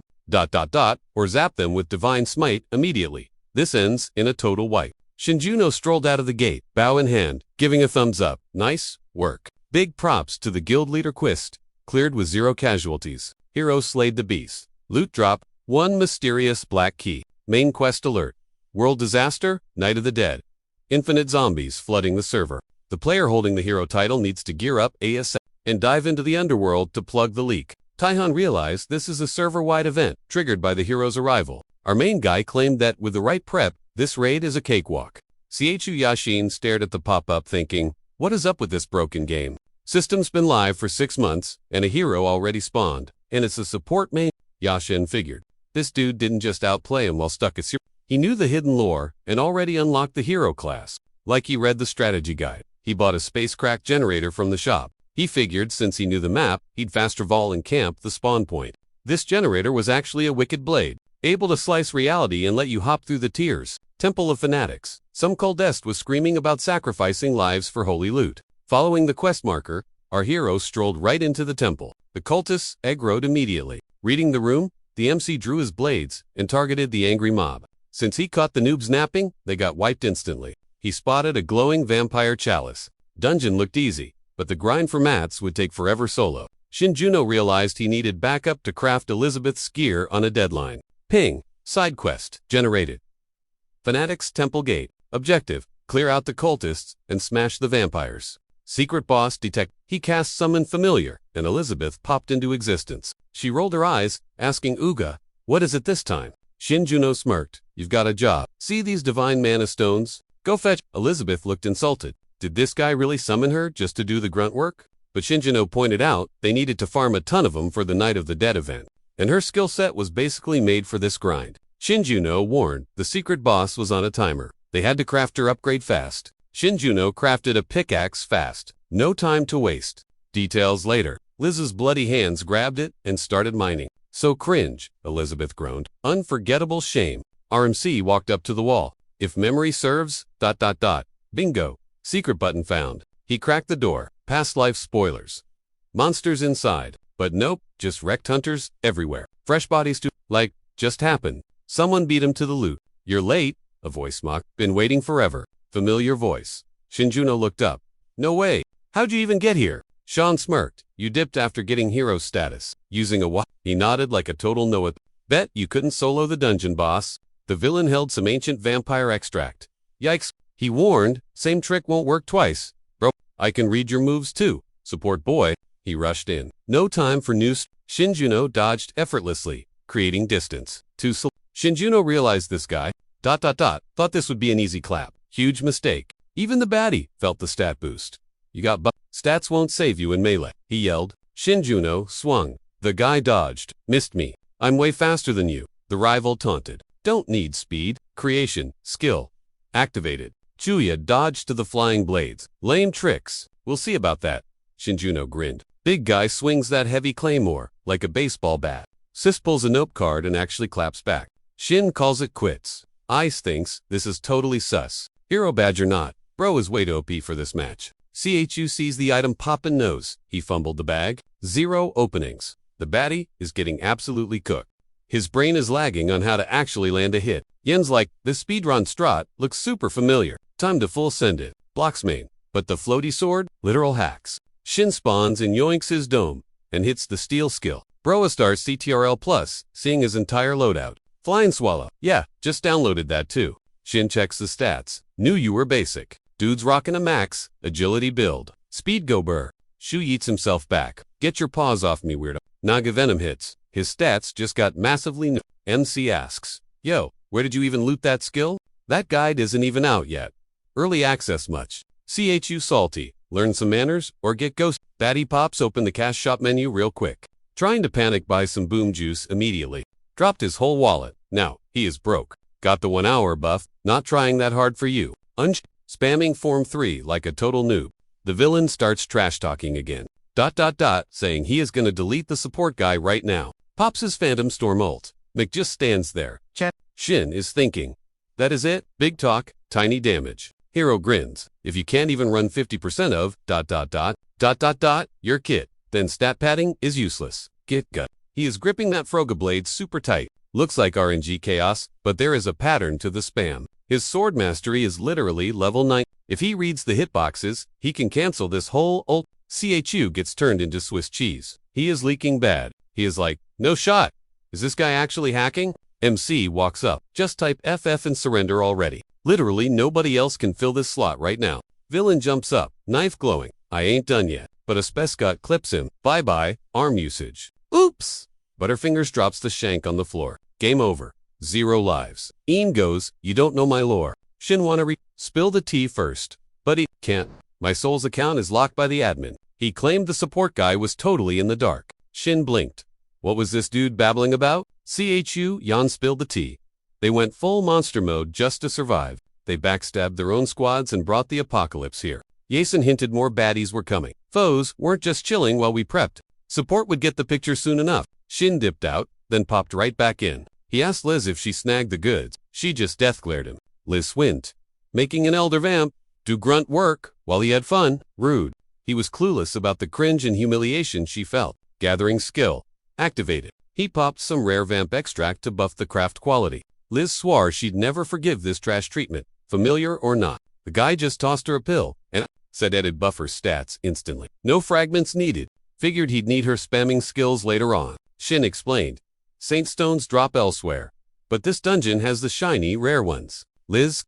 or zap them with divine smite immediately, this ends in a total wipe. Shinjuno strolled out of the gate, bow in hand, giving a thumbs up. Nice work. Big props to the guild leader Quist, cleared with 0 casualties. Hero slayed the beast. Loot drop, 1 mysterious black key. Main quest alert. World disaster, Night of the Dead. Infinite zombies flooding the server. The player holding the hero title needs to gear up ASAP. and dive into the underworld to plug the leak. Taihan realized this is a server-wide event triggered by the hero's arrival. Our main guy claimed that with the right prep, this raid is a cakewalk. Chu Yashin stared at the pop-up thinking, what is up with this broken game? System's been live for 6 months, and a hero already spawned, and it's a support main. Yashin figured. This dude didn't just outplay him while stuck at zero. He knew the hidden lore, and already unlocked the hero class. Like he read the strategy guide. He bought a spacecraft generator from the shop. He figured since he knew the map, he'd fast travel and camp the spawn point. This generator was actually a wicked blade, able to slice reality and let you hop through the tiers. Temple of Fanatics. Some culdest was screaming about sacrificing lives for holy loot. Following the quest marker, our hero strolled right into the temple. The cultists aggroed immediately. Reading the room, the MC drew his blades and targeted the angry mob. Since he caught the noobs napping, they got wiped instantly. He spotted a glowing vampire chalice. Dungeon looked easy, but the grind for mats would take forever solo. Shinjuno realized he needed backup to craft Elizabeth's gear on a deadline. Ping. Side quest. Generated. Fanatics Temple Gate. Objective. Clear out the cultists and smash the vampires. Secret boss detect. He cast Summon Familiar, and Elizabeth popped into existence. She rolled her eyes, asking Uga, what is it this time? Shinjuno smirked. You've got a job. See these divine mana stones? Go fetch. Elizabeth looked insulted. Did this guy really summon her just to do the grunt work? But Shinjuno pointed out they needed to farm a ton of them for the Night of the Dead event, and her skill set was basically made for this grind. Shinjuno warned the secret boss was on a timer. They had to craft her upgrade fast. Shinjuno crafted a pickaxe fast. No time to waste. Details later. Liz's bloody hands grabbed it and started mining. So cringe, Elizabeth groaned. Unforgettable shame. RMC walked up to the wall. If memory serves, ... Bingo. Secret button found. He cracked the door. Past life spoilers. Monsters inside. But nope, just wrecked hunters everywhere. Fresh bodies too. Like, just happened. Someone beat him to the loot. You're late, a voice mocked. Been waiting forever. Familiar voice. Shinjuno looked up. No way. How'd you even get here? Sean smirked. You dipped after getting hero status. Using a what? He nodded like a total Noah. Bet you couldn't solo the dungeon boss. The villain held some ancient vampire extract. Yikes. He warned, same trick won't work twice. Bro, I can read your moves too. Support boy. He rushed in. No time for news. Shinjuno dodged effortlessly, creating distance. Shinjuno realized this guy, ... thought this would be an easy clap. Huge mistake. Even the baddie felt the stat boost. You got stats won't save you in melee, he yelled. Shinjuno swung. The guy dodged. Missed me. I'm way faster than you. The rival taunted. Don't need speed. Creation. Skill. Activated. Chuya dodged to the flying blades. Lame tricks. We'll see about that. Shinjuno grinned. Big guy swings that heavy claymore, like a baseball bat. Sis pulls a nope card and actually claps back. Shin calls it quits. Ice thinks this is totally sus. Hero badge or not, bro is way too OP for this match. Chu sees the item pop and knows. He fumbled the bag. 0 openings. The baddie is getting absolutely cooked. His brain is lagging on how to actually land a hit. Yen's like, this speedrun strat looks super familiar. Time to full send it. Blocks main. But the floaty sword? Literal hacks. Shin spawns and yoinks his dome and hits the steal skill. Broa starts CTRL plus, seeing his entire loadout. Flying swallow. Yeah, just downloaded that too. Shin checks the stats. Knew you were basic. Dude's rocking a max, agility build. Speed go burr. Shu yeets himself back. Get your paws off me, weirdo. Naga venom hits. His stats just got massively MC asks. Yo, where did you even loot that skill? That guide isn't even out yet. Early access much. Chu salty. Learn some manners or get ghost. Baddie pops open the cash shop menu real quick. Trying to panic buy some boom juice immediately. Dropped his whole wallet. Now, he is broke. Got the 1 hour buff. Not trying that hard for you. Spamming form 3 like a total noob. The villain starts trash talking again. ... saying he is gonna delete the support guy right now. Pops his Phantom Storm ult. Mick just stands there. Chat. Shin is thinking. That is it? Big talk, tiny damage. Hero grins. If you can't even run 50% of ... your kit, then stat padding is useless. Get gut. He is gripping that Froga blade super tight. Looks like RNG chaos, but there is a pattern to the spam. His sword mastery is literally level 9. If he reads the hitboxes, he can cancel this whole ult. Chu gets turned into Swiss cheese. He is leaking bad. He is like, no shot. Is this guy actually hacking? MC walks up. Just type FF and surrender already. Literally nobody else can fill this slot right now. Villain jumps up, knife glowing. I ain't done yet. but a Spescott clips him. Bye-bye, arm usage. Oops! Butterfingers drops the shank on the floor. Game over. 0 lives. Ian goes, you don't know my lore. Shin wanna spill the tea first. But he can't. My soul's account is locked by the admin. He claimed the support guy was totally in the dark. Shin blinked. What was this dude babbling about? CHU, Jan spilled the tea. They went full monster mode just to survive. They backstabbed their own squads and brought the apocalypse here. Jason hinted more baddies were coming. Foes weren't just chilling while we prepped. Support would get the picture soon enough. Shin dipped out, then popped right back in. He asked Liz if she snagged the goods. She just death glared him. Liz went. Making an elder vamp do grunt work while he had fun. Rude. He was clueless about the cringe and humiliation she felt. Gathering skill. Activated. He popped some rare vamp extract to buff the craft quality. Liz swore she'd never forgive this trash treatment, familiar or not. The guy just tossed her a pill, and said added buffer stats instantly. No fragments needed. Figured he'd need her spamming skills later on. Shin explained. Saint stones drop elsewhere, but this dungeon has the shiny, rare ones. Liz,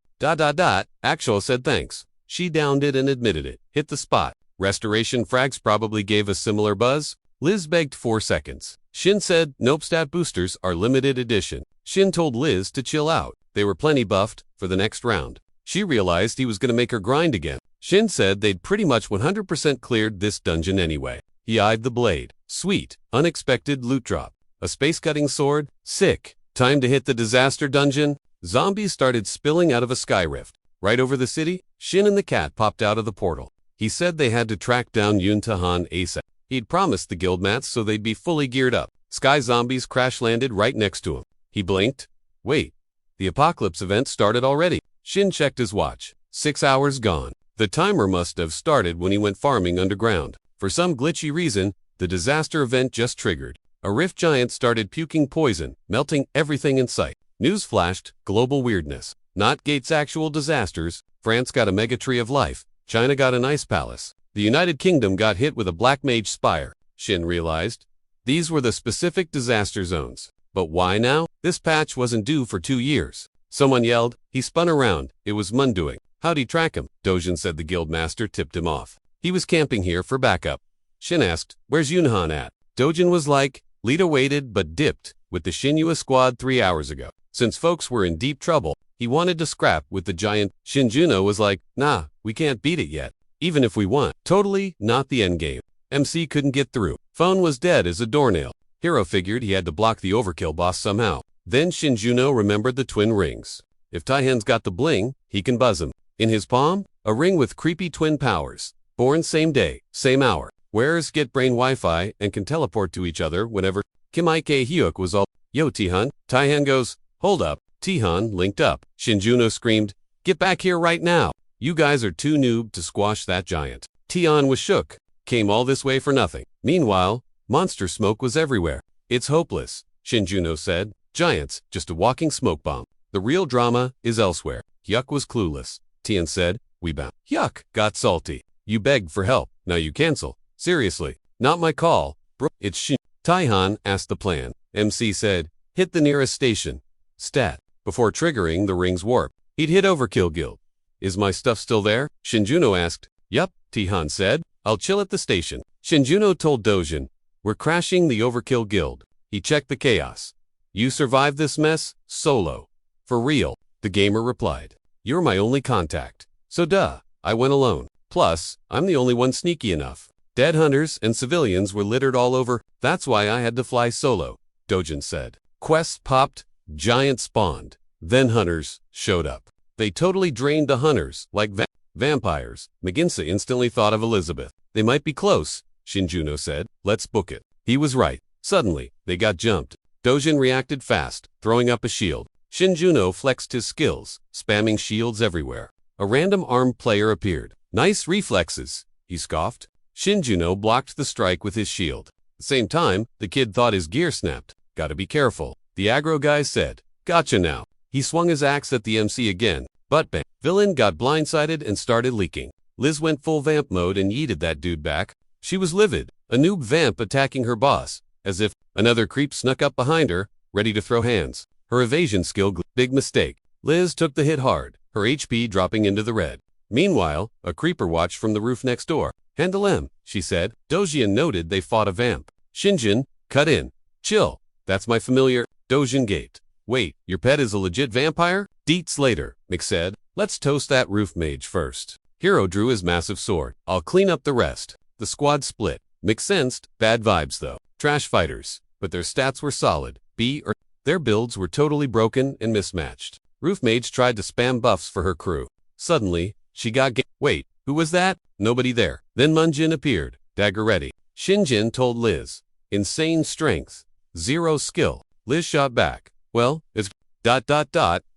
Actual said thanks. She downed it and admitted it. Hit the spot. Restoration frags probably gave a similar buzz. Liz begged 4 seconds. Shin said, nope, stat boosters are limited edition. Shin told Liz to chill out. They were plenty buffed for the next round. She realized he was going to make her grind again. Shin said they'd pretty much 100% cleared this dungeon anyway. He eyed the blade. Sweet. Unexpected loot drop. A space-cutting sword? Sick. Time to hit the disaster dungeon? Zombies started spilling out of a sky rift. Right over the city, Shin and the cat popped out of the portal. He said they had to track down Yun Tahan ASAP. He'd promised the guild mats so they'd be fully geared up. Sky zombies crash-landed right next to him. He blinked. Wait. The apocalypse event started already. Shin checked his watch. 6 hours gone. The timer must have started when he went farming underground. For some glitchy reason, the disaster event just triggered. A rift giant started puking poison, melting everything in sight. News flashed, global weirdness. Not Gates' actual disasters. France got a mega tree of life. China got an ice palace. The United Kingdom got hit with a black mage spire. Shin realized. These were the specific disaster zones. But why now? This patch wasn't due for 2 years. Someone yelled. He spun around. It was Mundoing. How'd he track him? Dojin said the guildmaster tipped him off. He was camping here for backup. Shin asked, where's Yunhan at? Dojin was like, Lita waited but dipped with the Shinua squad 3 hours ago. Since folks were in deep trouble, he wanted to scrap with the giant. Shinjuno was like, nah, we can't beat it yet. Even if we want. Totally not the endgame. MC couldn't get through. Phone was dead as a doornail. Hero figured he had to block the overkill boss somehow. Then Shinjuno remembered the twin rings. If Taihan's got the bling, he can buzz him. In his palm, a ring with creepy twin powers. Born same day, same hour. Wearers get brain Wi-Fi and can teleport to each other whenever. Kim Ike Hyuk was all, yo Tihan. Taihan goes, hold up. Tihan linked up. Shinjuno screamed, get back here right now. You guys are too noob to squash that giant. Tian was shook. Came all this way for nothing. Meanwhile, monster smoke was everywhere. It's hopeless, Shinjuno said. Giants, just a walking smoke bomb. The real drama is elsewhere. Hyuk was clueless. Tian said, we bound. Hyuk got salty. You begged for help, now you cancel. Seriously, not my call, bro. It's Shin. Taihan asked the plan. MC said, hit the nearest station. Stat. Before triggering the ring's warp, he'd hit Overkill Guild. Is my stuff still there? Shinjuno asked. Yup, Tihan said. I'll chill at the station. Shinjuno told Dojin, we're crashing the Overkill Guild. He checked the chaos. You survived this mess? Solo. For real, the gamer replied. You're my only contact. So duh, I went alone. Plus, I'm the only one sneaky enough. Dead hunters and civilians were littered all over. That's why I had to fly solo, Dojin said. Quests popped, giants spawned. Then hunters showed up. They totally drained the hunters, like vampires. McGinsa instantly thought of Elizabeth. They might be close, Shinjuno said. Let's book it. He was right. Suddenly, they got jumped. Dojin reacted fast, throwing up a shield. Shinjuno flexed his skills, spamming shields everywhere. A random armed player appeared. Nice reflexes, he scoffed. Shinjuno blocked the strike with his shield. At the same time, the kid thought his gear snapped. Gotta be careful. The aggro guy said, gotcha now. He swung his axe at the MC again. But bang. Villain got blindsided and started leaking. Liz went full vamp mode and yeeted that dude back. She was livid. A noob vamp attacking her boss. As if another creep snuck up behind her, ready to throw hands. Her evasion skill big mistake. Liz took the hit hard, her HP dropping into the red. Meanwhile, a creeper watched from the roof next door. Handle him, she said. Dojin noted they fought a vamp. Shinjin, cut in. Chill. That's my familiar. Dojin gaped. Wait, your pet is a legit vampire? Deets later, Mick said. Let's toast that roof mage first. Hero drew his massive sword. I'll clean up the rest. The squad split. Mick sensed bad vibes though. Trash fighters. But their stats were solid. Their builds were totally broken and mismatched. Roof mage tried to spam buffs for her crew. Suddenly, she got Wait, who was that? Nobody there. Then Munjin appeared, dagger ready. Shinjin told Liz. Insane strength. Zero skill. Liz shot back. Well, it's ...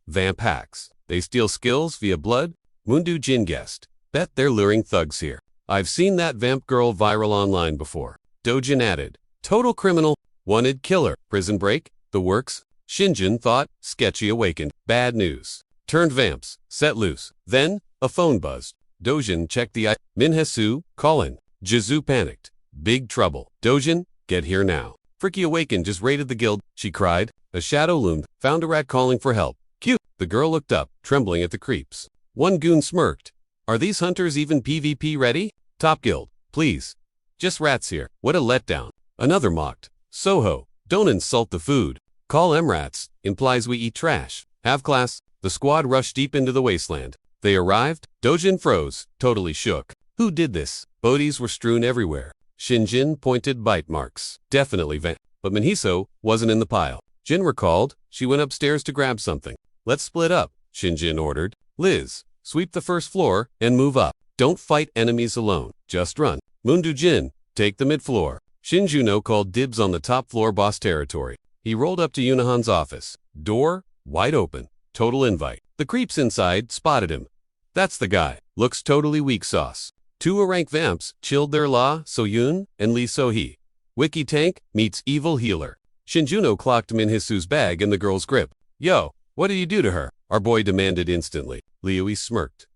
vamp hacks. They steal skills via blood? Mundu Jin guessed. Bet they're luring thugs here. I've seen that vamp girl viral online before. Dojin added. Total criminal. Wanted killer. Prison break? The works? Shinjin thought. Sketchy awakened. Bad news. Turned vamps. Set loose. Then, a phone buzzed. Dojin checked the Minhesu, callin'. Jizu panicked. Big trouble. Dojin, get here now. Fricky awakened just raided the guild, she cried. A shadow loomed, found a rat calling for help. Cute. The girl looked up, trembling at the creeps. One goon smirked. Are these hunters even PvP ready? Top guild, please. Just rats here. What a letdown. Another mocked. Soho, don't insult the food. Call em rats, implies we eat trash. Have class. The squad rushed deep into the wasteland. They arrived. Dojin froze, totally shook. Who did this? Bodies were strewn everywhere. Shinjin pointed bite marks. Definitely vamp. But Minhiso wasn't in the pile. Jin recalled. She went upstairs to grab something. Let's split up, Shinjin ordered. Liz, sweep the first floor and move up. Don't fight enemies alone. Just run. Mundu Jin, take the mid-floor. Shinjuno called dibs on the top floor boss territory. He rolled up to Yunahan's office. Door wide open. Total invite. The creeps inside spotted him. That's the guy. Looks totally weak sauce. Two rank vamps chilled their La So-yun and Lee So-hee. Wiki Tank meets evil healer. Shinjuno clocked Minhisu's bag in the girl's grip. Yo, what did you do to her? Our boy demanded instantly. Liui smirked.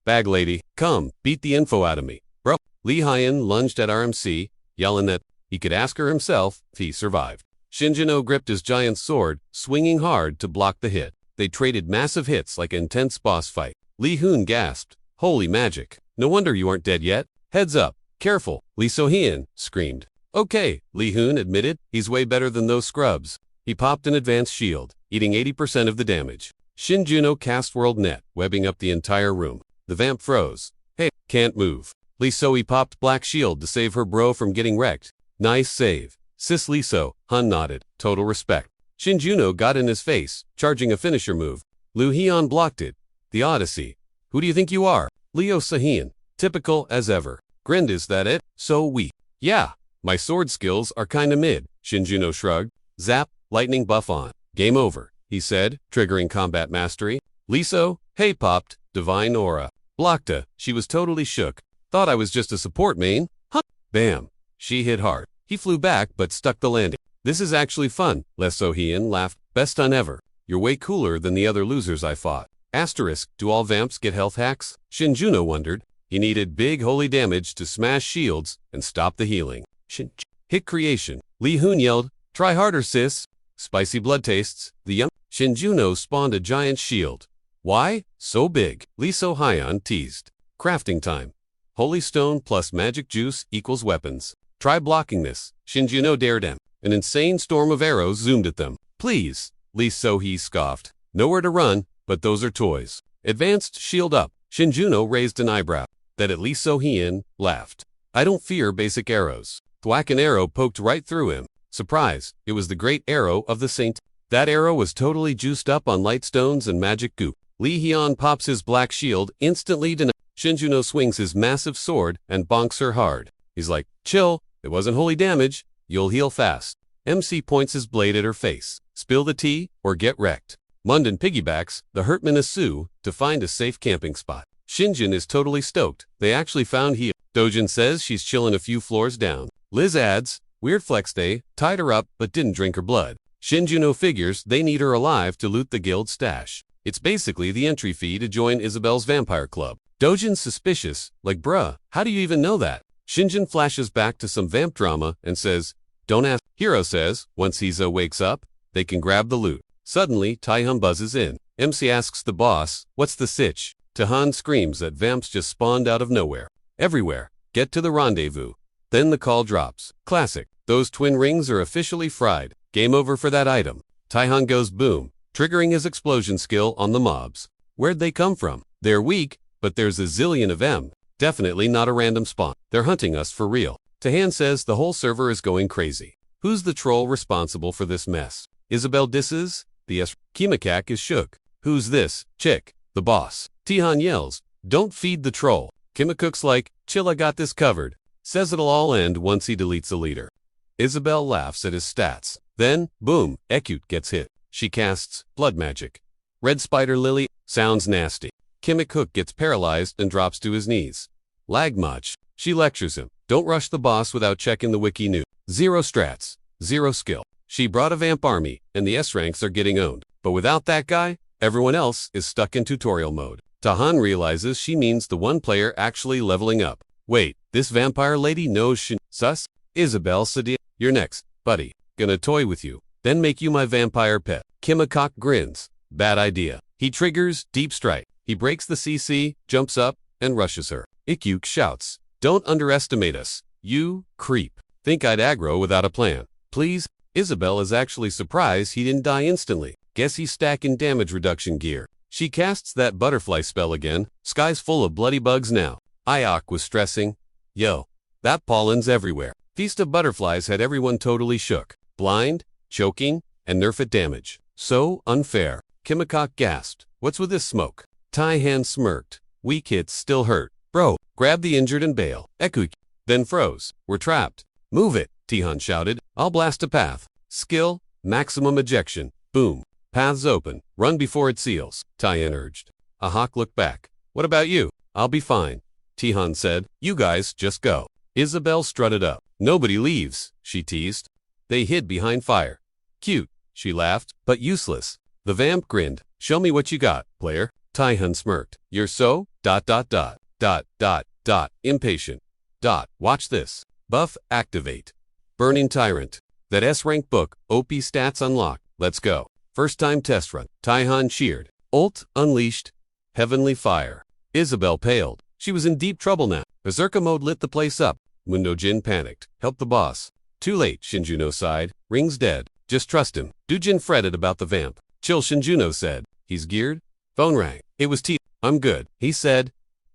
Bag lady, come, beat the info out of me. Bro. Lee Hyen lunged at RMC, yelling that he could ask her himself if he survived. Shinjuno gripped his giant sword, swinging hard to block the hit. They traded massive hits like an intense boss fight. Lee Hoon gasped. Holy magic. No wonder you aren't dead yet. Heads up. Careful. Lee So-hyen screamed. Okay, Lee Hoon admitted. He's way better than those scrubs. He popped an advanced shield, eating 80% of the damage. Shinjuno cast World Net, webbing up the entire room. The vamp froze. Hey, can't move. Lee So-hee popped Black Shield to save her bro from getting wrecked. Nice save. Sis Lee So, Hun nodded. Total respect. Shinjuno got in his face, charging a finisher move. Lu Hyun blocked it. The Odyssey. Who do you think you are? Leo Sahian. Typical as ever. Grinned, is that it? So weak. Yeah. My sword skills are kinda mid. Shinjuno shrugged. Zap, lightning buff on. Game over, he said, triggering combat mastery. Liso, hey popped, divine aura. Blockta, she was totally shook. Thought I was just a support main. Huh? Bam. She hit hard. He flew back but stuck the landing. This is actually fun, Les So-hyen laughed. Best stun ever. You're way cooler than the other losers I fought. Asterisk, do all vamps get health hacks? Shinjuno wondered. He needed big holy damage to smash shields and stop the healing. Hit creation. Lee Hoon yelled, try harder sis. Spicy blood tastes. The young Shinjuno spawned a giant shield. Why? So big. Lee So-hyen teased. Crafting time. Holy stone plus magic juice equals weapons. Try blocking this. Shinjuno dared him. An insane storm of arrows zoomed at them. Please. Lee So-hee scoffed. Nowhere to run, but those are toys. Advanced shield up. Shinjuno raised an eyebrow. That at Lee So-hyen laughed. I don't fear basic arrows. Thwack, an arrow poked right through him. Surprise, it was the great arrow of the saint. That arrow was totally juiced up on light stones and magic goop. Lee Hyun pops his black shield, instantly denied. Shinjuno swings his massive sword and bonks her hard. He's like, chill, it wasn't holy damage, you'll heal fast. MC points his blade at her face. Spill the tea or get wrecked. Munden piggybacks the Hurtman Asu to find a safe camping spot. Shinjin is totally stoked. They actually found heal. Dojin says she's chilling a few floors down. Liz adds, weird flex day, tied her up but didn't drink her blood. Shinjuno figures they need her alive to loot the guild stash. It's basically the entry fee to join Isabel's vampire club. Dojin's suspicious, like bruh, how do you even know that? Shinjin flashes back to some vamp drama and says, don't ask. Hero says, once Hizo wakes up, they can grab the loot. Suddenly, Taihun buzzes in. MC asks the boss, what's the sitch? Tahan screams that vamps just spawned out of nowhere. Everywhere. get to the rendezvous. Then the call drops. Classic. Those twin rings are officially fried. Game over for that item. Taihan goes boom, triggering his explosion skill on the mobs. Where'd they come from? They're weak, but there's a zillion of them. Definitely not a random spawn. They're hunting us for real. Tahan says the whole server is going crazy. Who's the troll responsible for this mess? Isabel disses. The Aniclimax is shook. Who's this chick? The boss. Tihan yells, don't feed the troll. Kimacook's like, chill, I got this covered. Says it'll all end once he deletes a leader. Isabel laughs at his stats. Then, boom, Ekute gets hit. She casts blood magic. Red Spider Lily sounds nasty. Kimacook gets paralyzed and drops to his knees. Lag much. She lectures him. Don't rush the boss without checking the wiki news. Zero strats. Zero skill. She brought a vamp army, and the S ranks are getting owned. But without that guy, everyone else is stuck in tutorial mode. Tahan realizes she means the one player actually leveling up. Wait, this vampire lady knows sus? Isabel Sadia, you're next, buddy. Gonna toy with you, then make you my vampire pet. Kimacook grins. Bad idea. He triggers Deep Strike. He breaks the CC, jumps up, and rushes her. Ikuk shouts, don't underestimate us, you creep. Think I'd aggro without a plan. Please? Isabel is actually surprised he didn't die instantly. Guess he's stacking damage reduction gear. She casts that butterfly spell again. Sky's full of bloody bugs now. Ayok was stressing. Yo, that pollen's everywhere. Feast of Butterflies had everyone totally shook. Blind, choking, and nerf at damage. So unfair. Kimacook gasped. What's with this smoke? Taihan smirked. Weak hits still hurt. Bro, grab the injured and bail. Ekuk then froze. We're trapped. Move it, Tihan shouted. I'll blast a path. Skill, maximum ejection. Boom. Paths open. Run before it seals, Taihan urged. Ahok looked back. What about you? I'll be fine, Tihan said. You guys just go. Isabel strutted up. Nobody leaves, she teased. They hid behind fire. Cute, she laughed, but useless. The vamp grinned. Show me what you got, player. Taihan smirked. You're so... impatient. Watch this. Buff activate. Burning Tyrant. That S-rank book, OP stats unlocked. Let's go. First time test run. Taihan cheered. Ult unleashed. Heavenly fire. Isabel paled. She was in deep trouble now. Berserker mode lit the place up. Mundo Jin panicked. Help the boss. Too late, Shinjuno sighed. Ring's dead. Just trust him. Dujin fretted about the vamp. Chill, Shinjuno said. He's geared? Phone rang. It was T. I'm good, he said.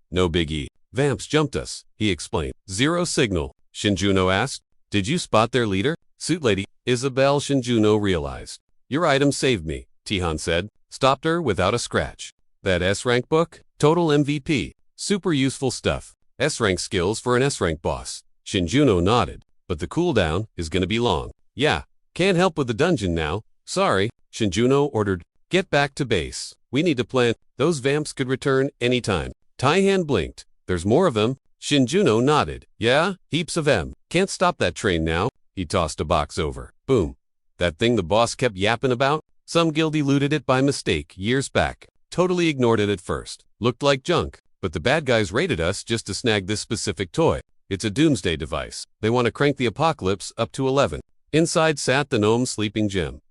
No biggie. Vamps jumped us, he explained. Zero signal, Shinjuno asked. Did you spot their leader? Suit lady. Isabel Shinjuno realized. Your item saved me, Tihan said. Stopped her without a scratch. That S-rank book? Total MVP. Super useful stuff. S-rank skills for an S-rank boss. Shinjuno nodded. But the cooldown is gonna be long. Yeah, can't help with the dungeon now. Sorry, Shinjuno ordered. Get back to base. We need to plan. Those vamps could return anytime. Taihan blinked. There's more of them. Shinjuno nodded. Yeah, heaps of them. Can't stop that train now. He tossed a box over. Boom. That thing the boss kept yapping about? Some guildie looted it by mistake years back. Totally ignored it at first. Looked like junk. But the bad guys raided us just to snag this specific toy. It's a doomsday device. They want to crank the apocalypse up to 11. Inside sat the gnome sleeping gem.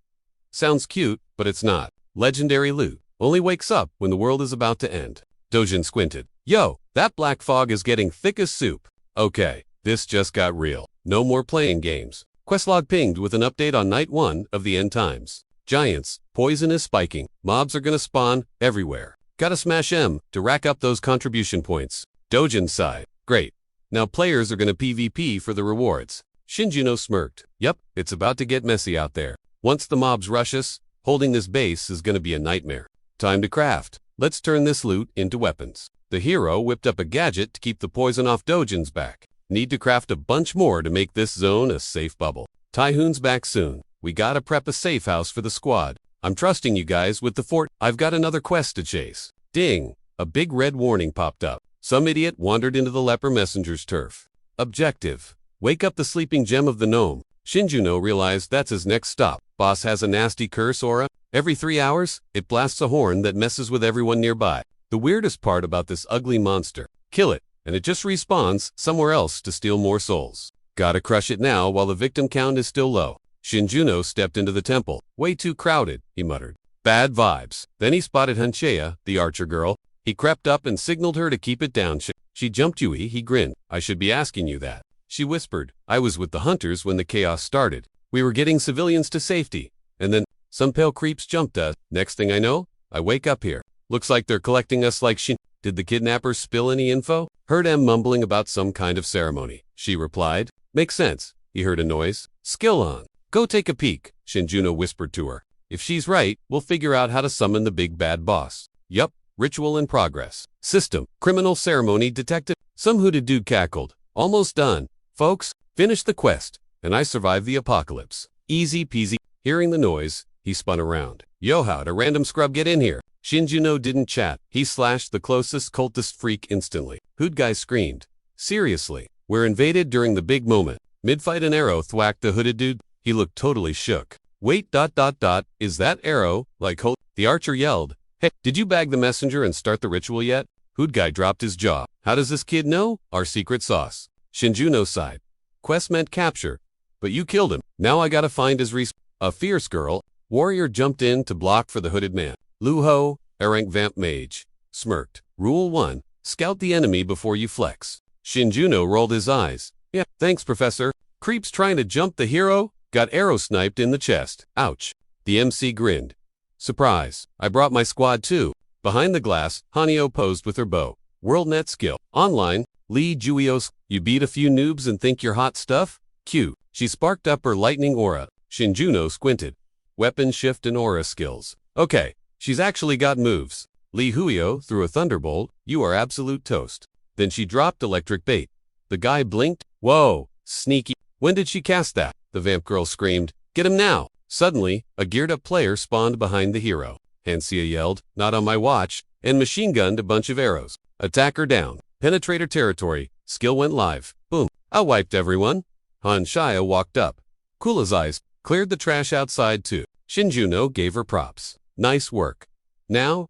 Sounds cute, but it's not. Legendary loot. Only wakes up when the world is about to end. Dojin squinted. Yo, that black fog is getting thick as soup. Okay, this just got real. No more playing games. Questlog pinged with an update on night 1 of the end times. Giants, poison is spiking. Mobs are gonna spawn everywhere. Gotta smash M to rack up those contribution points. Dojin sighed. Great. Now players are gonna PvP for the rewards. Shinjuno smirked. Yep, it's about to get messy out there. Once the mobs rush us, holding this base is gonna be a nightmare. Time to craft. Let's turn this loot into weapons. The hero whipped up a gadget to keep the poison off Dojin's back. Need to craft a bunch more to make this zone a safe bubble. Tyhoon's back soon. We gotta prep a safe house for the squad. I'm trusting you guys with the fort. I've got another quest to chase. Ding! A big red warning popped up. Some idiot wandered into the leper messenger's turf. Objective. Wake up the sleeping gem of the gnome. Shinjuno realized that's his next stop. Boss has a nasty curse aura. Every 3 hours, it blasts a horn that messes with everyone nearby. The weirdest part about this ugly monster. Kill it, and it just respawns somewhere else to steal more souls. Gotta crush it now while the victim count is still low. Shinjuno stepped into the temple. Way too crowded, he muttered. Bad vibes. Then he spotted Hancheya, the archer girl. He crept up and signaled her to keep it down. She jumped you, he grinned. I should be asking you that. She whispered. I was with the hunters when the chaos started. We were getting civilians to safety. And then, some pale creeps jumped us. Next thing I know, I wake up here. Looks like they're collecting us like shin. Did the kidnappers spill any info? Heard M mumbling about some kind of ceremony. She replied. Makes sense. He heard a noise. Skill on. Go take a peek, Shinjuno whispered to her. If she's right, we'll figure out how to summon the big bad boss. Yup, ritual in progress. System, criminal ceremony detected. Some hooded dude cackled. Almost done. Folks, finish the quest, and I survived the apocalypse. Easy peasy. Hearing the noise, he spun around. Yo, how'd a random scrub get in here? Shinjuno didn't chat. He slashed the closest cultist freak instantly. Hood guy screamed. Seriously, we're invaded during the big moment. Mid-fight an arrow thwacked the hooded dude. He looked totally shook. Wait, is that arrow, like ho? The archer yelled. Hey, did you bag the messenger and start the ritual yet? Hood guy dropped his jaw. How does this kid know? Our secret sauce. Shinjuno sighed. Quest meant capture, but you killed him. Now I gotta find his A fierce girl, warrior jumped in to block for the hooded man. Luho, A-rank vamp mage, smirked. Rule 1. Scout the enemy before you flex. Shinjuno rolled his eyes. Yeah, thanks, Professor. Creeps trying to jump the hero? Got arrow sniped in the chest. Ouch. The MC grinned. Surprise. I brought my squad too. Behind the glass, Hanyo posed with her bow. WorldNet skill. Online, Lee Juios. You beat a few noobs and think you're hot stuff? Q. She sparked up her lightning aura. Shinjuno squinted. Weapon shift and aura skills. Okay, she's actually got moves. Lee Huio threw a thunderbolt. You are absolute toast. Then she dropped electric bait. The guy blinked. Whoa, sneaky. When did she cast that? The vamp girl screamed. Get him now. Suddenly, a geared-up player spawned behind the hero. Hansia yelled, not on my watch, and machine-gunned a bunch of arrows. Attacker down. Penetrator territory. Skill went live. Boom. I wiped everyone. Han Shia walked up. Kula's eyes cleared the trash outside too. Shinjuno gave her props. Nice work. Now,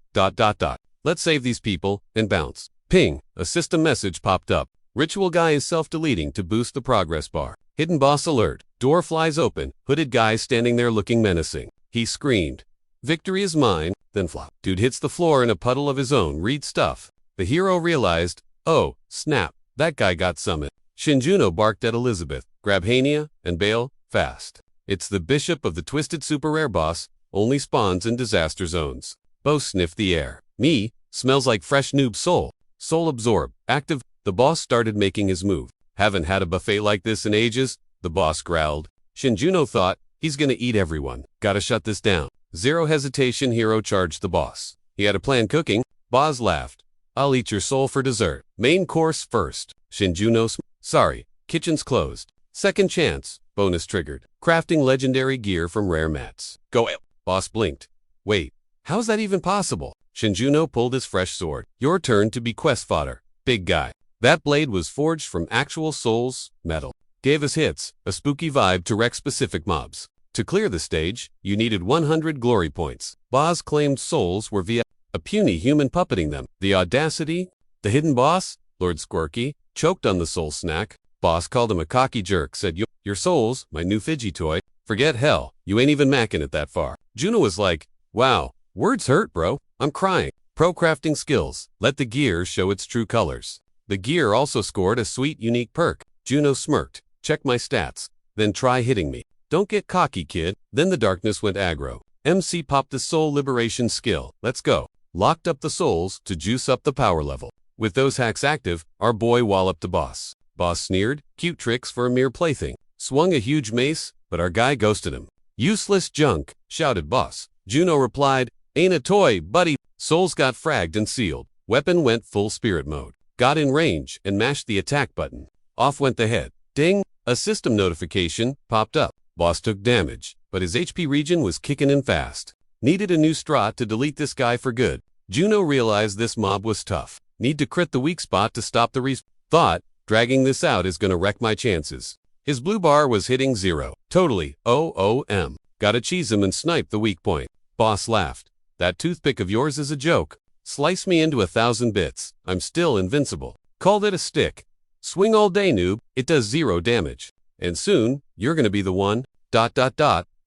Let's save these people and bounce. Ping. A system message popped up. Ritual guy is self-deleting to boost the progress bar. Hidden boss alert. Door flies open. Hooded guy standing there looking menacing. He screamed. Victory is mine. Then flop. Dude hits the floor in a puddle of his own read stuff. The hero realized, oh, snap, that guy got summoned. Shinjuno barked at Elizabeth. Grab Hania and bail, fast. It's the bishop of the twisted super rare boss, only spawns in disaster zones. Bo sniffed the air. Me, smells like fresh noob soul. Soul absorb, active. The boss started making his move. Haven't had a buffet like this in ages, the boss growled. Shinjuno thought, he's gonna eat everyone. Gotta shut this down. Zero hesitation, hero charged the boss. He had a plan cooking. Boz laughed. I'll eat your soul for dessert. Main course first. Shinjuno sorry, kitchen's closed. Second chance, bonus triggered. Crafting legendary gear from rare mats. Go up. Boss blinked. Wait, how's that even possible? Shinjuno pulled his fresh sword. Your turn to be quest fodder. Big guy. That blade was forged from actual souls, metal. Gave us hits, a spooky vibe to wreck specific mobs. To clear the stage, you needed 100 glory points. Boz claimed souls were via a puny human puppeting them. The audacity? The hidden boss, Lord Squirky, choked on the soul snack. Boss called him a cocky jerk, said, your souls, my new Fidgy toy. Forget hell, you ain't even macking it that far. Juno was like, wow, words hurt, bro. I'm crying. Pro crafting skills. Let the gear show its true colors. The gear also scored a sweet, unique perk. Juno smirked. Check my stats. Then try hitting me. Don't get cocky, kid. Then the darkness went aggro. MC popped the soul liberation skill. Let's go. Locked up the souls to juice up the power level. With those hacks active, our boy walloped the boss. Boss sneered. Cute tricks for a mere plaything. Swung a huge mace, but our guy ghosted him. Useless junk, shouted boss. Juno replied, ain't a toy, buddy. Souls got fragged and sealed. Weapon went full spirit mode. Got in range and mashed the attack button. Off went the head. Ding! A system notification popped up. Boss took damage, but his HP regen was kicking in fast. Needed a new strat to delete this guy for good. Juno realized this mob was tough. Need to crit the weak spot to stop the thought, dragging this out is gonna wreck my chances. His blue bar was hitting 0. Totally, OOM. Gotta cheese him and snipe the weak point. Boss laughed. That toothpick of yours is a joke. Slice me into 1,000 bits. I'm still invincible. Called it a stick. Swing all day, noob. It does 0 damage. And soon, you're gonna be the one,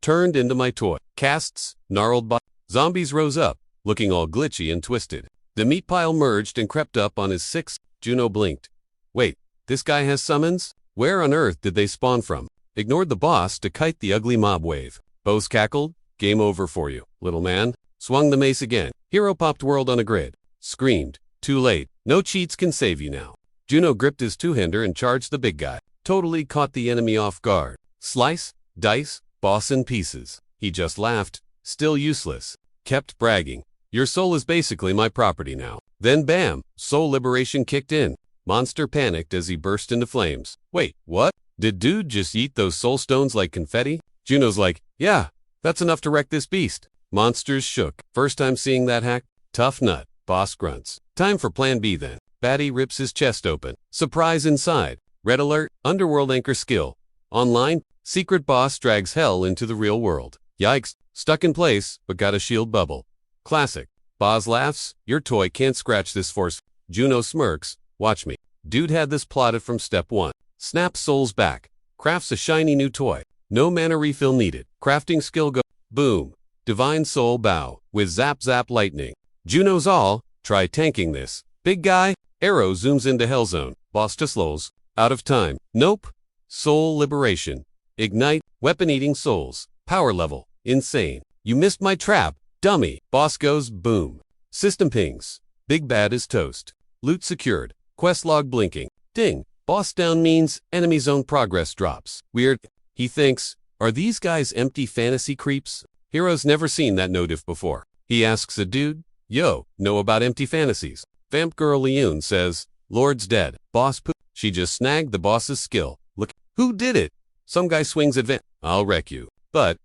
turned into my toy. Casts, gnarled by zombies rose up, looking all glitchy and twisted. The meat pile merged and crept up on his 6 Juno blinked. Wait, this guy has summons? Where on earth did they spawn from? Ignored the boss to kite the ugly mob wave. Bows cackled. Game over for you, little man. Swung the mace again. Hero popped world on a grid. Screamed. Too late. No cheats can save you now. Juno gripped his two-hander and charged the big guy. Totally caught the enemy off guard. Slice, dice, boss in pieces. He just laughed. Still useless. Kept bragging. Your soul is basically my property now. Then bam, soul liberation kicked in. Monster panicked as he burst into flames. Wait, what? Did dude just eat those soul stones like confetti? Juno's like, yeah, that's enough to wreck this beast. Monsters shook. First time seeing that hack? Tough nut. Boss grunts. Time for plan B then. Baddie rips his chest open. Surprise inside. Red alert, underworld anchor skill. Online, secret boss drags hell into the real world. Yikes, stuck in place, but got a shield bubble. Classic. Boz laughs, your toy can't scratch this force. Juno smirks, watch me. Dude had this plotted from step 1. Snaps souls back. Crafts a shiny new toy. No mana refill needed. Crafting skill go. Boom. Divine soul bow. With zap zap lightning. Juno's all. Try tanking this. Big guy. Arrow zooms into Hellzone. Boss to slows. Out of time. Nope. Soul liberation. Ignite. Weapon eating souls. Power level. Insane. You missed my trap. Dummy. Boss goes boom. System pings. Big bad is toast. Loot secured. Quest log blinking. Ding. Boss down means enemy zone progress drops. Weird. He thinks, are these guys empty fantasy creeps? Hero's never seen that notif before. He asks a dude, yo, know about empty fantasies? Vamp girl Leon says, Lord's dead. Boss poop. She just snagged the boss's skill. Look, who did it? Some guy swings advance. I'll wreck you. But,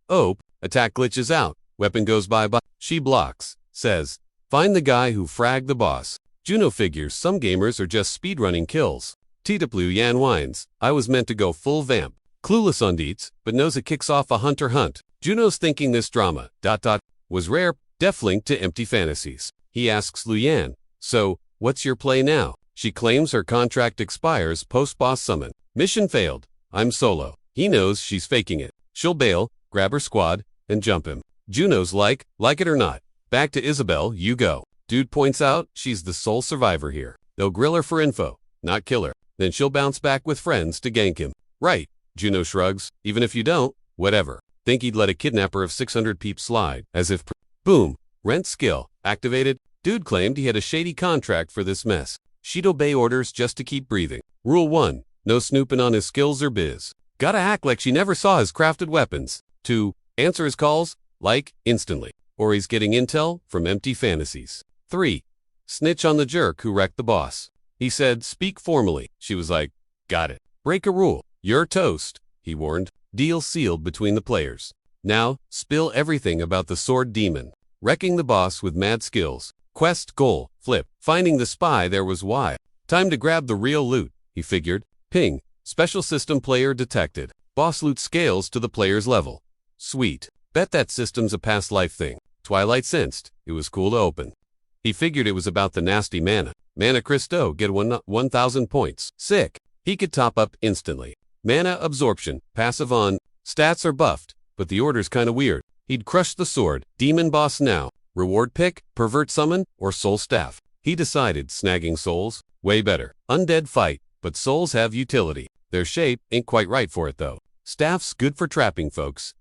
attack glitches out. Weapon goes bye-bye. She blocks. Says, find the guy who fragged the boss. Juno figures some gamers are just speedrunning kills. Titaplu Yan whines, I was meant to go full vamp. Clueless on deets, but knows it kicks off a hunter hunt. Juno's thinking this drama, was rare, def link to empty fantasies. He asks Luyan, so, what's your play now? She claims her contract expires post-boss summon. Mission failed. I'm solo. He knows she's faking it. She'll bail, grab her squad, and jump him. Juno's like it or not. Back to Isabel, you go. Dude points out she's the sole survivor here. They'll grill her for info, not kill her. Then she'll bounce back with friends to gank him. Right, Juno shrugs. Even if you don't, whatever. Think he'd let a kidnapper of 600 peeps slide, as if boom, rent skill, activated. Dude claimed he had a shady contract for this mess. She'd obey orders just to keep breathing. Rule 1, no snooping on his skills or biz. Gotta act like she never saw his crafted weapons. 2, answer his calls, instantly. Or he's getting intel from empty fantasies. 3, snitch on the jerk who wrecked the boss. He said, speak formally. She was like, got it. Break a rule. You're toast, he warned. Deal sealed between the players. Now, spill everything about the sword demon. Wrecking the boss with mad skills. Quest goal, flip. Finding the spy there was why. Time to grab the real loot, he figured. Ping. Special system player detected. Boss loot scales to the player's level. Sweet. Bet that system's a past life thing. Twilight sensed. It was cool to open. He figured it was about the nasty mana. Mana Christo get 1,000 points. Sick. He could top up instantly. Mana absorption, passive on. Stats are buffed, but the order's kinda weird. He'd crush the sword. Demon boss now. Reward pick, pervert summon, or soul staff. He decided snagging souls, way better. Undead fight, but souls have utility. Their shape ain't quite right for it though. Staff's good for trapping folks.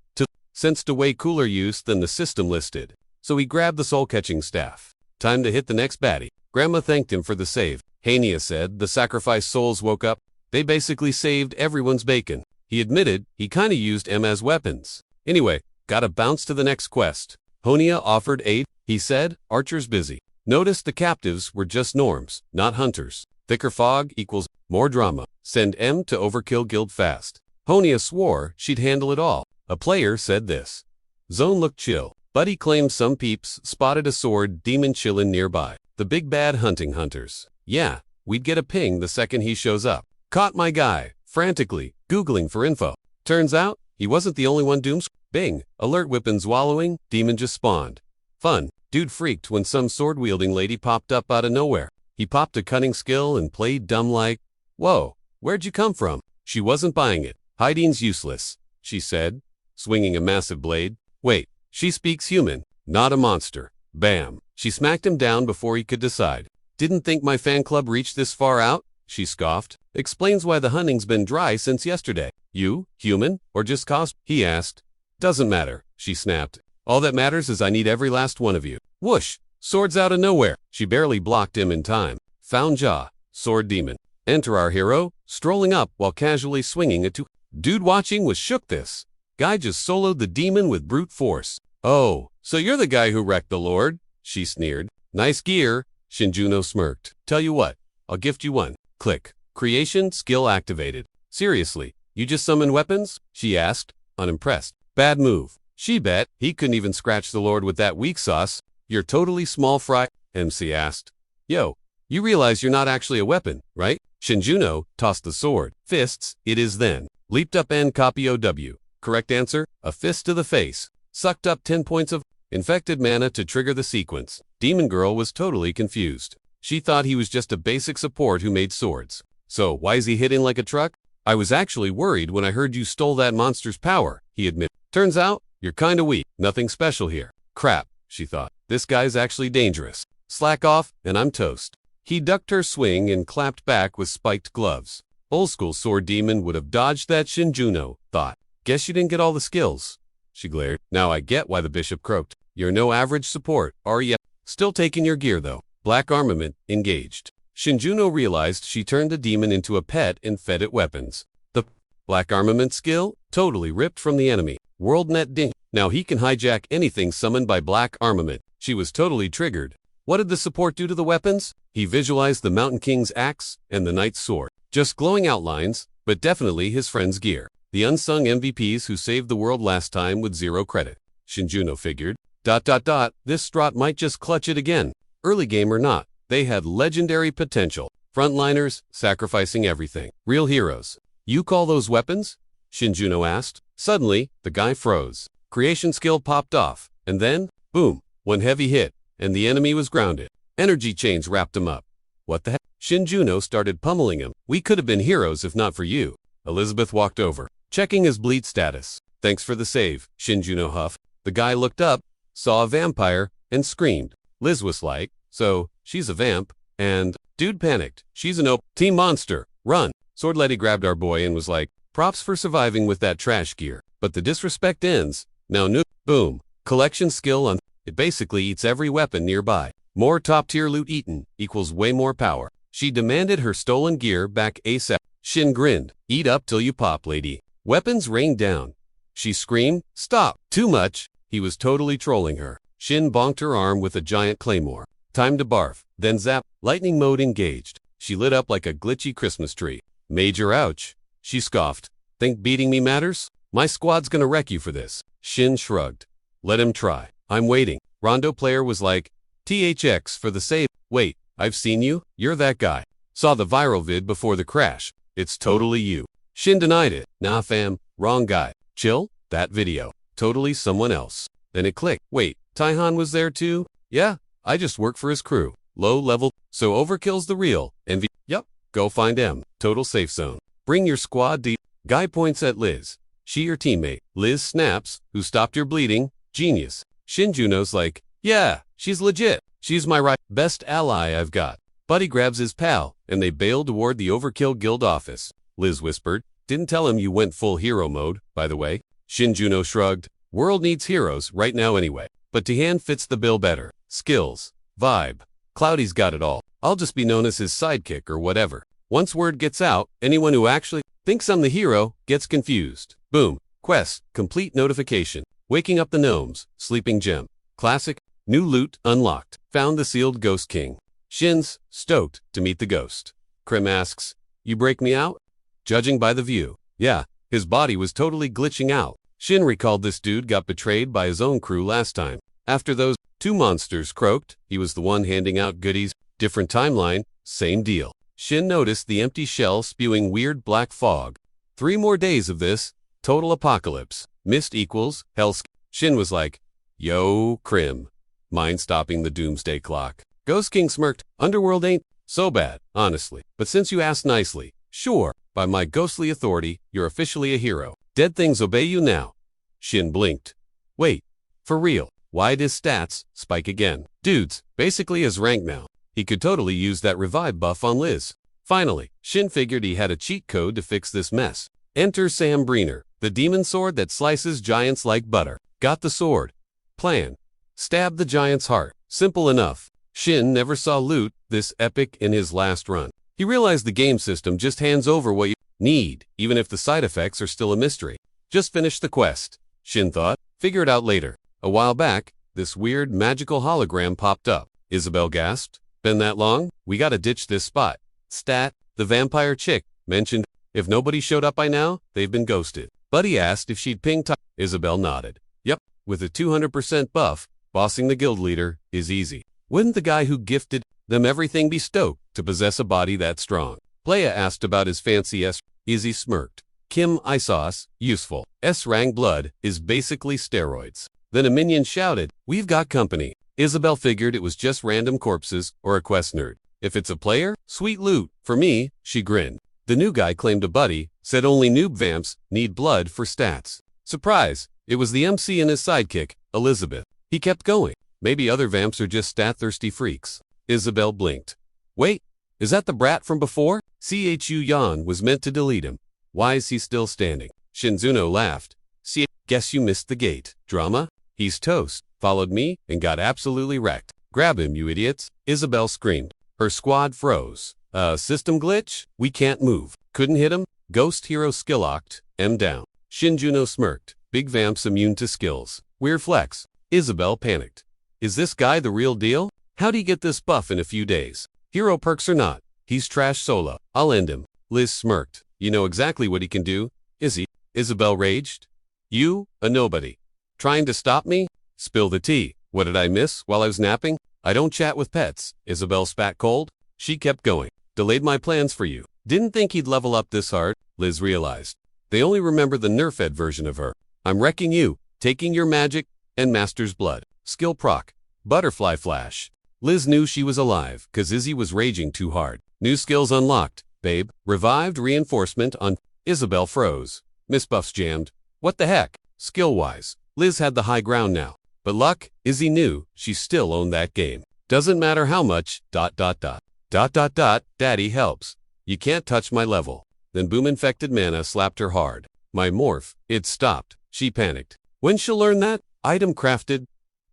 Sensed a way cooler use than the system listed. So he grabbed the soul-catching staff. Time to hit the next baddie. Grandma thanked him for the save. Hania said the sacrificed souls woke up. They basically saved everyone's bacon. He admitted he kinda used them as weapons. Anyway, gotta bounce to the next quest. Honia offered aid. He said, Archer's busy. Noticed the captives were just norms, not hunters. Thicker fog equals more drama. Send M to Overkill Guild fast. Honia swore she'd handle it all. A player said this. Zone looked chill. Buddy claimed some peeps spotted a sword demon chillin' nearby. The big bad hunting hunters. Yeah, we'd get a ping the second he shows up. Caught my guy, frantically, Googling for info. Turns out, he wasn't the only one doomed. Bing, alert weapons wallowing, demon just spawned. Fun, dude freaked when some sword-wielding lady popped up out of nowhere. He popped a cunning skill and played dumb like, whoa, where'd you come from? She wasn't buying it. Hiding's useless, she said, swinging a massive blade. Wait, she speaks human, not a monster. Bam. She smacked him down before he could decide. Didn't think my fan club reached this far out? She scoffed. Explains why the hunting's been dry since yesterday. You, human, or just cost? He asked. Doesn't matter, she snapped. All that matters is I need every last one of you. Whoosh! Swords out of nowhere. She barely blocked him in time. Found jaw. Sword demon. Enter our hero, strolling up while casually swinging a Dude watching was shook this. Guy just soloed the demon with brute force. Oh, so you're the guy who wrecked the Lord? She sneered. Nice gear. Shinjuno smirked. Tell you what, I'll gift you one. Click. Creation skill activated. Seriously, you just summon weapons? She asked, unimpressed. Bad move. She bet he couldn't even scratch the Lord with that weak sauce. You're totally small fry, MC asked. Yo, you realize you're not actually a weapon, right? Shinjuno tossed the sword. Fists, it is then. Leaped up and copy OW. Correct answer, a fist to the face. Sucked up 10 points of infected mana to trigger the sequence. Demon Girl was totally confused. She thought he was just a basic support who made swords. So why is he hitting like a truck? I was actually worried when I heard you stole that monster's power, he admitted. Turns out, you're kinda weak. Nothing special here. Crap, she thought. This guy's actually dangerous. Slack off, and I'm toast. He ducked her swing and clapped back with spiked gloves. Old school sword demon would have dodged that. Shinjuno thought. Guess you didn't get all the skills. She glared. Now I get why the bishop croaked. You're no average support, are ya? Still taking your gear though. Black armament, engaged. Shinjuno realized she turned the demon into a pet and fed it weapons. The black armament skill? Totally ripped from the enemy. WorldNet ding. Now he can hijack anything summoned by black armament. She was totally triggered. What did the support do to the weapons? He visualized the Mountain King's axe and the Knight's sword. Just glowing outlines, but definitely his friend's gear. The unsung MVPs who saved the world last time with 0 credit. Shinjuno figured. ... This Strahd might just clutch it again. Early game or not, they had legendary potential. Frontliners, sacrificing everything. Real heroes. You call those weapons? Shinjuno asked. Suddenly, the guy froze. Creation skill popped off, and then, boom, one heavy hit, and the enemy was grounded. Energy chains wrapped him up. What the heck? Shinjuno started pummeling him. We could have been heroes if not for you. Elizabeth walked over, checking his bleed status. Thanks for the save, Shinjuno huffed. The guy looked up, saw a vampire, and screamed. Liz was like, so, she's a vamp, and, dude panicked. She's an team monster. Run. Sword Lady grabbed our boy and was like, props for surviving with that trash gear. But the disrespect ends. Now boom. Collection skill on. It basically eats every weapon nearby. More top-tier loot eaten equals way more power. She demanded her stolen gear back ASAP. Shin grinned. Eat up till you pop, lady. Weapons rained down. She screamed, stop. Too much. He was totally trolling her. Shin bonked her arm with a giant claymore. Time to barf. Then zap. Lightning mode engaged. She lit up like a glitchy Christmas tree. Major ouch. She scoffed. Think beating me matters? My squad's gonna wreck you for this. Shin shrugged. Let him try. I'm waiting. Rondo player was like, THX for the save. Wait, I've seen you? You're that guy. Saw the viral vid before the crash. It's totally you. Shin denied it. Nah fam, wrong guy. Chill, that video. Totally someone else. Then it clicked. Wait, Taihan was there too? Yeah, I just work for his crew. Low level, so overkill's the real. Envy. Yup, go find M. Total safe zone. Bring your squad D. Guy points at Liz. She your teammate. Liz snaps. Who stopped your bleeding? Genius. Shinjuno's like, yeah, she's legit. She's my best ally I've got. Buddy grabs his pal, and they bail toward the Overkill Guild office. Liz whispered, didn't tell him you went full hero mode, by the way. Shinjuno shrugged. World needs heroes right now anyway. But Tihan fits the bill better. Skills. Vibe. Cloudy's got it all. I'll just be known as his sidekick or whatever. Once word gets out, anyone who actually thinks I'm the hero gets confused. Boom. Quest. Complete notification. Waking up the gnomes. Sleeping gem. Classic. New loot unlocked. Found the sealed Ghost King. Shin's stoked to meet the ghost. Krim asks, you break me out? Judging by the view. Yeah, his body was totally glitching out. Shin recalled this dude got betrayed by his own crew last time. After those 2 monsters croaked, he was the one handing out goodies. Different timeline, same deal. Shin noticed the empty shell spewing weird black fog. 3 more days of this. Total apocalypse. Mist equals hell. Shin was like, yo, Krim. Mind stopping the doomsday clock. Ghost King smirked. Underworld ain't so bad, honestly. But since you asked nicely, sure, by my ghostly authority, you're officially a hero. Dead things obey you now. Shin blinked. Wait, for real, why'd his stats spike again? Dude's basically his rank now. He could totally use that revive buff on Liz. Finally, Shin figured he had a cheat code to fix this mess. Enter Sam Breener, the demon sword that slices giants like butter. Got the sword. Plan. Stab the giant's heart. Simple enough. Shin never saw loot this epic in his last run. He realized the game system just hands over what you need, even if the side effects are still a mystery. Just finish the quest, Shin thought. Figure it out later. A while back, this weird magical hologram popped up. Isabel gasped. Been that long? We gotta ditch this spot. Stat, the vampire chick, mentioned. If nobody showed up by now, they've been ghosted. Buddy asked if she'd ping time. Isabel nodded. Yep, with a 200% buff, bossing the guild leader is easy. Wouldn't the guy who gifted them everything be stoked to possess a body that strong? Playa asked about his fancy S. Izzy smirked. Kim Isauce, useful. S-Rang blood is basically steroids. Then a minion shouted, we've got company. Isabel figured it was just random corpses or a quest nerd. If it's a player, sweet loot. For me, she grinned. The new guy claimed a buddy, said only noob vamps need blood for stats. Surprise, it was the MC and his sidekick, Elizabeth. He kept going. Maybe other vamps are just stat-thirsty freaks. Isabel blinked. Wait, is that the brat from before? Chu Yan was meant to delete him. Why is he still standing? Shinzuno laughed. See, guess you missed the gate. Drama? He's toast. Followed me and got absolutely wrecked. Grab him, you idiots. Isabel screamed. Her squad froze. System glitch? We can't move. Couldn't hit him? Ghost hero skill locked. M down. Shinjuno smirked. Big vamps immune to skills. Weird flex. Isabel panicked. Is this guy the real deal? How'd he get this buff in a few days? Hero perks or not, he's trash solo. I'll end him. Liz smirked. You know exactly what he can do, is he? Isabel raged. You, a nobody. Trying to stop me? Spill the tea. What did I miss while I was napping? I don't chat with pets. Isabel spat cold. She kept going. Delayed my plans for you. Didn't think he'd level up this hard, Liz realized. They only remember the nerf-ed version of her. I'm wrecking you, taking your magic, and master's blood. Skill proc. Butterfly flash. Liz knew she was alive, cause Izzy was raging too hard. New skills unlocked, babe. Revived reinforcement on. Isabel froze. Miss Buffs jammed. What the heck? Skill-wise, Liz had the high ground now. But luck, Izzy knew she still owned that game. Doesn't matter how much, ... Daddy helps. You can't touch my level. Then boom, infected mana slapped her hard. My morph, it stopped. She panicked. When she'll learn that? Item crafted.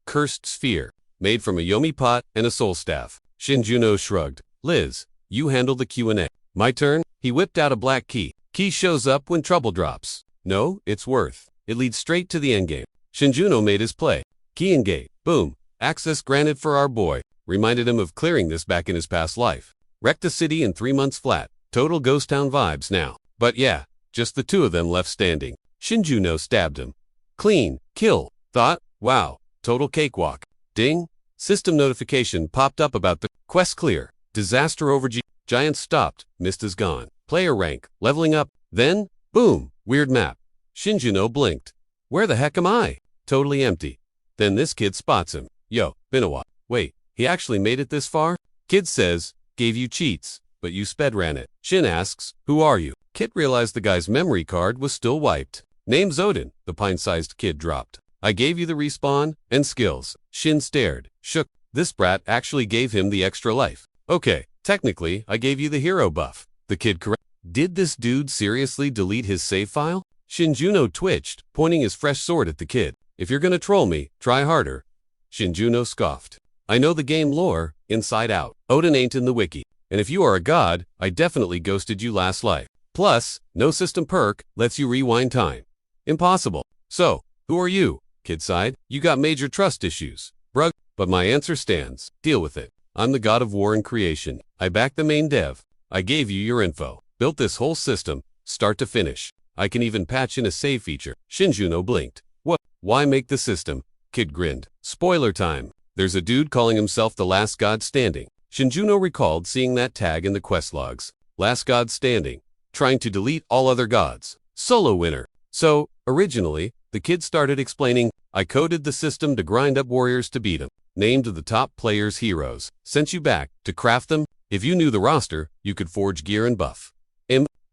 Cursed sphere. Made from a yomi pot and a soul staff. Shinjuno shrugged. Liz, you handle the Q&A. My turn? He whipped out a black key. Key shows up when trouble drops. No, it's worth. It leads straight to the endgame. Shinjuno made his play. Key and gate. Boom. Access granted for our boy. Reminded him of clearing this back in his past life. Wrecked a city in 3 months flat. Total ghost town vibes now. But yeah, just the two of them left standing. Shinjuno stabbed him. Clean. Kill. Thought, wow. Total cakewalk. Ding. System notification popped up about the quest clear. Disaster over Giant stopped. Mist is gone. Player rank. Leveling up. Then, boom. Weird map. Shinjuno blinked. Where the heck am I? Totally empty. Then this kid spots him. Yo, been a while. Wait, he actually made it this far? Kid says, gave you cheats, but you sped ran it. Shin asks, who are you? Kid realized the guy's memory card was still wiped. Name's Odin, the pint-sized kid dropped. I gave you the respawn and skills. Shin stared, shook. This brat actually gave him the extra life. Okay, technically, I gave you the hero buff. The kid correct. Did this dude seriously delete his save file? Shinjuno twitched, pointing his fresh sword at the kid. If you're gonna troll me, try harder. Shinjuno scoffed. I know the game lore, inside out. Odin ain't in the wiki. And if you are a god, I definitely ghosted you last life. Plus, no system perk lets you rewind time. Impossible. So, who are you? Kid sighed. You got major trust issues. Brug. But my answer stands. Deal with it. I'm the god of war and creation. I back the main dev. I gave you your info. Built this whole system, start to finish. I can even patch in a save feature. Shinjuno blinked. What? Why make the system? Kid grinned. Spoiler time. There's a dude calling himself the last god standing. Shinjuno recalled seeing that tag in the quest logs. Last god standing. Trying to delete all other gods. Solo winner. So, originally, the kid started explaining, I coded the system to grind up warriors to beat him. Named the top players heroes. Sent you back to craft them. If you knew the roster, you could forge gear and buff.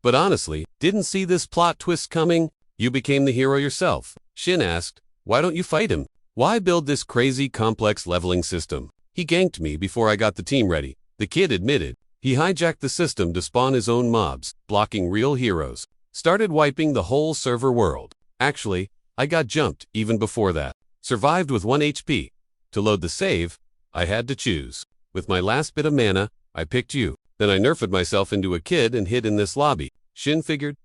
But honestly, didn't see this plot twist coming? You became the hero yourself. Shin asked, why don't you fight him? Why build this crazy complex leveling system? He ganked me before I got the team ready. The kid admitted he hijacked the system to spawn his own mobs, blocking real heroes. Started wiping the whole server world. Actually, I got jumped even before that. Survived with 1 HP. To load the save, I had to choose. With my last bit of mana, I picked you. Then I nerfed myself into a kid and hid in this lobby. Shin figured,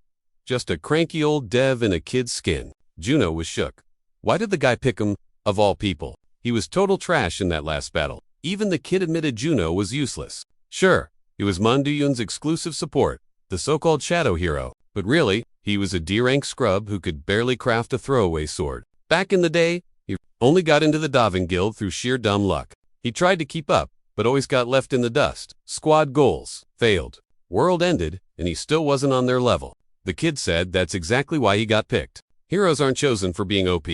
just a cranky old dev in a kid's skin. Juno was shook. Why did the guy pick him, of all people? He was total trash in that last battle. Even the kid admitted Juno was useless. Sure, he was Monduyun's exclusive support, the so-called shadow hero. But really, he was a D-rank scrub who could barely craft a throwaway sword. Back in the day, he only got into the Davin Guild through sheer dumb luck. He tried to keep up, but always got left in the dust. Squad goals failed. World ended, and he still wasn't on their level. The kid said that's exactly why he got picked. Heroes aren't chosen for being OP.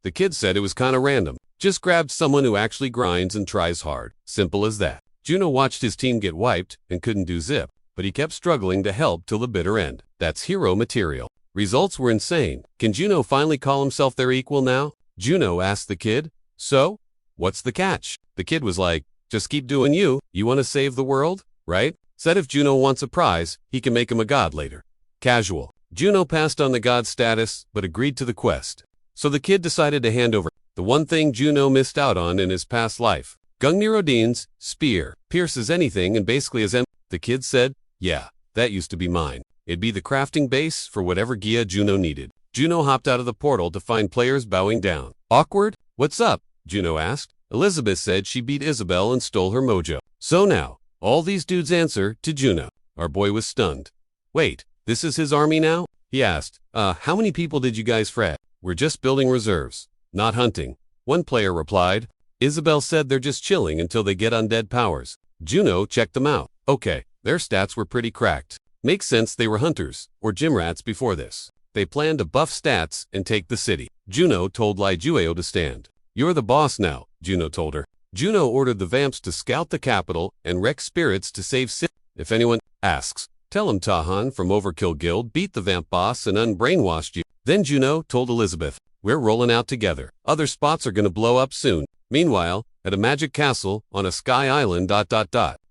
The kid said it was kinda random. Just grabbed someone who actually grinds and tries hard. Simple as that. Juno watched his team get wiped and couldn't do zip, but he kept struggling to help till the bitter end. That's hero material. Results were insane. Can Juno finally call himself their equal now? Juno asked the kid, so, what's the catch? The kid was like, just keep doing you. You want to save the world, right? Said if Juno wants a prize, he can make him a god later. Casual. Juno passed on the god status, but agreed to the quest. So the kid decided to hand over the one thing Juno missed out on in his past life. Gungnir spear, pierces anything and basically is empty. The kid said, yeah, that used to be mine. It'd be the crafting base for whatever gear Juno needed. Juno hopped out of the portal to find players bowing down. Awkward? What's up? Juno asked. Elizabeth said she beat Isabel and stole her mojo. So now, all these dudes answer to Juno. Our boy was stunned. Wait, this is his army now? He asked. How many people did you guys fret? We're just building reserves, not hunting. One player replied. Isabel said they're just chilling until they get undead powers. Juno checked them out. Okay, their stats were pretty cracked. Makes sense they were hunters, or gym rats before this. They planned to buff stats and take the city. Juno told Lai Jueo to stand. You're the boss now, Juno told her. Juno ordered the vamps to scout the capital and wreck spirits to save city. If anyone asks, tell him Tahan from Overkill Guild beat the vamp boss and unbrainwashed you. Then Juno told Elizabeth, we're rolling out together. Other spots are gonna blow up soon. Meanwhile, at a magic castle on a sky island ...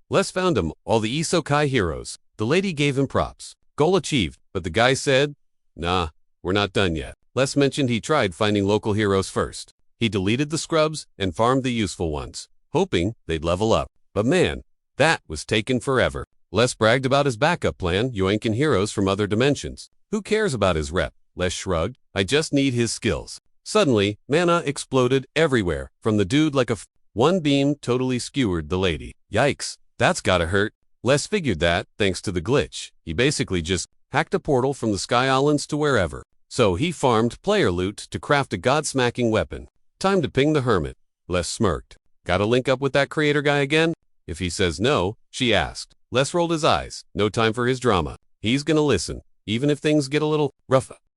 Les found him, all the Isekai heroes. The lady gave him props. Goal achieved, but the guy said, nah, we're not done yet. Les mentioned he tried finding local heroes first. He deleted the scrubs and farmed the useful ones, hoping they'd level up. But man, that was taking forever. Les bragged about his backup plan, yoinking heroes from other dimensions. Who cares about his rep? Les shrugged. I just need his skills. Suddenly, mana exploded everywhere, from the dude like one beam totally skewered the lady. Yikes, that's gotta hurt. Les figured that, thanks to the glitch, he basically just hacked a portal from the Sky Islands to wherever. So he farmed player loot to craft a god-smacking weapon. Time to ping the hermit. Les smirked. Gotta link up with that creator guy again? If he says no, she asked. Les rolled his eyes. No time for his drama. He's gonna listen, even if things get a little rough.